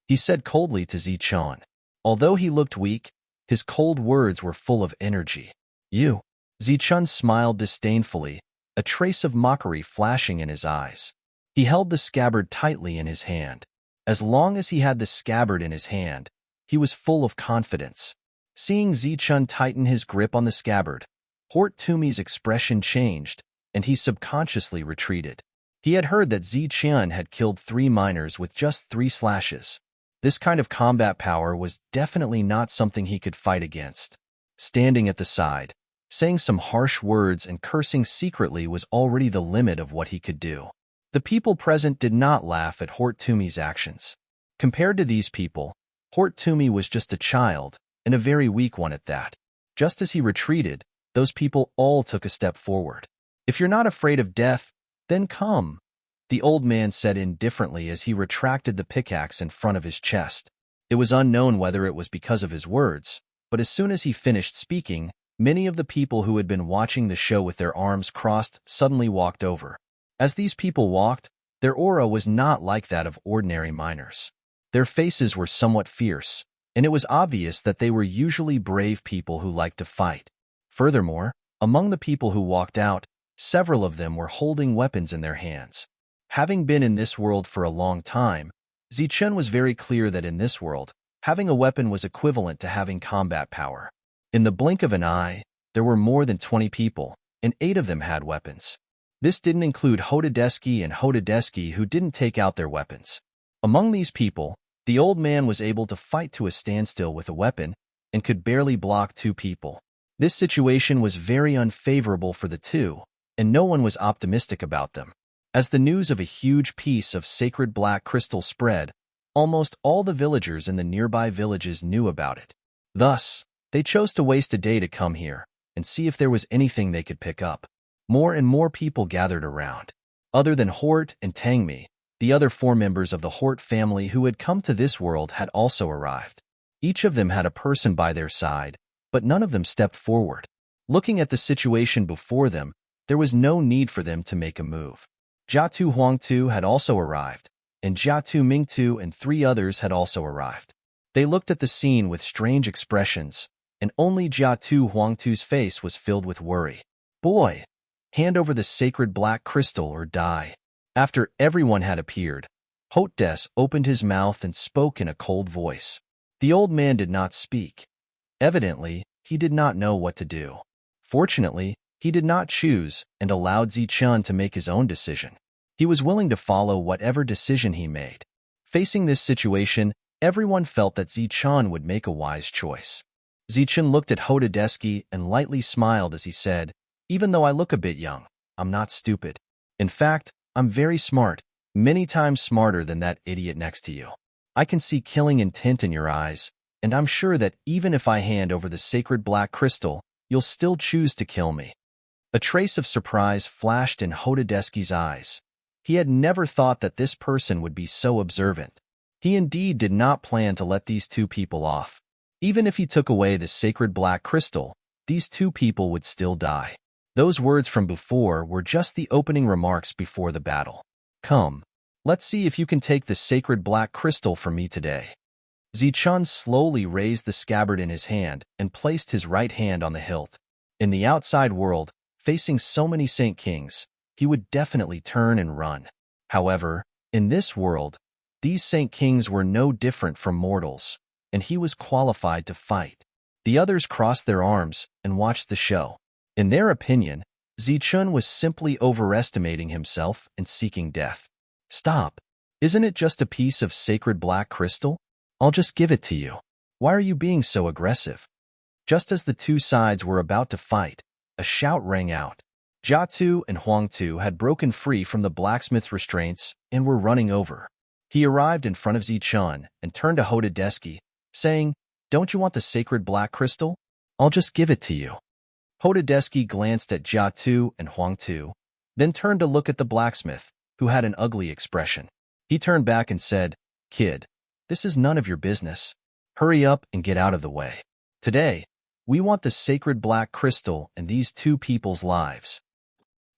he said coldly to Zichun. Although he looked weak, his cold words were full of energy. You. Zichun smiled disdainfully, a trace of mockery flashing in his eyes. He held the scabbard tightly in his hand. As long as he had the scabbard in his hand, he was full of confidence. Seeing Zichun tighten his grip on the scabbard, Hort Tumi's expression changed, and he subconsciously retreated. He had heard that Zichun had killed 3 miners with just 3 slashes. This kind of combat power was definitely not something he could fight against. Standing at the side, saying some harsh words and cursing secretly was already the limit of what he could do. The people present did not laugh at Hort Tumi's actions. Compared to these people, Hort Tumi was just a child, and a very weak one at that. Just as he retreated, those people all took a step forward. If you're not afraid of death, then come. the old man said indifferently as he retracted the pickaxe in front of his chest. It was unknown whether it was because of his words, but as soon as he finished speaking, many of the people who had been watching the show with their arms crossed suddenly walked over. As these people walked, their aura was not like that of ordinary miners. Their faces were somewhat fierce, and it was obvious that they were usually brave people who liked to fight. Furthermore, among the people who walked out, several of them were holding weapons in their hands. Having been in this world for a long time, Zichun was very clear that in this world, having a weapon was equivalent to having combat power. In the blink of an eye, there were more than 20 people, and 8 of them had weapons. This didn't include Hotodeski and Hotodeski who didn't take out their weapons. Among these people, the old man was able to fight to a standstill with a weapon and could barely block 2 people. This situation was very unfavorable for the two, and no one was optimistic about them. As the news of a huge piece of sacred black crystal spread, almost all the villagers in the nearby villages knew about it. Thus, they chose to waste a day to come here and see if there was anything they could pick up. More and more people gathered around. Other than Hort and Tangmi, the other 4 members of the Hort family who had come to this world had also arrived. Each of them had a person by their side, but none of them stepped forward. Looking at the situation before them, there was no need for them to make a move. Jiatu Huangtu had also arrived, and Jiatu Mingtu and 3 others had also arrived. They looked at the scene with strange expressions, and only Jiatu Huangtu's face was filled with worry. "Boy, hand over the sacred black crystal or die." After everyone had appeared, Hotdes opened his mouth and spoke in a cold voice. The old man did not speak. Evidently, he did not know what to do. Fortunately, he did not choose and allowed Zichun to make his own decision. He was willing to follow whatever decision he made. Facing this situation, everyone felt that Zichun would make a wise choice. Zichun looked at Hotodeski and lightly smiled as he said, "Even though I look a bit young, I'm not stupid. In fact, I'm very smart, many times smarter than that idiot next to you. I can see killing intent in your eyes, and I'm sure that even if I hand over the sacred black crystal, you'll still choose to kill me." A trace of surprise flashed in Hotodeski's eyes. He had never thought that this person would be so observant. He indeed did not plan to let these 2 people off. Even if he took away the sacred black crystal, these 2 people would still die. Those words from before were just the opening remarks before the battle. "Come, let's see if you can take the sacred black crystal from me today." Zichun slowly raised the scabbard in his hand and placed his right hand on the hilt. In the outside world, facing so many Saint Kings, he would definitely turn and run. However, in this world, these Saint Kings were no different from mortals, and he was qualified to fight. The others crossed their arms and watched the show. In their opinion, Zichun was simply overestimating himself and seeking death. "Stop. Isn't it just a piece of sacred black crystal? I'll just give it to you. Why are you being so aggressive?" Just as the 2 sides were about to fight, a shout rang out. Jiatu and Huangtu had broken free from the blacksmith's restraints and were running over. He arrived in front of Zichun and turned to Hotodeski, saying, "Don't you want the sacred black crystal? I'll just give it to you." Hotodeski glanced at Jiatu and Huangtu, then turned to look at the blacksmith, who had an ugly expression. He turned back and said, "Kid, this is none of your business. Hurry up and get out of the way. Today, we want the sacred black crystal and these 2 people's lives."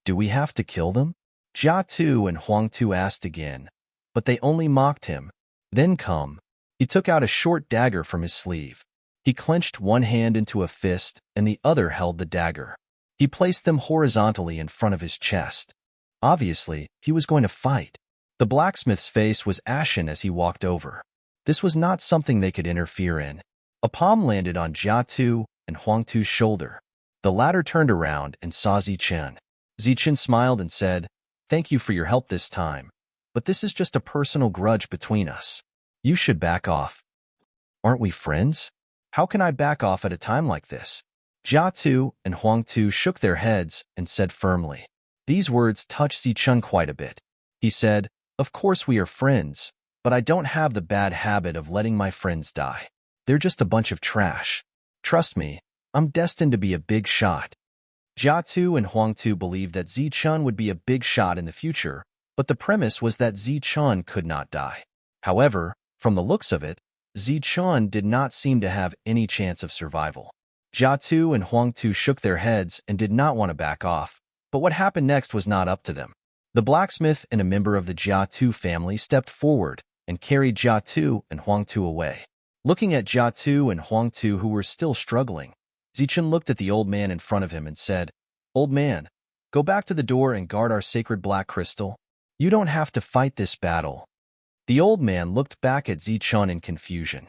"Do we have to kill them?" Jiatu and Huangtu asked again, but they only mocked him. "Then come." He took out a short dagger from his sleeve. He clenched one hand into a fist and the other held the dagger. He placed them horizontally in front of his chest. Obviously, he was going to fight. The blacksmith's face was ashen as he walked over. This was not something they could interfere in. A palm landed on Jiatu and Huangtu's shoulder. The latter turned around and saw Zichun. Zichun smiled and said, "Thank you for your help this time, but this is just a personal grudge between us. You should back off." "Aren't we friends? How can I back off at a time like this?" Jiatu and Huangtu shook their heads and said firmly. These words touched Zichun quite a bit. He said, "Of course we are friends, but I don't have the bad habit of letting my friends die. They're just a bunch of trash. Trust me, I'm destined to be a big shot." Jiatu and Huangtu believed that Zichun would be a big shot in the future, but the premise was that Zichun could not die. However, from the looks of it, Zichun did not seem to have any chance of survival. Jiatu and Huangtu shook their heads and did not want to back off, but what happened next was not up to them. The blacksmith and a member of the Jiatu family stepped forward and carried Jiatu and Huangtu away. Looking at Jiatu and Huangtu, who were still struggling, Zichun looked at the old man in front of him and said, "Old man, go back to the door and guard our sacred black crystal. You don't have to fight this battle." The old man looked back at Zichun in confusion.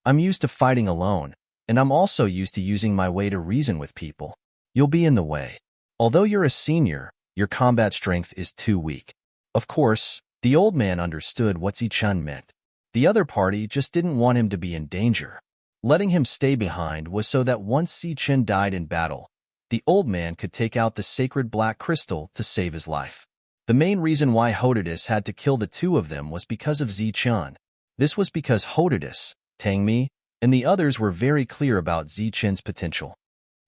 "I'm used to fighting alone, and I'm also used to using my way to reason with people. You'll be in the way. Although you're a senior, your combat strength is too weak." Of course, the old man understood what Zichun meant. The other party just didn't want him to be in danger. Letting him stay behind was so that once Zichun died in battle, the old man could take out the sacred black crystal to save his life. The main reason why Thunderous had to kill the two of them was because of Zichun. This was because Thunderous, Tangmi, and the others were very clear about Zichun's potential.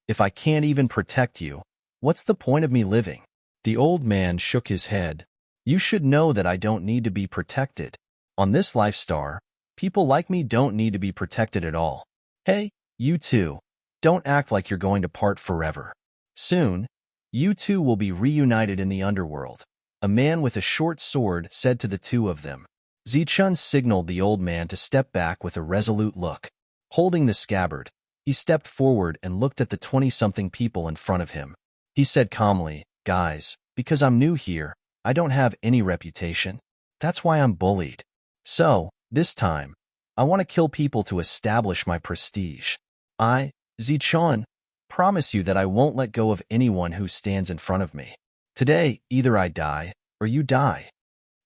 "If I can't even protect you, what's the point of me living?" The old man shook his head. "You should know that I don't need to be protected. On this life star, people like me don't need to be protected at all. Hey, you two, don't act like you're going to part forever. Soon, you two will be reunited in the underworld." A man with a short sword said to the two of them. Zichun signaled the old man to step back with a resolute look. Holding the scabbard, he stepped forward and looked at the 20-something people in front of him. He said calmly, "Guys, because I'm new here, I don't have any reputation. That's why I'm bullied. So, this time, I want to kill people to establish my prestige. I, Zichun, promise you that I won't let go of anyone who stands in front of me. Today, either I die, or you die."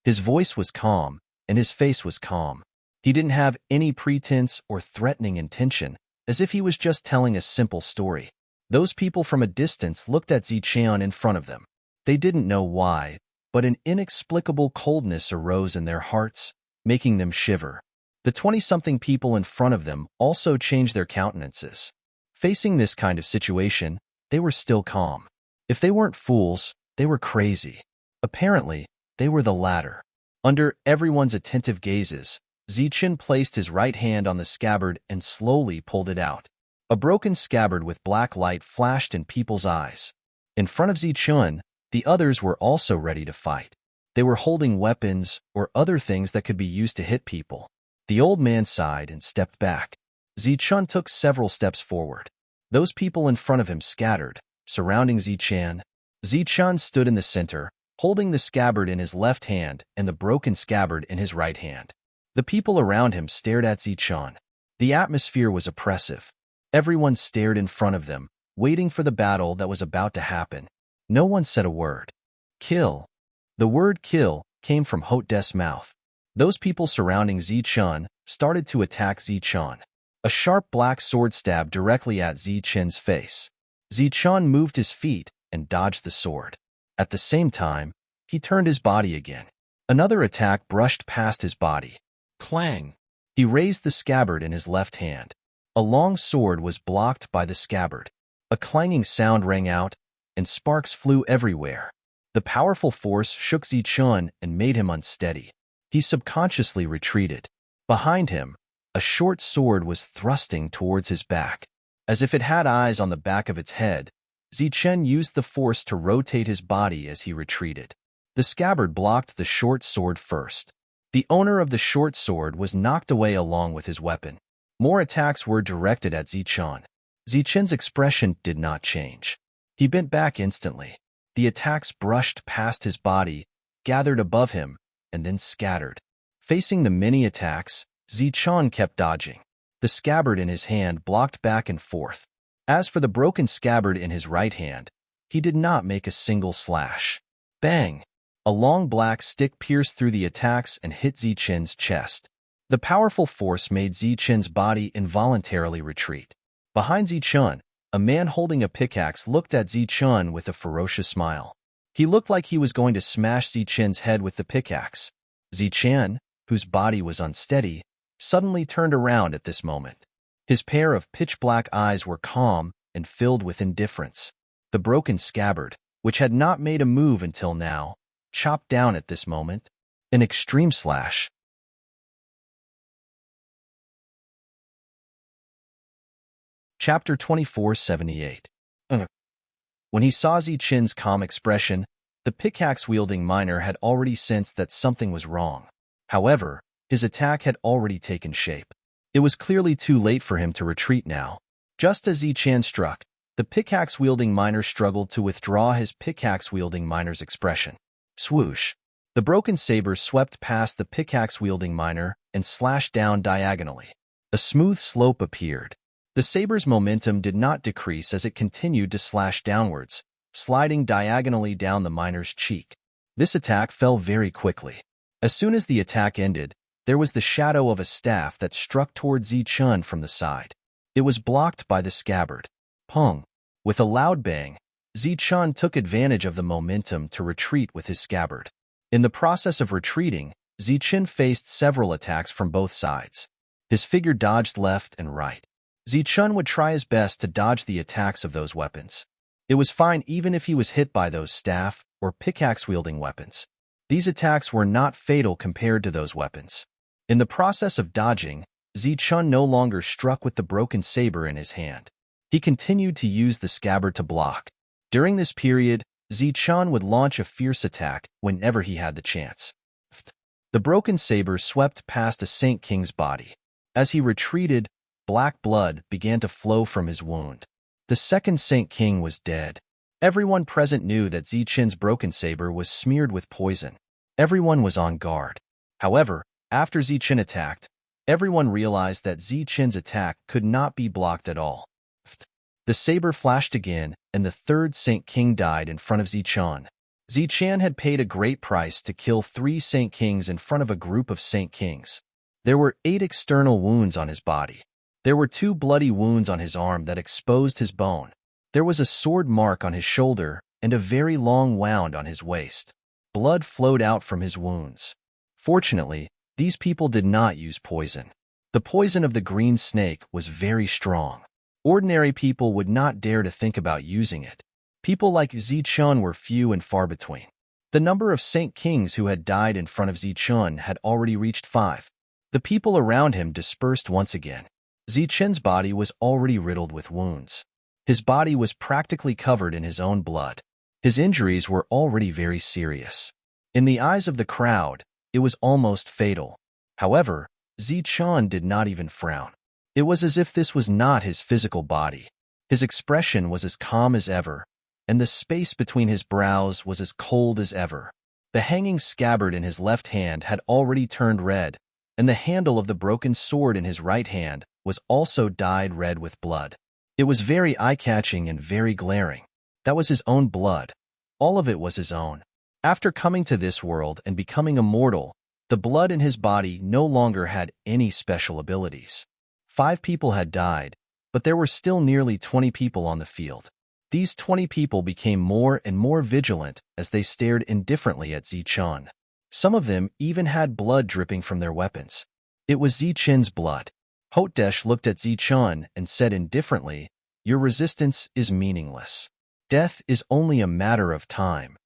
His voice was calm, and his face was calm. He didn't have any pretense or threatening intention, as if he was just telling a simple story. Those people from a distance looked at Zichun in front of them. They didn't know why, but an inexplicable coldness arose in their hearts, making them shiver. The 20-something people in front of them also changed their countenances. Facing this kind of situation, they were still calm. If they weren't fools, they were crazy. Apparently, they were the latter. Under everyone's attentive gazes, Zichun placed his right hand on the scabbard and slowly pulled it out. A broken scabbard with black light flashed in people's eyes. In front of Zichun, the others were also ready to fight. They were holding weapons or other things that could be used to hit people. The old man sighed and stepped back. Zichun took several steps forward. Those people in front of him scattered, surrounding Zichun. Zichun stood in the center, holding the scabbard in his left hand and the broken scabbard in his right hand. The people around him stared at Zichun. The atmosphere was oppressive. Everyone stared in front of them, waiting for the battle that was about to happen. No one said a word. "Kill." The word "kill" came from Hotde's mouth. Those people surrounding Zichun started to attack Zichun. A sharp black sword stabbed directly at Zichun's face. Zichun moved his feet and dodged the sword. At the same time, he turned his body again. Another attack brushed past his body. Clang! He raised the scabbard in his left hand. A long sword was blocked by the scabbard. A clanging sound rang out, and sparks flew everywhere. The powerful force shook Zichun and made him unsteady. He subconsciously retreated. Behind him, a short sword was thrusting towards his back. As if it had eyes on the back of its head, Zichun used the force to rotate his body as he retreated. The scabbard blocked the short sword first. The owner of the short sword was knocked away along with his weapon. More attacks were directed at Zichun. Zichun's expression did not change. He bent back instantly. The attacks brushed past his body, gathered above him, and then scattered. Facing the many attacks, Zichun kept dodging. The scabbard in his hand blocked back and forth. As for the broken scabbard in his right hand, he did not make a single slash. Bang! A long black stick pierced through the attacks and hit Zichun's chest. The powerful force made Zichun's body involuntarily retreat. Behind Zichun, a man holding a pickaxe looked at Zichun with a ferocious smile. He looked like he was going to smash Zichun's head with the pickaxe. Zichun, whose body was unsteady, suddenly turned around at this moment. His pair of pitch-black eyes were calm and filled with indifference. The broken scabbard, which had not made a move until now, chopped down at this moment. An extreme slash. Chapter 2478. When he saw Zichen's calm expression, the pickaxe-wielding miner had already sensed that something was wrong. However, his attack had already taken shape. It was clearly too late for him to retreat now. Just as Zichen struck, the pickaxe-wielding miner struggled to withdraw his pickaxe-wielding miner's expression. Swoosh! The broken saber swept past the pickaxe-wielding miner and slashed down diagonally. A smooth slope appeared. The saber's momentum did not decrease as it continued to slash downwards, sliding diagonally down the miner's cheek. This attack fell very quickly. As soon as the attack ended, there was the shadow of a staff that struck toward Zichen from the side. It was blocked by the scabbard. Pong! With a loud bang, Zichen took advantage of the momentum to retreat with his scabbard. In the process of retreating, Zichen faced several attacks from both sides. His figure dodged left and right. Zichen would try his best to dodge the attacks of those weapons. It was fine even if he was hit by those staff or pickaxe-wielding weapons. These attacks were not fatal compared to those weapons. In the process of dodging, Zichen no longer struck with the broken saber in his hand. He continued to use the scabbard to block. During this period, Zichen would launch a fierce attack whenever he had the chance. The broken saber swept past a Saint King's body. As he retreated, black blood began to flow from his wound. The second Saint King was dead. Everyone present knew that Zichen's broken saber was smeared with poison. Everyone was on guard. However, after Zichen attacked, everyone realized that Zichen's attack could not be blocked at all. The saber flashed again, and the third Saint King died in front of Zichen. Zichen had paid a great price to kill 3 Saint Kings in front of a group of Saint Kings. There were 8 external wounds on his body. There were 2 bloody wounds on his arm that exposed his bone. There was a sword mark on his shoulder and a very long wound on his waist. Blood flowed out from his wounds. Fortunately, these people did not use poison. The poison of the green snake was very strong. Ordinary people would not dare to think about using it. People like Zichen were few and far between. The number of Saint Kings who had died in front of Zichen had already reached 5. The people around him dispersed once again. Zichen's body was already riddled with wounds. His body was practically covered in his own blood. His injuries were already very serious. In the eyes of the crowd, it was almost fatal. However, Zichen did not even frown. It was as if this was not his physical body. His expression was as calm as ever, and the space between his brows was as cold as ever. The hanging scabbard in his left hand had already turned red, and the handle of the broken sword in his right hand was also dyed red with blood. It was very eye-catching and very glaring. That was his own blood. All of it was his own. After coming to this world and becoming immortal, the blood in his body no longer had any special abilities. 5 people had died, but there were still nearly 20 people on the field. These 20 people became more and more vigilant as they stared indifferently at Zichen. Some of them even had blood dripping from their weapons. It was Zichen's blood. Hotdesh looked at Zichen and said indifferently, "Your resistance is meaningless. Death is only a matter of time."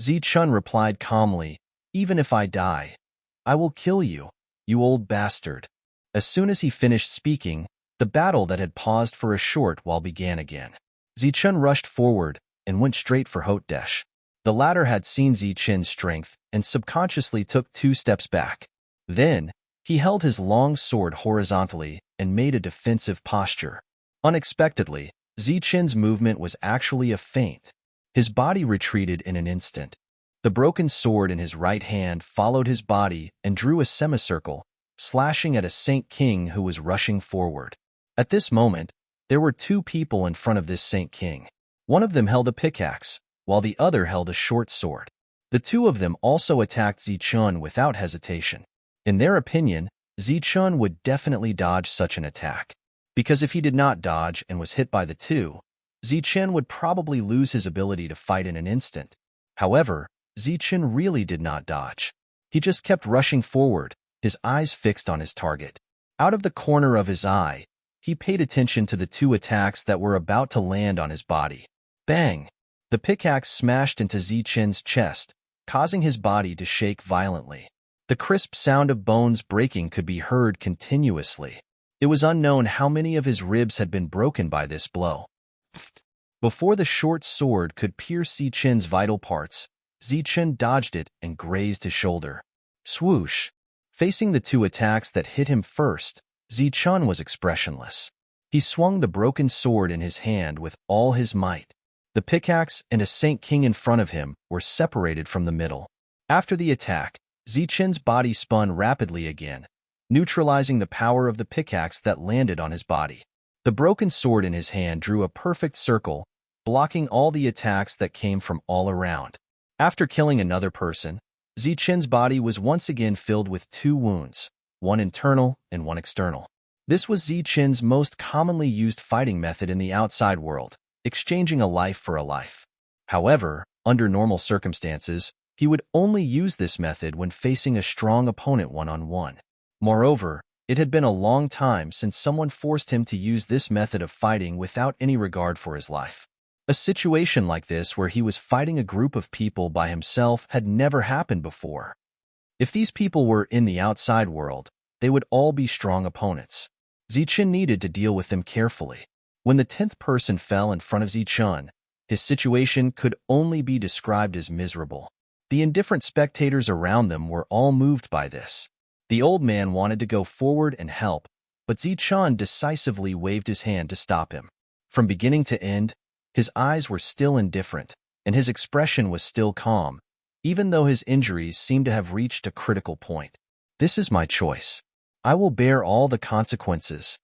Zichen replied calmly, "Even if I die, I will kill you, you old bastard." As soon as he finished speaking, the battle that had paused for a short while began again. Zichen rushed forward and went straight for Hotdesh. The latter had seen Zichen's strength and subconsciously took 2 steps back. Then, he held his long sword horizontally and made a defensive posture. Unexpectedly, Zichen's movement was actually a feint. His body retreated in an instant. The broken sword in his right hand followed his body and drew a semicircle, slashing at a Saint King who was rushing forward. At this moment, there were 2 people in front of this Saint King. One of them held a pickaxe, while the other held a short sword. The 2 of them also attacked Zichen without hesitation. In their opinion, Zichen would definitely dodge such an attack. Because if he did not dodge and was hit by the 2, Zichen would probably lose his ability to fight in an instant. However, Zichen really did not dodge. He just kept rushing forward, his eyes fixed on his target. Out of the corner of his eye, he paid attention to the 2 attacks that were about to land on his body. Bang! The pickaxe smashed into Zichen's chest, causing his body to shake violently. The crisp sound of bones breaking could be heard continuously. It was unknown how many of his ribs had been broken by this blow. Before the short sword could pierce Zichen's vital parts, Zichen dodged it and grazed his shoulder. Swoosh! Facing the two attacks that hit him first, Zichen was expressionless. He swung the broken sword in his hand with all his might. The pickaxe and a Saint King in front of him were separated from the middle. After the attack, Zichen's body spun rapidly again, neutralizing the power of the pickaxe that landed on his body. The broken sword in his hand drew a perfect circle, blocking all the attacks that came from all around. After killing another person, Zichen's body was once again filled with two wounds, one internal and one external. This was Zichen's most commonly used fighting method in the outside world, exchanging a life for a life. However, under normal circumstances, he would only use this method when facing a strong opponent one-on-one. Moreover, it had been a long time since someone forced him to use this method of fighting without any regard for his life. A situation like this where he was fighting a group of people by himself had never happened before. If these people were in the outside world, they would all be strong opponents. Zichen needed to deal with them carefully. When the 10th person fell in front of Zichen, his situation could only be described as miserable. The indifferent spectators around them were all moved by this. The old man wanted to go forward and help, but Zichen decisively waved his hand to stop him. From beginning to end, his eyes were still indifferent, and his expression was still calm, even though his injuries seemed to have reached a critical point. This is my choice. I will bear all the consequences.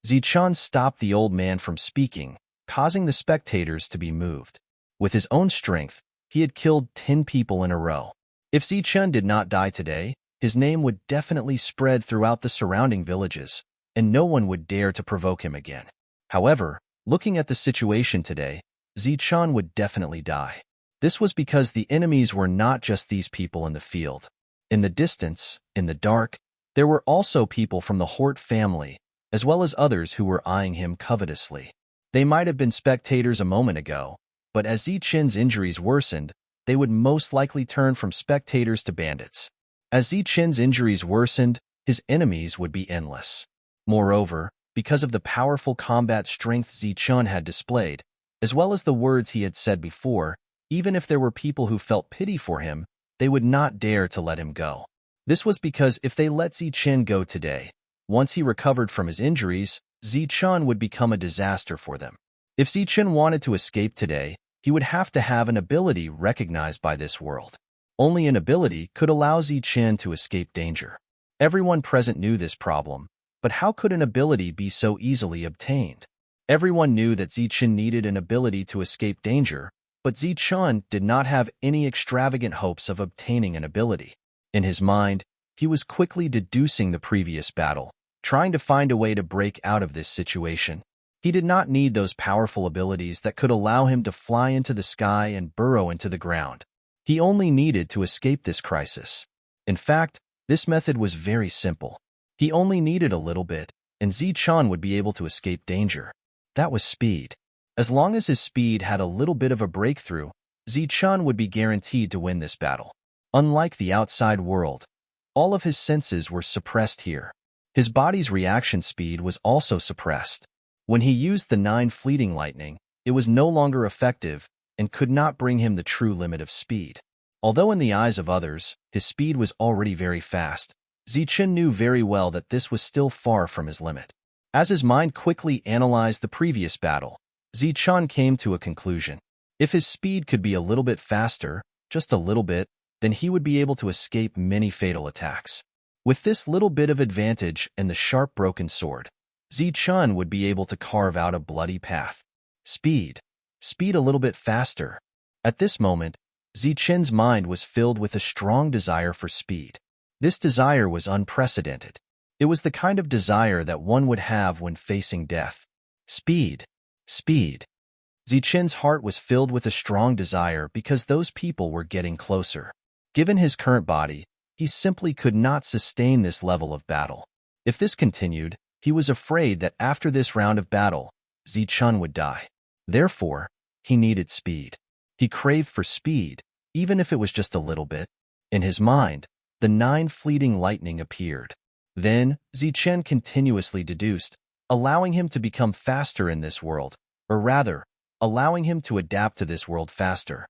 Zichen stopped the old man from speaking, causing the spectators to be moved. With his own strength, he had killed 10 people in a row. If Zichen did not die today, his name would definitely spread throughout the surrounding villages, and no one would dare to provoke him again. However, looking at the situation today, Zichen would definitely die. This was because the enemies were not just these people in the field. In the distance, in the dark, there were also people from the Hort family, as well as others who were eyeing him covetously. They might have been spectators a moment ago, but as Zichen's injuries worsened, they would most likely turn from spectators to bandits. As Zichen's injuries worsened, his enemies would be endless. Moreover, because of the powerful combat strength Zichen had displayed, as well as the words he had said before, even if there were people who felt pity for him, they would not dare to let him go. This was because if they let Zichen go today, once he recovered from his injuries, Zichen would become a disaster for them. If Zichen wanted to escape today, he would have to have an ability recognized by this world. Only an ability could allow Zichen to escape danger. Everyone present knew this problem, but how could an ability be so easily obtained? Everyone knew that Zichen needed an ability to escape danger, but Zichen did not have any extravagant hopes of obtaining an ability. In his mind, he was quickly deducing the previous battle, trying to find a way to break out of this situation. He did not need those powerful abilities that could allow him to fly into the sky and burrow into the ground. He only needed to escape this crisis. In fact, this method was very simple. He only needed a little bit, and Zichen would be able to escape danger. That was speed. As long as his speed had a little bit of a breakthrough, Zichen would be guaranteed to win this battle. Unlike the outside world, all of his senses were suppressed here. His body's reaction speed was also suppressed. When he used the 9 fleeting lightning, it was no longer effective and could not bring him the true limit of speed. Although in the eyes of others, his speed was already very fast, Zichen knew very well that this was still far from his limit. As his mind quickly analyzed the previous battle, Zichen came to a conclusion. If his speed could be a little bit faster, just a little bit, then he would be able to escape many fatal attacks. With this little bit of advantage and the sharp broken sword, Zichen would be able to carve out a bloody path. Speed. Speed a little bit faster. At this moment, Zichen's mind was filled with a strong desire for speed. This desire was unprecedented. It was the kind of desire that one would have when facing death. Speed. Speed. Zichen's heart was filled with a strong desire because those people were getting closer. Given his current body, he simply could not sustain this level of battle. If this continued, he was afraid that after this round of battle, Zichen would die. Therefore, he needed speed. He craved for speed, even if it was just a little bit. In his mind, the 9 fleeting lightning appeared. Then, Zichen continuously deduced, allowing him to become faster in this world, or rather, allowing him to adapt to this world faster.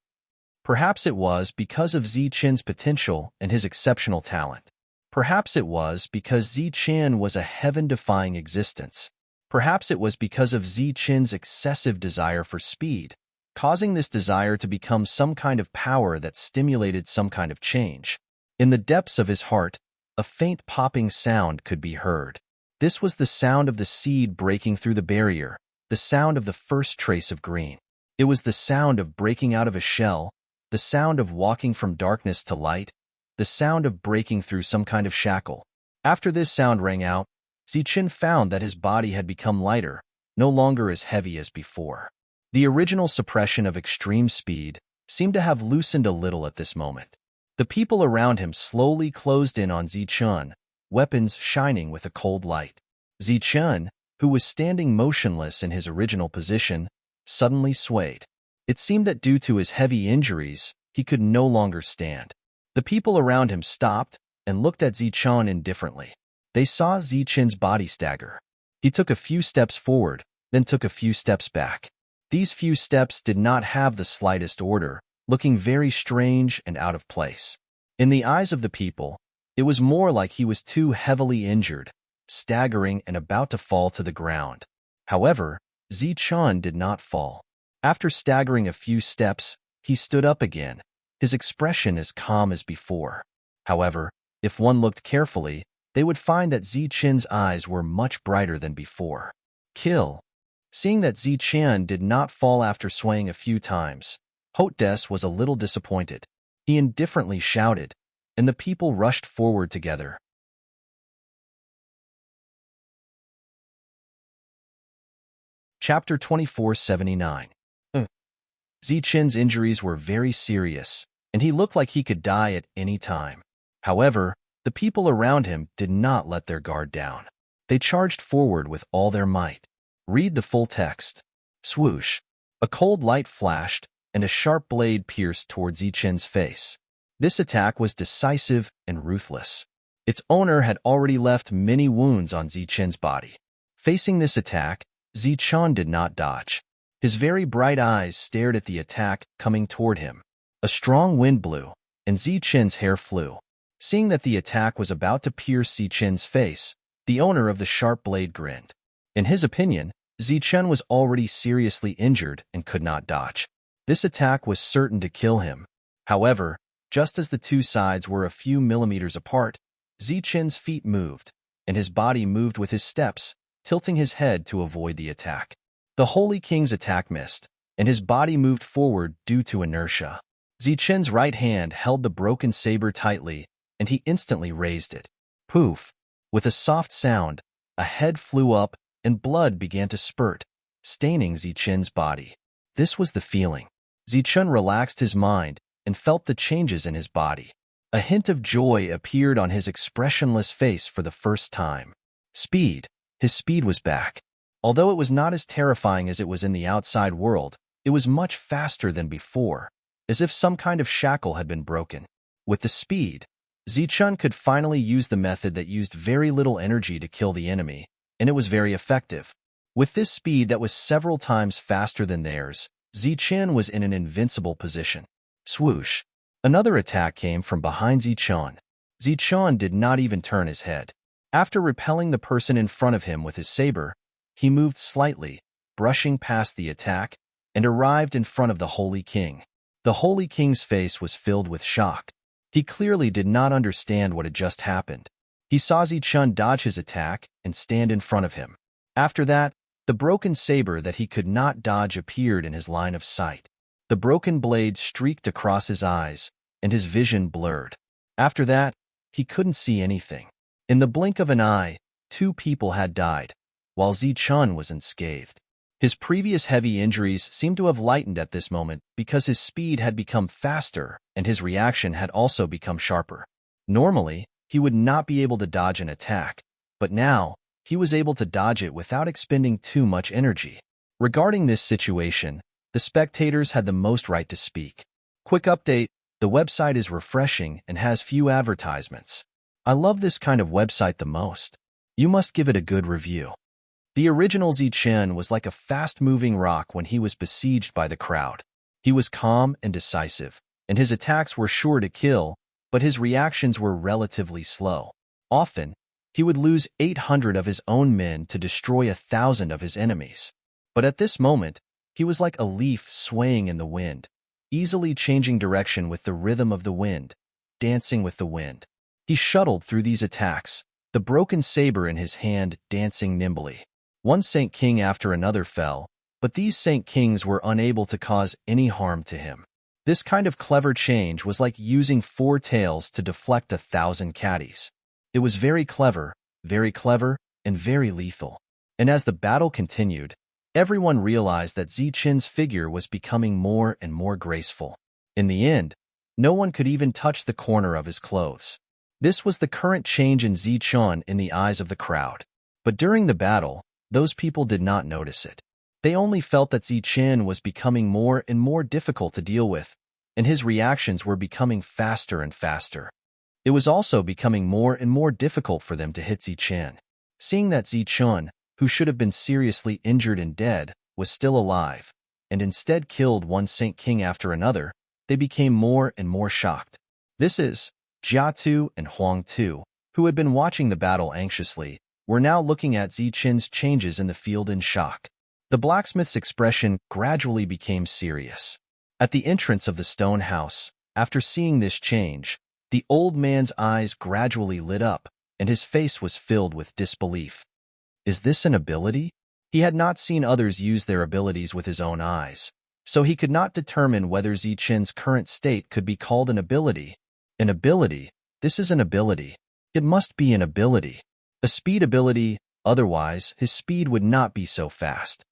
Perhaps it was because of Zichen's potential and his exceptional talent. Perhaps it was because Zichen was a heaven-defying existence. Perhaps it was because of Zichen's excessive desire for speed, causing this desire to become some kind of power that stimulated some kind of change. In the depths of his heart, a faint popping sound could be heard. This was the sound of the seed breaking through the barrier, the sound of the first trace of green. It was the sound of breaking out of a shell, the sound of walking from darkness to light, the sound of breaking through some kind of shackle. After this sound rang out, Zichen found that his body had become lighter, no longer as heavy as before. The original suppression of extreme speed seemed to have loosened a little at this moment. The people around him slowly closed in on Zichen, weapons shining with a cold light. Zichen, who was standing motionless in his original position, suddenly swayed. It seemed that due to his heavy injuries, he could no longer stand. The people around him stopped and looked at Zichen indifferently. They saw Zichen's body stagger. He took a few steps forward, then took a few steps back. These few steps did not have the slightest order, looking very strange and out of place. In the eyes of the people, it was more like he was too heavily injured, staggering and about to fall to the ground. However, Zichen did not fall. After staggering a few steps, he stood up again, his expression as calm as before. However, if one looked carefully, they would find that Zichen's eyes were much brighter than before. Kill. Seeing that Zichen did not fall after swaying a few times, Hotdes was a little disappointed. He indifferently shouted, and the people rushed forward together. Chapter 2479. Zichen's injuries were very serious, and he looked like he could die at any time. However, the people around him did not let their guard down. They charged forward with all their might. Read the full text. Swoosh. A cold light flashed, and a sharp blade pierced towards Zichen's face. This attack was decisive and ruthless. Its owner had already left many wounds on Zichen's body. Facing this attack, Zichen did not dodge. His very bright eyes stared at the attack coming toward him. A strong wind blew, and Zichen's hair flew. Seeing that the attack was about to pierce Zichen's face, the owner of the sharp blade grinned. In his opinion, Zichen was already seriously injured and could not dodge. This attack was certain to kill him. However, just as the two sides were a few millimeters apart, Zichen's feet moved, and his body moved with his steps, tilting his head to avoid the attack. The Holy King's attack missed, and his body moved forward due to inertia. Zichen's right hand held the broken saber tightly, and he instantly raised it. Poof! With a soft sound, a head flew up, and blood began to spurt, staining Zichen's body. This was the feeling. Zichen relaxed his mind and felt the changes in his body. A hint of joy appeared on his expressionless face for the first time. Speed. His speed was back. Although it was not as terrifying as it was in the outside world, it was much faster than before, as if some kind of shackle had been broken. With the speed, Zichen could finally use the method that used very little energy to kill the enemy, and it was very effective. With this speed that was several times faster than theirs, Zichen was in an invincible position. Swoosh! Another attack came from behind Zichen. Zichen did not even turn his head. After repelling the person in front of him with his saber, he moved slightly, brushing past the attack, and arrived in front of the Holy King. The Holy King's face was filled with shock. He clearly did not understand what had just happened. He saw Zichen dodge his attack and stand in front of him. After that, the broken saber that he could not dodge appeared in his line of sight. The broken blade streaked across his eyes, and his vision blurred. After that, he couldn't see anything. In the blink of an eye, 2 people had died, while Zichen was unscathed. His previous heavy injuries seemed to have lightened at this moment because his speed had become faster and his reaction had also become sharper. Normally, he would not be able to dodge an attack, but now, he was able to dodge it without expending too much energy. Regarding this situation, the spectators had the most right to speak. Quick update, The website is refreshing and has few advertisements. I love this kind of website the most. You must give it a good review. The original Zichen was like a fast-moving rock when he was besieged by the crowd. He was calm and decisive, and his attacks were sure to kill, but his reactions were relatively slow. Often, he would lose 800 of his own men to destroy 1,000 of his enemies. But at this moment, he was like a leaf swaying in the wind, easily changing direction with the rhythm of the wind, dancing with the wind. He shuttled through these attacks, the broken saber in his hand dancing nimbly. One Saint King after another fell, but these Saint Kings were unable to cause any harm to him. This kind of clever change was like using 4 tails to deflect 1,000 caddies. It was very clever, and very lethal. And as the battle continued, everyone realized that Zichen's figure was becoming more and more graceful. In the end, no one could even touch the corner of his clothes. This was the current change in Zichen in the eyes of the crowd. But during the battle, those people did not notice it. They only felt that Zichen was becoming more and more difficult to deal with, and his reactions were becoming faster and faster. It was also becoming more and more difficult for them to hit Zichen. Seeing that Zichen, who should have been seriously injured and dead, was still alive, and instead killed one Saint King after another, they became more and more shocked. This is, Jia Tu and Huang Tu, who had been watching the battle anxiously, were now looking at Zichen's changes in the field in shock. The blacksmith's expression gradually became serious. At the entrance of the stone house, after seeing this change, the old man's eyes gradually lit up, and his face was filled with disbelief. Is this an ability? He had not seen others use their abilities with his own eyes, so he could not determine whether Zichen's current state could be called an ability. An ability? This is an ability. It must be an ability. A speed ability, otherwise his speed would not be so fast.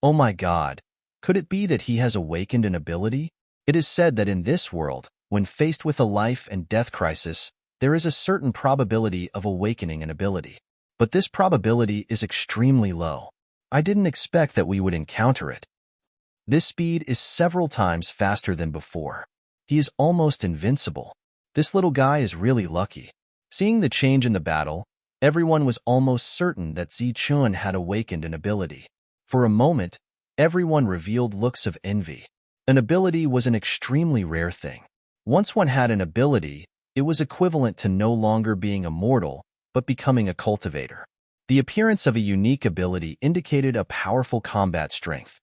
Oh my God, could it be that he has awakened an ability? It is said that in this world, when faced with a life and death crisis, there is a certain probability of awakening an ability. But this probability is extremely low. I didn't expect that we would encounter it. This speed is several times faster than before. He is almost invincible. This little guy is really lucky. Seeing the change in the battle, everyone was almost certain that Zichen had awakened an ability. For a moment, everyone revealed looks of envy. An ability was an extremely rare thing. Once one had an ability, it was equivalent to no longer being immortal, but becoming a cultivator. The appearance of a unique ability indicated a powerful combat strength.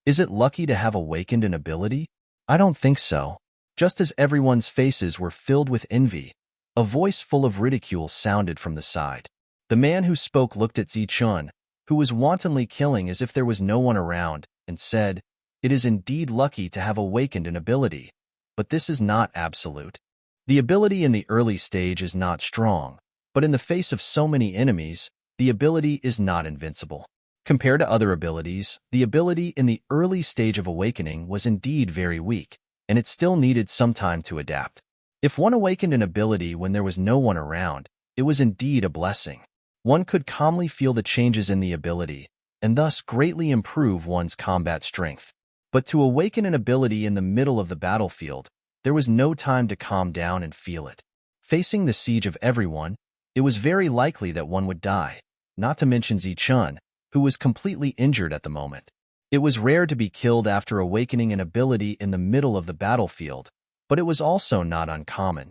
Is it lucky to have awakened an ability? I don't think so. Just as everyone's faces were filled with envy, a voice full of ridicule sounded from the side. The man who spoke looked at Zichen, who was wantonly killing as if there was no one around, and said, "It is indeed lucky to have awakened an ability, but this is not absolute. The ability in the early stage is not strong, but in the face of so many enemies, the ability is not invincible. Compared to other abilities, the ability in the early stage of awakening was indeed very weak, and it still needed some time to adapt. If one awakened an ability when there was no one around, it was indeed a blessing. One could calmly feel the changes in the ability, and thus greatly improve one's combat strength. But to awaken an ability in the middle of the battlefield, there was no time to calm down and feel it. Facing the siege of everyone, it was very likely that one would die, not to mention Zichen, who was completely injured at the moment. It was rare to be killed after awakening an ability in the middle of the battlefield, but it was also not uncommon.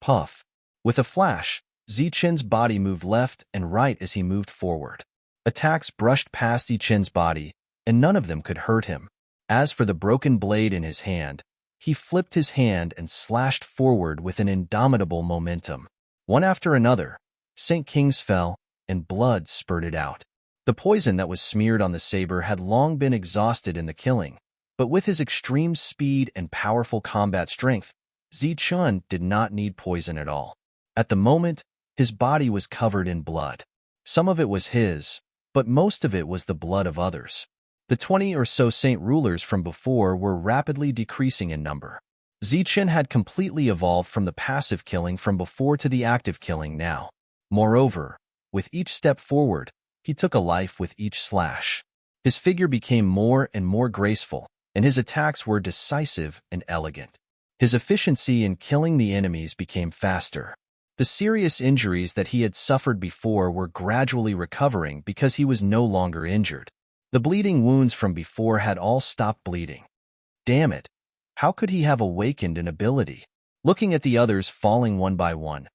Puff. With a flash, Zichen's body moved left and right as he moved forward. Attacks brushed past Zichen's body, and none of them could hurt him. As for the broken blade in his hand, he flipped his hand and slashed forward with an indomitable momentum. One after another, Saint Kings fell, and blood spurted out. The poison that was smeared on the saber had long been exhausted in the killing, but with his extreme speed and powerful combat strength, Zichen did not need poison at all. At the moment, his body was covered in blood. Some of it was his, but most of it was the blood of others. The 20 or so saint rulers from before were rapidly decreasing in number. Zichen had completely evolved from the passive killing from before to the active killing now. Moreover, with each step forward, he took a life with each slash. His figure became more and more graceful, and his attacks were decisive and elegant. His efficiency in killing the enemies became faster. The serious injuries that he had suffered before were gradually recovering because he was no longer injured. The bleeding wounds from before had all stopped bleeding. Damn it! How could he have awakened an ability? Looking at the others falling one by one,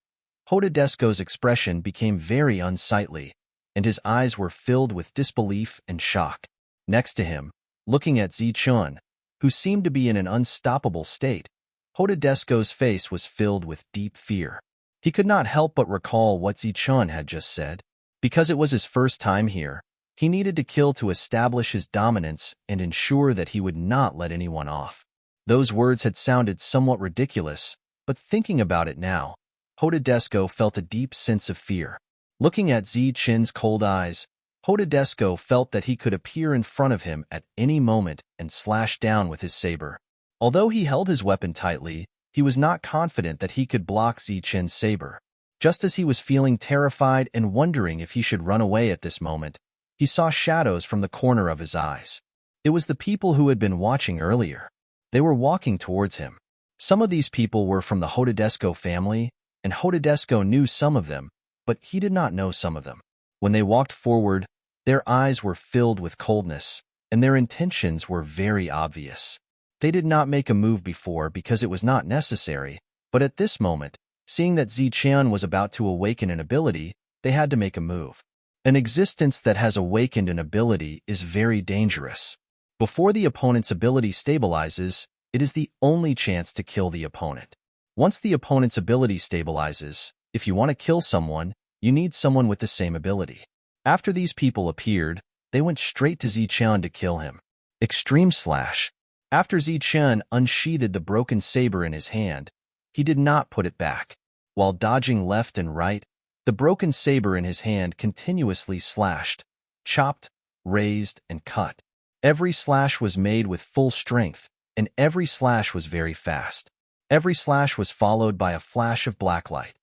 Hotadesko's expression became very unsightly, and his eyes were filled with disbelief and shock. Next to him, looking at Zichun, who seemed to be in an unstoppable state, Hotadesko's face was filled with deep fear. He could not help but recall what Zichun had just said. Because it was his first time here, he needed to kill to establish his dominance and ensure that he would not let anyone off. Those words had sounded somewhat ridiculous, but thinking about it now, Hotadesko felt a deep sense of fear. Looking at Zichun's cold eyes, Hotadesko felt that he could appear in front of him at any moment and slash down with his saber. Although he held his weapon tightly, he was not confident that he could block Zichun's saber. Just as he was feeling terrified and wondering if he should run away at this moment, he saw shadows from the corner of his eyes. It was the people who had been watching earlier. They were walking towards him. Some of these people were from the Hotadesko family, and Hotadesko knew some of them, but he did not know some of them. When they walked forward, their eyes were filled with coldness, and their intentions were very obvious. They did not make a move before because it was not necessary, but at this moment, seeing that Zichun was about to awaken an ability, they had to make a move. An existence that has awakened an ability is very dangerous. Before the opponent's ability stabilizes, it is the only chance to kill the opponent. Once the opponent's ability stabilizes, if you want to kill someone, you need someone with the same ability. After these people appeared, they went straight to Zichun to kill him. Extreme slash. After Zichun unsheathed the broken saber in his hand, he did not put it back. While dodging left and right, the broken saber in his hand continuously slashed, chopped, raised, and cut. Every slash was made with full strength, and every slash was very fast. Every slash was followed by a flash of black light.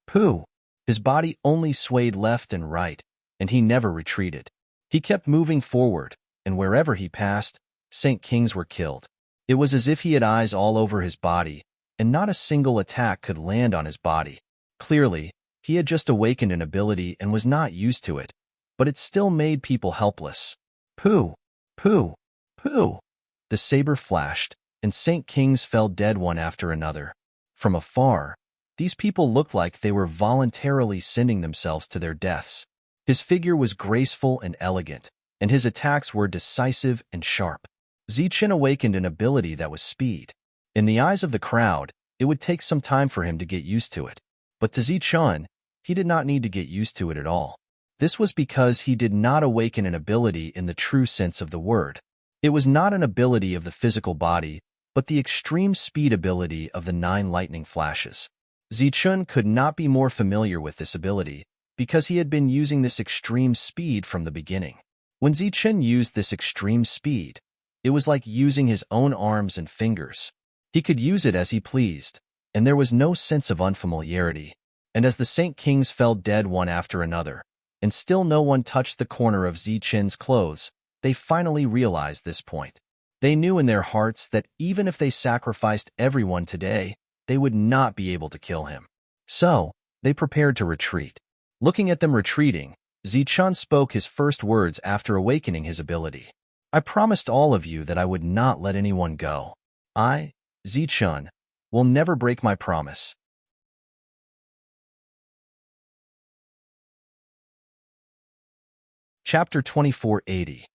Pooh! His body only swayed left and right, and he never retreated. He kept moving forward, and wherever he passed, Saint Kings were killed. It was as if he had eyes all over his body, and not a single attack could land on his body. Clearly, he had just awakened an ability and was not used to it, but it still made people helpless. Pooh! Pooh! Pooh! The saber flashed, and Saint Kings fell dead one after another. From afar, these people looked like they were voluntarily sending themselves to their deaths. His figure was graceful and elegant, and his attacks were decisive and sharp. Zichun awakened an ability that was speed. In the eyes of the crowd, it would take some time for him to get used to it. But to Zichun, he did not need to get used to it at all. This was because he did not awaken an ability in the true sense of the word. It was not an ability of the physical body, but the extreme speed ability of the 9 lightning flashes. Zichun could not be more familiar with this ability, because he had been using this extreme speed from the beginning. When Zichun used this extreme speed, it was like using his own arms and fingers. He could use it as he pleased, and there was no sense of unfamiliarity. And as the Saint Kings fell dead one after another, and still no one touched the corner of Zichun's clothes, they finally realized this point. They knew in their hearts that even if they sacrificed everyone today, they would not be able to kill him. So, they prepared to retreat. Looking at them retreating, Zichun spoke his first words after awakening his ability. I promised all of you that I would not let anyone go. I, Zichun, will never break my promise. Chapter 2480.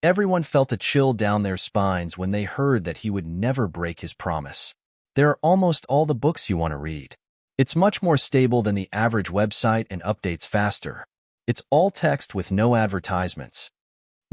Everyone felt a chill down their spines when they heard that he would never break his promise. There are almost all the books you want to read. It's much more stable than the average website and updates faster. It's all text with no advertisements.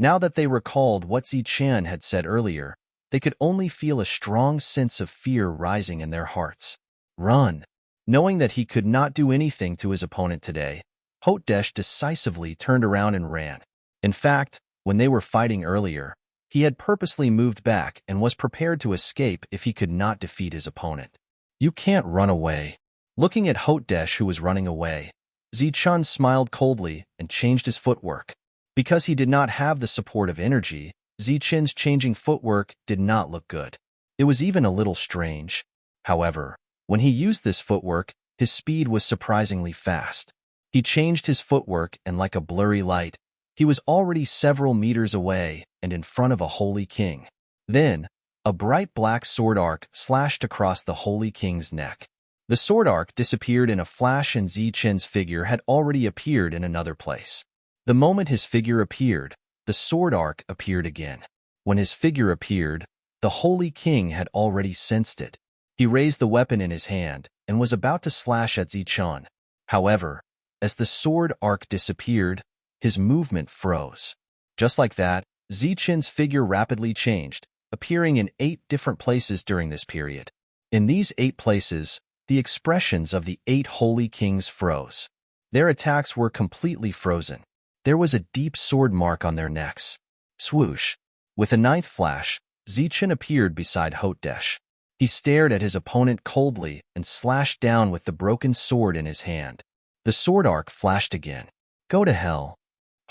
Now that they recalled what Zichun had said earlier, they could only feel a strong sense of fear rising in their hearts. Run! Knowing that he could not do anything to his opponent today, Hotadesh decisively turned around and ran. In fact, when they were fighting earlier, he had purposely moved back and was prepared to escape if he could not defeat his opponent. You can't run away. Looking at Hotadesh, who was running away, Zichun smiled coldly and changed his footwork. Because he did not have the support of energy, Zichun's changing footwork did not look good. It was even a little strange. However, when he used this footwork, his speed was surprisingly fast. He changed his footwork, and like a blurry light, he was already several meters away and in front of a holy king. Then, a bright black sword arc slashed across the holy king's neck. The sword arc disappeared in a flash, and Zichen's figure had already appeared in another place. The moment his figure appeared, the sword arc appeared again. When his figure appeared, the holy king had already sensed it. He raised the weapon in his hand and was about to slash at Zichen. However, as the sword arc disappeared, his movement froze. Just like that, Zichen's figure rapidly changed, appearing in 8 different places during this period. In these 8 places, the expressions of the 8 holy kings froze. Their attacks were completely frozen. There was a deep sword mark on their necks. Swoosh! With a ninth flash, Zichen appeared beside Hotdesh. He stared at his opponent coldly and slashed down with the broken sword in his hand. The sword arc flashed again. Go to hell.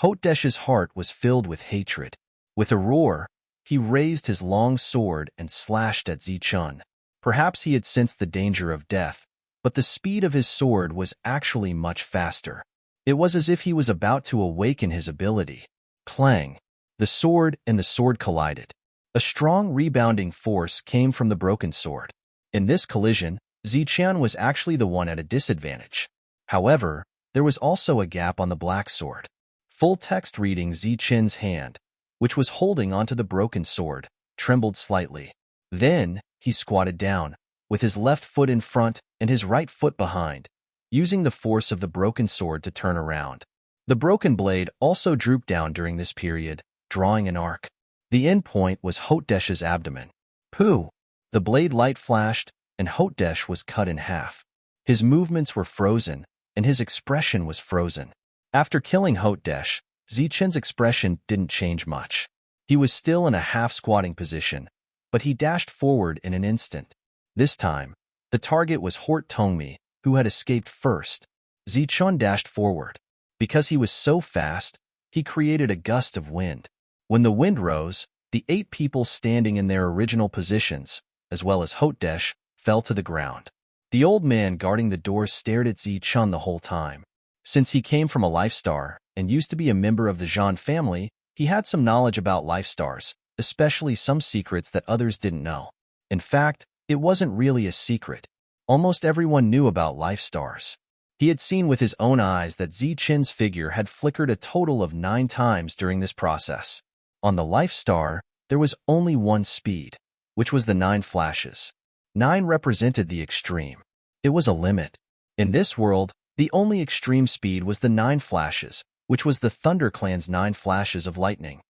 Hotdesh's heart was filled with hatred. With a roar, he raised his long sword and slashed at Zichen. Perhaps he had sensed the danger of death, but the speed of his sword was actually much faster. It was as if he was about to awaken his ability. Clang! The sword and the sword collided. A strong rebounding force came from the broken sword. In this collision, Zichen was actually the one at a disadvantage. However, there was also a gap on the black sword. Full text reading: Zichen's hand, which was holding onto the broken sword, trembled slightly. Then, he squatted down, with his left foot in front and his right foot behind, using the force of the broken sword to turn around. The broken blade also drooped down during this period, drawing an arc. The end point was Hotdesh's abdomen. Pooh! The blade light flashed, and Hotdesh was cut in half. His movements were frozen, and his expression was frozen. After killing Hotdesh, Zichen's expression didn't change much. He was still in a half-squatting position, but he dashed forward in an instant. This time, the target was Hort Tongmi, who had escaped first. Zichen dashed forward. Because he was so fast, he created a gust of wind. When the wind rose, the 8 people standing in their original positions, as well as Hotdesh, fell to the ground. The old man guarding the door stared at Zichen the whole time. Since he came from a life star and used to be a member of the Jean family, he had some knowledge about life stars, especially some secrets that others didn't know. In fact, it wasn't really a secret. Almost everyone knew about life stars. He had seen with his own eyes that Zichen's figure had flickered a total of 9 times during this process. On the life star, there was only one speed, which was the 9 flashes. 9 represented the extreme. It was a limit. In this world, the only extreme speed was the 9 flashes, which was the Thunder Clan's 9 flashes of lightning.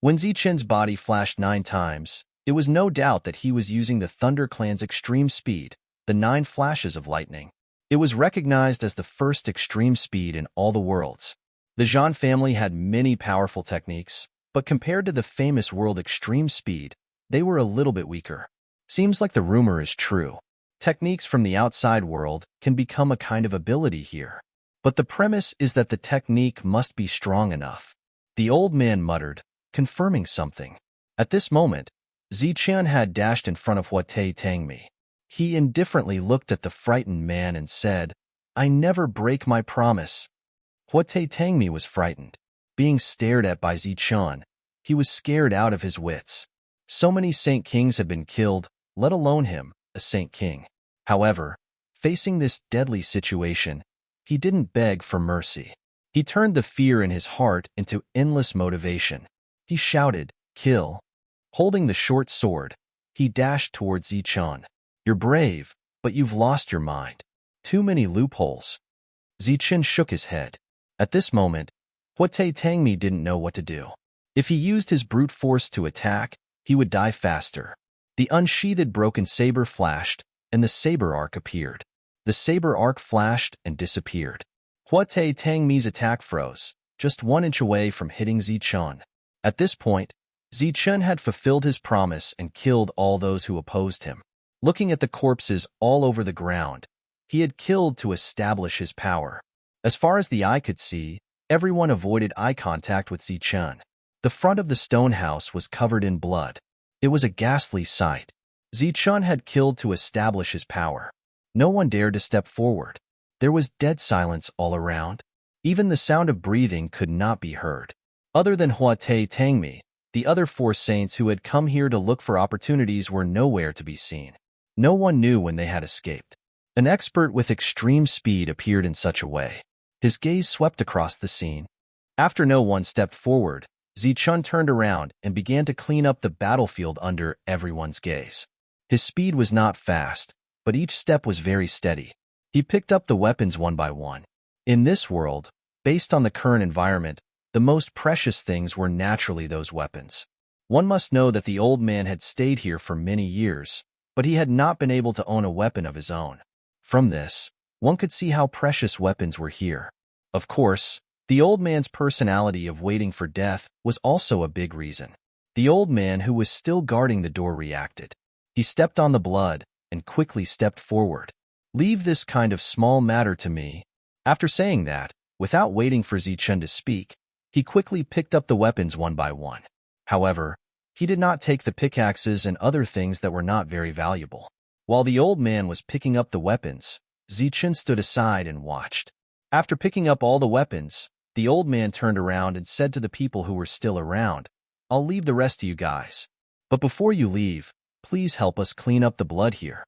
When Zichen's body flashed 9 times, it was no doubt that he was using the Thunder Clan's extreme speed, the 9 flashes of lightning. It was recognized as the first extreme speed in all the worlds. The Jean family had many powerful techniques, but compared to the famous world extreme speed, they were a little bit weaker. Seems like the rumor is true. Techniques from the outside world can become a kind of ability here. But the premise is that the technique must be strong enough. The old man muttered, confirming something. At this moment, Zichen had dashed in front of Huate Tangmi. He indifferently looked at the frightened man and said, I never break my promise. Huate Tangmi was frightened. Being stared at by Zichen, he was scared out of his wits. So many Saint Kings had been killed, let alone him, a Saint King. However, facing this deadly situation, he didn't beg for mercy. He turned the fear in his heart into endless motivation. He shouted, kill. Holding the short sword, he dashed towards Zichen. You're brave, but you've lost your mind. Too many loopholes. Zichen shook his head. At this moment, Huate Tangmi didn't know what to do. If he used his brute force to attack, he would die faster. The unsheathed broken saber flashed, and the saber arc appeared. The saber arc flashed and disappeared. Huate Tangmi's attack froze, just 1 inch away from hitting Zichen. At this point, Zichen had fulfilled his promise and killed all those who opposed him. Looking at the corpses all over the ground, he had killed to establish his power. As far as the eye could see, everyone avoided eye contact with Zichen. The front of the stone house was covered in blood. It was a ghastly sight. Zichun had killed to establish his power. No one dared to step forward. There was dead silence all around. Even the sound of breathing could not be heard. Other than Huate Tangmi, the other 4 saints who had come here to look for opportunities were nowhere to be seen. No one knew when they had escaped. An expert with extreme speed appeared in such a way. His gaze swept across the scene. After no one stepped forward, Zichun turned around and began to clean up the battlefield under everyone's gaze. His speed was not fast, but each step was very steady. He picked up the weapons one by one. In this world, based on the current environment, the most precious things were naturally those weapons. One must know that the old man had stayed here for many years, but he had not been able to own a weapon of his own. From this, one could see how precious weapons were here. Of course, the old man's personality of waiting for death was also a big reason. The old man who was still guarding the door reacted. He stepped on the blood and quickly stepped forward. "Leave this kind of small matter to me." After saying that, without waiting for Zichun to speak, he quickly picked up the weapons one by one. However, he did not take the pickaxes and other things that were not very valuable. While the old man was picking up the weapons, Zichun stood aside and watched. After picking up all the weapons, the old man turned around and said to the people who were still around, "I'll leave the rest of you guys. But before you leave, please help us clean up the blood here."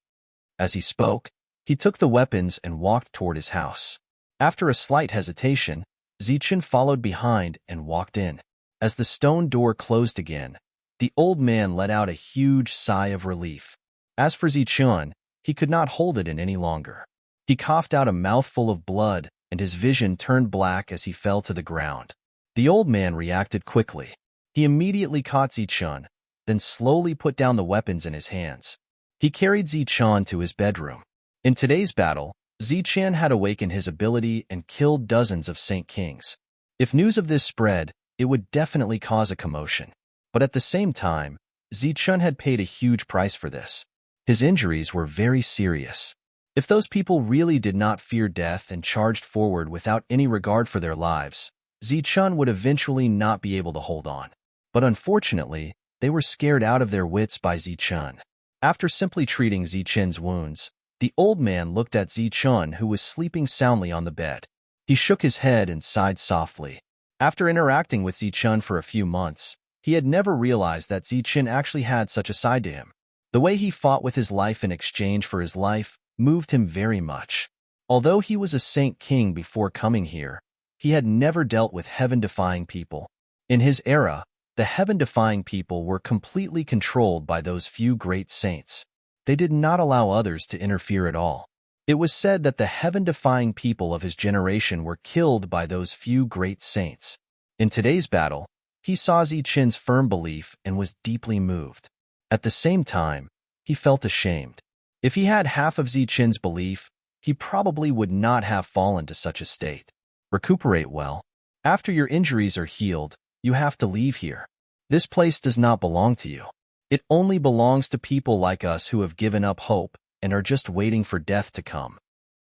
As he spoke, he took the weapons and walked toward his house. After a slight hesitation, Zichun followed behind and walked in. As the stone door closed again, the old man let out a huge sigh of relief. As for Zichun, he could not hold it in any longer. He coughed out a mouthful of blood, and his vision turned black as he fell to the ground. The old man reacted quickly. He immediately caught Zichun, then slowly put down the weapons in his hands. He carried Zichun to his bedroom. In today's battle, Zichun had awakened his ability and killed dozens of Saint Kings. If news of this spread, it would definitely cause a commotion. But at the same time, Zichun had paid a huge price for this. His injuries were very serious. If those people really did not fear death and charged forward without any regard for their lives, Zichun would eventually not be able to hold on. But unfortunately, they were scared out of their wits by Zichun. After simply treating Zichun's wounds, the old man looked at Zichun, who was sleeping soundly on the bed. He shook his head and sighed softly. After interacting with Zichun for a few months, he had never realized that Zichun actually had such a side to him. The way he fought with his life in exchange for his life moved him very much. Although he was a Saint King before coming here, he had never dealt with heaven-defying people. In his era, the heaven-defying people were completely controlled by those few great saints. They did not allow others to interfere at all. It was said that the heaven-defying people of his generation were killed by those few great saints. In today's battle, he saw Zichun's firm belief and was deeply moved. At the same time, he felt ashamed. If he had half of Zichun's belief, he probably would not have fallen to such a state. Recuperate well. After your injuries are healed, you have to leave here. This place does not belong to you. It only belongs to people like us who have given up hope and are just waiting for death to come.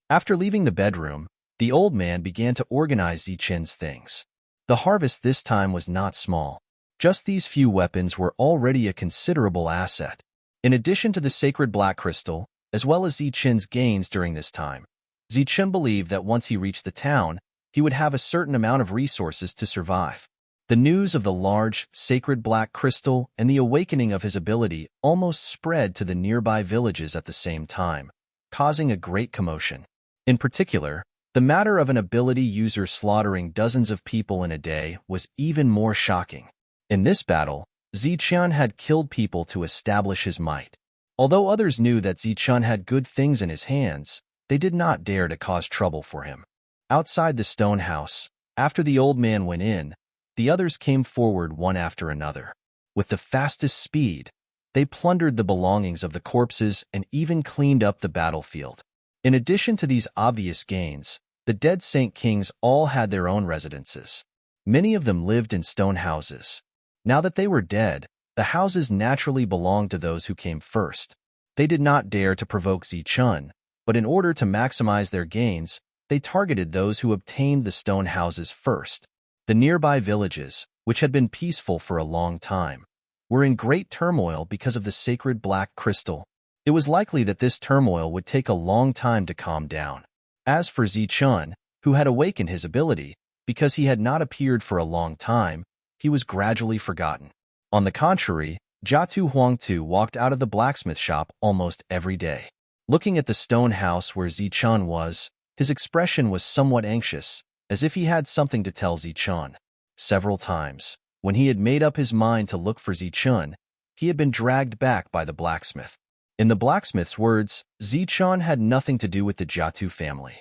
After leaving the bedroom, the old man began to organize Zichun's things. The harvest this time was not small. Just these few weapons were already a considerable asset. In addition to the sacred black crystal, as well as Zichun's gains during this time, Zichun believed that once he reached the town, he would have a certain amount of resources to survive. The news of the large, sacred black crystal and the awakening of his ability almost spread to the nearby villages at the same time, causing a great commotion. In particular, the matter of an ability user slaughtering dozens of people in a day was even more shocking. In this battle, Zichun had killed people to establish his might. Although others knew that Zichun had good things in his hands, they did not dare to cause trouble for him. Outside the stone house, after the old man went in, the others came forward one after another. With the fastest speed, they plundered the belongings of the corpses and even cleaned up the battlefield. In addition to these obvious gains, the dead Saint Kings all had their own residences. Many of them lived in stone houses. Now that they were dead, the houses naturally belonged to those who came first. They did not dare to provoke Zichun, but in order to maximize their gains, they targeted those who obtained the stone houses first. The nearby villages, which had been peaceful for a long time, were in great turmoil because of the sacred black crystal. It was likely that this turmoil would take a long time to calm down. As for Zichun, who had awakened his ability, because he had not appeared for a long time, he was gradually forgotten. On the contrary, Jiatu Huangtu walked out of the blacksmith shop almost every day. Looking at the stone house where Zichun was, his expression was somewhat anxious, as if he had something to tell Zichun. Several times, when he had made up his mind to look for Zichun, he had been dragged back by the blacksmith. In the blacksmith's words, Zichun had nothing to do with the Jiatu family.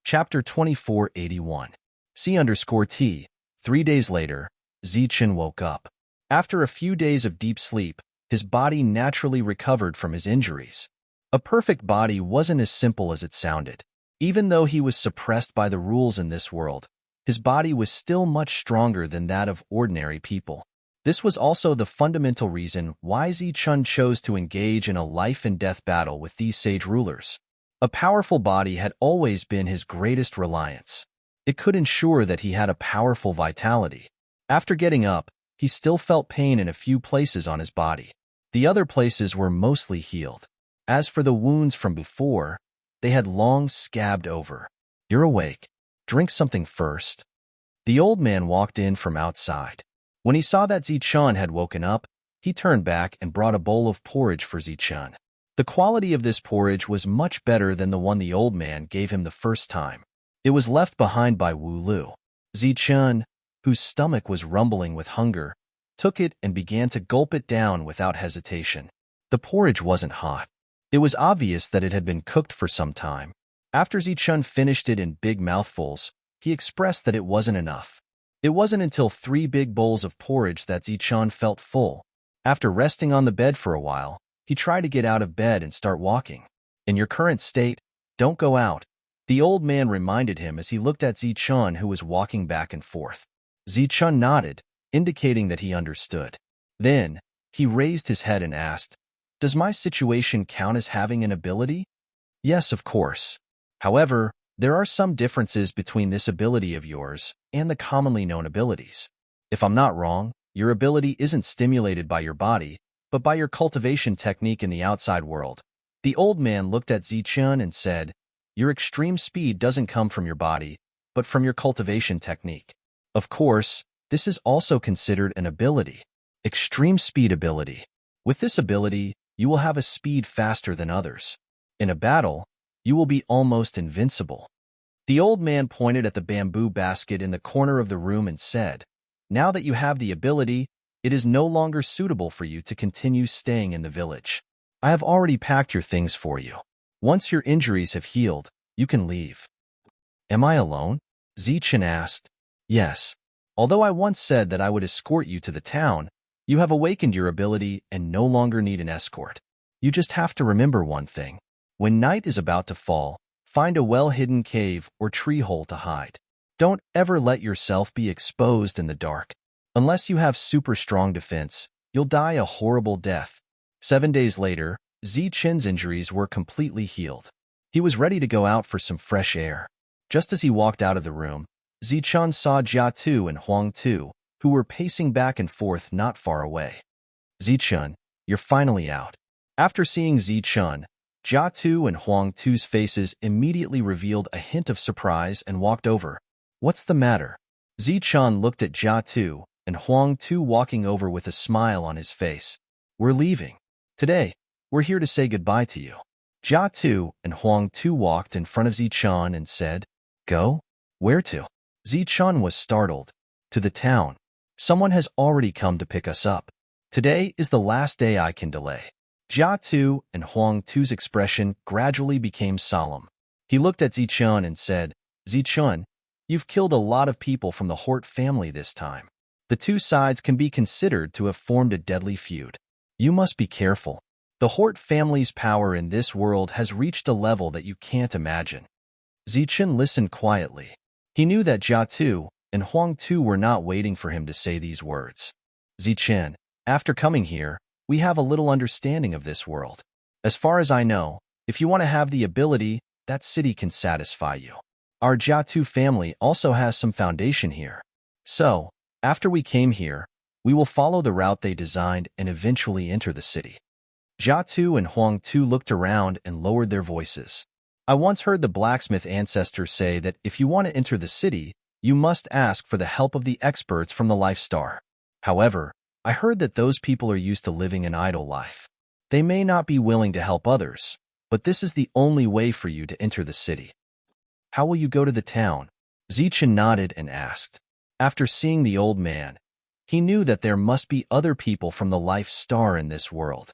Chapter 2481. C_T. 3 days later, Zichun woke up. After a few days of deep sleep, his body naturally recovered from his injuries. A perfect body wasn't as simple as it sounded. Even though he was suppressed by the rules in this world, his body was still much stronger than that of ordinary people. This was also the fundamental reason why Zichun chose to engage in a life-and-death battle with these sage rulers. A powerful body had always been his greatest reliance. It could ensure that he had a powerful vitality. After getting up, he still felt pain in a few places on his body. The other places were mostly healed. As for the wounds from before, they had long scabbed over. "You're awake. Drink something first." The old man walked in from outside. When he saw that Zichun had woken up, he turned back and brought a bowl of porridge for Zichun. The quality of this porridge was much better than the one the old man gave him the first time. It was left behind by Wu Lu. Zichun, whose stomach was rumbling with hunger, took it and began to gulp it down without hesitation. The porridge wasn't hot. It was obvious that it had been cooked for some time. After Zichun finished it in big mouthfuls, he expressed that it wasn't enough. It wasn't until 3 big bowls of porridge that Zichun felt full. After resting on the bed for a while, he tried to get out of bed and start walking. "In your current state, don't go out," the old man reminded him as he looked at Zichun, who was walking back and forth. Zichun nodded, indicating that he understood. Then, he raised his head and asked, "Does my situation count as having an ability?" "Yes, of course. However, there are some differences between this ability of yours and the commonly known abilities. If I'm not wrong, your ability isn't stimulated by your body, but by your cultivation technique in the outside world." The old man looked at Zichun and said, "Your extreme speed doesn't come from your body, but from your cultivation technique. Of course, this is also considered an ability. Extreme speed ability. With this ability, you will have a speed faster than others. In a battle, you will be almost invincible." The old man pointed at the bamboo basket in the corner of the room and said, "Now that you have the ability, it is no longer suitable for you to continue staying in the village. I have already packed your things for you. Once your injuries have healed, you can leave." "Am I alone?" Zichun asked. "Yes. Although I once said that I would escort you to the town, you have awakened your ability and no longer need an escort. You just have to remember one thing. When night is about to fall, find a well-hidden cave or tree hole to hide. Don't ever let yourself be exposed in the dark. Unless you have super strong defense, you'll die a horrible death." 7 days later, Zichun's injuries were completely healed. He was ready to go out for some fresh air. Just as he walked out of the room, Zichun saw Jiatu and Huangtu, who were pacing back and forth not far away. "Zichun, you're finally out." After seeing Zichun, Jiatu and Huangtu's faces immediately revealed a hint of surprise and walked over. "What's the matter?" Zichun looked at Jiatu and Huangtu walking over with a smile on his face. "We're leaving. Today, we're here to say goodbye to you." Jiatu and Huangtu walked in front of Zichun and said, "Go? Where to?" Zichun was startled. "To the town. Someone has already come to pick us up. Today is the last day I can delay." Jiatu and Huangtu's expression gradually became solemn. He looked at Zichun and said, "Zichun, you've killed a lot of people from the Hort family this time. The two sides can be considered to have formed a deadly feud. You must be careful. The Hort family's power in this world has reached a level that you can't imagine." Zichun listened quietly. He knew that Jiatu and Huangtu were not waiting for him to say these words. "Zichun, after coming here, we have a little understanding of this world. As far as I know, if you want to have the ability, that city can satisfy you. Our Jiatu family also has some foundation here. So, after we came here, we will follow the route they designed and eventually enter the city. Jiatu and Huangtu looked around and lowered their voices. I once heard the blacksmith ancestor say that if you want to enter the city, you must ask for the help of the experts from the Life Star. However, I heard that those people are used to living an idle life. They may not be willing to help others, but this is the only way for you to enter the city. How will you go to the town? Zichen nodded and asked. After seeing the old man, he knew that there must be other people from the Life Star in this world.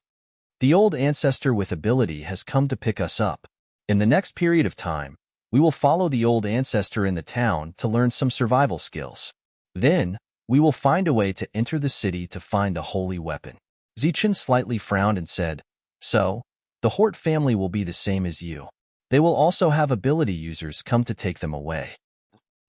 The old ancestor with ability has come to pick us up. In the next period of time, we will follow the old ancestor in the town to learn some survival skills. Then, we will find a way to enter the city to find the holy weapon. Zichen slightly frowned and said, So, the Hort family will be the same as you. They will also have ability users come to take them away.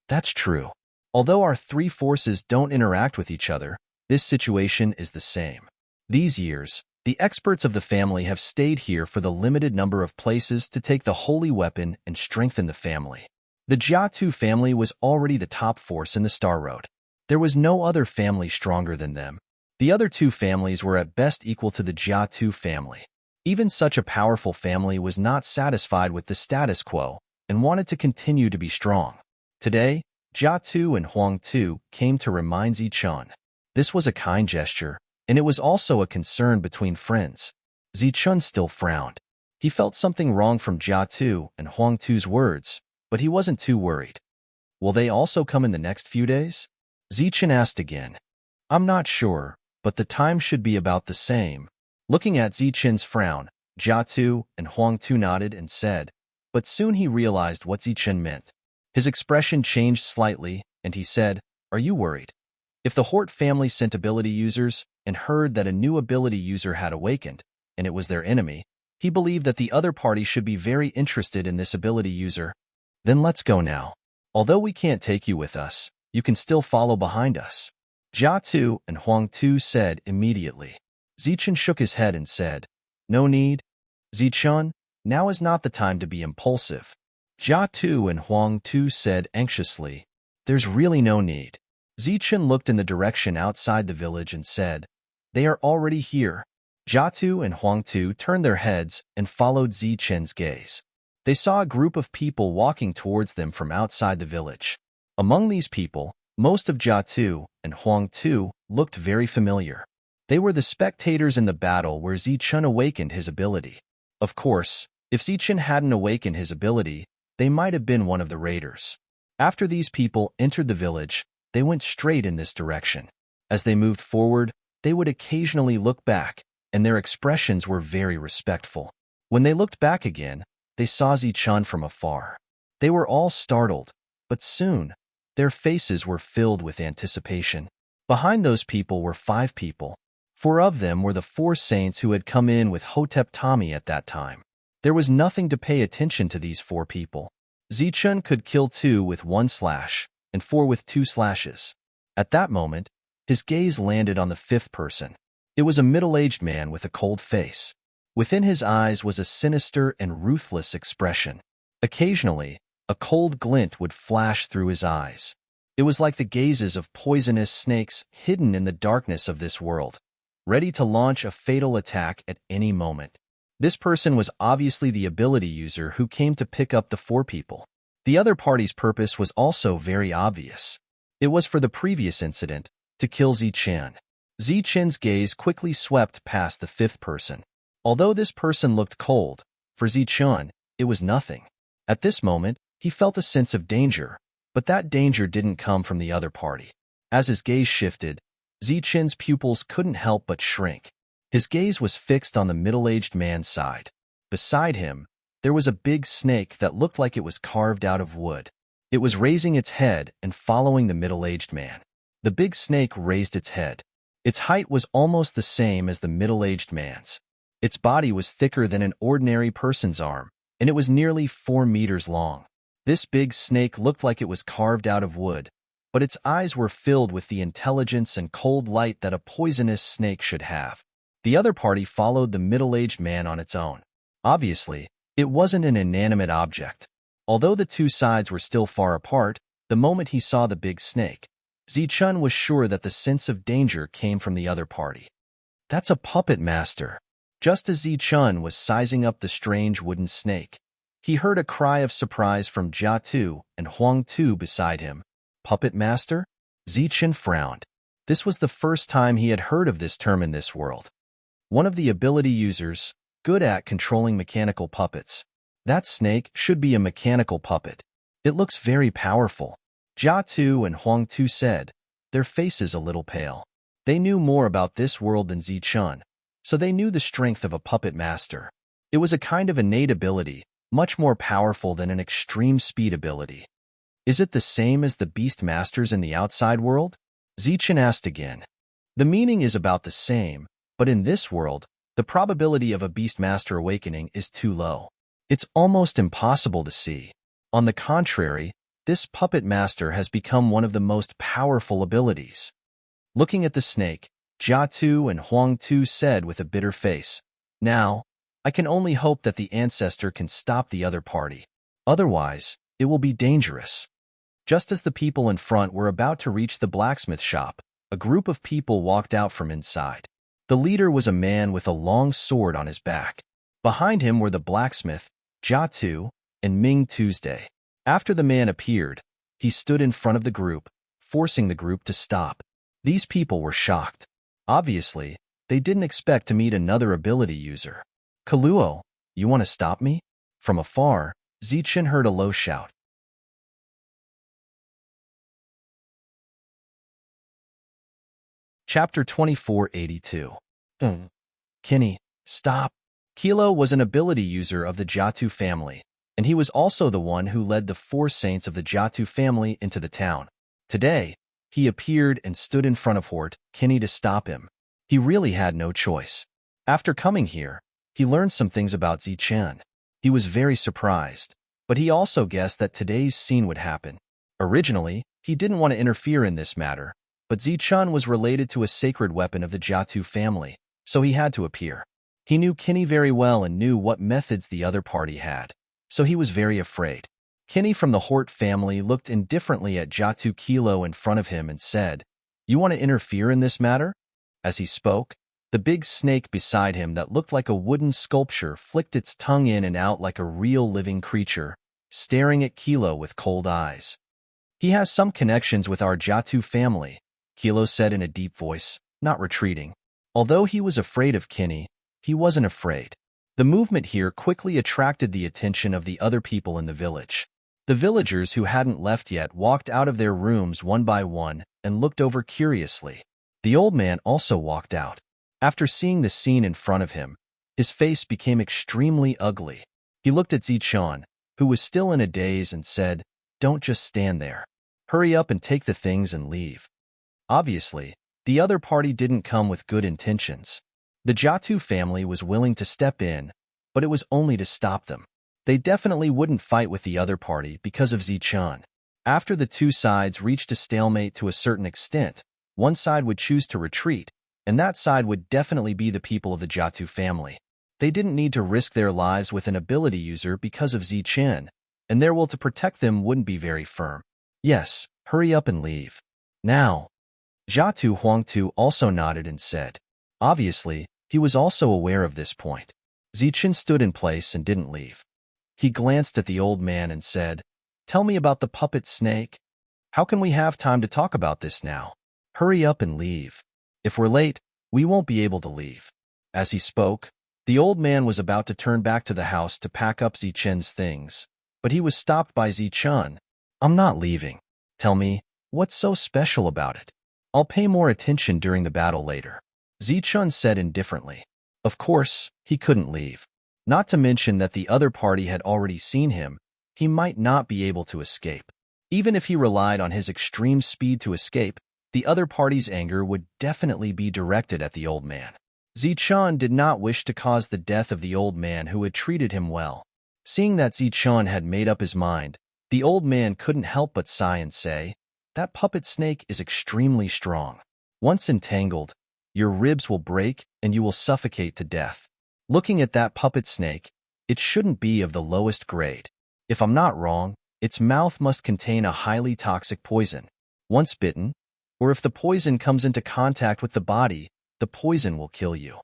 That's true. Although our three forces don't interact with each other, this situation is the same. These years, the experts of the family have stayed here for the limited number of places to take the holy weapon and strengthen the family. The Jiatu family was already the top force in the Star Road. There was no other family stronger than them. The other two families were at best equal to the Jiatu family. Even such a powerful family was not satisfied with the status quo and wanted to continue to be strong. Today, Jiatu and Huangtu came to remind Zichun. This was a kind gesture, and it was also a concern between friends. Zichun still frowned. He felt something wrong from Jiatu and Huangtu's words, but he wasn't too worried. Will they also come in the next few days? Zichun asked again. I'm not sure, but the time should be about the same. Looking at Zichun's frown, Jiatu and Huangtu nodded and said, but soon he realized what Zichun meant. His expression changed slightly, and he said, Are you worried? If the Hort family sent ability users and heard that a new ability user had awakened, and it was their enemy, he believed that the other party should be very interested in this ability user. Then let's go now. Although we can't take you with us, you can still follow behind us. Jiatu and Huangtu said immediately. Zichun shook his head and said, No need. Zichun, now is not the time to be impulsive. Jiatu and Huangtu said anxiously, There's really no need. Zichun looked in the direction outside the village and said, They are already here. Jiatu and Huangtu turned their heads and followed Zichun's gaze. They saw a group of people walking towards them from outside the village. Among these people, most of Jiatu and Huangtu looked very familiar. They were the spectators in the battle where Zichun awakened his ability. Of course, if Zichun hadn't awakened his ability, they might have been one of the raiders. After these people entered the village, they went straight in this direction. As they moved forward, they would occasionally look back, and their expressions were very respectful. When they looked back again, they saw Zichun from afar. They were all startled, but soon, their faces were filled with anticipation. Behind those people were 5 people. 4 of them were the 4 saints who had come in with Hotep Tommy at that time. There was nothing to pay attention to these 4 people. Zichun could kill 2 with 1 slash, and 4 with 2 slashes. At that moment, his gaze landed on the 5th person. It was a middle-aged man with a cold face. Within his eyes was a sinister and ruthless expression. Occasionally, a cold glint would flash through his eyes. It was like the gazes of poisonous snakes hidden in the darkness of this world, ready to launch a fatal attack at any moment. This person was obviously the ability user who came to pick up the 4 people. The other party's purpose was also very obvious. It was for the previous incident, to kill Zichun. Zichen's gaze quickly swept past the 5th person. Although this person looked cold, for Zichun, it was nothing. At this moment, he felt a sense of danger, but that danger didn't come from the other party. As his gaze shifted, Zichen's pupils couldn't help but shrink. His gaze was fixed on the middle-aged man's side. Beside him, there was a big snake that looked like it was carved out of wood. It was raising its head and following the middle-aged man. The big snake raised its head. Its height was almost the same as the middle-aged man's. Its body was thicker than an ordinary person's arm, and it was nearly 4 meters long. This big snake looked like it was carved out of wood, but its eyes were filled with the intelligence and cold light that a poisonous snake should have. The other party followed the middle-aged man on its own. Obviously, it wasn't an inanimate object. Although the two sides were still far apart, the moment he saw the big snake, Zichun was sure that the sense of danger came from the other party. That's a puppet master. Just as Zichun was sizing up the strange wooden snake, he heard a cry of surprise from Jia Tu and Huang Tu beside him. Puppet master? Zichun frowned. This was the first time he had heard of this term in this world. One of the ability users, good at controlling mechanical puppets. That snake should be a mechanical puppet. It looks very powerful. Jia Tu and Huang Tu said, their faces a little pale. They knew more about this world than Zichun, so they knew the strength of a puppet master. It was a kind of innate ability, much more powerful than an extreme speed ability. Is it the same as the beast masters in the outside world? Zichun asked again. The meaning is about the same, but in this world, the probability of a beast master awakening is too low. It's almost impossible to see. On the contrary, this puppet master has become one of the most powerful abilities. Looking at the snake, Jia Tu and Huang Tu said with a bitter face, now, I can only hope that the ancestor can stop the other party. Otherwise, it will be dangerous. Just as the people in front were about to reach the blacksmith shop, a group of people walked out from inside. The leader was a man with a long sword on his back. Behind him were the blacksmith, Jia Tu, and Ming Tuesday. After the man appeared, he stood in front of the group, forcing the group to stop. These people were shocked. Obviously, they didn't expect to meet another ability user. Kaluo, you want to stop me? From afar, Zichun heard a low shout. Chapter 2482. Kinney, stop. Kilo was an ability user of the Jiatu family, and he was also the one who led the 4 saints of the Jiatu family into the town. Today, he appeared and stood in front of Hort Kinney to stop him. He really had no choice. After coming here, he learned some things about Zichun. He was very surprised, but he also guessed that today's scene would happen. Originally, he didn't want to interfere in this matter, but Zichun was related to a sacred weapon of the Jiatu family, so he had to appear. He knew Kinney very well and knew what methods the other party had, so he was very afraid. Kinney from the Hort family looked indifferently at Jiatu Kilo in front of him and said, "You want to interfere in this matter?" As he spoke, the big snake beside him that looked like a wooden sculpture flicked its tongue in and out like a real living creature, staring at Kilo with cold eyes. "He has some connections with our Jiatu family," Kilo said in a deep voice, not retreating. Although he was afraid of Kinney, he wasn't afraid. The movement here quickly attracted the attention of the other people in the village. The villagers who hadn't left yet walked out of their rooms one by one and looked over curiously. The old man also walked out. After seeing the scene in front of him, his face became extremely ugly. He looked at Zichun, who was still in a daze, and said, "Don't just stand there. Hurry up and take the things and leave." Obviously, the other party didn't come with good intentions. The Jiatu family was willing to step in, but it was only to stop them. They definitely wouldn't fight with the other party because of Zichun. After the two sides reached a stalemate to a certain extent, one side would choose to retreat, and that side would definitely be the people of the Jiatu family. They didn't need to risk their lives with an ability user because of Zichun, and their will to protect them wouldn't be very firm. Yes, hurry up and leave. Now. Jiatu Huangtu also nodded and said. Obviously, he was also aware of this point. Zichun stood in place and didn't leave. He glanced at the old man and said, "Tell me about the puppet snake. How can we have time to talk about this now? Hurry up and leave. If we're late, we won't be able to leave." As he spoke, the old man was about to turn back to the house to pack up Zichun's things, but he was stopped by Zichun. "I'm not leaving. Tell me, what's so special about it? I'll pay more attention during the battle later," Zichun said indifferently. Of course, he couldn't leave. Not to mention that the other party had already seen him, he might not be able to escape. Even if he relied on his extreme speed to escape, the other party's anger would definitely be directed at the old man. Zichun did not wish to cause the death of the old man who had treated him well. Seeing that Zichun had made up his mind, the old man couldn't help but sigh and say, "That puppet snake is extremely strong. Once entangled, your ribs will break and you will suffocate to death. Looking at that puppet snake, it shouldn't be of the lowest grade. If I'm not wrong, its mouth must contain a highly toxic poison. Once bitten, or if the poison comes into contact with the body, the poison will kill you.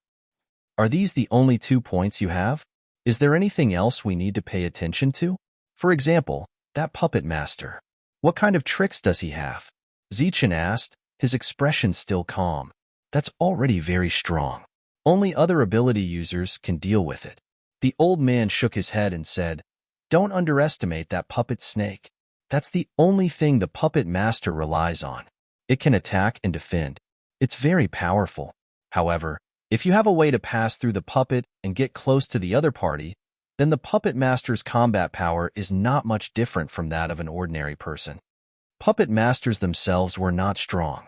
Are these the only 2 points you have? Is there anything else we need to pay attention to? For example, that puppet master. What kind of tricks does he have? Zichen asked, his expression still calm. That's already very strong. Only other ability users can deal with it. The old man shook his head and said, "Don't underestimate that puppet snake. That's the only thing the puppet master relies on. It can attack and defend. It's very powerful. However, if you have a way to pass through the puppet and get close to the other party, then the puppet master's combat power is not much different from that of an ordinary person." Puppet masters themselves were not strong.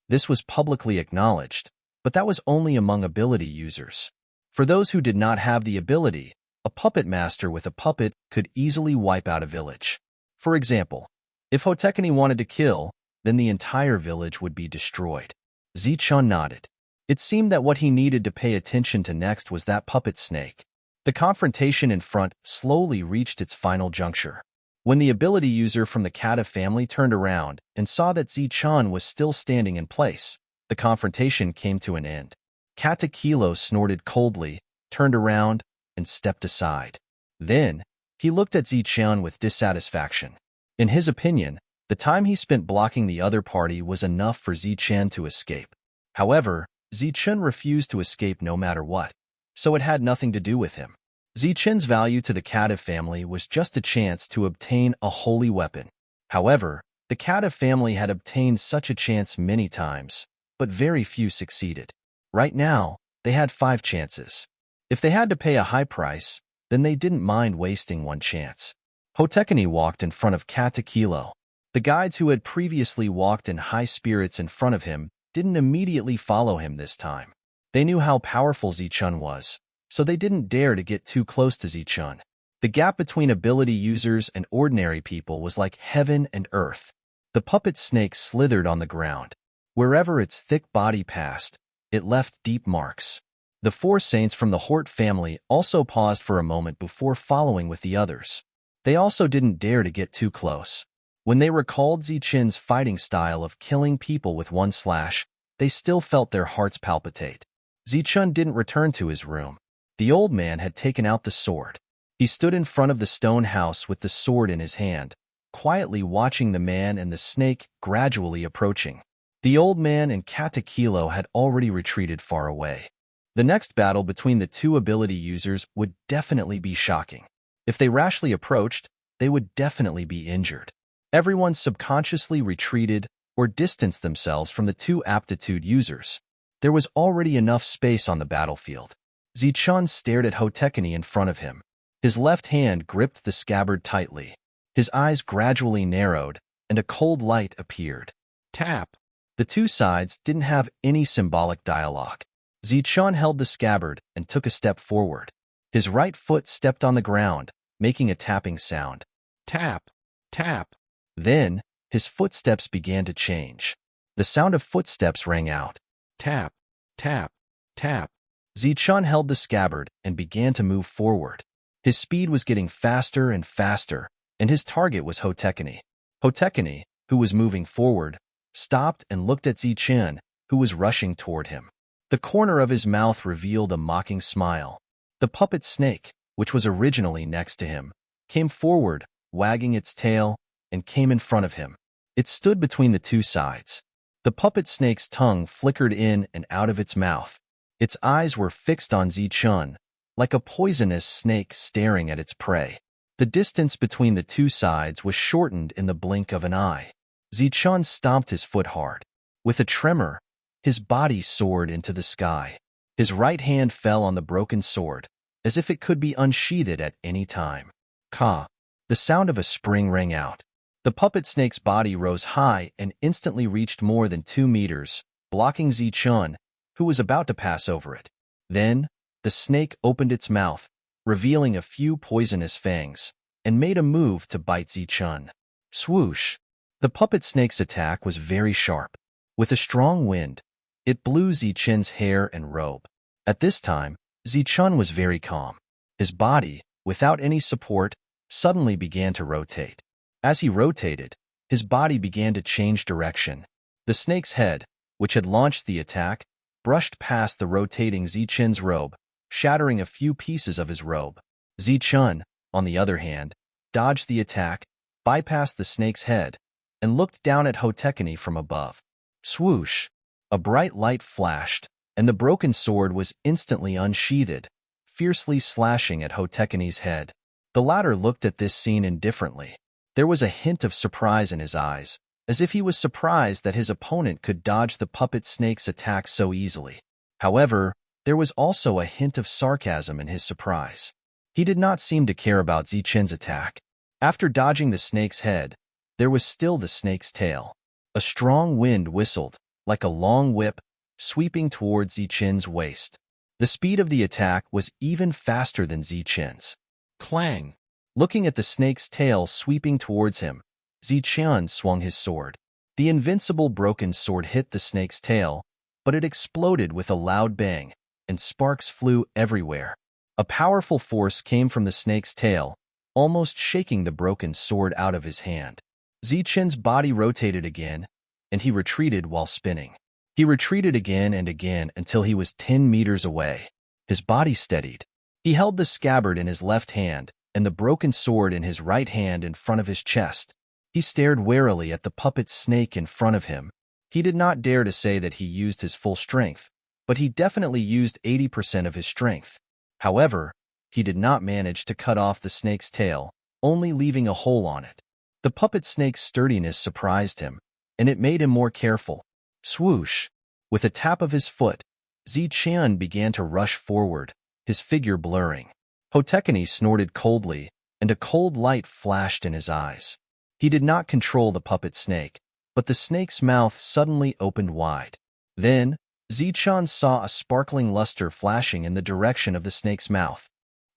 This was publicly acknowledged, but that was only among ability users. For those who did not have the ability, a puppet master with a puppet could easily wipe out a village. For example, if Hotekani wanted to kill, then the entire village would be destroyed. Zichun nodded. It seemed that what he needed to pay attention to next was that puppet snake. The confrontation in front slowly reached its final juncture. When the ability user from the Kata family turned around and saw that Zichun was still standing in place, the confrontation came to an end. Kata Kilo snorted coldly, turned around, and stepped aside. Then, he looked at Zichun with dissatisfaction. In his opinion, the time he spent blocking the other party was enough for Zichun to escape. However, Zichun refused to escape no matter what, so it had nothing to do with him. Zichun's value to the Kata family was just a chance to obtain a holy weapon. However, the Kata family had obtained such a chance many times, but very few succeeded. Right now, they had 5 chances. If they had to pay a high price, then they didn't mind wasting one chance. Hotekani walked in front of Kata Kilo. The guides who had previously walked in high spirits in front of him didn't immediately follow him this time. They knew how powerful Zichun was, so they didn't dare to get too close to Zichun. The gap between ability users and ordinary people was like heaven and earth. The puppet snake slithered on the ground. Wherever its thick body passed, it left deep marks. The 4 saints from the Hort family also paused for a moment before following with the others. They also didn't dare to get too close. When they recalled Zichun's fighting style of killing people with one slash, they still felt their hearts palpitate. Zichun didn't return to his room. The old man had taken out the sword. He stood in front of the stone house with the sword in his hand, quietly watching the man and the snake gradually approaching. The old man and Kata Kilo had already retreated far away. The next battle between the 2 ability users would definitely be shocking. If they rashly approached, they would definitely be injured. Everyone subconsciously retreated or distanced themselves from the 2 aptitude users. There was already enough space on the battlefield. Zichun stared at Hotekani in front of him. His left hand gripped the scabbard tightly. His eyes gradually narrowed, and a cold light appeared. Tap! The 2 sides didn't have any symbolic dialogue. Zichun held the scabbard and took a step forward. His right foot stepped on the ground, making a tapping sound. Tap! Tap! Then, his footsteps began to change. The sound of footsteps rang out. Tap! Tap! Tap! Zichun held the scabbard and began to move forward. His speed was getting faster and faster, and his target was Hotekani. Hotekani, who was moving forward, stopped and looked at Zichun, who was rushing toward him. The corner of his mouth revealed a mocking smile. The puppet snake, which was originally next to him, came forward, wagging its tail, and came in front of him. It stood between the 2 sides. The puppet snake's tongue flickered in and out of its mouth. Its eyes were fixed on Zichun, like a poisonous snake staring at its prey. The distance between the 2 sides was shortened in the blink of an eye. Zichun stomped his foot hard. With a tremor, his body soared into the sky. His right hand fell on the broken sword, as if it could be unsheathed at any time. Ka! The sound of a spring rang out. The puppet snake's body rose high and instantly reached more than 2 meters, blocking Zichun, who was about to pass over it. Then, the snake opened its mouth, revealing a few poisonous fangs, and made a move to bite Zichun. Swoosh! The puppet snake's attack was very sharp. With a strong wind, it blew Zichun's hair and robe. At this time, Zichun was very calm. His body, without any support, suddenly began to rotate. As he rotated, his body began to change direction. The snake's head, which had launched the attack, brushed past the rotating Zichen's robe, shattering a few pieces of his robe. Zichen, on the other hand, dodged the attack, bypassed the snake's head, and looked down at Hotekine from above. Swoosh! A bright light flashed, and the broken sword was instantly unsheathed, fiercely slashing at Hotekine's head. The latter looked at this scene indifferently. There was a hint of surprise in his eyes, as if he was surprised that his opponent could dodge the puppet snake's attack so easily. However, there was also a hint of sarcasm in his surprise. He did not seem to care about Zichen's attack. After dodging the snake's head, there was still the snake's tail. A strong wind whistled, like a long whip, sweeping towards Zichen's waist. The speed of the attack was even faster than Zichen's. Clang! Looking at the snake's tail sweeping towards him, Zichen swung his sword. The invincible broken sword hit the snake's tail, but it exploded with a loud bang, and sparks flew everywhere. A powerful force came from the snake's tail, almost shaking the broken sword out of his hand. Zichen's body rotated again, and he retreated while spinning. He retreated again and again until he was 10 meters away. His body steadied. He held the scabbard in his left hand and the broken sword in his right hand in front of his chest. He stared warily at the puppet snake in front of him. He did not dare to say that he used his full strength, but he definitely used 80% of his strength. However, he did not manage to cut off the snake's tail, only leaving a hole on it. The puppet snake's sturdiness surprised him, and it made him more careful. Swoosh! With a tap of his foot, Zichen began to rush forward, his figure blurring. Hotekine snorted coldly, and a cold light flashed in his eyes. He did not control the puppet snake, but the snake's mouth suddenly opened wide. Then, Zichen saw a sparkling luster flashing in the direction of the snake's mouth.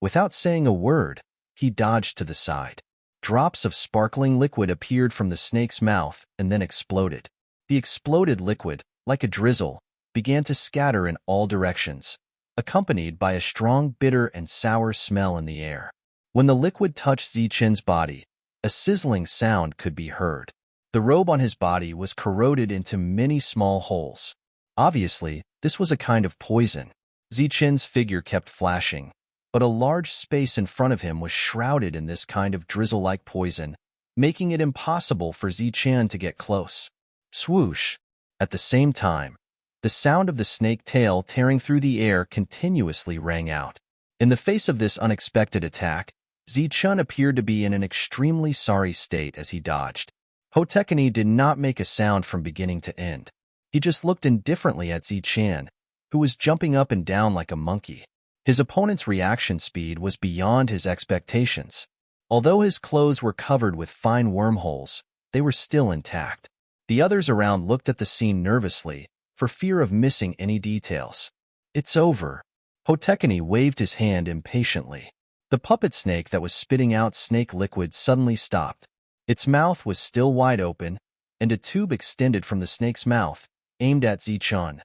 Without saying a word, he dodged to the side. Drops of sparkling liquid appeared from the snake's mouth and then exploded. The exploded liquid, like a drizzle, began to scatter in all directions, accompanied by a strong bitter and sour smell in the air. When the liquid touched Zichen's body, a sizzling sound could be heard. The robe on his body was corroded into many small holes. Obviously, this was a kind of poison. Zichen's figure kept flashing, but a large space in front of him was shrouded in this kind of drizzle-like poison, making it impossible for Zichen to get close. Swoosh! At the same time, the sound of the snake tail tearing through the air continuously rang out. In the face of this unexpected attack, Zichen appeared to be in an extremely sorry state as he dodged. Hotekine did not make a sound from beginning to end. He just looked indifferently at Zichen, who was jumping up and down like a monkey. His opponent's reaction speed was beyond his expectations. Although his clothes were covered with fine wormholes, they were still intact. The others around looked at the scene nervously, for fear of missing any details. "It's over." Hotekine waved his hand impatiently. The puppet snake that was spitting out snake liquid suddenly stopped. Its mouth was still wide open, and a tube extended from the snake's mouth, aimed at Zichen.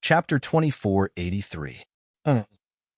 Chapter 2483.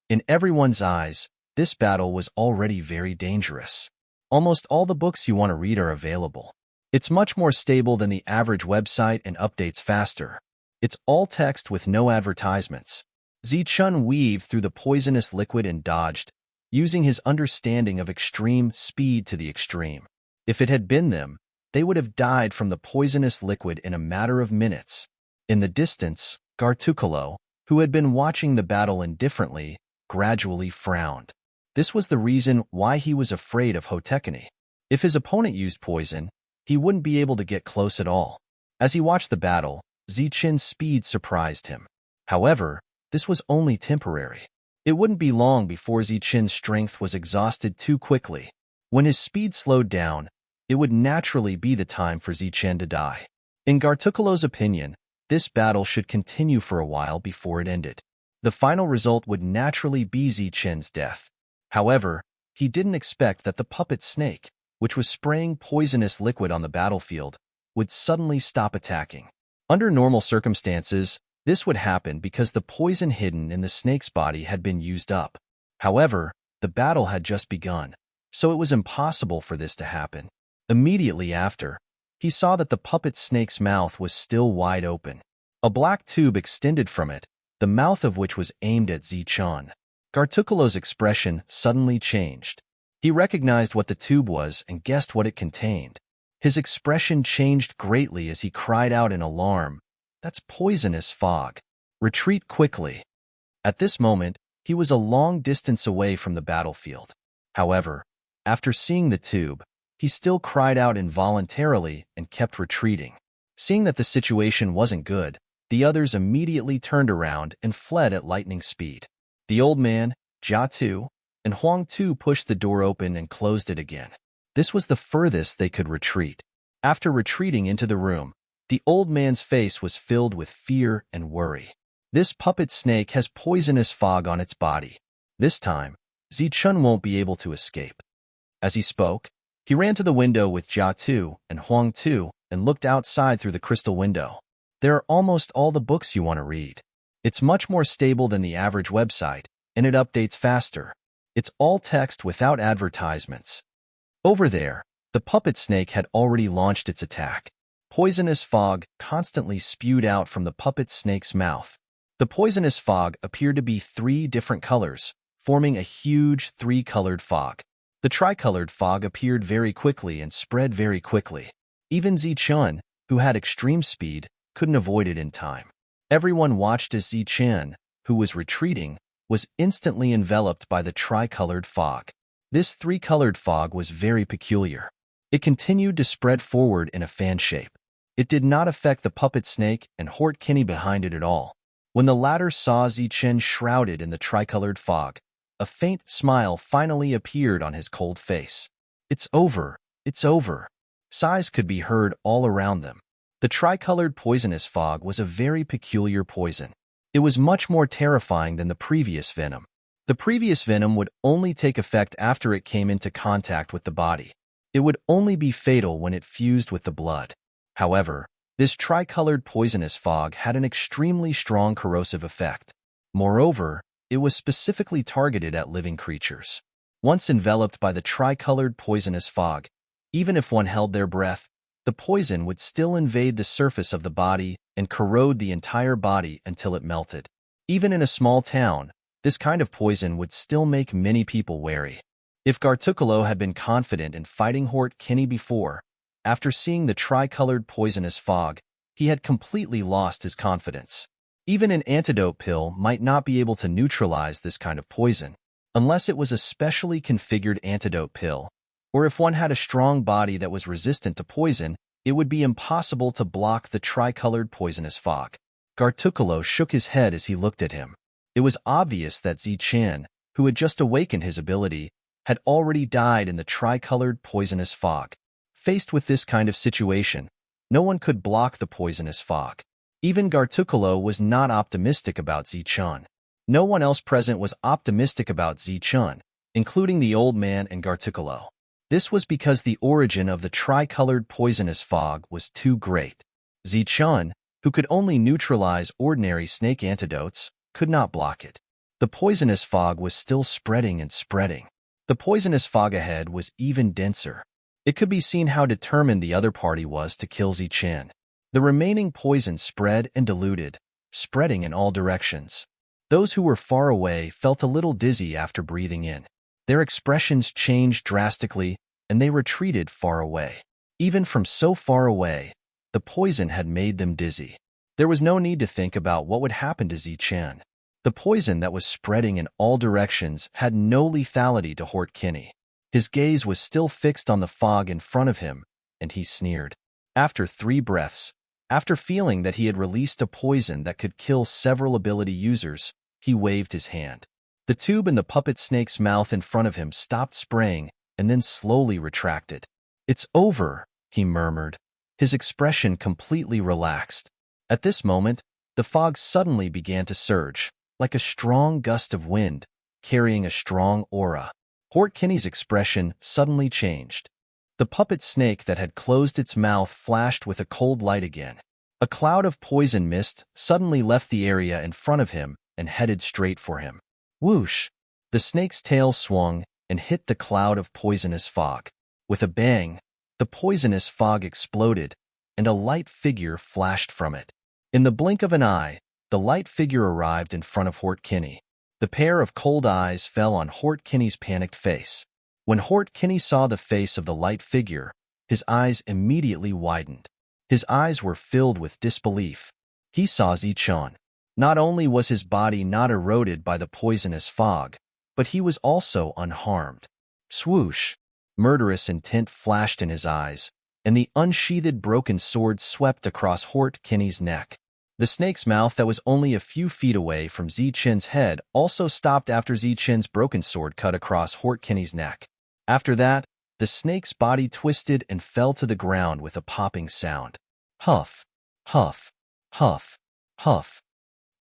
In everyone's eyes, this battle was already very dangerous. Almost all the books you want to read are available. It's much more stable than the average website and updates faster. It's all text with no advertisements. Zichen weaved through the poisonous liquid and dodged, using his understanding of extreme speed to the extreme. If it had been them, they would have died from the poisonous liquid in a matter of minutes. In the distance, Gartucolo, who had been watching the battle indifferently, gradually frowned. This was the reason why he was afraid of Hotekine. If his opponent used poison, he wouldn't be able to get close at all. As he watched the battle, Zichen's speed surprised him. However, this was only temporary. It wouldn't be long before Zichen's strength was exhausted too quickly. When his speed slowed down, it would naturally be the time for Zichen to die. In Gartucolo's opinion, this battle should continue for a while before it ended. The final result would naturally be Zichen's death. However, he didn't expect that the puppet snake, which was spraying poisonous liquid on the battlefield, would suddenly stop attacking. Under normal circumstances, This would happen because the poison hidden in the snake's body had been used up. However, the battle had just begun, so it was impossible for this to happen. Immediately after, he saw that the puppet snake's mouth was still wide open. A black tube extended from it, the mouth of which was aimed at Zichun. Gartukulo's expression suddenly changed. He recognized what the tube was and guessed what it contained. His expression changed greatly as he cried out in alarm, "That's poisonous fog. Retreat quickly." At this moment, he was a long distance away from the battlefield. However, after seeing the tube, he still cried out involuntarily and kept retreating. Seeing that the situation wasn't good, the others immediately turned around and fled at lightning speed. The old man, Jia Tu, and Huang Tu pushed the door open and closed it again. This was the furthest they could retreat. After retreating into the room, the old man's face was filled with fear and worry. This puppet snake has poisonous fog on its body. This time, Zichun won't be able to escape. As he spoke, he ran to the window with Jia Tu and Huang Tu and looked outside through the crystal window. There are almost all the books you want to read. It's much more stable than the average website, and it updates faster. It's all text without advertisements. Over there, the puppet snake had already launched its attack. Poisonous fog constantly spewed out from the puppet snake's mouth. The poisonous fog appeared to be 3 different colors, forming a huge 3-colored fog. The tricolored fog appeared very quickly and spread very quickly. Even Zichun, who had extreme speed, couldn't avoid it in time. Everyone watched as Zichun, who was retreating, was instantly enveloped by the tricolored fog. This 3-colored fog was very peculiar. It continued to spread forward in a fan shape. It did not affect the puppet snake and Hort Kinney behind it at all. When the latter saw Zichun shrouded in the tricolored fog, a faint smile finally appeared on his cold face. "It's over, it's over." Sighs could be heard all around them. The tricolored poisonous fog was a very peculiar poison. It was much more terrifying than the previous venom. The previous venom would only take effect after it came into contact with the body. It would only be fatal when it fused with the blood. However, this tricolored poisonous fog had an extremely strong corrosive effect. Moreover, it was specifically targeted at living creatures. Once enveloped by the tricolored poisonous fog, even if one held their breath, the poison would still invade the surface of the body and corrode the entire body until it melted. Even in a small town, this kind of poison would still make many people wary. If Gartukulo had been confident in fighting Hort Kinney before, after seeing the tricolored poisonous fog, he had completely lost his confidence. Even an antidote pill might not be able to neutralize this kind of poison, unless it was a specially configured antidote pill, or if one had a strong body that was resistant to poison, it would be impossible to block the tricolored poisonous fog. Gartukulo shook his head as he looked at him. It was obvious that Zichun, who had just awakened his ability, had already died in the tricolored poisonous fog. Faced with this kind of situation, no one could block the poisonous fog. Even Gartukulo was not optimistic about Zichun. No one else present was optimistic about Zichun, including the old man and Gartukulo. This was because the origin of the tricolored poisonous fog was too great. Zichun, who could only neutralize ordinary snake antidotes, could not block it. The poisonous fog was still spreading and spreading. The poisonous fog ahead was even denser. It could be seen how determined the other party was to kill Zichun. The remaining poison spread and diluted, spreading in all directions. Those who were far away felt a little dizzy after breathing in. Their expressions changed drastically, and they retreated far away. Even from so far away, the poison had made them dizzy. There was no need to think about what would happen to Zichun. The poison that was spreading in all directions had no lethality to Hort Kinney. His gaze was still fixed on the fog in front of him, and he sneered. After 3 breaths, after feeling that he had released a poison that could kill several ability users, he waved his hand. The tube in the puppet snake's mouth in front of him stopped spraying and then slowly retracted. "It's over," he murmured. His expression completely relaxed. At this moment, the fog suddenly began to surge, like a strong gust of wind, carrying a strong aura. Hort Kinney's expression suddenly changed. The puppet snake that had closed its mouth flashed with a cold light again. A cloud of poison mist suddenly left the area in front of him and headed straight for him. Whoosh! The snake's tail swung and hit the cloud of poisonous fog. With a bang, the poisonous fog exploded, and a light figure flashed from it. In the blink of an eye, the light figure arrived in front of Hort Kinney. The pair of cold eyes fell on Hort Kinney's panicked face. When Hort Kinney saw the face of the light figure, his eyes immediately widened. His eyes were filled with disbelief. He saw Zichun. Not only was his body not eroded by the poisonous fog, but he was also unharmed. Swoosh! Murderous intent flashed in his eyes, and the unsheathed broken sword swept across Hort Kinney's neck. The snake's mouth that was only a few feet away from Zichen's head also stopped after Zichen's broken sword cut across Hort Kinney's neck. After that, the snake's body twisted and fell to the ground with a popping sound. Huff, huff, huff, huff.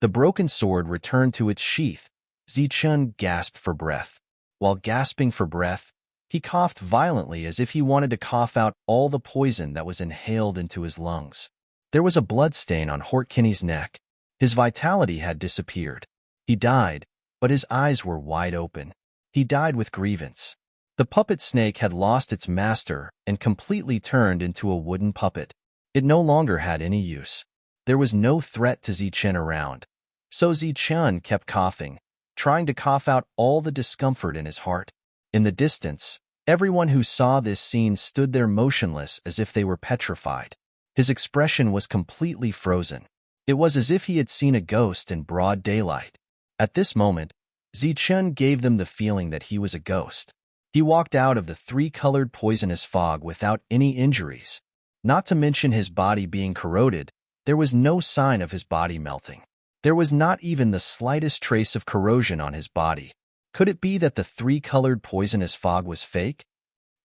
The broken sword returned to its sheath. Zichun gasped for breath. While gasping for breath, he coughed violently as if he wanted to cough out all the poison that was inhaled into his lungs. There was a blood stain on Hort Kinney's neck. His vitality had disappeared. He died, but his eyes were wide open. He died with grievance. The puppet snake had lost its master and completely turned into a wooden puppet. It no longer had any use. There was no threat to Zichen around, so Zichun kept coughing, trying to cough out all the discomfort in his heart. In the distance, everyone who saw this scene stood there motionless as if they were petrified. His expression was completely frozen. It was as if he had seen a ghost in broad daylight. At this moment, Zichun gave them the feeling that he was a ghost. He walked out of the three-colored poisonous fog without any injuries. Not to mention his body being corroded, there was no sign of his body melting. There was not even the slightest trace of corrosion on his body. Could it be that the three-colored poisonous fog was fake?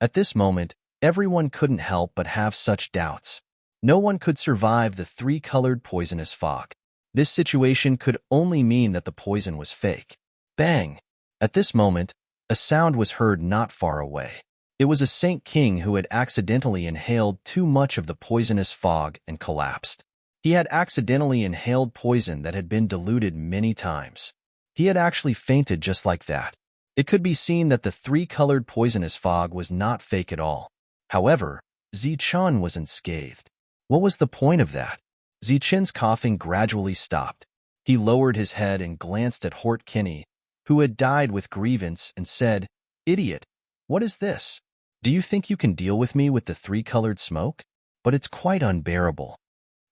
At this moment, everyone couldn't help but have such doubts. No one could survive the three-colored poisonous fog. This situation could only mean that the poison was fake. Bang! At this moment, a sound was heard not far away. It was a Saint King who had accidentally inhaled too much of the poisonous fog and collapsed. He had accidentally inhaled poison that had been diluted many times. He had actually fainted just like that. It could be seen that the three-colored poisonous fog was not fake at all. However, Zichun was unscathed. What was the point of that? Zichen's coughing gradually stopped. He lowered his head and glanced at Hort Kinney, who had died with grievance, and said, "Idiot, what is this? Do you think you can deal with me with the three-colored smoke? But it's quite unbearable."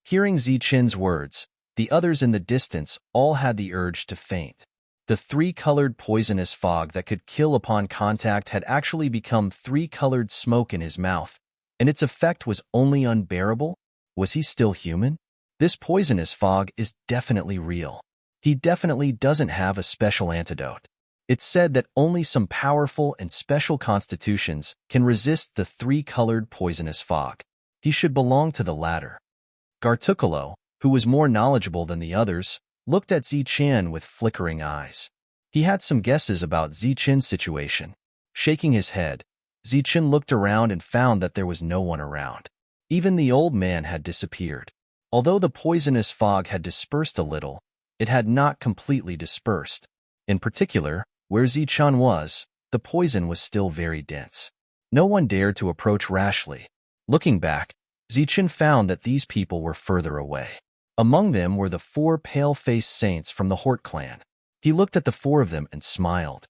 Hearing Zichen's words, the others in the distance all had the urge to faint. The three-colored poisonous fog that could kill upon contact had actually become three-colored smoke in his mouth, and its effect was only unbearable. Was he still human? This poisonous fog is definitely real. He definitely doesn't have a special antidote. It's said that only some powerful and special constitutions can resist the three-colored poisonous fog. He should belong to the latter. Gartucolo, who was more knowledgeable than the others, looked at Zichen with flickering eyes. He had some guesses about Zichen's situation. Shaking his head, Zichen looked around and found that there was no one around. Even the old man had disappeared. Although the poisonous fog had dispersed a little, it had not completely dispersed. In particular, where Zichen was, the poison was still very dense. No one dared to approach rashly. Looking back, Zichen found that these people were further away. Among them were the 4 pale-faced saints from the Hort clan. He looked at the 4 of them and smiled.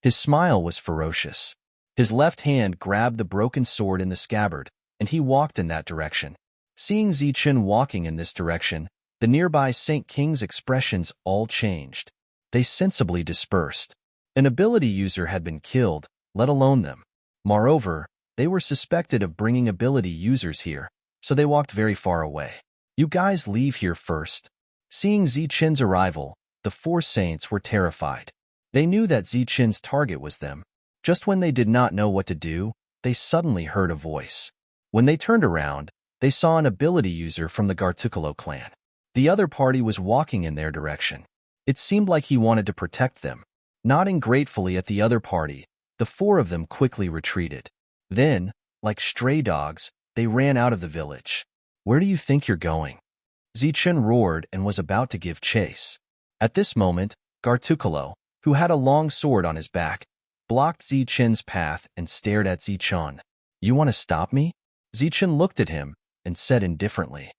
His smile was ferocious. His left hand grabbed the broken sword in the scabbard, and he walked in that direction. Seeing Zichen walking in this direction, the nearby Saint King's expressions all changed. They sensibly dispersed. An ability user had been killed, let alone them. Moreover, they were suspected of bringing ability users here, so they walked very far away. "You guys leave here first." Seeing Zichen's arrival, the 4 saints were terrified. They knew that Zichen's target was them. Just when they did not know what to do, they suddenly heard a voice. When they turned around, they saw an ability user from the Gartucolo clan. The other party was walking in their direction. It seemed like he wanted to protect them. Nodding gratefully at the other party, the 4 of them quickly retreated. Then, like stray dogs, they ran out of the village. "Where do you think you're going?" Zichun roared and was about to give chase. At this moment, Gartukulo, who had a long sword on his back, blocked Zichun's path and stared at Zichun. "You want to stop me?" Zichun looked at him and said indifferently.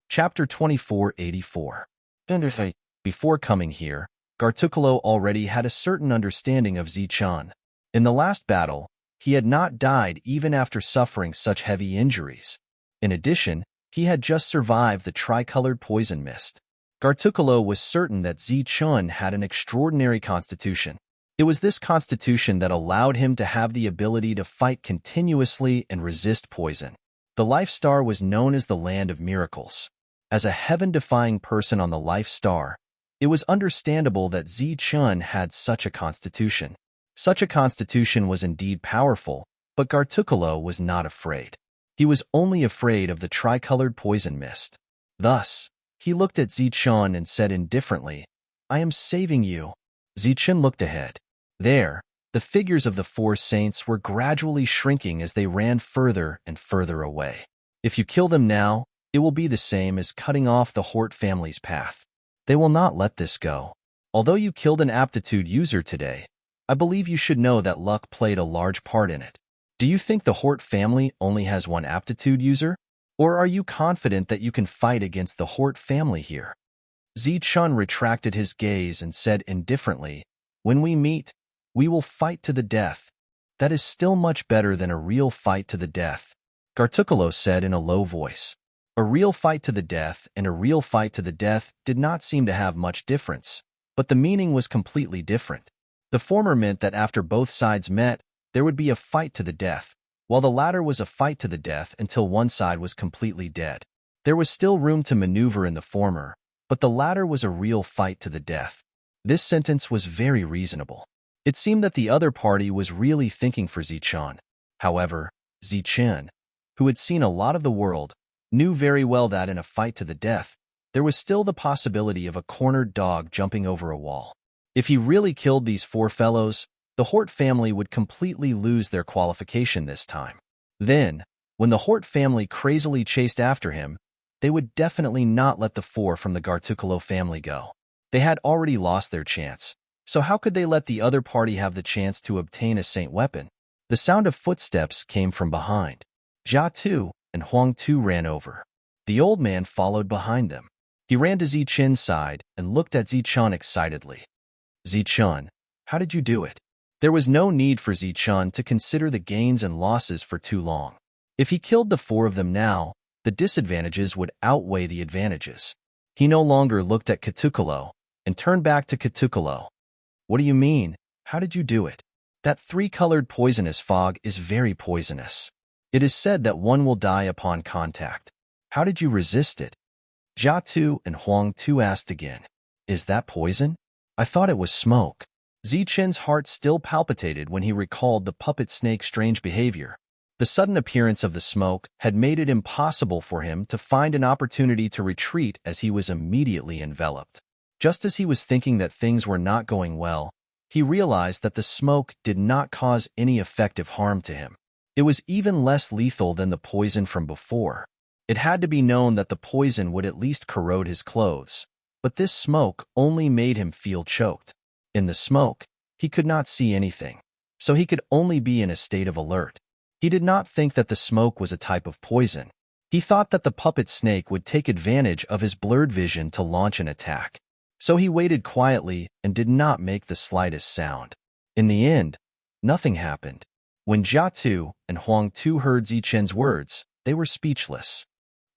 Chapter 2484. Thunderous. Before coming here, Gartukulo already had a certain understanding of Zichun. In the last battle, he had not died even after suffering such heavy injuries. In addition, he had just survived the tricolored poison mist. Gartukulo was certain that Zichun had an extraordinary constitution. It was this constitution that allowed him to have the ability to fight continuously and resist poison. The Life Star was known as the Land of Miracles. As a heaven-defying person on the Life Star, it was understandable that Zichun had such a constitution. Such a constitution was indeed powerful, but Gartukulo was not afraid. He was only afraid of the tricolored poison mist. Thus, he looked at Zichun and said indifferently, "I am saving you." Zichun looked ahead. There, the figures of the four saints were gradually shrinking as they ran further and further away. If you kill them now, it will be the same as cutting off the Hort family's path. They will not let this go. Although you killed an aptitude user today, I believe you should know that luck played a large part in it. Do you think the Hort family only has one aptitude user? Or are you confident that you can fight against the Hort family here? Zichun retracted his gaze and said indifferently, "When we meet, we will fight to the death. That is still much better than a real fight to the death," Gartukulo said in a low voice. A real fight to the death and a real fight to the death did not seem to have much difference, but the meaning was completely different. The former meant that after both sides met, there would be a fight to the death, while the latter was a fight to the death until one side was completely dead. There was still room to maneuver in the former, but the latter was a real fight to the death. This sentence was very reasonable. It seemed that the other party was really thinking for Zichun. However, Zichun, who had seen a lot of the world, knew very well that in a fight to the death, there was still the possibility of a cornered dog jumping over a wall. If he really killed these four fellows, the Hort family would completely lose their qualification this time. Then, when the Hort family crazily chased after him, they would definitely not let the four from the Gartukulo family go. They had already lost their chance, so how could they let the other party have the chance to obtain a saint weapon? The sound of footsteps came from behind. Jia Tu and Huang Tu ran over. The old man followed behind them. He ran to Zichun's side and looked at Zichun excitedly. "Zichun, how did you do it?" There was no need for Zichun to consider the gains and losses for too long. If he killed the four of them now, the disadvantages would outweigh the advantages. He no longer looked at Gartukulo and turned back to Gartukulo. "What do you mean? How did you do it?" "That three-colored poisonous fog is very poisonous. It is said that one will die upon contact. How did you resist it?" Jia Tu and Huang Tu asked again. "Is that poison? I thought it was smoke." Zichun's heart still palpitated when he recalled the puppet snake's strange behavior. The sudden appearance of the smoke had made it impossible for him to find an opportunity to retreat as he was immediately enveloped. Just as he was thinking that things were not going well, he realized that the smoke did not cause any effective harm to him. It was even less lethal than the poison from before. It had to be known that the poison would at least corrode his clothes, but this smoke only made him feel choked. In the smoke, he could not see anything, so he could only be in a state of alert. He did not think that the smoke was a type of poison. He thought that the puppet snake would take advantage of his blurred vision to launch an attack. So he waited quietly and did not make the slightest sound. In the end, nothing happened. When Jia Tu and Huang Tu heard Zichun's words, they were speechless.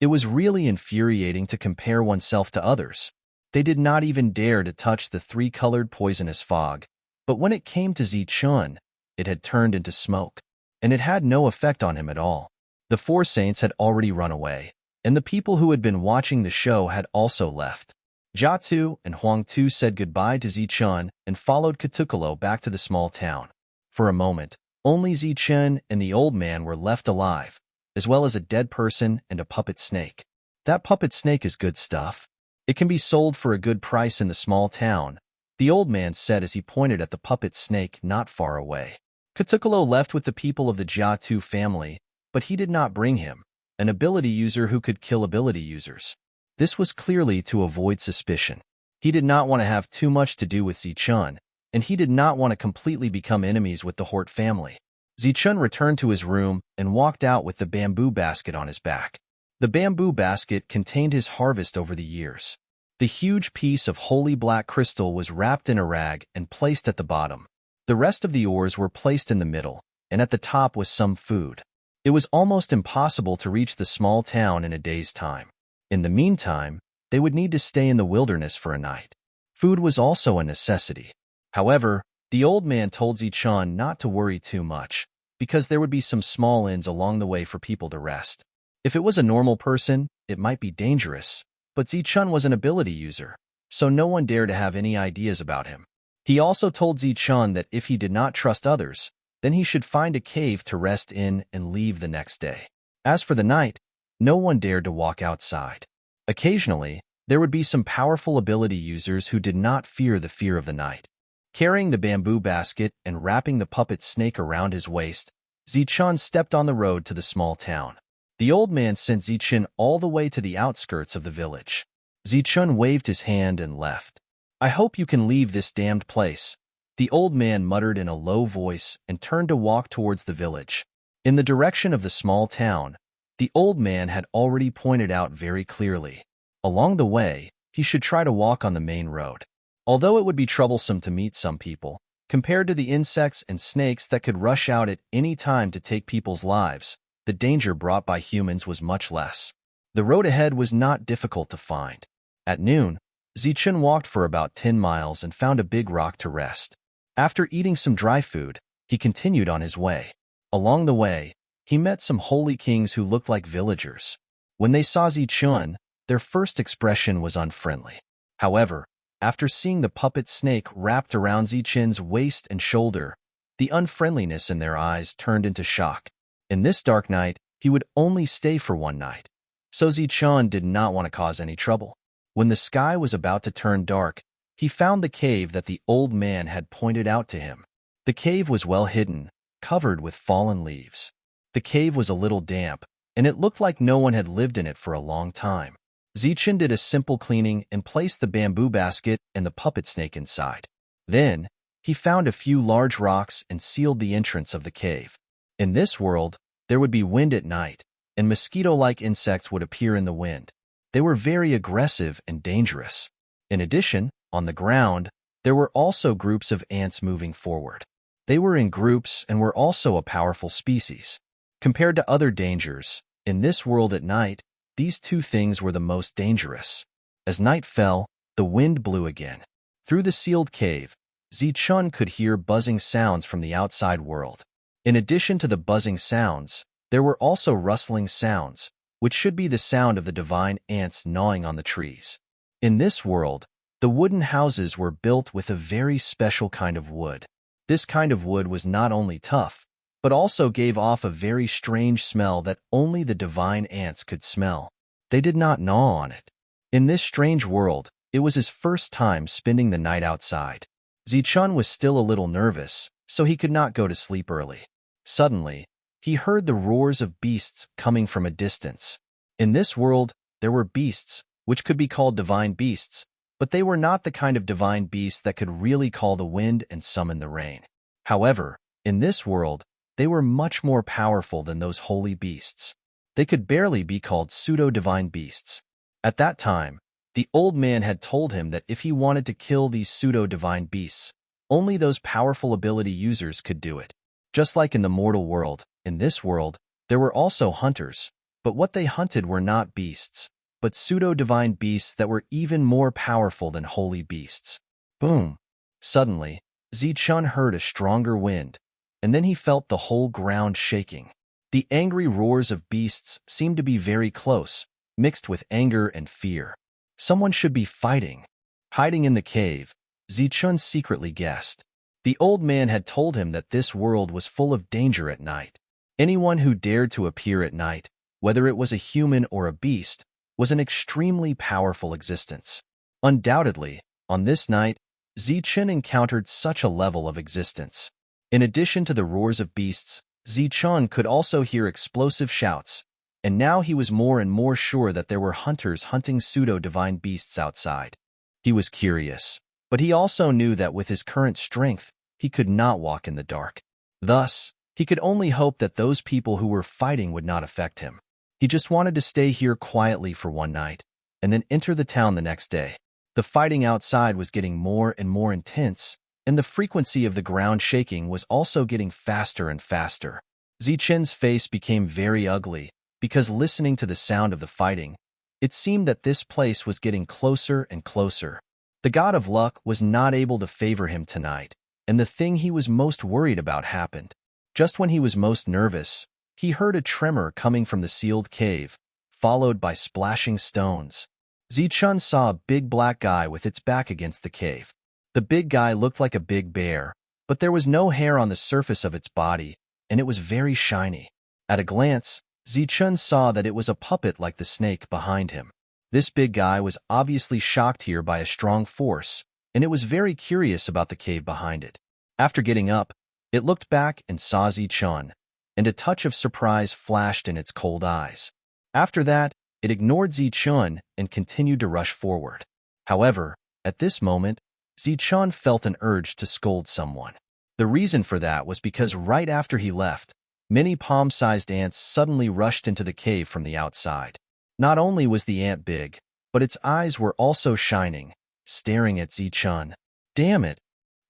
It was really infuriating to compare oneself to others. They did not even dare to touch the three-colored poisonous fog, but when it came to Zichun, it had turned into smoke, and it had no effect on him at all. The four saints had already run away, and the people who had been watching the show had also left. Jia Tu and Huang Tu said goodbye to Zichun and followed Gartukulo back to the small town. For a moment, only Zichun and the old man were left alive, as well as a dead person and a puppet snake. "That puppet snake is good stuff. It can be sold for a good price in the small town," the old man said as he pointed at the puppet snake not far away. Catucolo left with the people of the Jiatu family, but he did not bring him, an ability user who could kill ability users. This was clearly to avoid suspicion. He did not want to have too much to do with Zichun, and he did not want to completely become enemies with the Hort family. Zichun returned to his room and walked out with the bamboo basket on his back. The bamboo basket contained his harvest over the years. The huge piece of holy black crystal was wrapped in a rag and placed at the bottom. The rest of the ores were placed in the middle, and at the top was some food. It was almost impossible to reach the small town in a day's time. In the meantime, they would need to stay in the wilderness for a night. Food was also a necessity. However, the old man told Zichun not to worry too much, because there would be some small inns along the way for people to rest. If it was a normal person, it might be dangerous, but Zichun was an ability user, so no one dared to have any ideas about him. He also told Zichun that if he did not trust others, then he should find a cave to rest in and leave the next day. As for the night, no one dared to walk outside. Occasionally, there would be some powerful ability users who did not fear the fear of the night. Carrying the bamboo basket and wrapping the puppet snake around his waist, Zichun stepped on the road to the small town. The old man sent Zichun all the way to the outskirts of the village. Zichun waved his hand and left. "I hope you can leave this damned place," the old man muttered in a low voice and turned to walk towards the village. In the direction of the small town, the old man had already pointed out very clearly. Along the way, he should try to walk on the main road. Although it would be troublesome to meet some people, compared to the insects and snakes that could rush out at any time to take people's lives, the danger brought by humans was much less. The road ahead was not difficult to find. At noon, Zichun walked for about 10 miles and found a big rock to rest. After eating some dry food, he continued on his way. Along the way, he met some holy kings who looked like villagers. When they saw Zichun, their first expression was unfriendly. However, after seeing the puppet snake wrapped around Zichun's waist and shoulder, the unfriendliness in their eyes turned into shock. In this dark night, he would only stay for one night, so Zichun did not want to cause any trouble. When the sky was about to turn dark, he found the cave that the old man had pointed out to him. The cave was well hidden, covered with fallen leaves. The cave was a little damp, and it looked like no one had lived in it for a long time. Zichun did a simple cleaning and placed the bamboo basket and the puppet snake inside. Then, he found a few large rocks and sealed the entrance of the cave. In this world, there would be wind at night, and mosquito-like insects would appear in the wind. They were very aggressive and dangerous. In addition, on the ground, there were also groups of ants moving forward. They were in groups and were also a powerful species. Compared to other dangers, in this world at night, these two things were the most dangerous. As night fell, the wind blew again. Through the sealed cave, Zichun could hear buzzing sounds from the outside world. In addition to the buzzing sounds, there were also rustling sounds, which should be the sound of the divine ants gnawing on the trees. In this world, the wooden houses were built with a very special kind of wood. This kind of wood was not only tough, but also gave off a very strange smell that only the divine ants could smell. They did not gnaw on it. In this strange world, it was his first time spending the night outside. Zichun was still a little nervous, so he could not go to sleep early. Suddenly, he heard the roars of beasts coming from a distance. In this world, there were beasts, which could be called divine beasts, but they were not the kind of divine beasts that could really call the wind and summon the rain. However, in this world, they were much more powerful than those holy beasts. They could barely be called pseudo-divine beasts. At that time, the old man had told him that if he wanted to kill these pseudo-divine beasts, only those powerful ability users could do it. Just like in the mortal world, in this world, there were also hunters, but what they hunted were not beasts, but pseudo-divine beasts that were even more powerful than holy beasts. Boom! Suddenly, Zichun heard a stronger wind, and then he felt the whole ground shaking. The angry roars of beasts seemed to be very close, mixed with anger and fear. Someone should be fighting. Hiding in the cave, Zichun secretly guessed. The old man had told him that this world was full of danger at night. Anyone who dared to appear at night, whether it was a human or a beast, was an extremely powerful existence. Undoubtedly, on this night, Zichun encountered such a level of existence. In addition to the roars of beasts, Zichun could also hear explosive shouts, and now he was more and more sure that there were hunters hunting pseudo-divine beasts outside. He was curious, but he also knew that with his current strength, he could not walk in the dark. Thus, he could only hope that those people who were fighting would not affect him. He just wanted to stay here quietly for one night, and then enter the town the next day. The fighting outside was getting more and more intense, and the frequency of the ground shaking was also getting faster and faster. Zichun's face became very ugly, because listening to the sound of the fighting, it seemed that this place was getting closer and closer. The god of luck was not able to favor him tonight, and the thing he was most worried about happened. Just when he was most nervous, he heard a tremor coming from the sealed cave, followed by splashing stones. Zichun saw a big black guy with its back against the cave. The big guy looked like a big bear, but there was no hair on the surface of its body, and it was very shiny. At a glance, Zichun saw that it was a puppet like the snake behind him. This big guy was obviously shocked here by a strong force, and it was very curious about the cave behind it. After getting up, it looked back and saw Zichun, and a touch of surprise flashed in its cold eyes. After that, it ignored Zichun and continued to rush forward. However, at this moment, Zichun felt an urge to scold someone. The reason for that was because right after he left, many palm-sized ants suddenly rushed into the cave from the outside. Not only was the ant big, but its eyes were also shining, staring at Zichun. Damn it!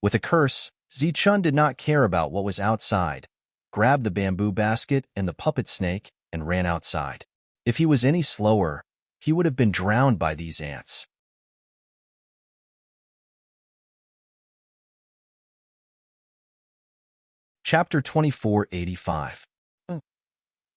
With a curse, Zichun did not care about what was outside, grabbed the bamboo basket and the puppet snake, and ran outside. If he was any slower, he would have been drowned by these ants. Chapter 2485.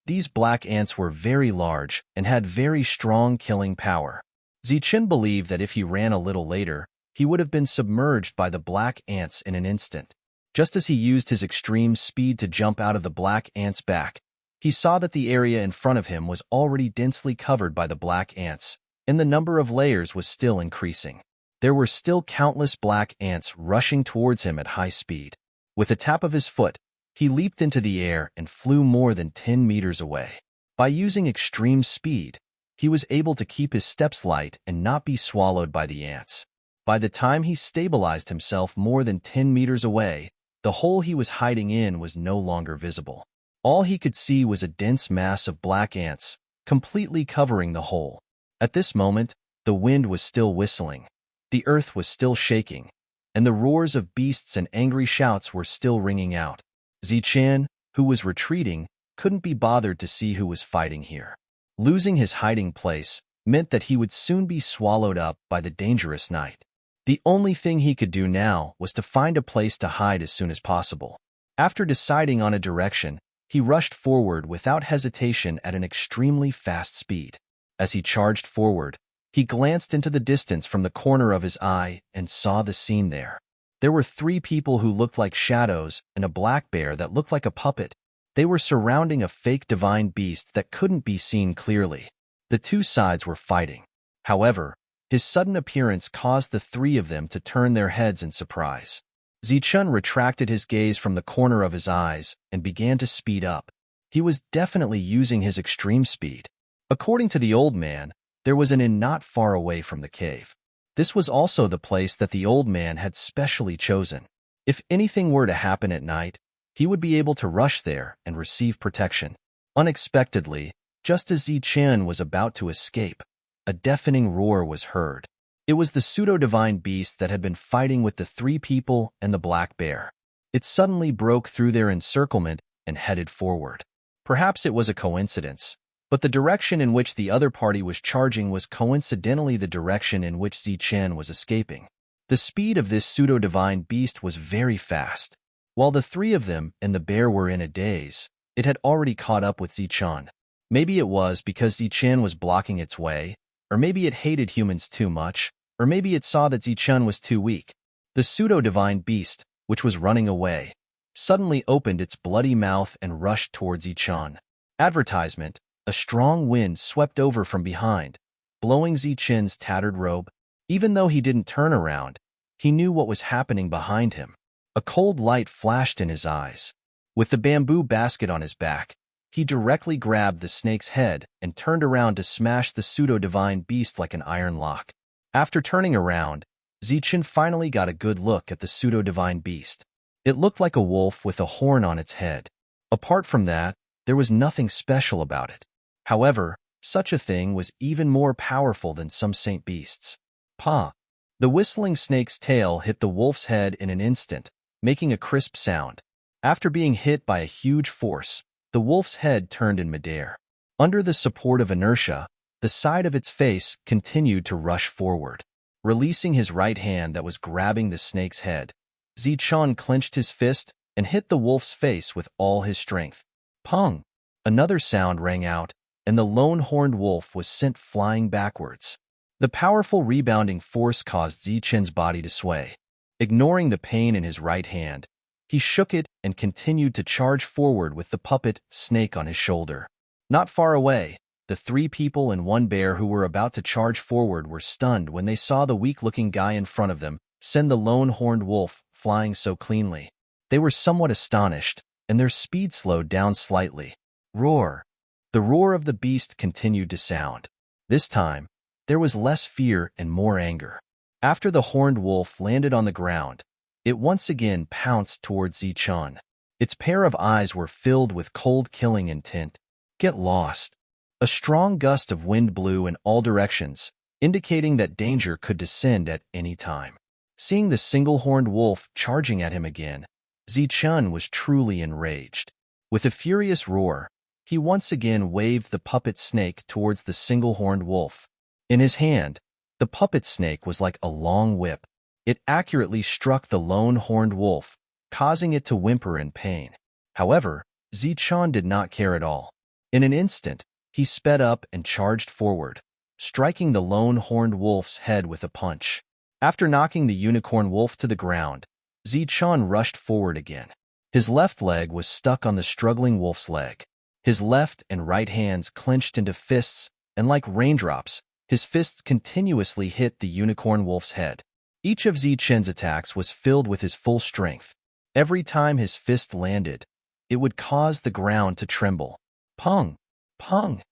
These black ants were very large and had very strong killing power. Zichun believed that if he ran a little later, he would have been submerged by the black ants in an instant. Just as he used his extreme speed to jump out of the black ant's back, he saw that the area in front of him was already densely covered by the black ants, and the number of layers was still increasing. There were still countless black ants rushing towards him at high speed. With a tap of his foot, he leaped into the air and flew more than 10 meters away. By using extreme speed, he was able to keep his steps light and not be swallowed by the ants. By the time he stabilized himself more than 10 meters away, the hole he was hiding in was no longer visible. All he could see was a dense mass of black ants, completely covering the hole. At this moment, the wind was still whistling, the earth was still shaking, and the roars of beasts and angry shouts were still ringing out. Zichun, who was retreating, couldn't be bothered to see who was fighting here. Losing his hiding place meant that he would soon be swallowed up by the dangerous night. The only thing he could do now was to find a place to hide as soon as possible. After deciding on a direction, he rushed forward without hesitation at an extremely fast speed. As he charged forward, he glanced into the distance from the corner of his eye and saw the scene there. There were 3 people who looked like shadows and a black bear that looked like a puppet. They were surrounding a fake divine beast that couldn't be seen clearly. The 2 sides were fighting. However, his sudden appearance caused the 3 of them to turn their heads in surprise. Zichun retracted his gaze from the corner of his eyes and began to speed up. He was definitely using his extreme speed. According to the old man, there was an inn not far away from the cave. This was also the place that the old man had specially chosen. If anything were to happen at night, he would be able to rush there and receive protection. Unexpectedly, just as Zichun was about to escape, a deafening roar was heard. It was the pseudo-divine beast that had been fighting with the 3 people and the black bear. It suddenly broke through their encirclement and headed forward. Perhaps it was a coincidence, but the direction in which the other party was charging was coincidentally the direction in which Zichun was escaping. The speed of this pseudo-divine beast was very fast. While the 3 of them and the bear were in a daze, it had already caught up with Zichun. Maybe it was because Zichun was blocking its way, or maybe it hated humans too much, or maybe it saw that Zichun was too weak. The pseudo-divine beast, which was running away, suddenly opened its bloody mouth and rushed towards Zichun. Advertisement: a strong wind swept over from behind, blowing Zichun's tattered robe. Even though he didn't turn around, he knew what was happening behind him. A cold light flashed in his eyes. With the bamboo basket on his back, he directly grabbed the snake's head and turned around to smash the pseudo-divine beast like an iron lock. After turning around, Zichen finally got a good look at the pseudo-divine beast. It looked like a wolf with a horn on its head. Apart from that, there was nothing special about it. However, such a thing was even more powerful than some saint beasts. Pa! The whistling snake's tail hit the wolf's head in an instant, making a crisp sound. After being hit by a huge force, the wolf's head turned in midair. Under the support of inertia, the side of its face continued to rush forward. Releasing his right hand that was grabbing the snake's head, Zichen clenched his fist and hit the wolf's face with all his strength. Pung! Another sound rang out, and the lone horned wolf was sent flying backwards. The powerful rebounding force caused Zichen's body to sway. Ignoring the pain in his right hand, he shook it and continued to charge forward with the puppet snake on his shoulder. Not far away, the 3 people and 1 bear who were about to charge forward were stunned when they saw the weak-looking guy in front of them send the lone horned wolf flying so cleanly. They were somewhat astonished, and their speed slowed down slightly. Roar! The roar of the beast continued to sound. This time, there was less fear and more anger. After the horned wolf landed on the ground, it once again pounced towards Zichen. Its pair of eyes were filled with cold killing intent. Get lost. A strong gust of wind blew in all directions, indicating that danger could descend at any time. Seeing the single-horned wolf charging at him again, Zichen was truly enraged. With a furious roar, he once again waved the puppet snake towards the single-horned wolf. In his hand, the puppet snake was like a long whip. It accurately struck the lone horned wolf, causing it to whimper in pain. However, Zichen did not care at all. In an instant, he sped up and charged forward, striking the lone horned wolf's head with a punch. After knocking the unicorn wolf to the ground, Zichen rushed forward again. His left leg was stuck on the struggling wolf's leg. His left and right hands clenched into fists, and like raindrops, his fists continuously hit the unicorn wolf's head. Each of Zichen's attacks was filled with his full strength. Every time his fist landed, it would cause the ground to tremble. Pung! Pung!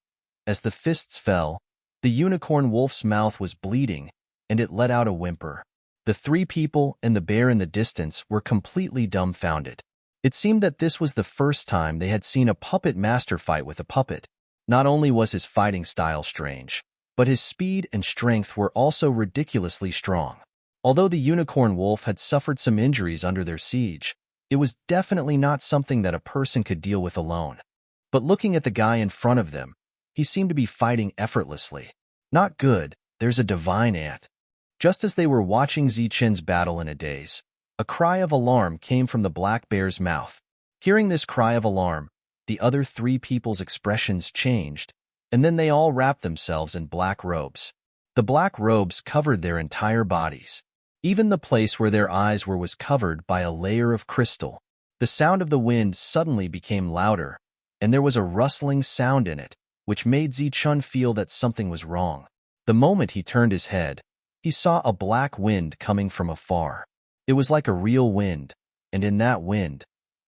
As the fists fell, the unicorn wolf's mouth was bleeding, and it let out a whimper. The 3 people and the bear in the distance were completely dumbfounded. It seemed that this was the first time they had seen a puppet master fight with a puppet. Not only was his fighting style strange, but his speed and strength were also ridiculously strong. Although the unicorn wolf had suffered some injuries under their siege, it was definitely not something that a person could deal with alone. But looking at the guy in front of them, he seemed to be fighting effortlessly. Not good, there's a divine ant. Just as they were watching Zichen's battle in a daze, a cry of alarm came from the black bear's mouth. Hearing this cry of alarm, the other 3 people's expressions changed, and then they all wrapped themselves in black robes. The black robes covered their entire bodies. Even the place where their eyes were was covered by a layer of crystal. The sound of the wind suddenly became louder, and there was a rustling sound in it, which made Zichen feel that something was wrong. The moment he turned his head, he saw a black wind coming from afar. It was like a real wind, and in that wind,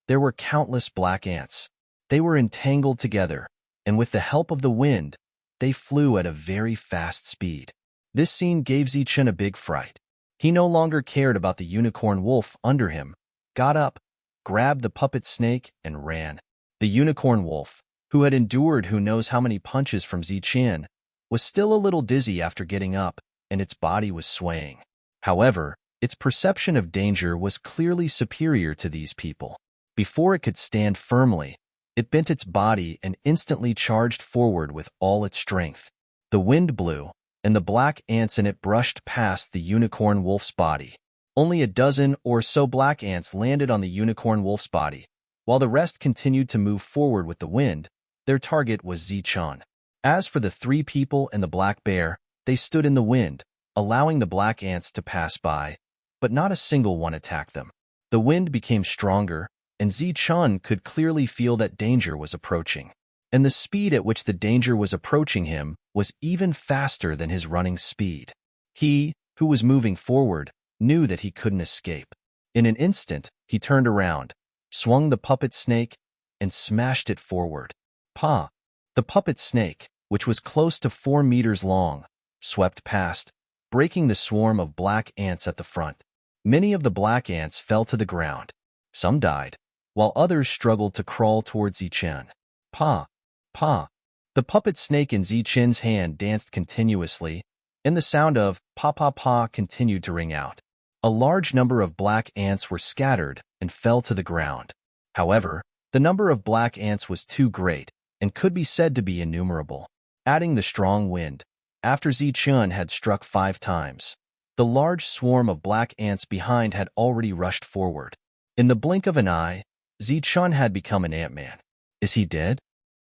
there were countless black ants. They were entangled together, and with the help of the wind, they flew at a very fast speed. This scene gave Zichen a big fright. He no longer cared about the unicorn wolf under him, got up, grabbed the puppet snake, and ran. The unicorn wolf, who had endured who knows how many punches from Zichen, was still a little dizzy after getting up, and its body was swaying. However, its perception of danger was clearly superior to these people. Before it could stand firmly, it bent its body and instantly charged forward with all its strength. The wind blew, and the black ants in it brushed past the unicorn wolf's body. Only a dozen or so black ants landed on the unicorn wolf's body. While the rest continued to move forward with the wind, their target was Zichen. As for the 3 people and the black bear, they stood in the wind, allowing the black ants to pass by, but not a single one attacked them. The wind became stronger, and Zichen could clearly feel that danger was approaching. And the speed at which the danger was approaching him was even faster than his running speed. He, who was moving forward, knew that he couldn't escape. In an instant, he turned around, swung the puppet snake, and smashed it forward. Pa! The puppet snake, which was close to 4 meters long, swept past, breaking the swarm of black ants at the front. Many of the black ants fell to the ground. Some died, while others struggled to crawl towards Zichen. Pa! Pa! The puppet snake in Zichen's hand danced continuously, and the sound of pa pa pa continued to ring out. A large number of black ants were scattered and fell to the ground. However, the number of black ants was too great and could be said to be innumerable. Adding the strong wind, after Zichen had struck 5 times, the large swarm of black ants behind had already rushed forward. In the blink of an eye, Zichen had become an ant-man. Is he dead?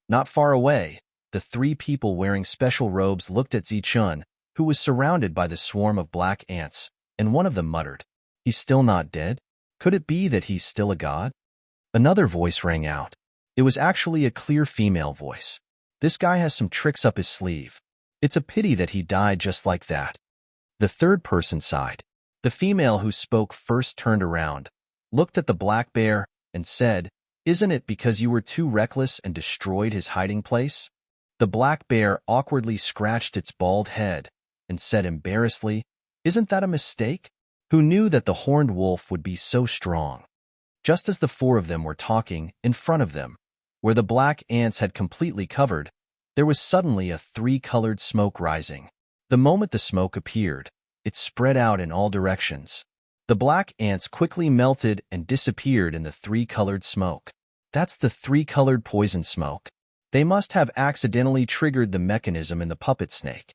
Not far away, the 3 people wearing special robes looked at Zichen, who was surrounded by the swarm of black ants, and one of them muttered, "He's still not dead? Could it be that he's still a god?" Another voice rang out. It was actually a clear female voice. "This guy has some tricks up his sleeve. It's a pity that he died just like that." The third person sighed. The female who spoke first turned around, looked at the black bear, and said, "Isn't it because you were too reckless and destroyed his hiding place?" The black bear awkwardly scratched its bald head and said embarrassedly, "Isn't that a mistake? Who knew that the horned wolf would be so strong?" Just as the 4 of them were talking, in front of them, where the black ants had completely covered, there was suddenly a 3-colored smoke rising. The moment the smoke appeared, it spread out in all directions. The black ants quickly melted and disappeared in the 3-colored smoke. That's the 3-colored poison smoke. They must have accidentally triggered the mechanism in the puppet snake.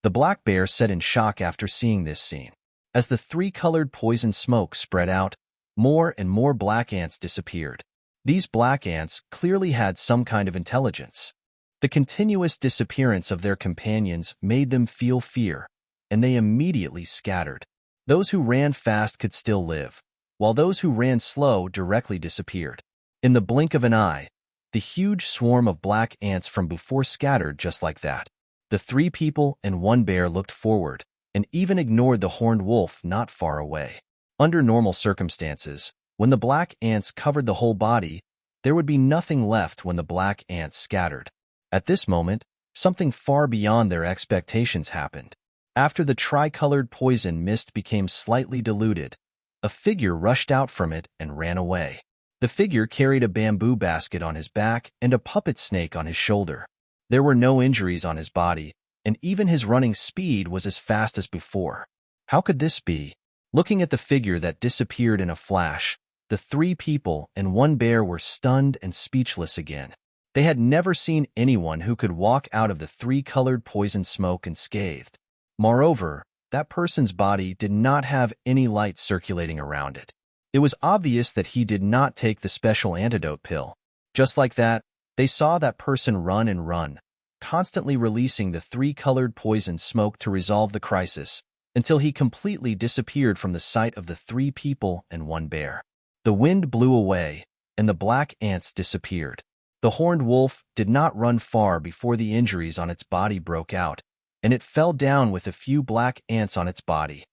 The black bear said in shock after seeing this scene. As the 3-colored poison smoke spread out, more and more black ants disappeared. These black ants clearly had some kind of intelligence. The continuous disappearance of their companions made them feel fear, and they immediately scattered. Those who ran fast could still live, while those who ran slow directly disappeared. In the blink of an eye, the huge swarm of black ants from before scattered just like that. The 3 people and 1 bear looked forward, and even ignored the horned wolf not far away. Under normal circumstances, when the black ants covered the whole body, there would be nothing left when the black ants scattered. At this moment, something far beyond their expectations happened. After the tricolored poison mist became slightly diluted, a figure rushed out from it and ran away. The figure carried a bamboo basket on his back and a puppet snake on his shoulder. There were no injuries on his body, and even his running speed was as fast as before. How could this be? Looking at the figure that disappeared in a flash, the 3 people and 1 bear were stunned and speechless again. They had never seen anyone who could walk out of the 3-colored poison smoke unscathed. Moreover, that person's body did not have any light circulating around it. It was obvious that he did not take the special antidote pill. Just like that, they saw that person run and run, constantly releasing the 3-colored poison smoke to resolve the crisis, until he completely disappeared from the sight of the 3 people and 1 bear. The wind blew away, and the black ants disappeared. The horned wolf did not run far before the injuries on its body broke out, and it fell down with a few black ants on its body.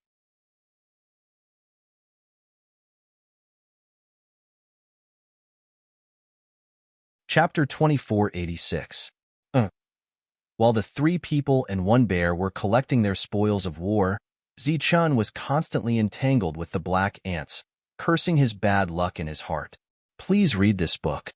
Chapter 2486. While the 3 people and 1 bear were collecting their spoils of war, Zichen was constantly entangled with the black ants, cursing his bad luck in his heart. Please read this book.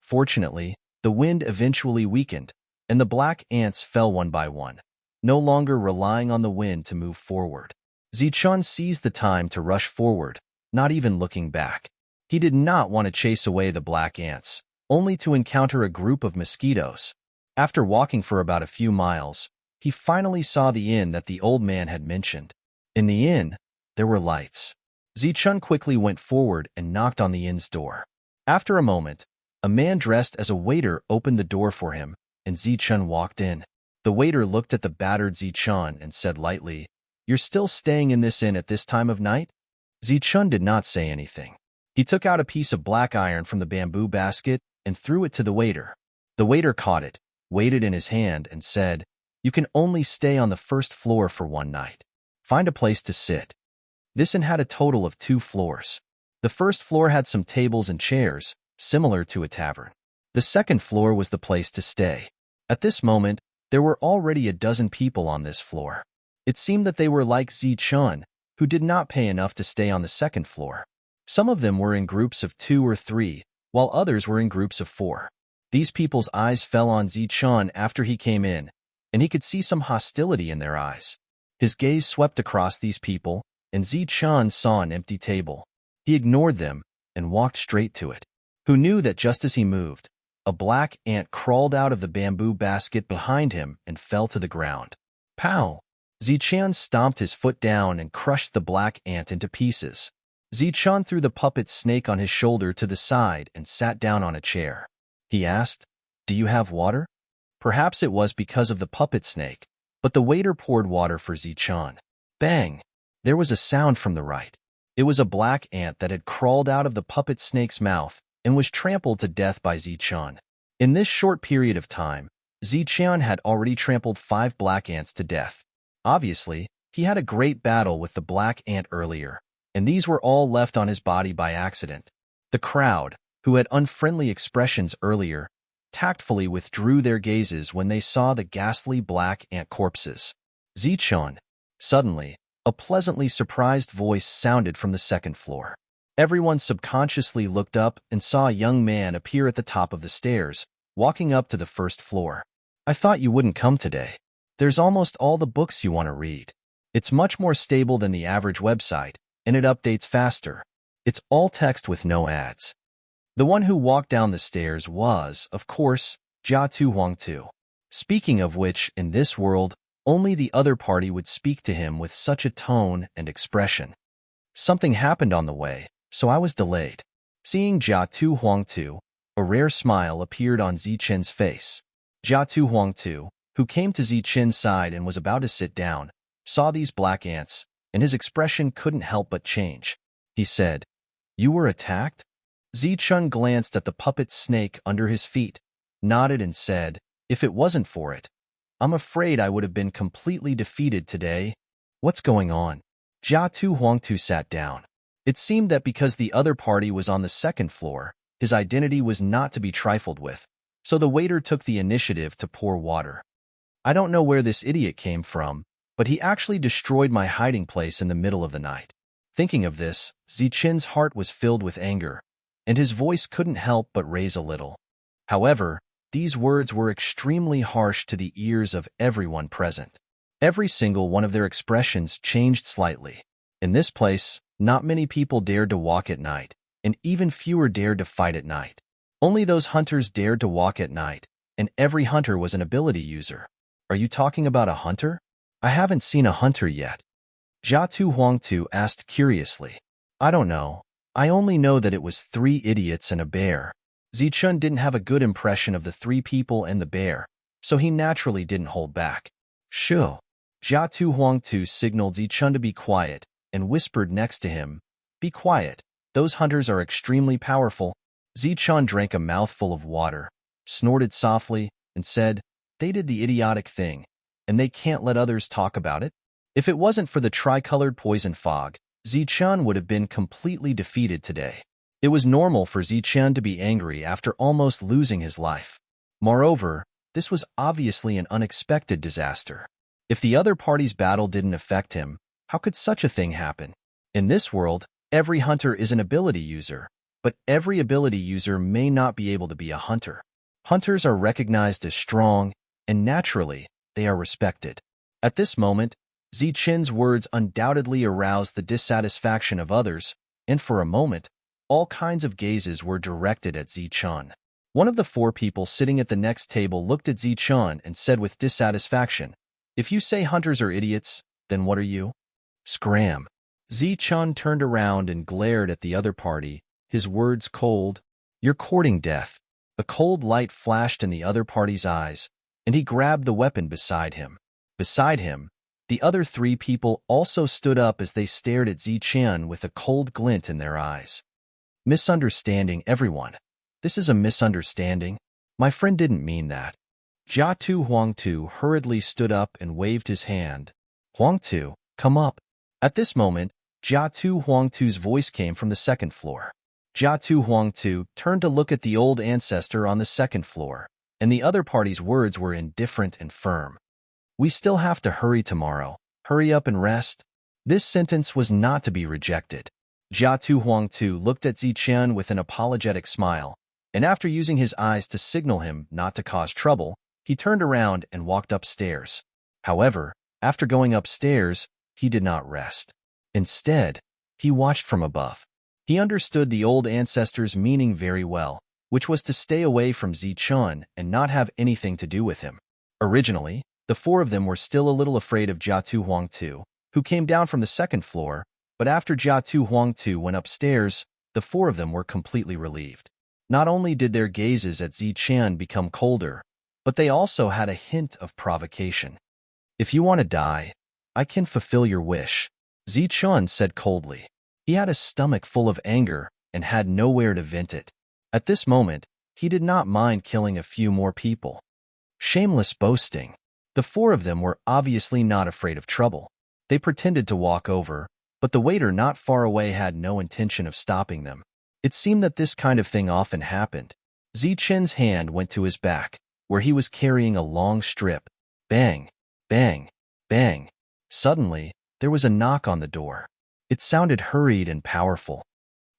Fortunately, the wind eventually weakened, and the black ants fell one by one, no longer relying on the wind to move forward. Zichen seized the time to rush forward, not even looking back. He did not want to chase away the black ants, only to encounter a group of mosquitoes. After walking for about a few miles, he finally saw the inn that the old man had mentioned. In the inn, there were lights. Zichen quickly went forward and knocked on the inn's door. After a moment, a man dressed as a waiter opened the door for him, and Zichen walked in. The waiter looked at the battered Zichen and said lightly, "You're still staying in this inn at this time of night?" Zichen did not say anything. He took out a piece of black iron from the bamboo basket and threw it to the waiter. The waiter caught it, weighed it in his hand, and said, "You can only stay on the first floor for 1 night. Find a place to sit." This inn had a total of 2 floors. The first floor had some tables and chairs, similar to a tavern. The second floor was the place to stay. At this moment, there were already a dozen people on this floor. It seemed that they were like Zichun, who did not pay enough to stay on the second floor. Some of them were in groups of 2 or 3, while others were in groups of 4. These people's eyes fell on Zichun after he came in, and he could see some hostility in their eyes. His gaze swept across these people, and Zichun saw an empty table. He ignored them and walked straight to it. Who knew that just as he moved, a black ant crawled out of the bamboo basket behind him and fell to the ground. Pow! Zichun stomped his foot down and crushed the black ant into pieces. Zichun threw the puppet snake on his shoulder to the side and sat down on a chair. He asked, "Do you have water?" Perhaps it was because of the puppet snake, but the waiter poured water for Zichun. Bang! There was a sound from the right. It was a black ant that had crawled out of the puppet snake's mouth and was trampled to death by Zichun. In this short period of time, Zichun had already trampled 5 black ants to death. Obviously, he had a great battle with the black ant earlier, and these were all left on his body by accident. The crowd, who had unfriendly expressions earlier, tactfully withdrew their gazes when they saw the ghastly black ant corpses. Zichun. Suddenly, a pleasantly surprised voice sounded from the second floor. Everyone subconsciously looked up and saw a young man appear at the top of the stairs, walking up to the first floor. "I thought you wouldn't come today. There's almost all the books you want to read. It's much more stable than the average website, and it updates faster. It's all text with no ads." The one who walked down the stairs was, of course, Jiatu Huangtu. Speaking of which, in this world, only the other party would speak to him with such a tone and expression. Something happened on the way, so I was delayed. Seeing Jiatu Huangtu, a rare smile appeared on Zichun's face. Jiatu Huangtu, who came to Zichun's side and was about to sit down, saw these black ants, and his expression couldn't help but change. He said, "You were attacked?" Zichun glanced at the puppet snake under his feet, nodded and said, "If it wasn't for it, I'm afraid I would have been completely defeated today." "What's going on?" Jiatu Huangtu sat down. It seemed that because the other party was on the second floor, his identity was not to be trifled with, so the waiter took the initiative to pour water. "I don't know where this idiot came from, but he actually destroyed my hiding place in the middle of the night." Thinking of this, Zichun's heart was filled with anger, and his voice couldn't help but raise a little. However, these words were extremely harsh to the ears of everyone present. Every single one of their expressions changed slightly. In this place, not many people dared to walk at night, and even fewer dared to fight at night. Only those hunters dared to walk at night, and every hunter was an ability user. "Are you talking about a hunter? I haven't seen a hunter yet." Jiatu Huangtu asked curiously. "I don't know. I only know that it was 3 idiots and a bear." Zichun didn't have a good impression of the 3 people and the bear, so he naturally didn't hold back. "Shoo." Jiatu Huangtu signaled Zichun to be quiet and whispered next to him, "Be quiet. Those hunters are extremely powerful." Zichun drank a mouthful of water, snorted softly, and said, "They did the idiotic thing, and they can't let others talk about it." If it wasn't for the tricolored poison fog, Zichun would have been completely defeated today. It was normal for Zichun to be angry after almost losing his life. Moreover, this was obviously an unexpected disaster. If the other party's battle didn't affect him, how could such a thing happen? In this world, every hunter is an ability user, but every ability user may not be able to be a hunter. Hunters are recognized as strong, and naturally, they are respected. At this moment, Zichun's words undoubtedly aroused the dissatisfaction of others, and for a moment, all kinds of gazes were directed at Zichun. One of the 4 people sitting at the next table looked at Zichun and said with dissatisfaction, "If you say hunters are idiots, then what are you?" Scram. Zichun turned around and glared at the other party, his words cold. "You're courting death." A cold light flashed in the other party's eyes, and he grabbed the weapon beside him. Beside him, the other 3 people also stood up as they stared at Zichun with a cold glint in their eyes. "Misunderstanding, everyone. This is a misunderstanding. My friend didn't mean that." Jiatu Huangtu hurriedly stood up and waved his hand. "Huangtu, come up." At this moment, Jiatu Huangtu's voice came from the second floor. Jiatu Huangtu turned to look at the old ancestor on the second floor, and the other party's words were indifferent and firm. We still have to hurry tomorrow. Hurry up and rest. This sentence was not to be rejected. Jiatu Huangtu looked at Zichen with an apologetic smile, and after using his eyes to signal him not to cause trouble, he turned around and walked upstairs. However, after going upstairs, he did not rest. Instead, he watched from above. He understood the old ancestor's meaning very well, which was to stay away from Zichun and not have anything to do with him. Originally, the four of them were still a little afraid of Jiatu Huangtu, who came down from the second floor, but after Jiatu Huangtu went upstairs, the four of them were completely relieved. Not only did their gazes at Zichen become colder, but they also had a hint of provocation. If you want to die, I can fulfill your wish, Zichun said coldly. He had a stomach full of anger and had nowhere to vent it. At this moment, he did not mind killing a few more people. Shameless boasting. The four of them were obviously not afraid of trouble. They pretended to walk over, but the waiter not far away had no intention of stopping them. It seemed that this kind of thing often happened. Zichen's hand went to his back, where he was carrying a long strip. Bang, bang, bang. Suddenly, there was a knock on the door. It sounded hurried and powerful.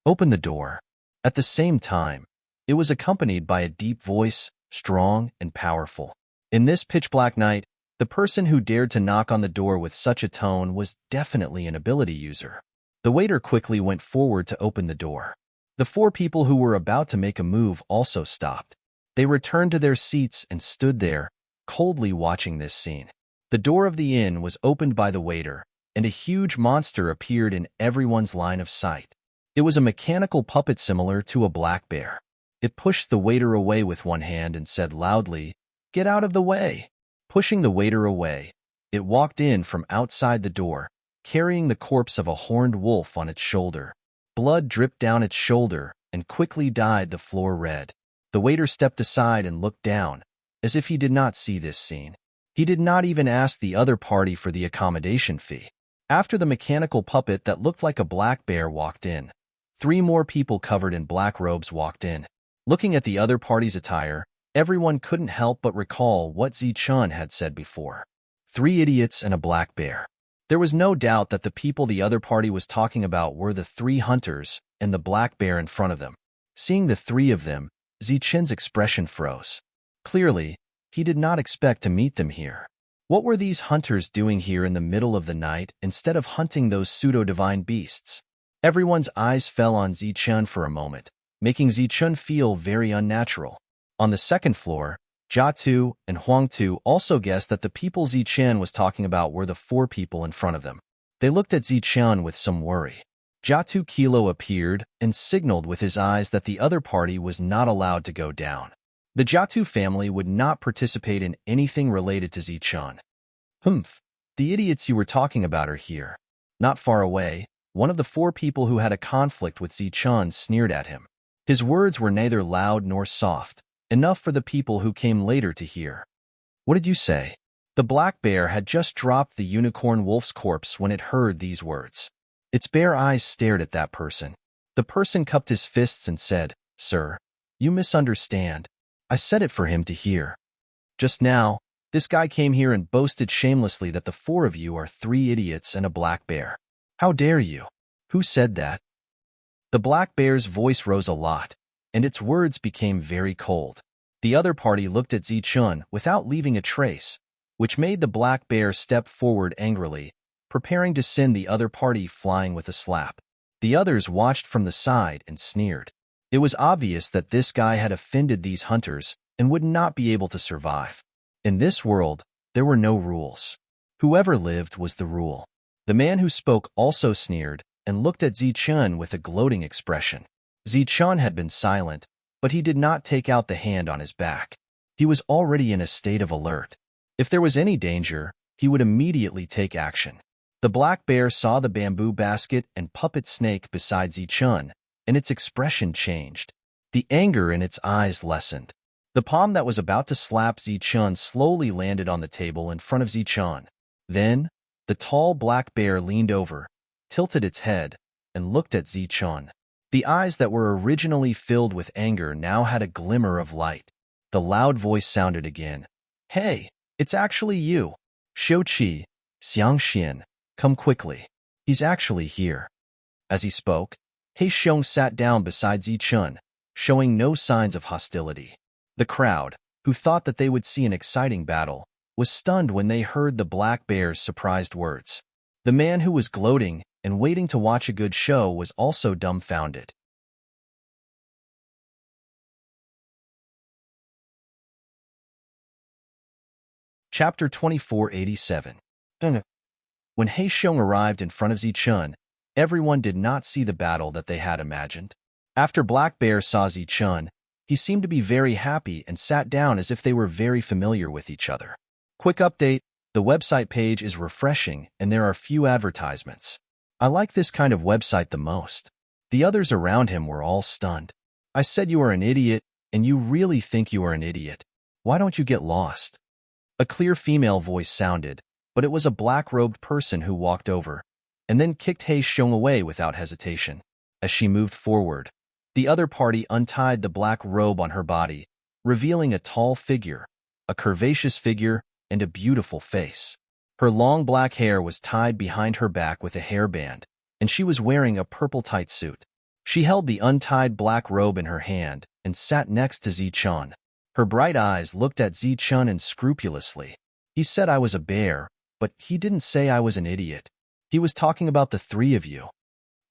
Open the door. At the same time, it was accompanied by a deep voice, strong and powerful. In this pitch-black night, the person who dared to knock on the door with such a tone was definitely an ability user. The waiter quickly went forward to open the door. The four people who were about to make a move also stopped. They returned to their seats and stood there, coldly watching this scene. The door of the inn was opened by the waiter, and a huge monster appeared in everyone's line of sight. It was a mechanical puppet similar to a black bear. It pushed the waiter away with one hand and said loudly, "Get out of the way!" Pushing the waiter away, it walked in from outside the door, carrying the corpse of a horned wolf on its shoulder. Blood dripped down its shoulder and quickly dyed the floor red. The waiter stepped aside and looked down, as if he did not see this scene. He did not even ask the other party for the accommodation fee. After the mechanical puppet that looked like a black bear walked in, 3 more people covered in black robes walked in. Looking at the other party's attire, everyone couldn't help but recall what Zichun had said before. 3 idiots and a black bear. There was no doubt that the people the other party was talking about were the 3 hunters and the black bear in front of them. Seeing the 3 of them, Zichun's expression froze. Clearly, he did not expect to meet them here. What were these hunters doing here in the middle of the night instead of hunting those pseudo-divine beasts? Everyone's eyes fell on Zichun for a moment, making Zichun feel very unnatural. On the second floor, Jiatu and Huangtu also guessed that the people Zichun was talking about were the 4 people in front of them. They looked at Zichun with some worry. Jiatu Kilo appeared and signaled with his eyes that the other party was not allowed to go down. The Jiatu family would not participate in anything related to Zichun. Humph, the idiots you were talking about are here. Not far away, one of the 4 people who had a conflict with Zichun sneered at him. His words were neither loud nor soft, enough for the people who came later to hear. What did you say? The black bear had just dropped the unicorn wolf's corpse when it heard these words. Its bare eyes stared at that person. The person cupped his fists and said, "Sir, you misunderstand. I said it for him to hear. Just now, this guy came here and boasted shamelessly that the 4 of you are 3 idiots and a black bear. How dare you? Who said that?" The black bear's voice rose a lot, and its words became very cold. The other party looked at Zichun without leaving a trace, which made the black bear step forward angrily, preparing to send the other party flying with a slap. The others watched from the side and sneered. It was obvious that this guy had offended these hunters and would not be able to survive. In this world, there were no rules. Whoever lived was the rule. The man who spoke also sneered and looked at Zichun with a gloating expression. Zichun had been silent, but he did not take out the hand on his back. He was already in a state of alert. If there was any danger, he would immediately take action. The black bear saw the bamboo basket and puppet snake beside Zichun, and its expression changed. The anger in its eyes lessened. The palm that was about to slap Zichun slowly landed on the table in front of Zichun. Then, the tall black bear leaned over, tilted its head, and looked at Zichun. The eyes that were originally filled with anger now had a glimmer of light. The loud voice sounded again. Hey, it's actually you. Shouqi, Xiangxian, come quickly. He's actually here. As he spoke, He Xiong sat down beside Zichun, showing no signs of hostility. The crowd, who thought that they would see an exciting battle, was stunned when they heard the black bear's surprised words. The man who was gloating and waiting to watch a good show was also dumbfounded. Chapter 2487. When He Xiong arrived in front of Zichun, everyone did not see the battle that they had imagined. After Black Bear saw Zichun, he seemed to be very happy and sat down as if they were very familiar with each other. Quick update, the website page is refreshing and there are few advertisements. I like this kind of website the most. The others around him were all stunned. I said you are an idiot, and you really think you are an idiot. Why don't you get lost? A clear female voice sounded, but it was a black-robed person who walked over, and then kicked He Xiong away without hesitation. As she moved forward, the other party untied the black robe on her body, revealing a tall figure, a curvaceous figure, and a beautiful face. Her long black hair was tied behind her back with a hairband, and she was wearing a purple tight suit. She held the untied black robe in her hand and sat next to Zichun. Her bright eyes looked at Zichun unscrupulously. He said I was a bear, but he didn't say I was an idiot. He was talking about the three of you.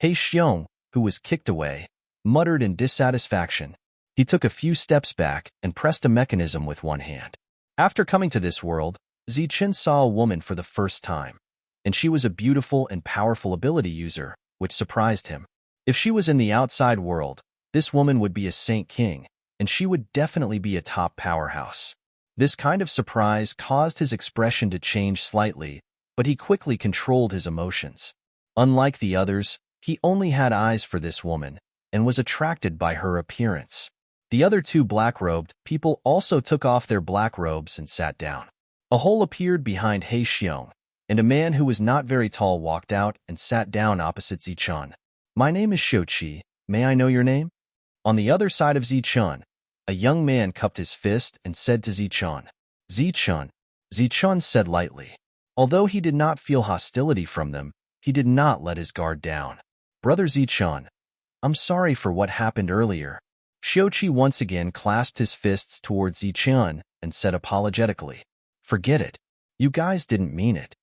He Xiong, who was kicked away, muttered in dissatisfaction. He took a few steps back and pressed a mechanism with one hand. After coming to this world, Zichun saw a woman for the first time, and she was a beautiful and powerful ability user, which surprised him. If she was in the outside world, this woman would be a Saint King, and she would definitely be a top powerhouse. This kind of surprise caused his expression to change slightly, but he quickly controlled his emotions. Unlike the others, he only had eyes for this woman and was attracted by her appearance. The other two black-robed people also took off their black robes and sat down. A hole appeared behind He Xiong, and a man who was not very tall walked out and sat down opposite Zichun. My name is Shouqi. May I know your name? On the other side of Zichun, a young man cupped his fist and said to Zichun. Zichun. Zichun said lightly. Although he did not feel hostility from them, he did not let his guard down. Brother Zichun, I'm sorry for what happened earlier. Shouqi once again clasped his fists towards Zichun and said apologetically, Forget it. You guys didn't mean it.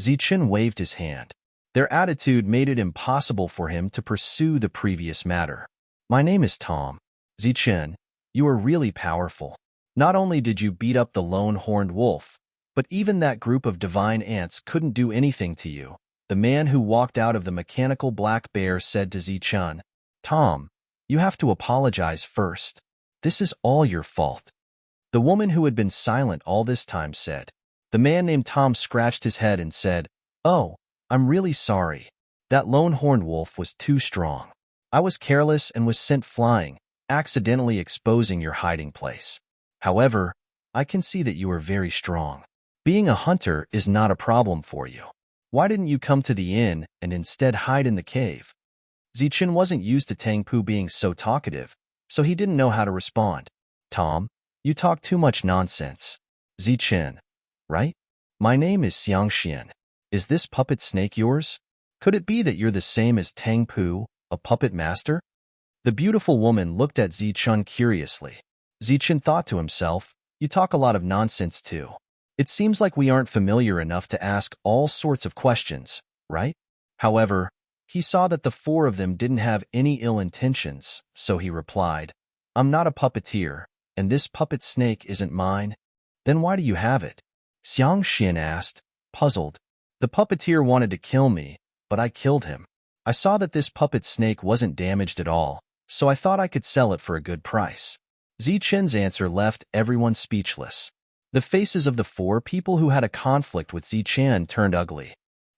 Zichun waved his hand. Their attitude made it impossible for him to pursue the previous matter. My name is Tom. Zichun, you are really powerful. Not only did you beat up the lone horned wolf, but even that group of divine ants couldn't do anything to you. The man who walked out of the mechanical black bear said to Zichun, Tom, you have to apologize first. This is all your fault. The woman who had been silent all this time said. The man named Tom scratched his head and said, Oh, I'm really sorry. That lone horned wolf was too strong. I was careless and was sent flying, accidentally exposing your hiding place. However, I can see that you are very strong. Being a hunter is not a problem for you. Why didn't you come to the inn and instead hide in the cave? Zichun wasn't used to Tangpu being so talkative, so he didn't know how to respond. Tom, you talk too much nonsense. Zichun, right? My name is Xiangxian. Is this puppet snake yours? Could it be that you're the same as Tangpu, a puppet master? The beautiful woman looked at Zichun curiously. Zichun thought to himself, You talk a lot of nonsense too. It seems like we aren't familiar enough to ask all sorts of questions, right? However, he saw that the four of them didn't have any ill intentions, so he replied, I'm not a puppeteer, and this puppet snake isn't mine. Then why do you have it? Xiangxian asked, puzzled. The puppeteer wanted to kill me, but I killed him. I saw that this puppet snake wasn't damaged at all, so I thought I could sell it for a good price. Zichun's answer left everyone speechless. The faces of the four people who had a conflict with Zichun turned ugly.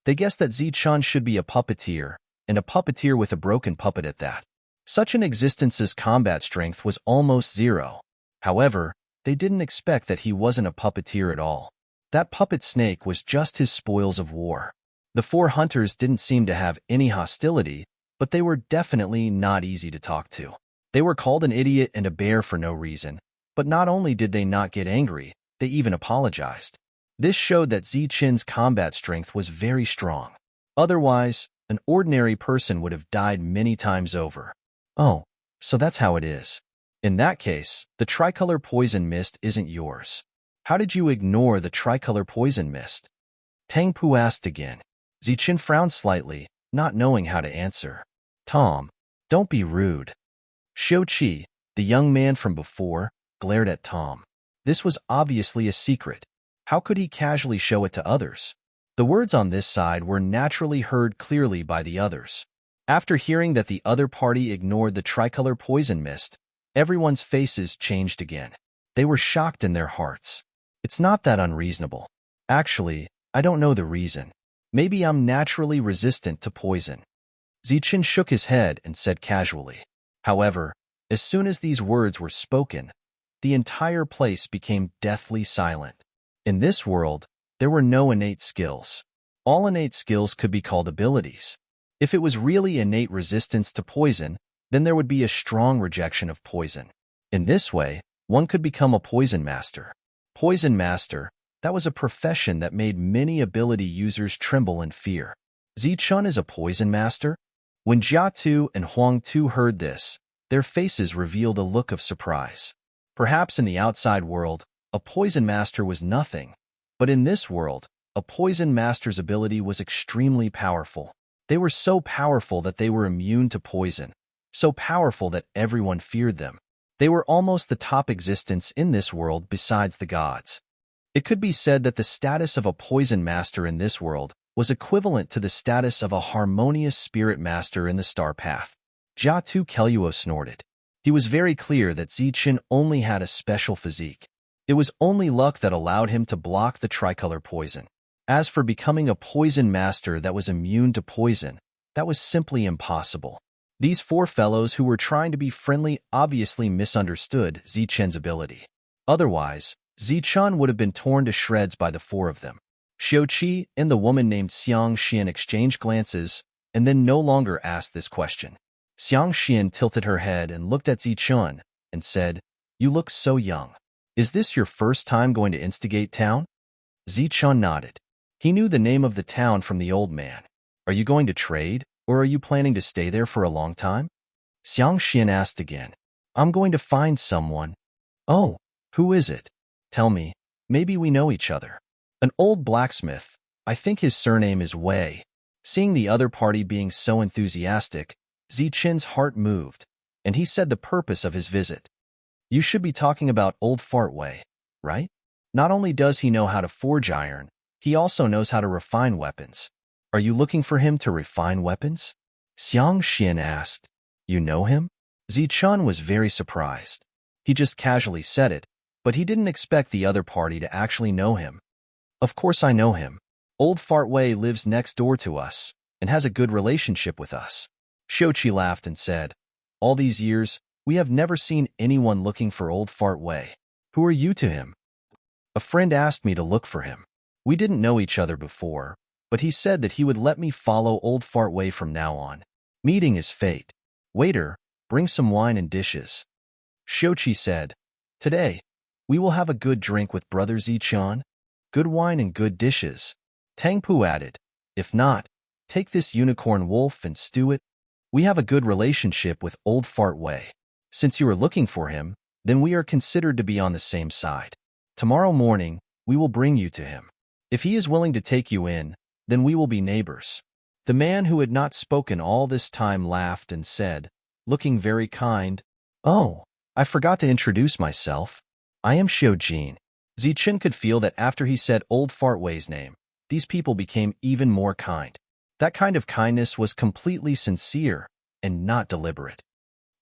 They guessed that Zichun should be a puppeteer, and a puppeteer with a broken puppet at that. Such an existence's combat strength was almost zero. However, they didn't expect that he wasn't a puppeteer at all. That puppet snake was just his spoils of war. The four hunters didn't seem to have any hostility, but they were definitely not easy to talk to. They were called an idiot and a bear for no reason, but not only did they not get angry, they even apologized. This showed that Zichen's combat strength was very strong. Otherwise, an ordinary person would have died many times over. Oh, so that's how it is. In that case, the tricolor poison mist isn't yours. How did you ignore the tricolor poison mist? Tang Pu asked again. Zichen frowned slightly, not knowing how to answer. Tom, don't be rude. Xiao Qi, the young man from before, glared at Tom. This was obviously a secret. How could he casually show it to others? The words on this side were naturally heard clearly by the others. After hearing that the other party ignored the tricolor poison mist, everyone's faces changed again. They were shocked in their hearts. It's not that unreasonable. Actually, I don't know the reason. Maybe I'm naturally resistant to poison. Zichen shook his head and said casually. However, as soon as these words were spoken, the entire place became deathly silent. In this world, there were no innate skills. All innate skills could be called abilities. If it was really innate resistance to poison, then there would be a strong rejection of poison. In this way, one could become a poison master. Poison master, that was a profession that made many ability users tremble in fear. Zichun is a poison master? When Jia Tu and Huang Tu heard this, their faces revealed a look of surprise. Perhaps in the outside world, a poison master was nothing, but in this world, a poison master's ability was extremely powerful. They were so powerful that they were immune to poison, so powerful that everyone feared them. They were almost the top existence in this world besides the gods. It could be said that the status of a poison master in this world was equivalent to the status of a harmonious spirit master in the star path. Jia Tu Keluo snorted. He was very clear that Zichen only had a special physique. It was only luck that allowed him to block the tricolor poison. As for becoming a poison master that was immune to poison, that was simply impossible. These four fellows who were trying to be friendly obviously misunderstood Zichen's ability. Otherwise, Zichen would have been torn to shreds by the four of them. Xiao Qi and the woman named Xiang Xian exchanged glances and then no longer asked this question. Xiang Xian tilted her head and looked at Zichen and said, "You look so young. Is this your first time going to Instigate Town?" Zichen nodded. He knew the name of the town from the old man. "Are you going to trade, or are you planning to stay there for a long time?" Xiang Xian asked again. "I'm going to find someone." "Oh, who is it? Tell me, maybe we know each other." "An old blacksmith. I think his surname is Wei." Seeing the other party being so enthusiastic, Zichen's heart moved, and he said the purpose of his visit. "You should be talking about old Fart Wei, right? Not only does he know how to forge iron, he also knows how to refine weapons. Are you looking for him to refine weapons?" Xiang Xian asked. "You know him?" Zichen was very surprised. He just casually said it, but he didn't expect the other party to actually know him. "Of course I know him. Old Fart Wei lives next door to us and has a good relationship with us." Xiaoqi laughed and said, "All these years, we have never seen anyone looking for old Fart Wei. Who are you to him?" "A friend asked me to look for him. We didn't know each other before, but he said that he would let me follow old Fart Wei from now on. Meeting is fate. Waiter, bring some wine and dishes." Xiaoqi said, "Today, we will have a good drink with Brother Zichen. Good wine and good dishes." Tang Pu added, "If not, take this unicorn wolf and stew it. We have a good relationship with old Fart Wei. Since you are looking for him, then we are considered to be on the same side. Tomorrow morning, we will bring you to him. If he is willing to take you in, then we will be neighbors." The man who had not spoken all this time laughed and said, looking very kind, "Oh, I forgot to introduce myself. I am Xiao Jin." Zichen could feel that after he said old Fart Wei's name, these people became even more kind. That kind of kindness was completely sincere and not deliberate.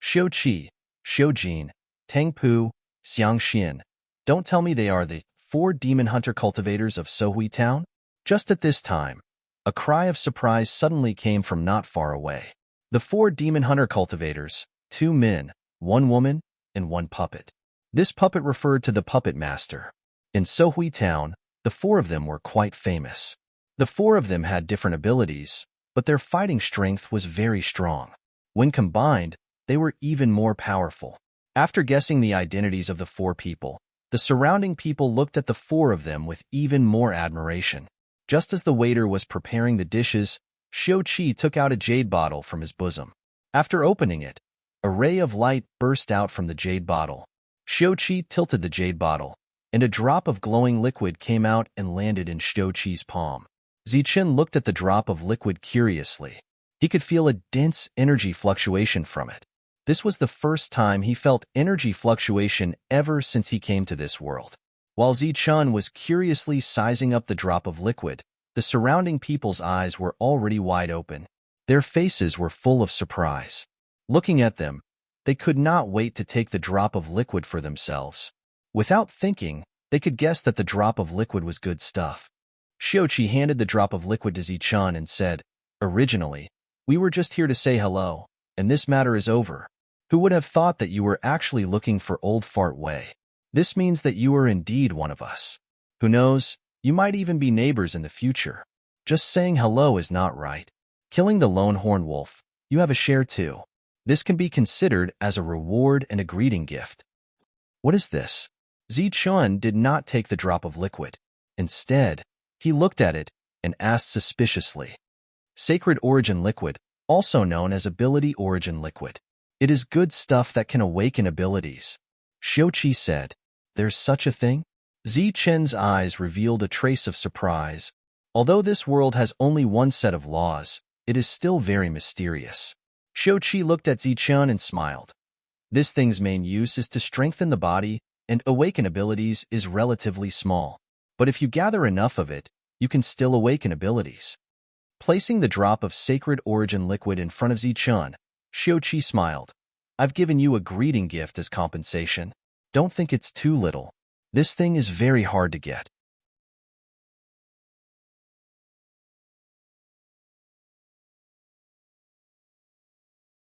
"Xiao Qi, Xiao Jin, Tang Pu, Xiang Xian. Don't tell me they are the 4 demon hunter cultivators of Sohui Town?" Just at this time, a cry of surprise suddenly came from not far away. The 4 demon hunter cultivators, 2 men, 1 woman, and 1 puppet. This puppet referred to the puppet master. In Sohui Town, the 4 of them were quite famous. The four of them had different abilities, but their fighting strength was very strong. When combined, they were even more powerful. After guessing the identities of the four people, the surrounding people looked at the four of them with even more admiration. Just as the waiter was preparing the dishes, Xiao-Qi took out a jade bottle from his bosom. After opening it, a ray of light burst out from the jade bottle. Xiao-Qi tilted the jade bottle, and a drop of glowing liquid came out and landed in Xiao-Qi's palm. Zichen looked at the drop of liquid curiously. He could feel a dense energy fluctuation from it. This was the first time he felt energy fluctuation ever since he came to this world. While Zichen was curiously sizing up the drop of liquid, the surrounding people's eyes were already wide open. Their faces were full of surprise. Looking at them, they could not wait to take the drop of liquid for themselves. Without thinking, they could guess that the drop of liquid was good stuff. Xiao-Qi handed the drop of liquid to Zichen and said, "Originally, we were just here to say hello, and this matter is over. Who would have thought that you were actually looking for Old Fart Wei? This means that you are indeed one of us. Who knows, you might even be neighbors in the future. Just saying hello is not right. Killing the lone horn wolf, you have a share too. This can be considered as a reward and a greeting gift." What is this? Zichen did not take the drop of liquid. Instead, he looked at it and asked suspiciously. Sacred Origin Liquid, also known as Ability Origin Liquid. It is good stuff that can awaken abilities. Xiao-Qi said, "There's such a thing?" Zichen's eyes revealed a trace of surprise. Although this world has only one set of laws, it is still very mysterious. Xiao-Qi looked at Zichen and smiled. This thing's main use is to strengthen the body, and awaken abilities is relatively small. But if you gather enough of it, you can still awaken abilities. Placing the drop of Sacred Origin Liquid in front of Zichen, Xiao-Qi smiled. "I've given you a greeting gift as compensation. Don't think it's too little. This thing is very hard to get."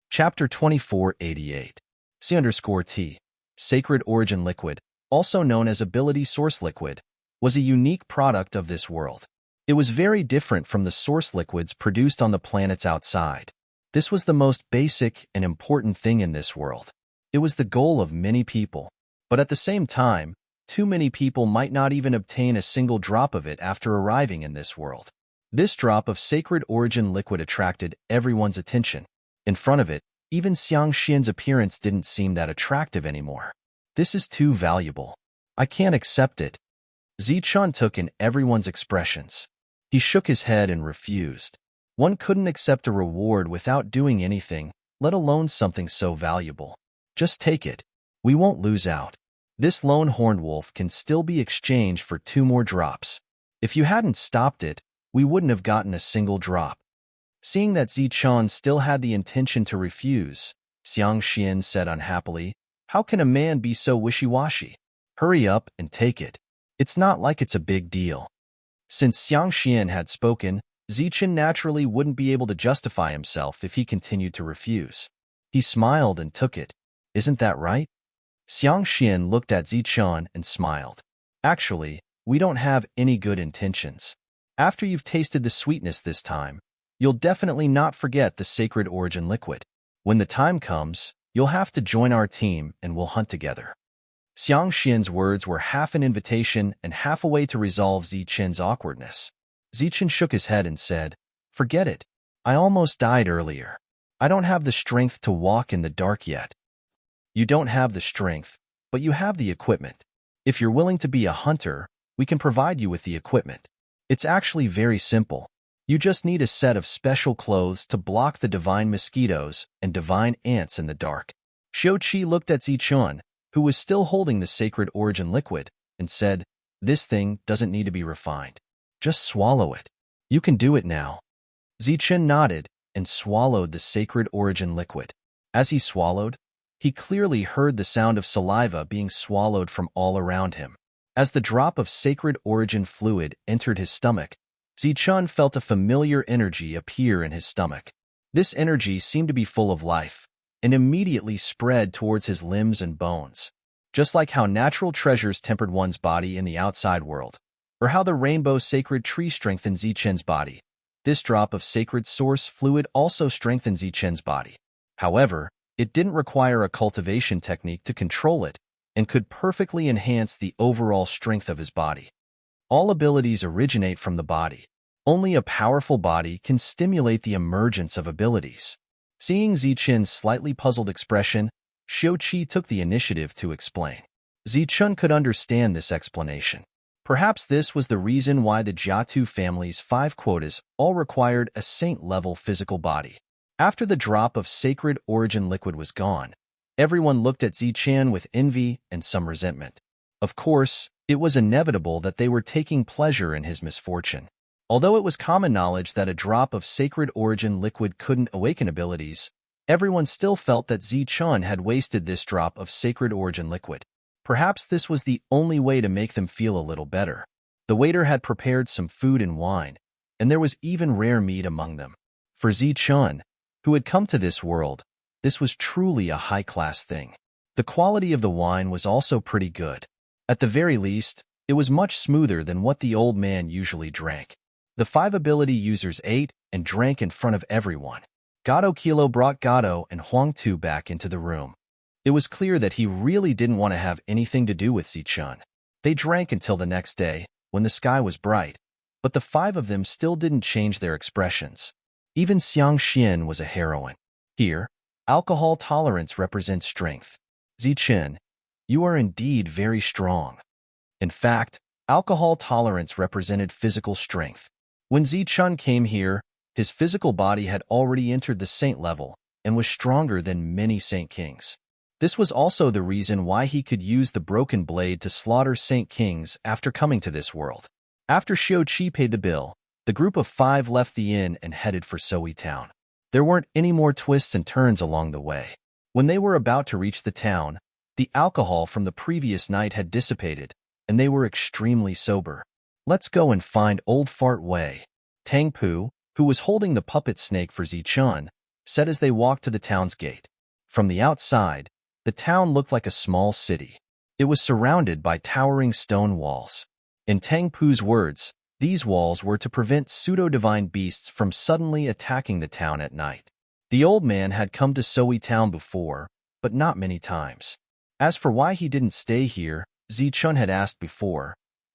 Chapter 2488. C_T. Sacred Origin Liquid, also known as Ability Source Liquid, was a unique product of this world. It was very different from the source liquids produced on the planets outside. This was the most basic and important thing in this world. It was the goal of many people. But at the same time, too many people might not even obtain a single drop of it after arriving in this world. This drop of Sacred Origin Liquid attracted everyone's attention. In front of it, even Xiang Xian's appearance didn't seem that attractive anymore. "This is too valuable. I can't accept it." Zichen took in everyone's expressions. He shook his head and refused. One couldn't accept a reward without doing anything, let alone something so valuable. "Just take it. We won't lose out. This lone horned wolf can still be exchanged for 2 more drops. If you hadn't stopped it, we wouldn't have gotten a single drop." Seeing that Zichen still had the intention to refuse, Xiang Xian said unhappily, "How can a man be so wishy-washy? Hurry up and take it. It's not like it's a big deal." Since Xiang Xian had spoken, Zichen naturally wouldn't be able to justify himself if he continued to refuse. He smiled and took it. "Isn't that right?" Xiang Xian looked at Zichen and smiled. "Actually, we don't have any good intentions. After you've tasted the sweetness this time, you'll definitely not forget the Sacred Origin Liquid. When the time comes, you'll have to join our team and we'll hunt together." Xiang Xian's words were half an invitation and half a way to resolve Zichen's awkwardness. Zichen shook his head and said, "Forget it. I almost died earlier. I don't have the strength to walk in the dark yet." "You don't have the strength, but you have the equipment. If you're willing to be a hunter, we can provide you with the equipment. It's actually very simple. You just need a set of special clothes to block the divine mosquitoes and divine ants in the dark." Xiao-Qi looked at Zichen, who was still holding the Sacred Origin Liquid, and said, "This thing doesn't need to be refined. Just swallow it. You can do it now." Zichen nodded and swallowed the Sacred Origin Liquid. As he swallowed, he clearly heard the sound of saliva being swallowed from all around him. As the drop of Sacred Origin fluid entered his stomach, Zichen felt a familiar energy appear in his stomach. This energy seemed to be full of life, and immediately spread towards his limbs and bones. Just like how natural treasures tempered one's body in the outside world, or how the rainbow sacred tree strengthened Zichen's body. This drop of sacred source fluid also strengthened Zichen's body. However, it didn't require a cultivation technique to control it and could perfectly enhance the overall strength of his body. All abilities originate from the body. Only a powerful body can stimulate the emergence of abilities. Seeing Zichen's slightly puzzled expression, Xiuqi took the initiative to explain. Zichun could understand this explanation. Perhaps this was the reason why the Jiatu family's 5 quotas all required a saint-level physical body. After the drop of sacred origin liquid was gone, everyone looked at Zichen with envy and some resentment. Of course, it was inevitable that they were taking pleasure in his misfortune. Although it was common knowledge that a drop of sacred origin liquid couldn't awaken abilities, everyone still felt that Zichun had wasted this drop of sacred origin liquid. Perhaps this was the only way to make them feel a little better. The waiter had prepared some food and wine, and there was even rare meat among them. For Zichun, who had come to this world, this was truly a high-class thing. The quality of the wine was also pretty good. At the very least, it was much smoother than what the old man usually drank. The 5 ability users ate and drank in front of everyone. Gato Kilo brought Gato and Huang Tu back into the room. It was clear that he really didn't want to have anything to do with Zichun. They drank until the next day, when the sky was bright, but the 5 of them still didn't change their expressions. Even Xiang Xian was a heroine. Here, alcohol tolerance represents strength. Zichen, you are indeed very strong. In fact, alcohol tolerance represented physical strength. When Zichun came here, his physical body had already entered the saint level and was stronger than many saint kings. This was also the reason why he could use the broken blade to slaughter saint kings after coming to this world. After Xiuqi paid the bill, the group of 5 left the inn and headed for Sowi town. There weren't any more twists and turns along the way. When they were about to reach the town, the alcohol from the previous night had dissipated, and they were extremely sober. Let's go and find Old Fart Wei, Tang Pu, who was holding the puppet snake for Zichun, said as they walked to the town's gate. From the outside, the town looked like a small city. It was surrounded by towering stone walls. In Tang Pu's words, these walls were to prevent pseudo-divine beasts from suddenly attacking the town at night. The old man had come to Sowi town before, but not many times. As for why he didn't stay here, Zichun had asked before,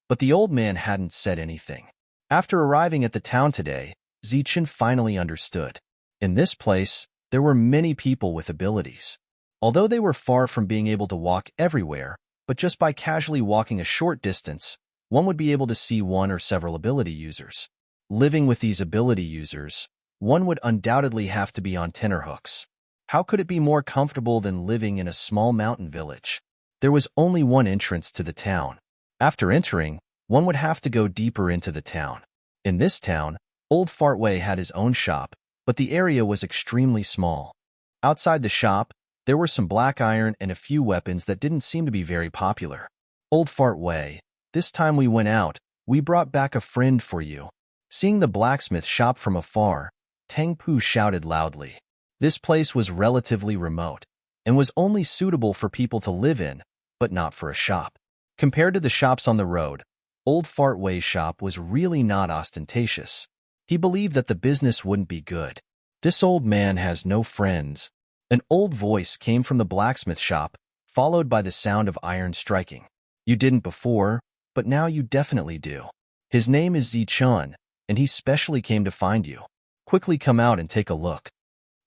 but the old man hadn't said anything. After arriving at the town today, Zichun finally understood. In this place, there were many people with abilities. Although they were far from being able to walk everywhere, but just by casually walking a short distance, one would be able to see one or several ability users. Living with these ability users, one would undoubtedly have to be on tenterhooks. How could it be more comfortable than living in a small mountain village? There was only one entrance to the town. After entering, one would have to go deeper into the town. In this town, Old Fartway had his own shop, but the area was extremely small. Outside the shop, there were some black iron and a few weapons that didn't seem to be very popular. Old Fartway, this time we went out, we brought back a friend for you. Seeing the blacksmith shop from afar, Tang Pu shouted loudly. This place was relatively remote, and was only suitable for people to live in, but not for a shop. Compared to the shops on the road, Old Fartway's shop was really not ostentatious. He believed that the business wouldn't be good. This old man has no friends. An old voice came from the blacksmith shop, followed by the sound of iron striking. You didn't before, but now you definitely do. His name is Zichun, and he specially came to find you. Quickly come out and take a look.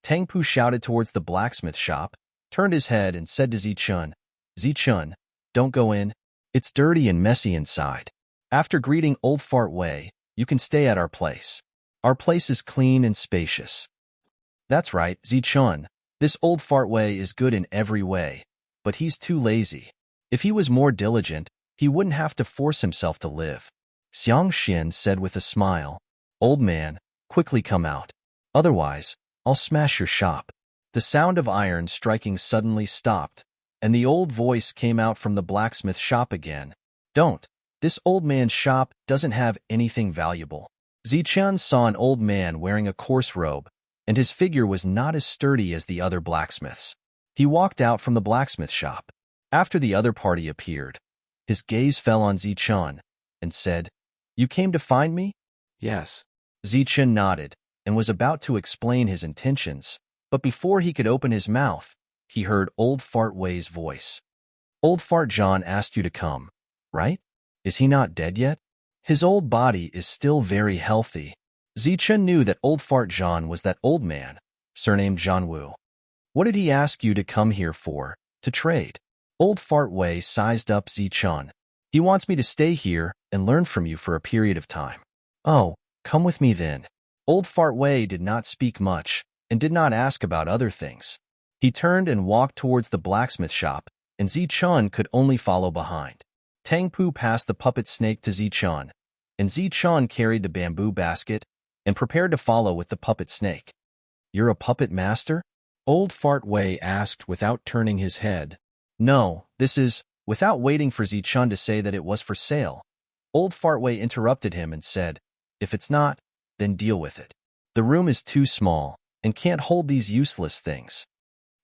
Tang Pu shouted towards the blacksmith shop, turned his head and said to Zichun, Zichun, don't go in. It's dirty and messy inside. After greeting Old Fartway, you can stay at our place. Our place is clean and spacious. That's right, Zichun. This Old Fartway is good in every way, but he's too lazy. If he was more diligent, he wouldn't have to force himself to live. Xiang Xin said with a smile, Old man, quickly come out. Otherwise, I'll smash your shop. The sound of iron striking suddenly stopped, and the old voice came out from the blacksmith shop again. Don't. This old man's shop doesn't have anything valuable. Zichun saw an old man wearing a coarse robe, and his figure was not as sturdy as the other blacksmiths. He walked out from the blacksmith shop. After the other party appeared, his gaze fell on Zichun and said, You came to find me? Yes. Zichen nodded and was about to explain his intentions, but before he could open his mouth, he heard Old Fart Wei's voice. Old Fart John asked you to come, right? Is he not dead yet? His old body is still very healthy. Zichen knew that Old Fart John was that old man, surnamed John Wu. What did he ask you to come here for? To trade? Old Fart Wei sized up Zichen. He wants me to stay here and learn from you for a period of time. Oh, come with me then. Old Fart Wei did not speak much and did not ask about other things. He turned and walked towards the blacksmith shop, and Zichen could only follow behind. Tang Pu passed the puppet snake to Zichen, and Zichen carried the bamboo basket and prepared to follow with the puppet snake. You're a puppet master? Old Fart Wei asked without turning his head. No, this is, without waiting for Zichen to say that it was for sale. Old Fart Wei interrupted him and said, if it's not, then deal with it. The room is too small and can't hold these useless things.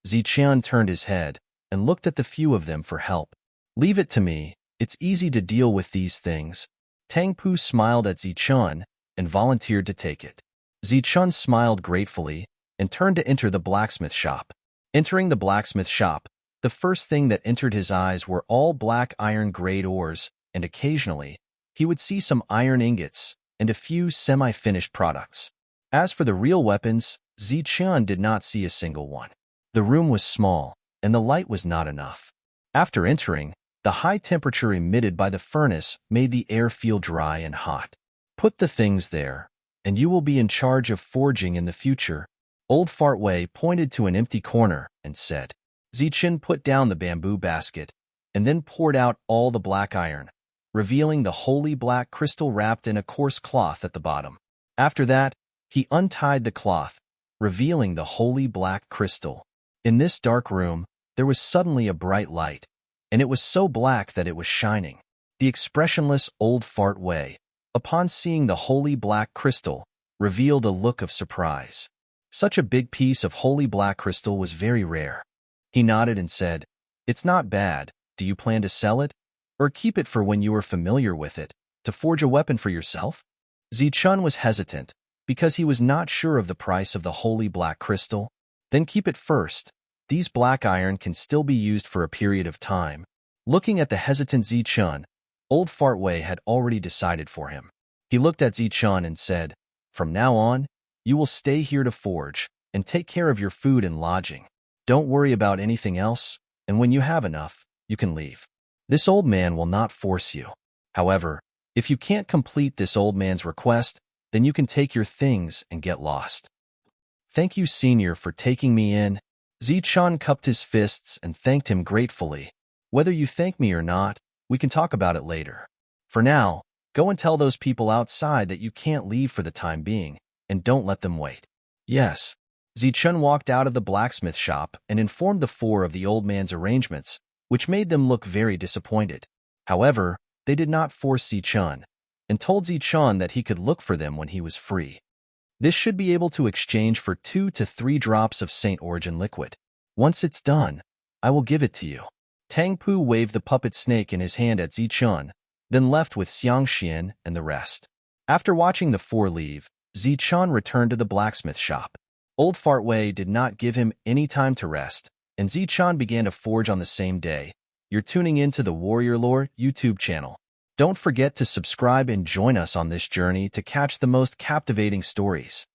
Zichen turned his head and looked at the few of them for help. Leave it to me, it's easy to deal with these things. Tang Pu smiled at Zichen and volunteered to take it. Zichen smiled gratefully and turned to enter the blacksmith shop. Entering the blacksmith shop, the first thing that entered his eyes were all black iron-grade ores, and occasionally, he would see some iron ingots and a few semi-finished products. As for the real weapons, Zichen did not see a single one. The room was small, and the light was not enough. After entering, the high temperature emitted by the furnace made the air feel dry and hot. Put the things there, and you will be in charge of forging in the future. Old Fart Wei pointed to an empty corner and said. Zichen put down the bamboo basket and then poured out all the black iron, revealing the holy black crystal wrapped in a coarse cloth at the bottom. After that, he untied the cloth, revealing the holy black crystal. In this dark room, there was suddenly a bright light, and it was so black that it was shining. The expressionless Old Fart Wei, upon seeing the holy black crystal, revealed a look of surprise. Such a big piece of holy black crystal was very rare. He nodded and said, it's not bad. Do you plan to sell it? Or keep it for when you are familiar with it, to forge a weapon for yourself? Zichen was hesitant, because he was not sure of the price of the holy black crystal. Then keep it first. These black iron can still be used for a period of time. Looking at the hesitant Zichen, Old Fart Wei had already decided for him. He looked at Zichen and said, from now on, you will stay here to forge and take care of your food and lodging. Don't worry about anything else, and when you have enough, you can leave. This old man will not force you. However, if you can't complete this old man's request, then you can take your things and get lost. Thank you, Senior, for taking me in. Zichen cupped his fists and thanked him gratefully. Whether you thank me or not, we can talk about it later. For now, go and tell those people outside that you can't leave for the time being, and don't let them wait. Yes. Zichen walked out of the blacksmith shop and informed the four of the old man's arrangements, which made them look very disappointed. However, they did not force Zichen, and told Zichen that he could look for them when he was free. This should be able to exchange for 2 to 3 drops of Saint Origin liquid. Once it's done, I will give it to you. Tang Pu waved the puppet snake in his hand at Zichen, then left with Xiangxian and the rest. After watching the four leave, Zichen returned to the blacksmith shop. Old Fart Wei did not give him any time to rest, and Zichen began to forge on the same day. You're tuning into the Warrior Lore YouTube channel. Don't forget to subscribe and join us on this journey to catch the most captivating stories.